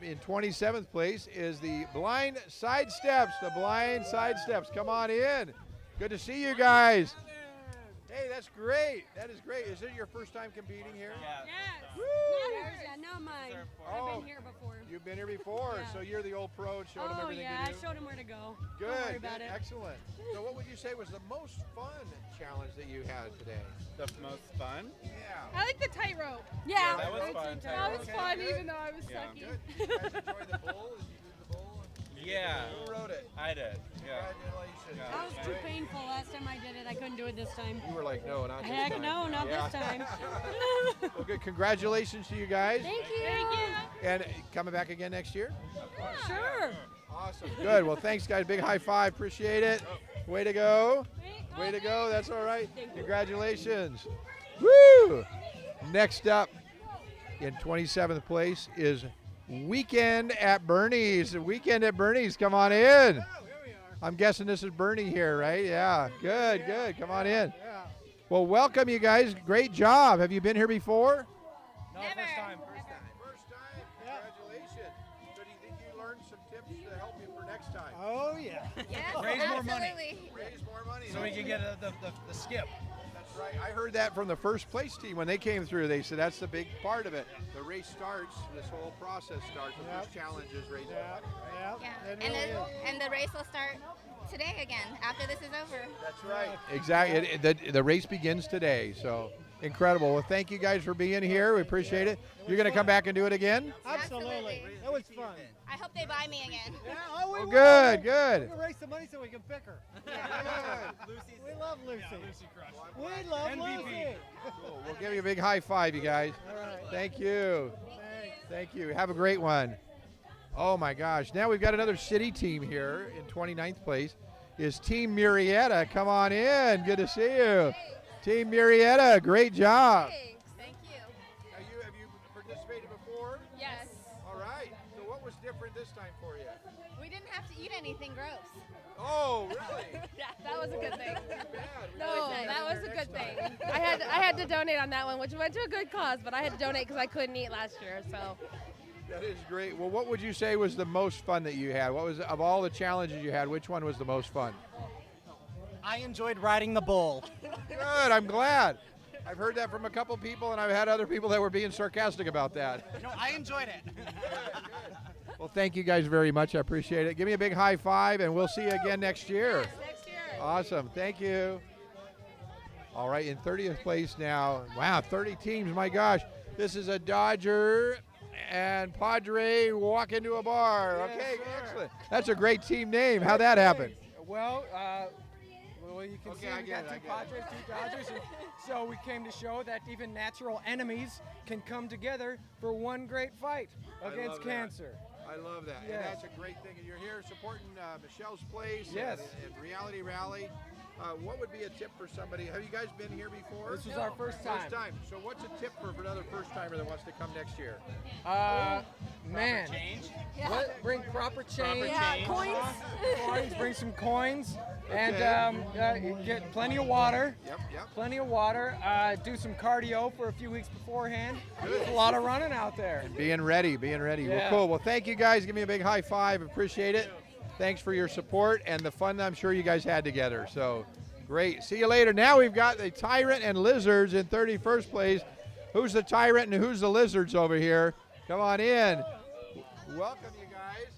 in 27th place is the Blind Side Steps. The Blind Side Steps. Come on in. Good to see you guys. Hey, that's great. That is great. Is it your first time competing here? Yeah. Yes. Woo! Not yours, not mine. Oh, I've been here before. You've been here before, Yeah. so you're the old pro. Showed them everything yeah, to do. I showed him where to go. Good. Don't worry about it. Excellent. So what would you say was the most fun challenge that you had today? The most fun? Yeah. I like the tightrope. Yeah. That was fun. That was fun, good. even though I was Yeah. sucky. Good. You guys enjoy the bowl? Did you do the bowl? Yeah. Who wrote it? I did. Yeah. Congratulations. Yeah. That was too painful last time I did it. I couldn't do it this time. You were like, no, not this Heck time. no, not Yeah. this time. Well, good. Congratulations to you guys. Thank you. And coming back again next year? Sure. Awesome. Good. Well, thanks, guys. Big high five. Appreciate it. Way to go. Way to go. That's all right. Congratulations. Woo! Next up in 27th place is Weekend at Bernie's. Weekend at Bernie's. Come on in. I'm guessing this is Bernie here, right? Yeah. Good, good. Come on in. Well, welcome, you guys. Great job. Have you been here before? No, first time. First time. Congratulations. So do you think you learned some tips to help you for next time? Oh, yeah. Yes, Raise more money. absolutely. Raise more money. So we can get the skip. That's right. I heard that from the first place team when they came through. They said that's the big part of it. The race starts, this whole process starts. The first challenge is raising money. Yeah. And the race will start today again after this is over. That's right. Exactly. The race begins today. So incredible. Well, thank you guys for being here. We appreciate it. You're going to come back and do it again? Absolutely. That was fun. I hope they buy me again. Yeah, oh, Oh, good, good. We're gonna raise some money so we can pick her. We love Lucy. We love Lucy. Cool. We'll give you a big high five, you guys. Thank you. Thank you. Have a great one. Oh my gosh. Now we've got another city team here in 29th place. Is Team Murrieta. Come on in. Good to see you. Team Murrieta, great job. Thank you. Have you participated before? Yes. All right. So what was different this time for you? We didn't have to eat anything gross. Oh, really? Yeah, that was a good thing. No, that was a good thing. I had to donate on that one, which went to a good cause, but I had to donate because I couldn't eat last year. So. That is great. Well, what would you say was the most fun that you had? What was, of all the challenges you had, which one was the most fun? I enjoyed riding the bull. Good, I'm glad. I've heard that from a couple people, and I've had other people that were being sarcastic about that. No, I enjoyed it. Well, thank you guys very much. I appreciate it. Give me a big high five, and we'll see you again next year. Yes, next year. Awesome. Thank you. All right, in 30th place now. Wow, 30 teams. My gosh. This is a Dodger and Padre walk into a bar. Yes, Okay, sir. excellent. That's a great team name. How'd that happen? Well, you can see I we get got it, two I get it. Padres, two Dodgers, and so we came to show that even natural enemies can come together for one great fight I against love that. cancer. I love that. Yes. And that's a great thing. And you're here supporting Michelle's Place Yes. and Reality Rally. What would be a tip for somebody? Have you guys been here before? This was our first time. First time. So what's a tip for another first timer that wants to come next year? Man, what, bring proper change. Yeah, coins. Coins, bring some coins, and Okay. get plenty of water. Yep. Plenty of water. Do some cardio for a few weeks beforehand. Good. A lot of running out there. Being ready. Well, Yeah. cool. Well, thank you guys. Give me a big high five. Appreciate it. Thanks for your support and the fun that I'm sure you guys had together. So great. See you later. Now we've got the Tyrant and Lizards in 31st place. Who's the Tyrant and who's the Lizards over here? Come on in. Welcome, you guys.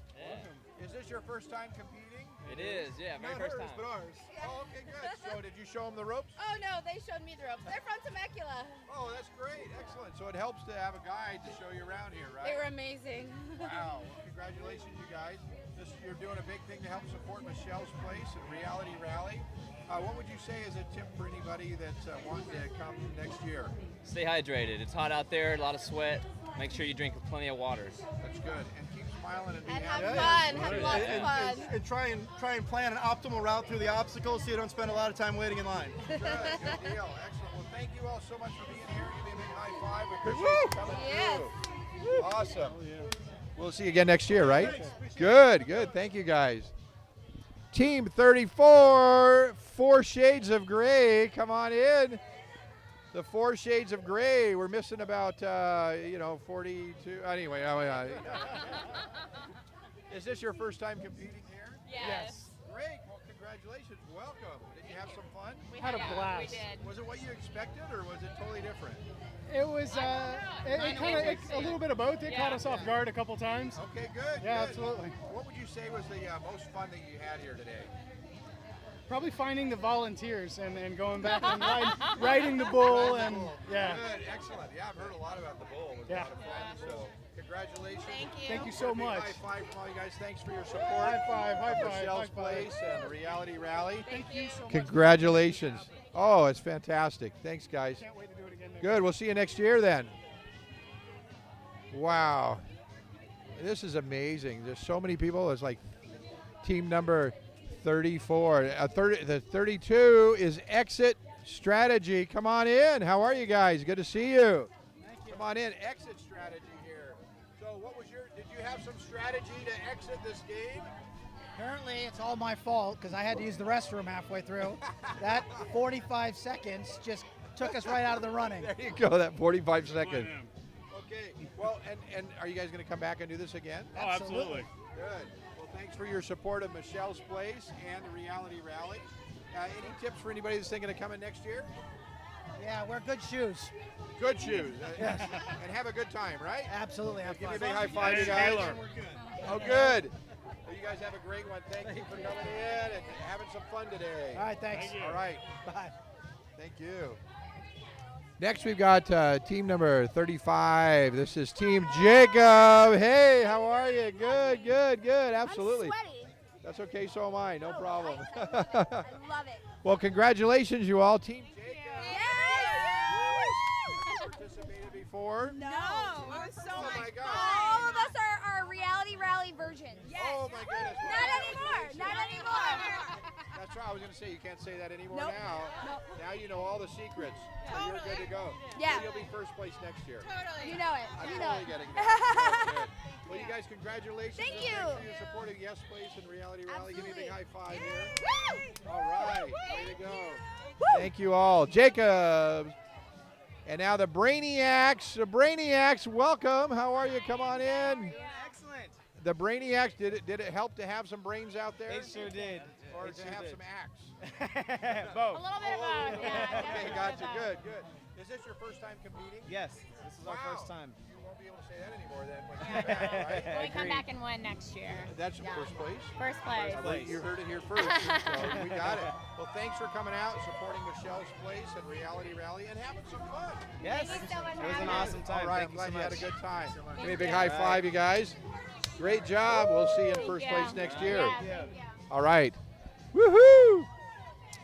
Is this your first time competing? It is, yeah, very Not first hers, time. but ours. Oh, okay, good. So did you show them the ropes? Oh no, they showed me the ropes. They're from Temecula. Oh, that's great. Excellent. So it helps to have a guide to show you around here, right? They were amazing. Wow. Well, congratulations, you guys. You're doing a big thing to help support Michelle's Place and Reality Rally. What would you say is a tip for anybody that's wanting to come next year? Stay hydrated. It's hot out there, a lot of sweat. Make sure you drink plenty of water. That's good. And keep smiling and be And happy. have fun. Have lots of fun. And try and plan an optimal route through the obstacles so you don't spend a lot of time waiting in line. Good deal. Excellent. Well, thank you all so much for being here. Give me a big high five. We appreciate you coming Yes. through. Awesome. We'll see you again next year, right? Good. Thank you, guys. Team 34, Four Shades of Gray. Come on in. The Four Shades of Gray. We're missing about, 42. Anyway. Is this your first time competing here? Yes. Great. Well, congratulations. Welcome. Did you have some fun? We had a blast. We did. Was it what you expected, or was it totally different? It was A little bit of both. It caught us off guard a couple times. Okay, good. Yeah, good. absolutely. What would you say was the most fun that you had here today? Probably finding the volunteers and going back and riding the bull and yeah. Good, excellent. Yeah, I've heard a lot about the bull. It was Yeah. a lot of fun. So, congratulations. Thank you. Thank you so Big much. High five from all you guys. Thanks for your support. High five, high five, Michelle's high five. Place and Reality Rally. Thank you so much. Congratulations. Oh, it's fantastic. Thanks, guys. Can't wait to do it again next Good. We'll see you next year then. Wow. This is amazing. There's so many people. It's like team number 34. The 32 is Exit Strategy. Come on in. How are you guys? Good to see you. Come on in. Exit Strategy here. So did you have some strategy to exit this game? Apparently, it's all my fault because I had to use the restroom halfway through. That 45 seconds just took us right out of the running. There you go, that 45 seconds. Okay, well, and are you guys going to come back and do this again? Oh, absolutely. Good. Well, thanks for your support of Michelle's Place and the Reality Rally. Any tips for anybody that's thinking of coming next year? Yeah, wear good shoes. Good shoes. Yes. And have a good time, right? Absolutely. Have Give me a fun. big high five, you guys. Oh, good. Well, you guys have a great one. Thank you for coming in and having some fun today. All right, thanks. Thank you. All right. Bye. Thank you. Next, we've got team number 35. This is Team Jacob. Hey, how are you? Good. Absolutely. I'm sweaty. That's okay, so am I. No problem. I love it. Well, congratulations, you all. Team Jacob. Yes! Participated before? No. Oh my God. All of us are reality rally virgins. Yes. Oh my goodness. Not anymore. Not anymore. That's right. I was going to say you can't say that anymore Nope. now. Nope. Now you know all the secrets. So you're good to go. Yeah. So you'll be first place next year. You know it. I'm You know totally it. getting that. Good. Well, you guys, congratulations. Thank Thanks you. for your supporting Yes Place and Reality Rally. Give me a big high five here. Woo! All right. Way to go. Thank you all. Jacob. And now the Brainiacs. The Brainiacs, welcome. How are you? Come on in. Excellent. The Brainiacs, did it help to have some brains out there? It sure did. Or It to sure have did. some acts? Both. A little bit of both. Yeah. Okay, gotcha. Good, good. Is this your first time competing? Yes, this is our first time. You won't be able to say that anymore then when you come back, right? When we come back and win next year. That's Yeah. first place? First place. Well, you heard it here first, so we got it. Well, thanks for coming out, supporting Michelle's Place and Reality Rally, and having some fun. Yes, Thank you so much it for was an having us. awesome time. All right, Thank I'm glad you you so had a much. good time. Give me a Thank big you. high five, you guys. Great job. We'll see you in first place next year. All right. Woohoo!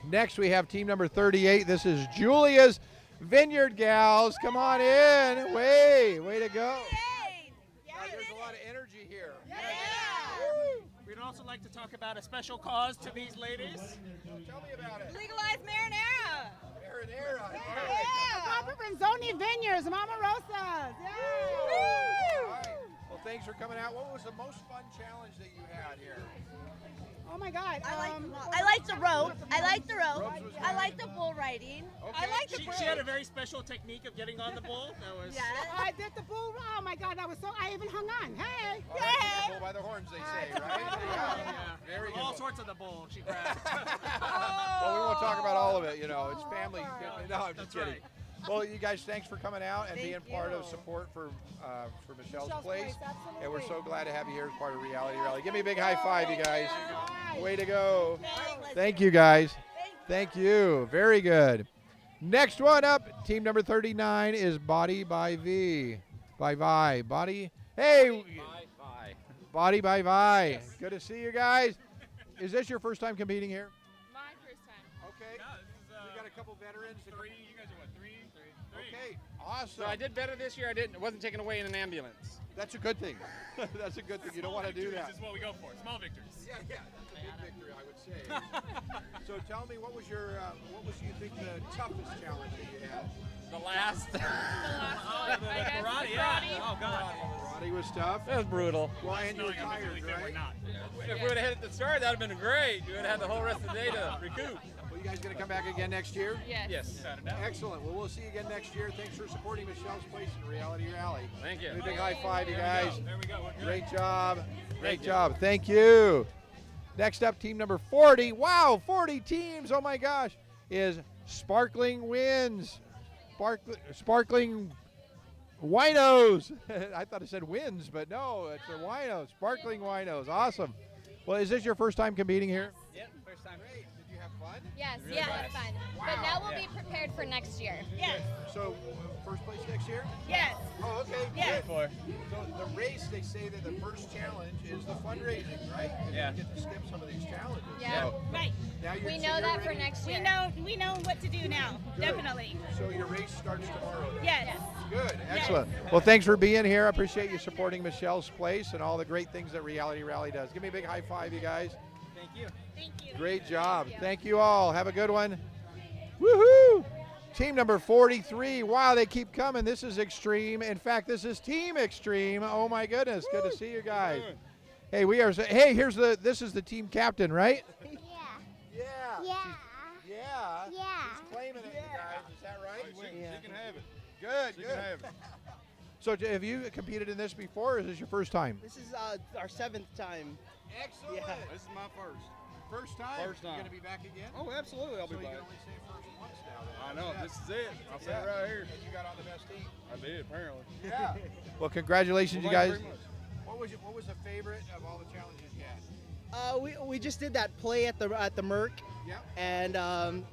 Next, we have team number 38. This is Julia's Vineyard Gals. Come on in. Way to go. There's a lot of energy here. We'd also like to talk about a special cause to these ladies. Tell me about it. Legalize marinara. Marinara. Proper Benzoni Vineyards, Mama Rosa's. All right. Well, thanks for coming out. What was the most fun challenge that you had here? Oh my God. I like the rope. I like the rope. Ropes was I fun. like the bull riding. Okay. I like the She had a very special technique of getting on the bull. That was. Yeah. I did the bull. Oh my God, that was so. I even hung on. Hey. All right, you get pulled by the horns, they say, right? Yeah. Very good. All sorts of the bull she grabbed. Well, we won't talk about all of it, you know. It's family. No, I'm just That's kidding. right. Well, you guys, thanks for coming out and Thank being part of you. support for Michelle's Michelle's Place. Place, absolutely. And we're so glad to have you here as part of Reality Rally. Give me a big high five, you guys. Way to go. Thank you, guys. Thank you. Very good. Next one up, team number 39 is Body by V. By Vi. Body. Hey. Body by Vi. Good to see you guys. Is this your first time competing here? My first time. Okay. We got a couple veterans. Three. You guys are what? Three. Okay. Awesome. So I did better this year. I wasn't taken away in an ambulance. That's a good thing. That's a good thing. You don't want to do that. This is what we go for. Small victories. Yeah, that's a big victory, I would say. So tell me, what was you think the toughest challenge that you had? The last. I guess karate, the yeah. karate. Oh God. Karate was tough. That was brutal. Well, and you were Knowing I'm tired, physically fit, right? we're not. If we would have hit at the start, that would have been great. We would have had the whole rest of the day to recoup. Well, you guys going to come back again next year? Yes. Yes. Excellent. Well, we'll see you again next year. Thanks for supporting Michelle's Place and Reality Rally. Thank you. Give me a big high five, you guys. There we go. We're good. Great job. Great Thank you. job. Thank you. Next up, team number 40. Wow, 40 teams. Oh my gosh. Is Sparkling Winds. Sparkling Winos. I thought it said wins, but no, it's a wino. Sparkling Winos. Awesome. Well, is this your first time competing here? Yep, first time. Great. Did you have fun? Yes. Really Yeah, nice. it's fun. Wow. But now we'll be prepared for next year. Yes. So, first place next year? Yes. Oh, okay. Yes. Good. So the race, they say that the first challenge is the fundraising, right? And Yeah. You get to skip some of these challenges. Yeah. So Right. now you're, We so know you're that for ready. next year. We know what to do now. Good. Definitely. So your race starts tomorrow then? Yes. Good. Excellent. Well, thanks for being here. I appreciate you supporting Michelle's Place and all the great things that Reality Rally does. Give me a big high five, you guys. Thank you. Thank you. Great job. Thank you all. Have a good one. Woohoo! Team number 43. Wow, they keep coming. This is Extreme. In fact, this is Team Extreme. Oh my goodness. Good to see you guys. Hey, this is the team captain, right? Yeah. Yeah. Yeah. Yeah. Yeah. She's claiming it, you guys. Is that right? She can have it. Good, She good. can have it. So have you competed in this before, or is this your first time? This is our 7th time. Excellent. Yeah. This is my first. First time? First time. You're going to be back again? Oh, absolutely. I'll So be you back. can only say first once now then. I know. Yeah. This is it. I'll say Yeah. it right here. And you got on the best team. I did, apparently. Yeah. Well, congratulations, Well, you thank guys. very much. What was the favorite of all the challenges you had? We just did that play at the Merc. Yeah. And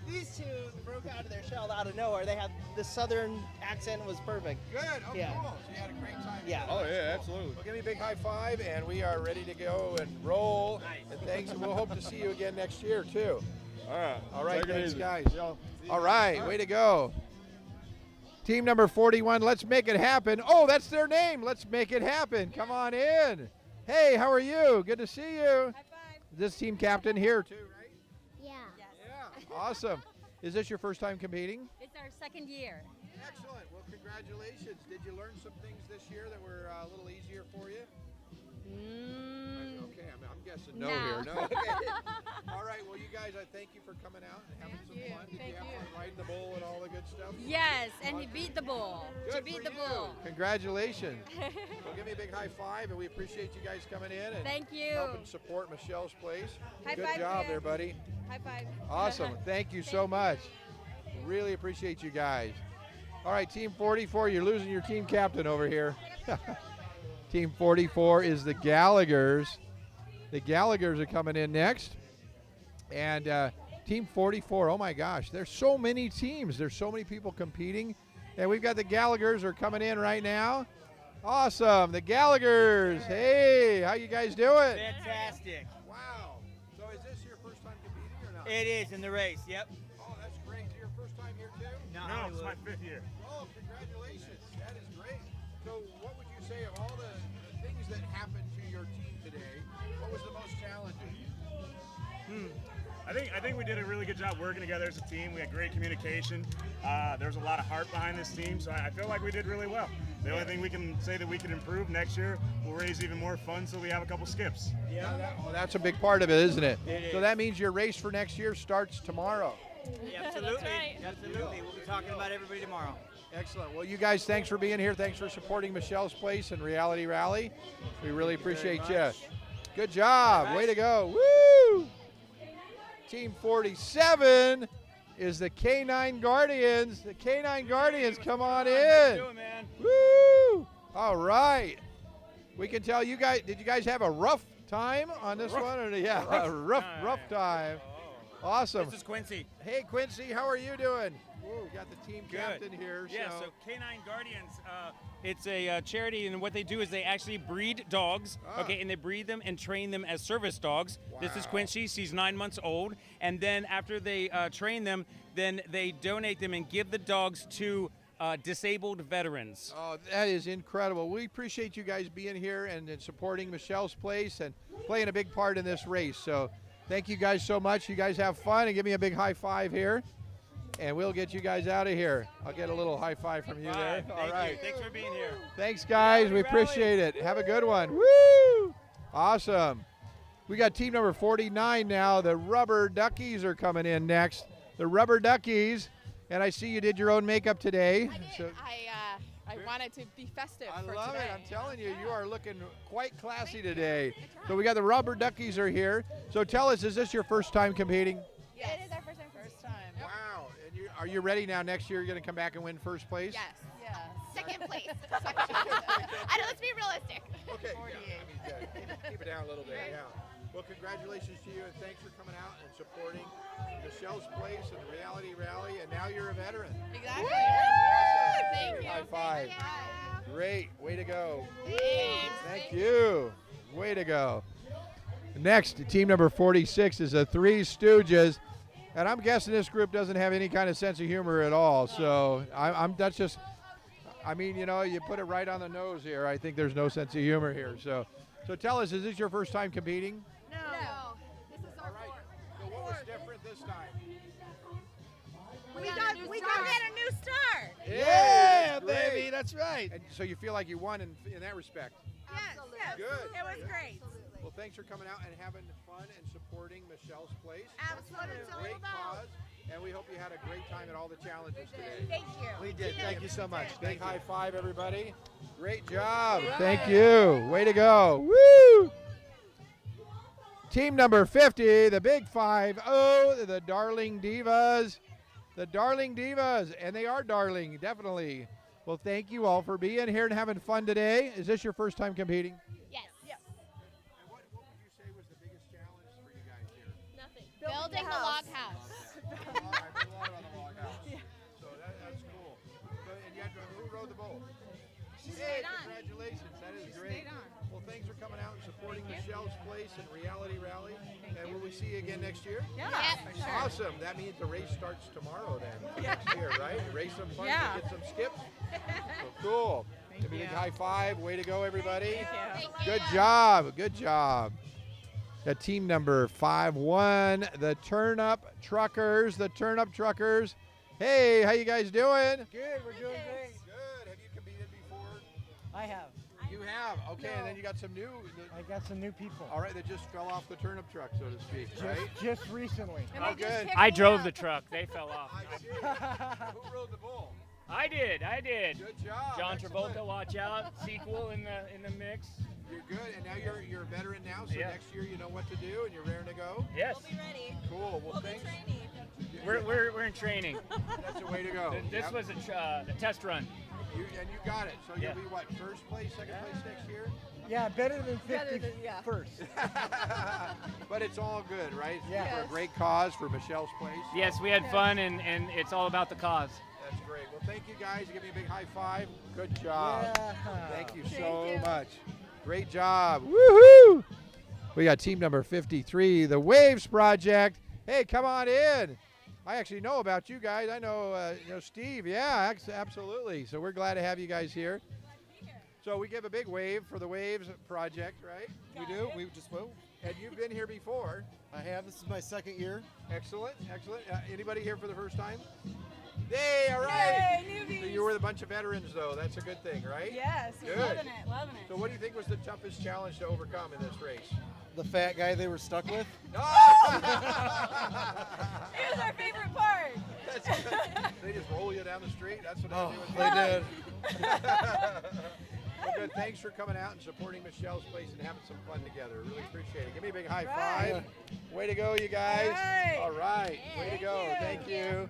these two broke out of their shell out of nowhere. They had the southern accent was perfect. Good. Oh, Yeah. cool. So you had a great time. Yeah. Oh, yeah, absolutely. Well, give me a big high five, and we are ready to go and roll. And Thanks, and we'll hope to see you again next year, too. All right. All right, Take it thanks, easy. guys. All right, way to go. Team number 41, let's make it happen. Oh, that's their name. Let's make it happen. Come on in. Hey, how are you? Good to see you. High five. This team captain here, too, right? Yeah. Yeah. Awesome. Is this your first time competing? It's our second year. Excellent. Well, congratulations. Did you learn some things this year that were a little easier for you? Okay, I'm guessing no, here. No. Okay. All right. Well, you guys, I thank you for coming out and having some fun. Did you have fun riding the bull and all the good stuff? Yes, and he beat the bull. Good She beat for the you. bull. Congratulations. Well, give me a big high five, and we appreciate you guys coming in and Thank you. helping support Michelle's place. High Good five, job Jen. there, buddy. High five. Awesome. Thank you so much. Really appreciate you guys. All right, Team 44, you're losing your team captain over here. Team 44 is the Gallaghers. The Gallaghers are coming in next. And Team 44, oh my gosh, there's so many teams. There's so many people competing. And we've got the Gallaghers are coming in right now. Awesome, the Gallaghers. Hey, how you guys doing? Fantastic. Wow. So is this your first time competing or not? It is in the race, yep. Oh, that's great. Your first time here too? No, it's my 5th year. Oh, congratulations. That is great. So what would you say of all the things that happened to your team today, what was the most challenging? I think we did a really good job working together as a team. We had great communication. There was a lot of heart behind this team, so I feel like we did really well. The only thing we can say that we can improve next year, we'll raise even more funds so we have a couple skips. Yeah. That's a big part of it, isn't it? It So is. that means your race for next year starts tomorrow. Absolutely. That's right. Absolutely. We'll be talking about everybody tomorrow. Excellent. Well, you guys, thanks for being here. Thanks for supporting Michelle's Place and Reality Rally. We really appreciate you. Good job. Way to go. Woo! Team 47 is the K9 Guardians. The K9 Guardians, come on in. doing, man? Woo! All right. We can tell you guys, did you guys have a rough time on this one? Or yeah, a rough time. Awesome. This is Quincy. Hey, Quincy, how are you doing? Woo, we got the team Good. captain here. Yeah, so so K9 Guardians, it's a charity, and what they do is they actually breed dogs, okay, and they breed them and train them as service dogs. This is Wow. Quincy. She's 9 months old, and then after they train them, then they donate them and give the dogs to disabled veterans. Oh, that is incredible. We appreciate you guys being here and supporting Michelle's Place and playing a big part in this race. So thank you guys so much. You guys have fun and give me a big high five here. And we'll get you guys out of here. I'll get a little high five from you there. Thank All right. you. Thanks for being here. Thanks, guys. We appreciate it. Have a good one. Woo! Awesome. We got team number 49 now. The Rubber Duckies are coming in next. The Rubber Duckies. And I see you did your own makeup today. So I wanted to be festive I for love today. it. I'm telling you, you are looking quite classy today. So we got the Rubber Duckies are here. So tell us, is this your first time competing? Yes. It is our first time. Wow. And are you ready now? Next year you're going to come back and win first place? Yes. Yeah. Second place. I know, let's be realistic. Okay. Keep it down a little bit. Yeah. Well, congratulations to you, and thanks for coming out and supporting Michelle's Place and the Reality Rally. And now you're a veteran. Exactly. Thank you. High five. Great. Way to go. Thanks. Thank you. Way to go. Next, team number 46 is the Three Stooges. And I'm guessing this group doesn't have any kind of sense of humor at all. So that's just, I mean, you know, you put it right on the nose here. I think there's no sense of humor here. So tell us, is this your first time competing? No. This is our fourth. So what was different this time? We got a new start. Yeah, baby, that's right. And so you feel like you won in that respect? Yes. Good. It was great. Well, thanks for coming out and having fun and supporting Michelle's Place. Absolutely. It's a great cause, and we hope you had a great time at all the challenges today. Thank you. We did. Thank you so much. Big Thank you. high five, everybody. Great job. Thank you. Way to go. Woo! Team number 50, the Big 5-0, the Darling Divas. The Darling Divas, and they are darling, definitely. Well, thank you all for being here and having fun today. Is this your first time competing? Yes. And what would you say was the biggest challenge for you guys here? Nothing. Building the log house. So that's cool. So, and you had who rode the bull? She Hey, stayed on. congratulations. That is She great. stayed on. Well, Well, thanks for coming out and supporting Michelle's Place and Reality Rally. And will we see you again next year? Yeah. Sure. Awesome. That means the race starts tomorrow then, next year, right? Race some fun Yeah. and get some skips. So cool. Give me a big high five. Way to go, everybody. Thank you. Good job. Good job. Got team number 5-1, the Turnup Truckers. The Turnup Truckers. Hey, how you guys doing? Good, we're doing great. Good. Have you competed before? I have. You have. Okay, and then you got some new. I got some new people. All right, that just fell off the turnip truck, so to speak, right? Just recently. Oh, good. I drove the truck. They fell off. I see. Who rode the bull? I did. Good job. John Excellent. Travolta, watch out. Sequel in the mix. You're good, and now you're a veteran now, so Yeah. next year you know what to do, and you're raring to go. Yes. We'll be ready. Cool. Well, We'll be thanks. training. We're in training. That's the way to go. This Yep. was a test run. You got it. So Yeah. you'll be what? First place, second place next year? Yeah, better than 50 Better than- yeah. first. But it's all good, right? It's Yeah. for a Yes. great cause for Michelle's Place. Yes, we had fun, and it's all about the cause. That's great. Well, thank you guys. Give me a big high five. Good job. Yeah. Thank you Thank so you. much. Great job. Woohoo! We got team number 53, the Waves Project. Hey, come on in. I actually know about you guys. I know, Steve. Yeah, absolutely. So we're glad to have you guys here. So we give a big wave for the Waves Project, right? We do. We just will. And you've been here before. I have. This is my second year. Excellent, excellent. Anybody here for the first time? Hey, all right. Yay, newbies. So you were a bunch of veterans, though. That's a good thing, right? Yes. Good. Loving it. Loving it. So what do you think was the toughest challenge to overcome in this race? The fat guy they were stuck with. It was our favorite part. They just roll you down the street. That's what Oh, they do. they did. Well, good. Thanks for coming out and supporting Michelle's Place and having some fun together. Really appreciate it. Give me a big high Right. five. Way to go, you guys. All right. All right. Way to Thank go. you. Thank you.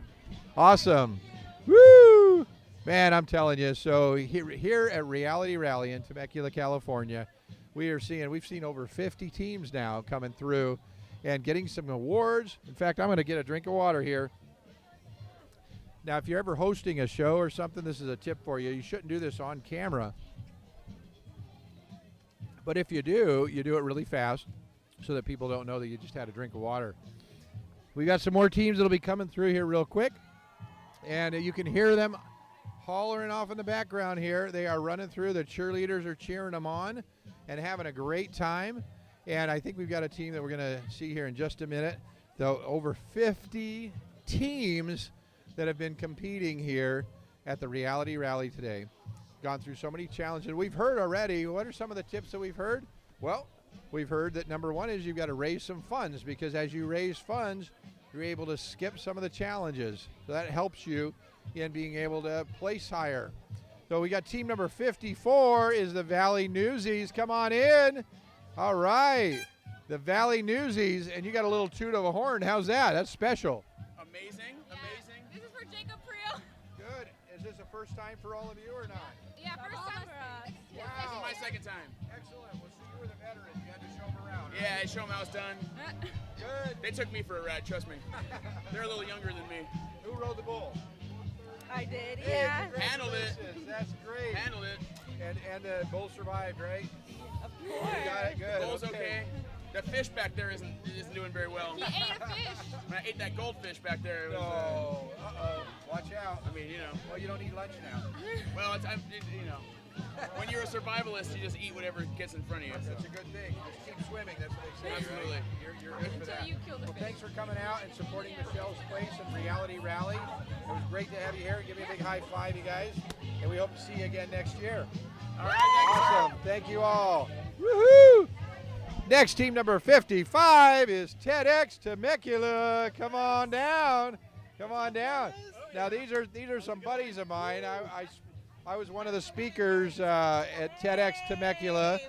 Awesome. Woo! Man, I'm telling you. So here at Reality Rally in Temecula, California, we've seen over 50 teams now coming through and getting some awards. In fact, I'm going to get a drink of water here. Now, if you're ever hosting a show or something, this is a tip for you. You shouldn't do this on camera. But if you do it really fast so that people don't know that you just had a drink of water. We got some more teams that'll be coming through here real quick. And you can hear them hollering off in the background here. They are running through. The cheerleaders are cheering them on and having a great time. And I think we've got a team that we're going to see here in just a minute. Though over 50 teams that have been competing here at the Reality Rally today. Gone through so many challenges. We've heard already. What are some of the tips that we've heard? Well, we've heard that number one is you've got to raise some funds, because as you raise funds, you're able to skip some of the challenges. So that helps you in being able to place higher. So we got team number 54 is the Valley Newsies. Come on in. All right. The Valley Newsies, and you got a little toot of a horn. How's that? That's special. Amazing, amazing. This is for Jacob Priel. Good. Is this a first time for all of you or not? Yeah, first time for us. This is my second time. Excellent. Well, so you were the veteran. You had to show them around. Yeah, I showed them how it's done. Good. They took me for a ride, trust me. They're a little younger than me. Who rode the bull? I did, Hey, yeah. Handled it. congratulations. That's great. Handled it. And the bull survived, right? Of You course. got it. Good. Bull's okay. The fish back there isn't doing very well. He ate a fish. When I ate that goldfish back there, it was, Oh, uh-oh. Watch out. I mean, you know. Well, you don't eat lunch now. Well, you know. When you're a survivalist, you just eat whatever gets in front of you. That's So. a good thing. Just keep swimming. That's what they say. Absolutely. Right? You're good for that. you kill the Well, fish. thanks for coming out and supporting Michelle's Place and Reality Rally. It was great to have you here. Give me a big high five, you guys. And we hope to see you again next year. All right, Awesome. Thank you all. Woohoo! Next, team number 55 is TEDx Temecula. Come on down. Come on down. Now, these are some buddies of mine. I was one of the speakers at TEDx Temecula. Hey,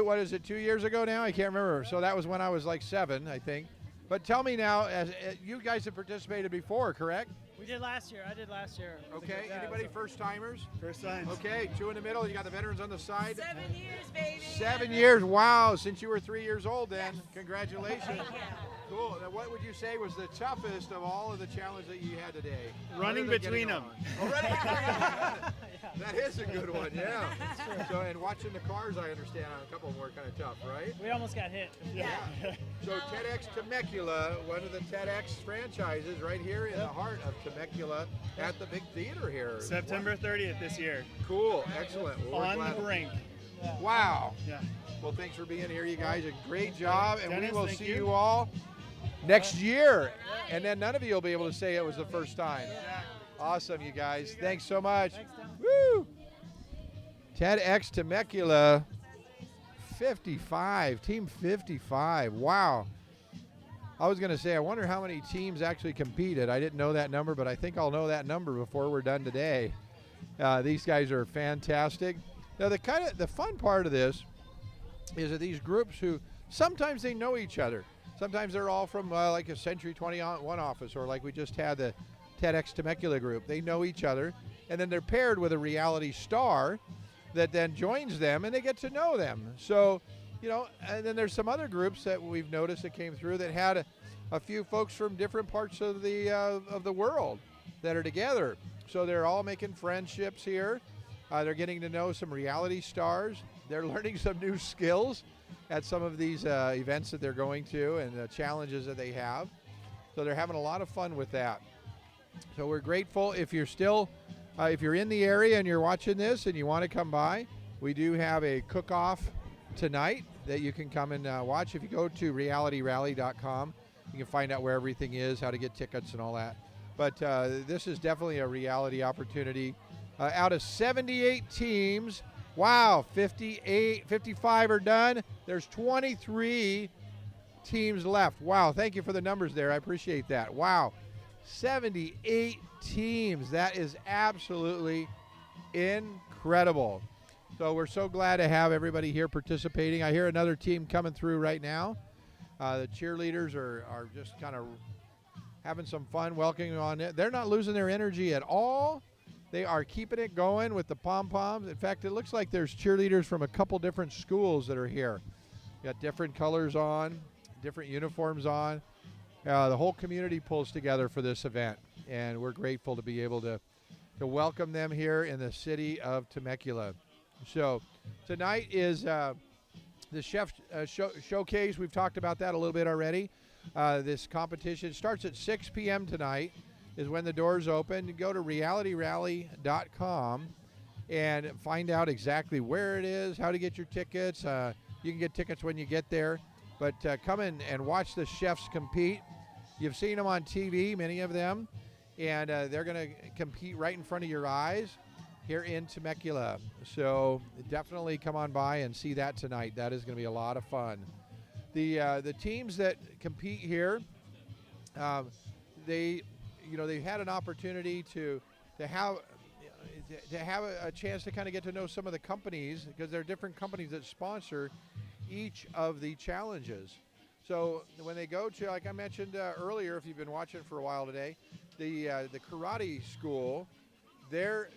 what's up? 2 years ago now? I can't remember. So that was when I was like 7, I think. But tell me now, you guys have participated before, correct? We did last year. I did last year. It was a Okay. good- yeah, Anybody it was first timers? First time. Okay. 2 in the middle. You got the veterans on the side. 7 years, baby. 7 years. Wow. Since you were 3 years old, then. Congratulations. Cool. Now, what would you say was the toughest of all of the challenges that you had today? Running Other than between getting them. on? Oh, running between them. That is a good one, yeah. So, and watching the cars, I understand, on a couple of them were kind of tough, right? We almost got hit. Yeah. So TEDx Temecula, one of the TEDx franchises right here in the heart of Temecula at the big theater here. September 30th this year. Cool, excellent. Well, we're On glad- the brink. Wow. Yeah. Well, thanks for being here, you guys. A great job, and Dennis, we will thank see you. you all next year. And then none of you will be able to say it was the first time. Awesome, you guys. Thanks so much. Woo! TEDx Temecula 55, Team 55. Wow. I was going to say, I wonder how many teams actually competed. I didn't know that number, but I think I'll know that number before we're done today. These guys are fantastic. Now, the fun part of this is that these groups who sometimes they know each other. Sometimes they're all from like a Century 21 office, or like we just had the TEDx Temecula group. They know each other, and then they're paired with a reality star that then joins them, and they get to know them. So, you know, and then there's some other groups that we've noticed that came through that had a few folks from different parts of the world that are together. So they're all making friendships here. They're getting to know some reality stars. They're learning some new skills at some of these events that they're going to and the challenges that they have. So they're having a lot of fun with that. So we're grateful. If you're still, if you're in the area and you're watching this and you want to come by, we do have a cook-off tonight that you can come and watch. If you go to realityrally.com, you can find out where everything is, how to get tickets and all that. But this is definitely a reality opportunity. Out of 78 teams, wow, 55 are done. There's 23 teams left. Wow, thank you for the numbers there. I appreciate that. Wow, 78 teams. That is absolutely incredible. So we're so glad to have everybody here participating. I hear another team coming through right now. The cheerleaders are just kind of having some fun, welcoming on it. They're not losing their energy at all. They are keeping it going with the pom-poms. In fact, it looks like there's cheerleaders from a couple different schools that are here. Got different colors on, different uniforms on. The whole community pulls together for this event, and we're grateful to be able to welcome them here in the city of Temecula. So tonight is the chef showcase. We've talked about that a little bit already. This competition starts at 6 p.m. tonight is when the doors open. Go to realityrally.com and find out exactly where it is, how to get your tickets. You can get tickets when you get there, but come in and watch the chefs compete. You've seen them on TV, many of them, and they're going to compete right in front of your eyes here in Temecula. So definitely come on by and see that tonight. That is going to be a lot of fun. The teams that compete here, they've had an opportunity to have a chance to kind of get to know some of the companies, because there are different companies that sponsor each of the challenges. So when they go to, like I mentioned earlier, if you've been watching for a while today, the karate school, their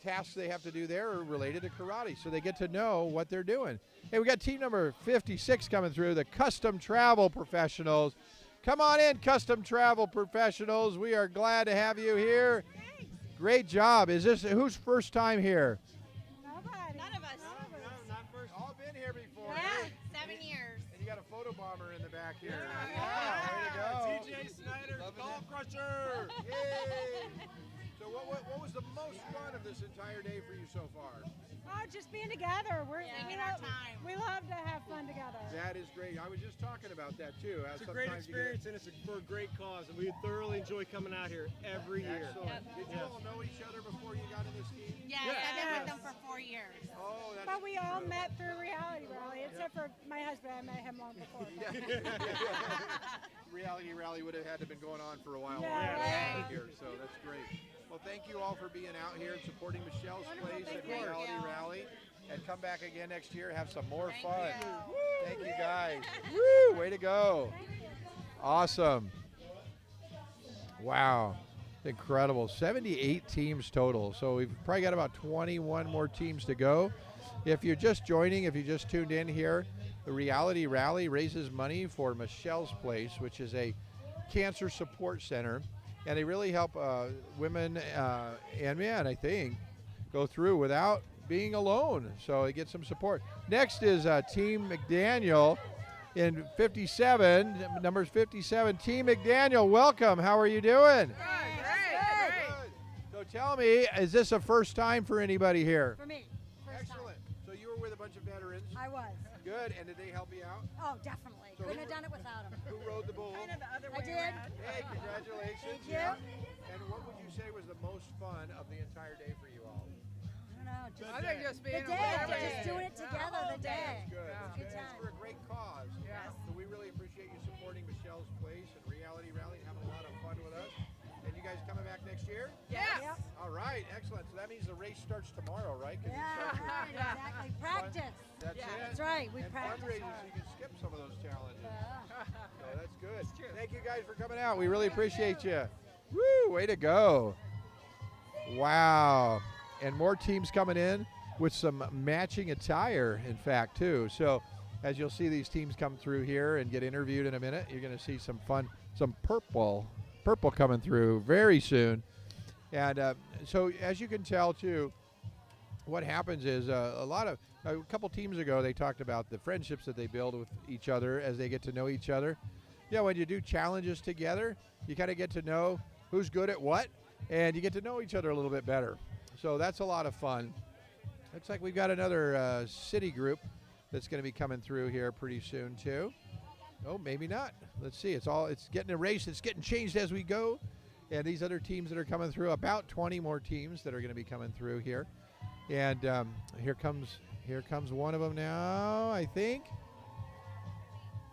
tasks they have to do there are related to karate, so they get to know what they're doing. Hey, we got team number 56 coming through, the Custom Travel Professionals. Come on in, Custom Travel Professionals. We are glad to have you here. Great job. Is this who's first time here? Nobody. None of us. No, not first. All been here before. Yeah. 7 years. And you got a photo bomber in the back here. Yeah. Way to go. TJ Snyder, Golf Crusher. Yay. So what was the most fun of this entire day for you so far? Oh, just being together. We love to have fun together. That is great. I was just talking about that too. It's a great experience, and it's for a great cause, and we thoroughly enjoy coming out here every year. Excellent. Did you all know each other before you got in this team? Yes, I've been with them for 4 years. Oh, that's But we all met through Reality Rally, except for my husband. I met him long before. Reality Rally would have had to been going on for a while here, so that's great. Well, thank you all for being out here and supporting Michelle's Place at Reality Rally. And come back again next year, have some more fun. Thank you guys. Woo, way to go. Awesome. Wow. Incredible. 78 teams total. So we've probably got about 21 more teams to go. If you're just joining, if you just tuned in here, The Reality Rally raises money for Michelle's Place, which is a cancer support center, and they really help women and men, I think, go through without being alone. So they get some support. Next is Team McDaniel in 57, numbers 57. Team McDaniel, welcome. How are you doing? Great. So tell me, is this a first time for anybody here? For me. Excellent. So you were with a bunch of veterans. I was. Good. And did they help you out? Oh, definitely. So Couldn't have done it without him. Who rode the bull? I did. Hey, congratulations. Thank you. Yeah. And what would you say was the most fun of the entire day for you all? I don't know. I think just being the day, away. just doing it together. The day. Good. It's a good It's time. for a great cause. Yes. So we really appreciate you supporting Michelle's Place and Reality Rally and having a lot of fun with us. And you guys coming back next year? Yes. Yep. All right, excellent. So that means the race starts tomorrow, right? 'Cause it starts with Exactly. Practice. That's it. That's right. We and practice fundraising, hard. so you can skip some of those challenges. So that's good. Thank you guys for coming out. We really appreciate you. Woo! Way to go. Wow. And more teams coming in with some matching attire, in fact, too. So as you'll see these teams come through here and get interviewed in a minute, you're going to see some fun, some purple coming through very soon. And so as you can tell, too, what happens is a couple teams ago, they talked about the friendships that they build with each other as they get to know each other. Yeah, when you do challenges together, you kind of get to know who's good at what, and you get to know each other a little bit better. So that's a lot of fun. Looks like we've got another city group that's going to be coming through here pretty soon, too. Oh, maybe not. Let's see. It's getting erased. It's getting changed as we go. And these other teams that are coming through, about 20 more teams that are going to be coming through here. And here comes one of them now, I think.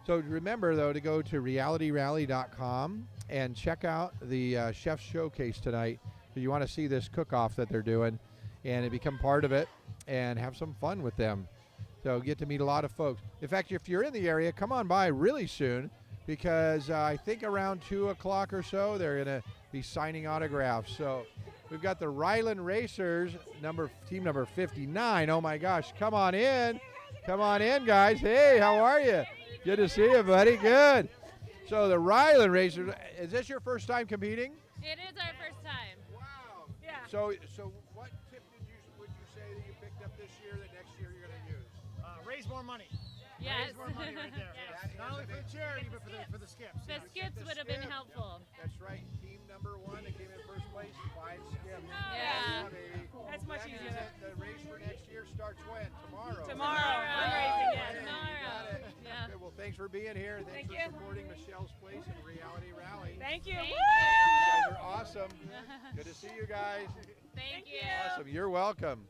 So remember, though, to go to realityrally.com and check out the Chef Showcase tonight. If you want to see this cook-off that they're doing and become part of it and have some fun with them. So get to meet a lot of folks. In fact, if you're in the area, come on by really soon because I think around 2 o'clock or so, they're going to be signing autographs. So we've got the Ryland Racers, team number 59. Oh, my gosh. Come on in. Come on in, guys. Hey, how are you? Good to see you, buddy. Good. So the Ryland Racers, is this your first time competing? It is our first time. Wow. Yeah. So what tip would you say that you picked up this year that next year you're going to use? Raise more money. Yes. Raise more money right there. Yes. Not only for the charity, but for the skips. The skips would have been helpful. That's right. Team number 1 that came in first place, 5 skips. Yeah. That's much That easier. means that the race for next year starts when? Tomorrow. Tomorrow. Fundraising, yes. Tomorrow. Yeah. Good. Well, thanks for being here. Thanks Thank for you. supporting Michelle's Place and Reality Rally. Thank you. Thank You guys are awesome. Good to see you guys. Thank you. Awesome. You're welcome.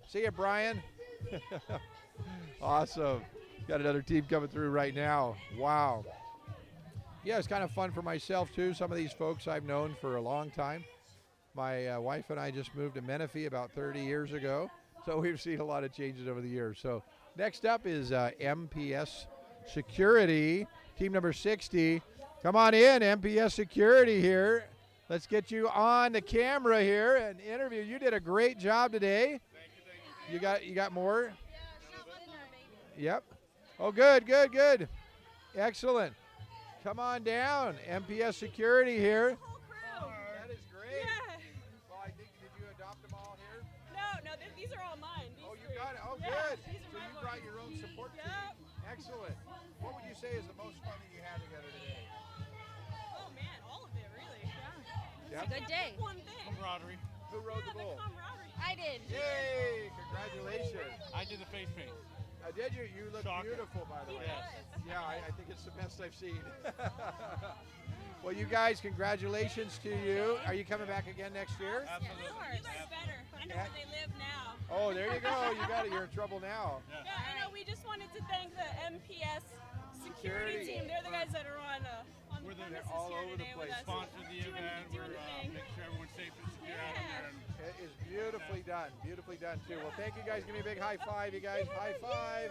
See you, Brian. Awesome. Got another team coming through right now. Wow. Yeah, it's kind of fun for myself, too. Some of these folks I've known for a long time. My wife and I just moved to Menifee about 30 years ago, so we've seen a lot of changes over the years. So next up is MPS Security, team number 60. Come on in, MPS Security here. Let's get you on the camera here and interview. You did a great job today. Thank you. You got more? Yep. Oh, good. Excellent. Come on down. MPS Security here. That is great. Yeah. Well, I think, did you adopt them all here? No, these are all mine. Oh, you got it. Oh, Yeah, good. these are So my you brought your own support team. Excellent. What would you say is the most fun that you had together today? Oh man, all of it really. Yeah. Yep. It's a good day. One thing. Camaraderie. Who rode the bull? Camaraderie. I did. Yay! Congratulations. I did the face paint. Did you? You look Shocker. beautiful, by the way. Yes. Yeah, I think it's the best I've seen. Well, you guys, congratulations to you. Are you coming back again next year? Absolutely. You guys better. I know where they live now. Oh, there you go. You got it. You're in trouble now. Yeah, I know. We just wanted to thank the MPS security team. They're the guys that are on the premises all here over the today place. with us. Sponsored the event. Doing the thing. Make sure everyone's safe and secure out there. It is beautifully done. Beautifully done, too. Well, thank you guys. Give me a big high five, you guys. High five.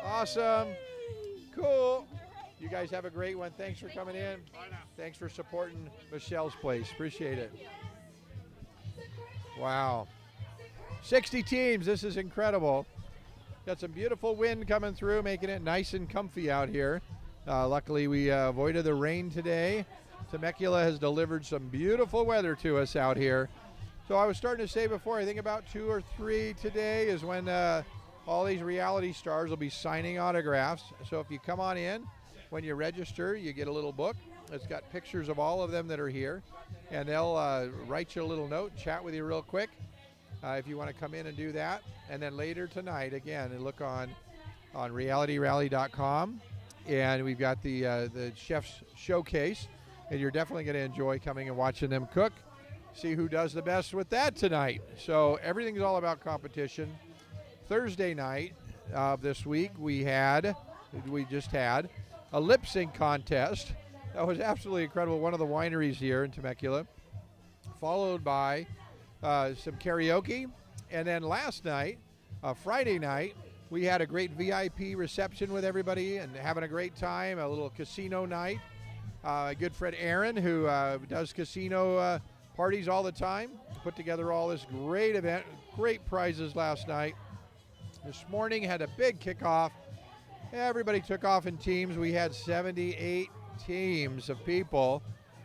Awesome. Cool. You guys have a great one. Thanks for coming in. Thanks for supporting Michelle's Place. Appreciate it. Wow. 60 teams. This is incredible. Got some beautiful wind coming through, making it nice and comfy out here. Luckily, we avoided the rain today. Temecula has delivered some beautiful weather to us out here. So I was starting to say before, I think about 2 or 3 today is when all these reality stars will be signing autographs. So if you come on in, when you register, you get a little book. It's got pictures of all of them that are here. And they'll write you a little note, chat with you real quick if you want to come in and do that. And then later tonight, again, look on realityrally.com. And we've got the chef's showcase. And you're definitely going to enjoy coming and watching them cook. See who does the best with that tonight. So everything's all about competition. Thursday night of this week, we just had a lip sync contest. That was absolutely incredible. One of the wineries here in Temecula, followed by some karaoke. And then last night, Friday night, we had a great VIP reception with everybody and having a great time, a little casino night. A good friend Aaron, who does casino parties all the time, put together all this great event, great prizes last night. This morning had a big kickoff. Everybody took off in teams. We had 78 teams of people,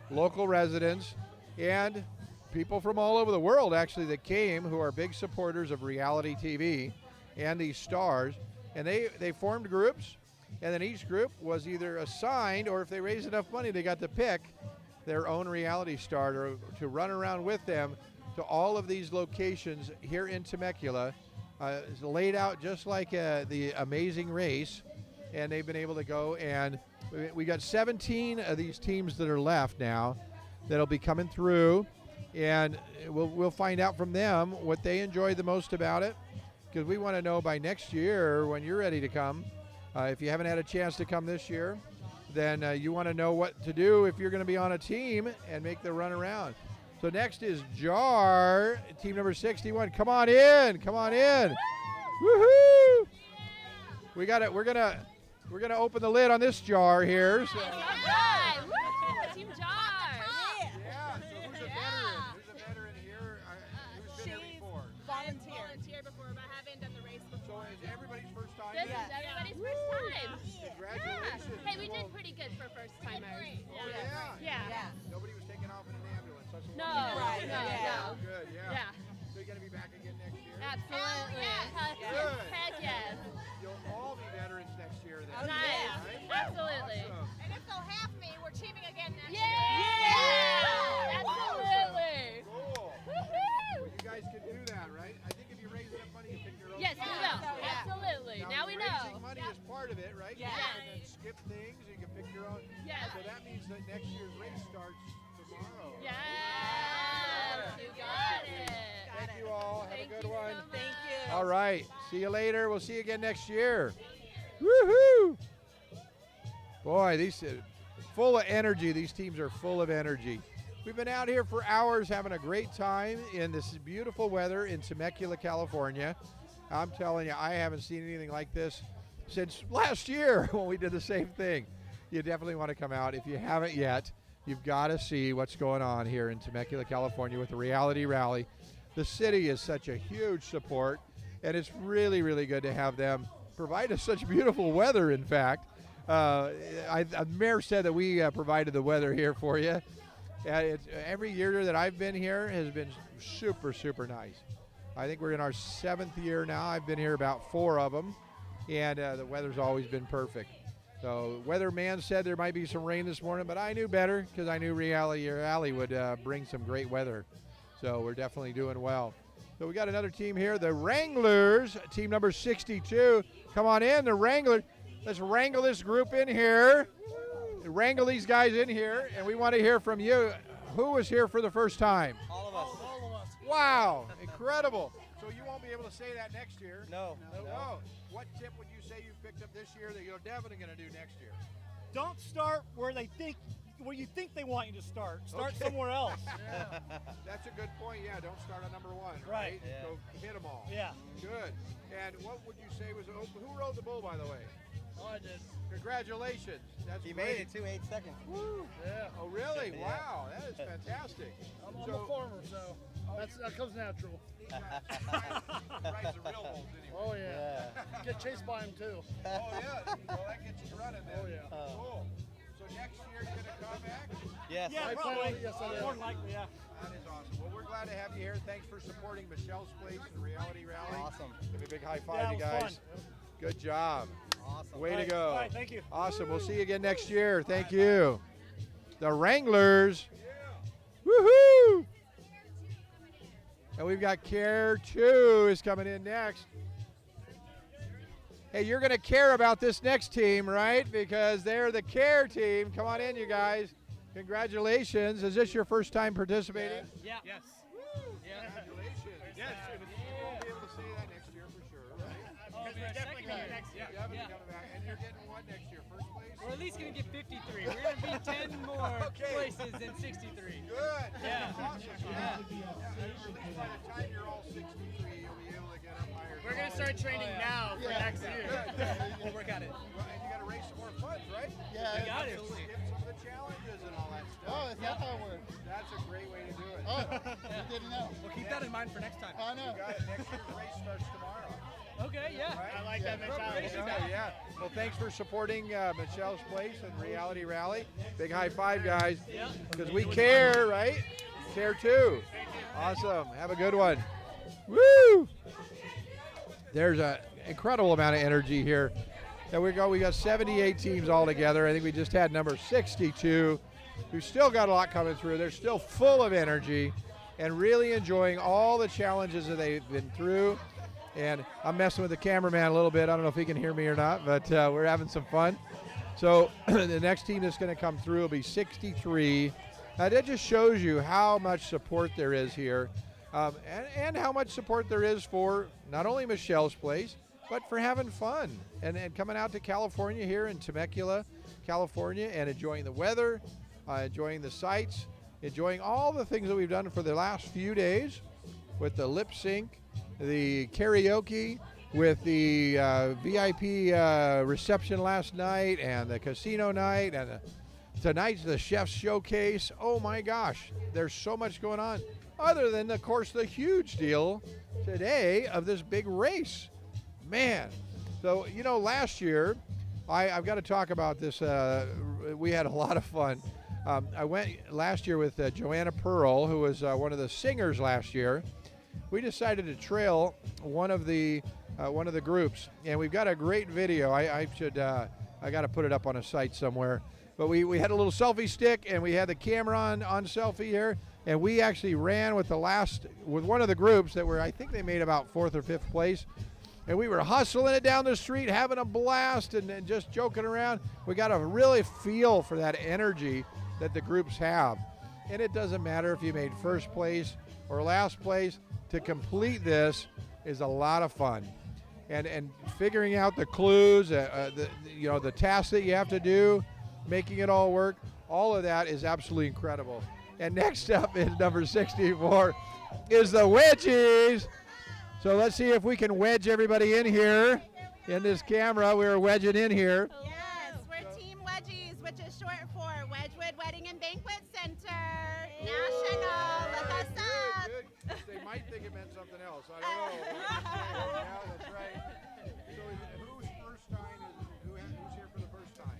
local residents, and people from all over the world actually that came, who are big supporters of reality TV and these stars. And they formed groups, and then each group was either assigned, or if they raised enough money, they got to pick their own reality star to run around with them to all of these locations here in Temecula. It's laid out just like the Amazing Race, and they've been able to go, and we got 17 of these teams that are left now that'll be coming through, and we'll find out from them what they enjoy the most about it, because we want to know by next year when you're ready to come. If you haven't had a chance to come this year, then you want to know what to do if you're going to be on a team and make the run around. So next is JAR, team number 61. Come on in, come on in. Woohoo! We got it. We're gonna open the lid on this jar here. So. All right. Woo! Team JAR. Yeah. So who's a veteran? Who's a veteran here? Who's been here before? Volunteer before, but I haven't done the race before. So is it everybody's first time? This is everybody's first time. Congratulations. Yeah. Hey, we did pretty good for first timers. Oh yeah. Yeah. Nobody was taken off in an ambulance. That's No. Right. No. Good. Yeah. So you're gonna be back again next year. Absolutely. Good. Heck yes. You'll all be veterans next year then. Nice. Right? Absolutely. Awesome. And if they'll have me, we're teaming again next Yeah. year. Absolutely. Cool. Well, you guys can do that, right? I think if you raise enough money, you pick your own. Yes, we team. will. Absolutely. Now we know. Raising money is part of it, right? Yes. And then skip things, you can pick your own. Yes. So that means that next year's race starts tomorrow. Yes. You got it. Thank you all. Have a good one. Thank you. All right. See you later. We'll see you again next year. Woohoo! Boy, these full of energy. These teams are full of energy. We've been out here for hours having a great time in this beautiful weather in Temecula, California. I'm telling you, I haven't seen anything like this since last year when we did the same thing. You definitely want to come out. If you haven't yet, you've got to see what's going on here in Temecula, California with the Reality Rally. The city is such a huge support, and it's really, really good to have them provide us such beautiful weather, in fact. Mayor said that we provided the weather here for you. Every year that I've been here has been super, super nice. I think we're in our 7th year now. I've been here about 4 of them, and the weather's always been perfect. So weatherman said there might be some rain this morning, but I knew better because I knew Reality Rally would bring some great weather. So we're definitely doing well. So we got another team here, the Wranglers, team number 62. Come on in, the Wranglers. Let's wrangle this group in here. Wrangle these guys in here, and we want to hear from you. Who was here for the first time? All of us. Wow, incredible. So you won't be able to say that next year? No. What tip would you say you picked up this year that you're definitely going to do next year? Don't start where you think they want you to start. Start somewhere else. Yeah. That's a good point. Yeah, don't start on number 1. Right. Go hit them all. Yeah. Good. And what would you say was who rode the bull, by the way? Oh, I did. Congratulations. That's He great. made it 2 8 seconds. Woo. Yeah. Oh, really? Yeah. Wow, that is fantastic. I'm a farmer, so that comes natural. Rides the real bulls anyway. Oh, yeah. Get chased by him, too. Oh, yeah. Well, that gets you running then. Oh, yeah. Cool. So next year you're going to come back? Yes. Yeah, probably. Yes, I am. More than likely, yeah. That is awesome. Well, we're glad to have you here. Thanks for supporting Michelle's Place and Reality Rally. Awesome. Give me a big high Yeah, five, it you was guys. fun. Good job. Awesome. Way All to right. go. All right, thank you. Awesome. We'll see you again next year. Thank you. The Wranglers. Woohoo! And we've got Care 2 is coming in next. Hey, you're going to care about this next team, right? Because they're the Care team. Come on in, you guys. Congratulations. Is this your first time participating? Yeah. Yes. Congratulations. Yes. You won't be able to say that next year for sure, right? Because we're definitely coming next year. Definitely coming back. And you're getting what next year? First place? We're at least going to get 53. We're going to be 10 more places than 63. Good. Yeah. Awesome. Yeah. At least by the time you're all 63, you'll be able to get up higher. We're going to start training now for next year. We'll work at it. And you got to raise some more funds, right? Yeah, You got it. Give some of the challenges and all that stuff. Oh, is that how it works? That's a great way to do it. Oh, I didn't know. We'll keep that in mind for next time. I know. You got it. Next year's race starts tomorrow. Okay, yeah. Right? I like that mentality. Yeah. Well, thanks for supporting Michelle's Place and Reality Rally. Big high five, guys. Yeah. Because we care, right? Care too. Awesome. Have a good one. Woo! There's an incredible amount of energy here. There we go. We got 78 teams all together. I think we just had number 62. We've still got a lot coming through. They're still full of energy and really enjoying all the challenges that they've been through. And I'm messing with the cameraman a little bit. I don't know if he can hear me or not, but we're having some fun. So the next team that's going to come through will be 63. That just shows you how much support there is here, and how much support there is for not only Michelle's Place, but for having fun and coming out to California here in Temecula, California, and enjoying the weather, enjoying the sights, enjoying all the things that we've done for the last few days with the lip sync, the karaoke, with the VIP reception last night, and the casino night, and tonight's the chef's showcase. Oh my gosh, there's so much going on. Other than, of course, the huge deal today of this big race. Man, so, you know, last year, I've got to talk about this. We had a lot of fun. I went last year with Joanna Pearl, who was one of the singers last year. We decided to trail one of the groups, and we've got a great video. I got to put it up on a site somewhere. But we had a little selfie stick, and we had the camera on selfie here, and we actually ran with one of the groups that were, I think they made about 4th or 5th place. And we were hustling it down the street, having a blast, and just joking around. We got to really feel for that energy that the groups have. And it doesn't matter if you made first place or last place. To complete this is a lot of fun. And figuring out the clues, the tasks that you have to do, making it all work, all of that is absolutely incredible. And next up is number 64 is the Wedgies. So let's see if we can wedge everybody in here. In this camera, we're wedging in here. Yes, we're Team Wedgies, which is short for Wedgwood Wedding and Banquet Center National. Look us up. Good. They might think it meant something else. I don't know. Yeah, that's right. So whose first time who's here for the first time?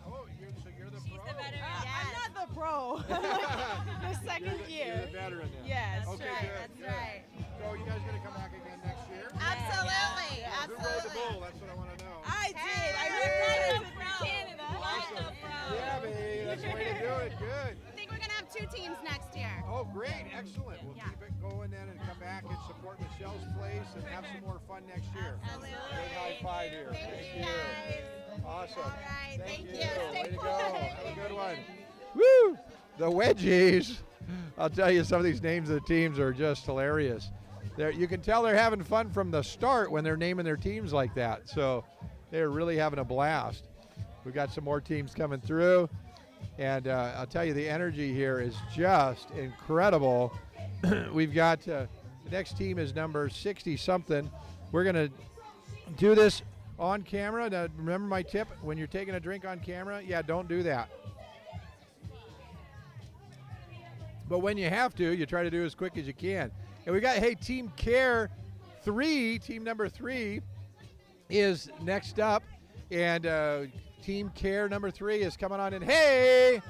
Oh, you're the pro? The veteran. Yes. I'm not the pro. the second year. You're the veteran then. Yes. Okay, right, good. that's good. right. So you guys gonna come back again next year? Absolutely, Who rode the absolutely. bull? That's what I want to know. I did. I Hey. represented Canada. Awesome. Yeah, baby. That's the way to do it. Good. I think we're gonna have 2 teams next year. Oh, great. Excellent. We'll keep it going then and come back and support Michelle's Place and have some more fun next year. Absolutely. Big high five here. Thank you guys. Awesome. All right, thank you. Way Stay to put. go. Have a good one. Woo! The Wedgies. I'll tell you, some of these names of the teams are just hilarious. You can tell they're having fun from the start when they're naming their teams like that. So they're really having a blast. We've got some more teams coming through. And I'll tell you, the energy here is just incredible. We've got the next team is number 60-something. We're going to do this on camera. Now, remember my tip when you're taking a drink on camera? Yeah, don't do that. But when you have to, you try to do as quick as you can. And we got, hey, Team Care 3, team number 3 is next up. And Team Care number 3 is coming on in. Hey,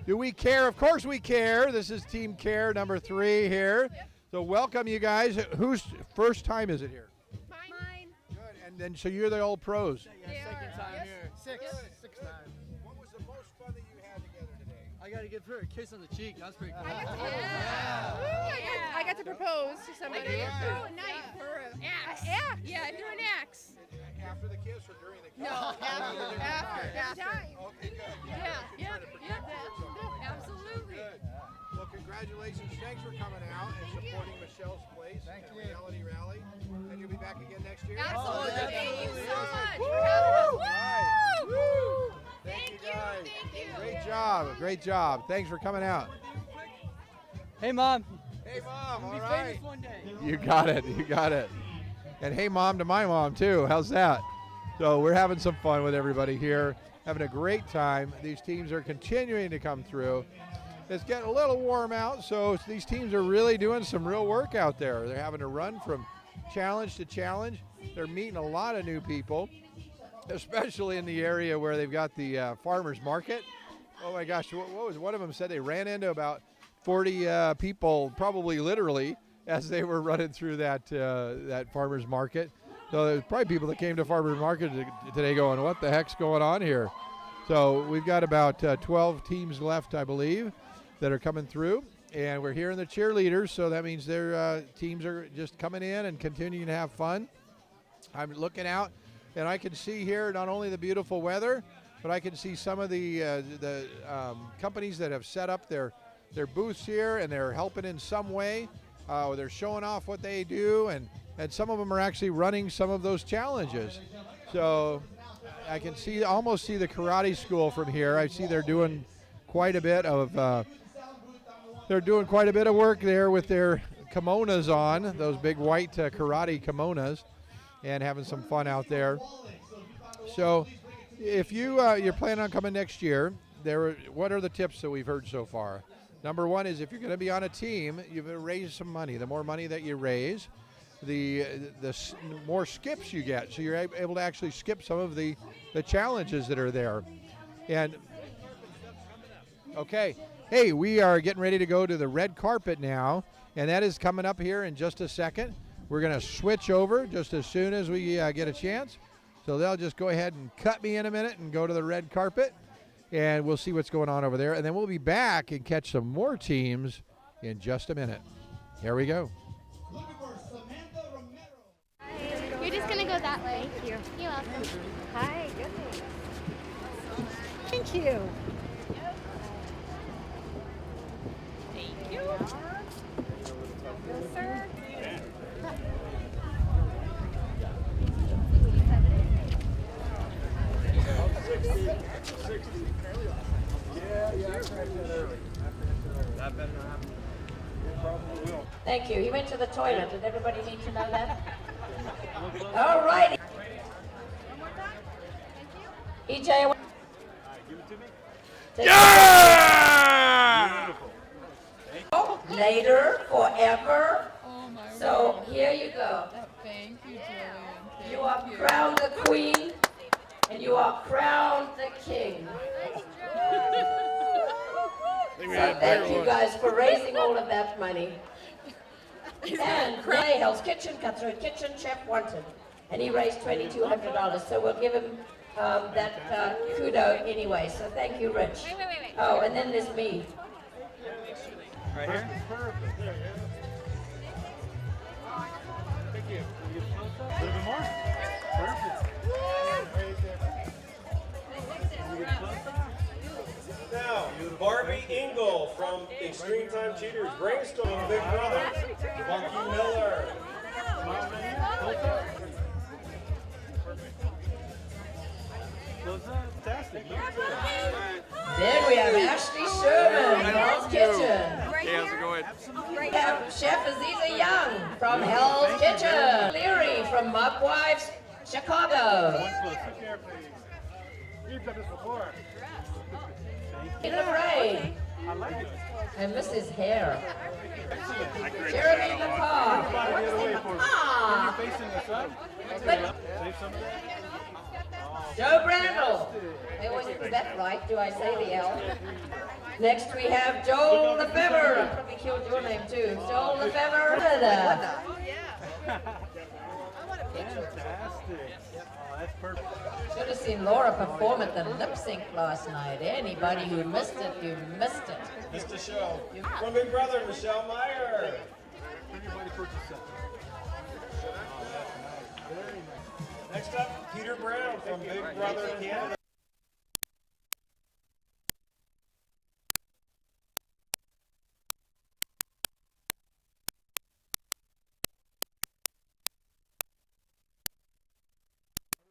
do we care? Of course we care. This is Team Care number 3 here. So welcome, you guys. Whose first time is it here? Mine. Good. And then, so you're the old pros. Second time here. Six times. What was the most fun that you had together today? I got to give her a kiss on the cheek. That was pretty cool. I got to propose to somebody. throw a knife for an axe. Yeah, I threw an axe. After the kiss or during the kiss? No, after. Okay, good. Yeah. Absolutely. Good. Well, congratulations. Thanks for coming out and supporting Michelle's Place at Reality Rally. And you'll be back again next year? Absolutely. Thank you so much Woo! for having us. Right. Woo! Thank you, guys. Great job. Great job. Thanks for coming out. Hey, Mom. Hey, Mom. All Be right. famous one day. You got it. You got it. And hey, Mom to my mom, too. How's that? So we're having some fun with everybody here, having a great time. These teams are continuing to come through. It's getting a little warm out, so these teams are really doing some real work out there. They're having to run from challenge to challenge. They're meeting a lot of new people, especially in the area where they've got the farmers market. Oh my gosh, what was one of them said they ran into about 40 people, probably literally, as they were running through that farmers market. So there's probably people that came to farmers market today going, what the heck's going on here? So we've got about 12 teams left, I believe, that are coming through. And we're hearing the cheerleaders, so that means their teams are just coming in and continuing to have fun. I'm looking out, and I can see here not only the beautiful weather, but I can see some of the companies that have set up their booths here, and they're helping in some way. They're showing off what they do, and some of them are actually running some of those challenges. So I can almost see the karate school from here. I see they're doing quite a bit of work there with their kimonos on, those big white karate kimonos, and having some fun out there. So if you're planning on coming next year, what are the tips that we've heard so far? Number one is if you're going to be on a team, you've raised some money. The more money that you raise, the more skips you get. So you're able to actually skip some of the challenges that are there. And okay, hey, we are getting ready to go to the red carpet now, and that is coming up here in just a second. We're going to switch over just as soon as we get a chance. So they'll just go ahead and cut me in a minute and go to the red carpet, and we'll see what's going on over there. And then we'll be back and catch some more teams in just a minute. Here we go. You're just gonna go that way. Thank you. You're welcome. Hi, goodness. Thank you. Thank you. Yes, sir. Thank you. He went to the toilet. Did everybody need to know that? All righty. EJ. Give it to me. Yeah! Later, forever. So here you go. Thank you, Jillian. You are crowned the queen, and you are crowned the king. So thank you guys for raising all of that money. And Ray, Hell's Kitchen, Cutthroat Kitchen, Chef Wanted. And he raised $2,200, so we'll give him that kudo anyway. So thank you, Rich. Wait. Oh, and then there's me. Right here? Thank you. A little bit more? Perfect. Now, Barbie Engel from Extreme Time Cheaters, Brainstorm, Big Brother, Funky Miller. Fantastic. Then we have Ashley Sherman, Hell's Kitchen. Hey, how's it going? We have Chef Aziza Young from Hell's Kitchen. Leary from Mob Wives Chicago. You've done this before. Peter Bray. And Mrs. Hare. Jeremy McCaw. Ah. Joe Brandel. I always, is that right? Do I say the L? Next we have Joel Lefebvre. I probably killed your name too. Joel Lefebvre. That's perfect. Should have seen Laura perform at the lip sync last night. Anybody who missed it, you missed it. Missed the show. From Big Brother, Michelle Meyer. Next up, Peter Brown from Big Brother Canada.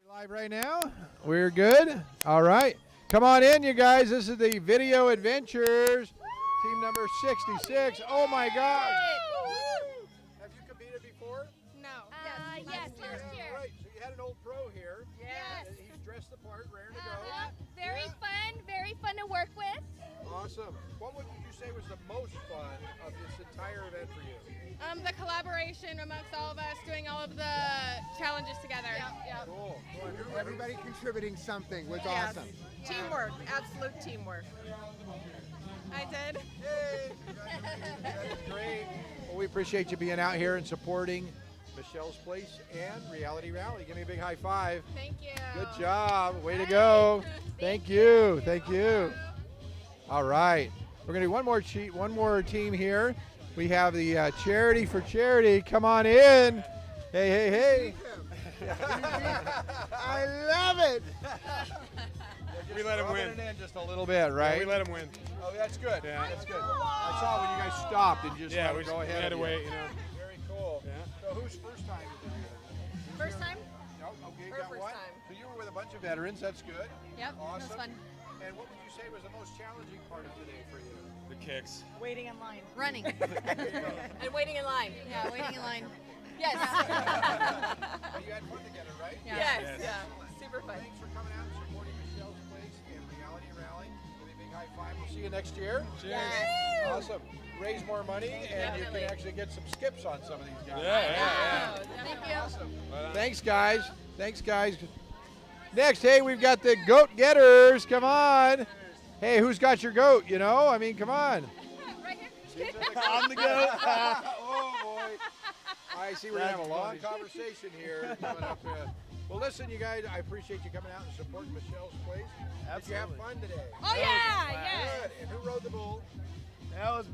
Live right now. We're good. All right. Come on in, you guys. This is the Video Adventures. Team number 66. Oh, my God. Have you competed before? No. Yes, last year. Right. So you had an old pro here. Yes. And he's dressed the part, raring to go. Very fun to work with. Awesome. What would you say was the most fun of this entire event for you? The collaboration amongst all of us, doing all of the challenges together. Yep. Cool. Everybody contributing something was Yes. awesome. Teamwork, absolute teamwork. I did. That's great. Well, we appreciate you being out here and supporting Michelle's Place and Reality Rally. Give me a big high five. Thank you. Good job. Way to go. Thank you. Thank you. All right. We're going to do one more team here. We have the Charity for Charity. Come on in. Hey. I love it. We let him win. In just a little bit, right? Yeah, we let him win. Oh, that's good. Yeah. That's good. I saw when you guys stopped and just let we it go ahead. had to of you. wait, you know. Very cool. Yeah. So whose first time did you do? First time? No, okay, Her got first one. time. So you were with a bunch of veterans. That's good. Yep, Awesome. that was fun. And what would you say was the most challenging part of today for you? The kicks. Waiting in line. Running. And waiting in line. Yeah, waiting in line. Yes. But you had fun together, right? Yes. Yeah. Super fun. Thanks for coming out and supporting Michelle's Place and Reality Rally. Give me a big high five. We'll see you next year. Cheers. Yes. Awesome. Raise more money, and you can actually get some skips on some of these guys. Yeah. Thank you. Awesome. Thanks, guys. Next, hey, we've got the Goat Getters. Come on. Hey, who's got your goat? You know, I mean, come on. Right here. I'm the goat. Oh, boy. I see we're going to have a long conversation here. Coming up, well, listen, you guys, I appreciate you coming out and supporting Michelle's Place. Did you have fun today? Oh, yeah. Good. And who rode the bull? That was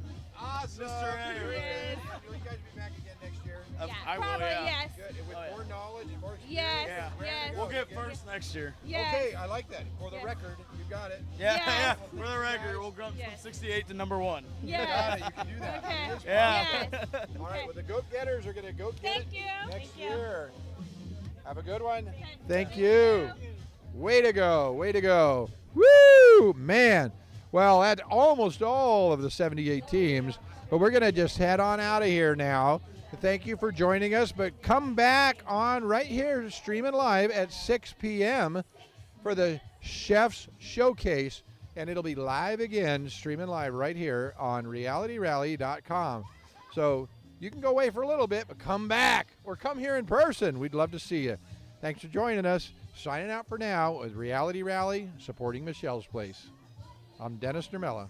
Awesome. Mr. A. Will you guys be back again next year? I will, Probably, yeah. yes. Good. And with more knowledge and more experience. Yes. Yes. We'll get first next year. Yes. Okay, I like that. For the record, you got it. Yeah. For the record, we'll go from Yes. 68 to number 1. You got it. You can do that. Okay. It is fun. Yeah. Yes. All right, well, the Goat Getters are going to go get Thank it you. next Thank you. year. Have a good one. Thank you. Way to go. Way to go. Woo! Man. Well, that's almost all of the 78 teams, but we're going to just head on out of here now. Thank you for joining us, but come back on right here, streaming live at 6 p.m. for the Chef's Showcase, and it'll be live again, streaming live right here on realityrally.com. So you can go away for a little bit, but come back or come here in person. We'd love to see you. Thanks for joining us. Signing out for now with Reality Rally, supporting Michelle's Place. I'm Dennis Nermella.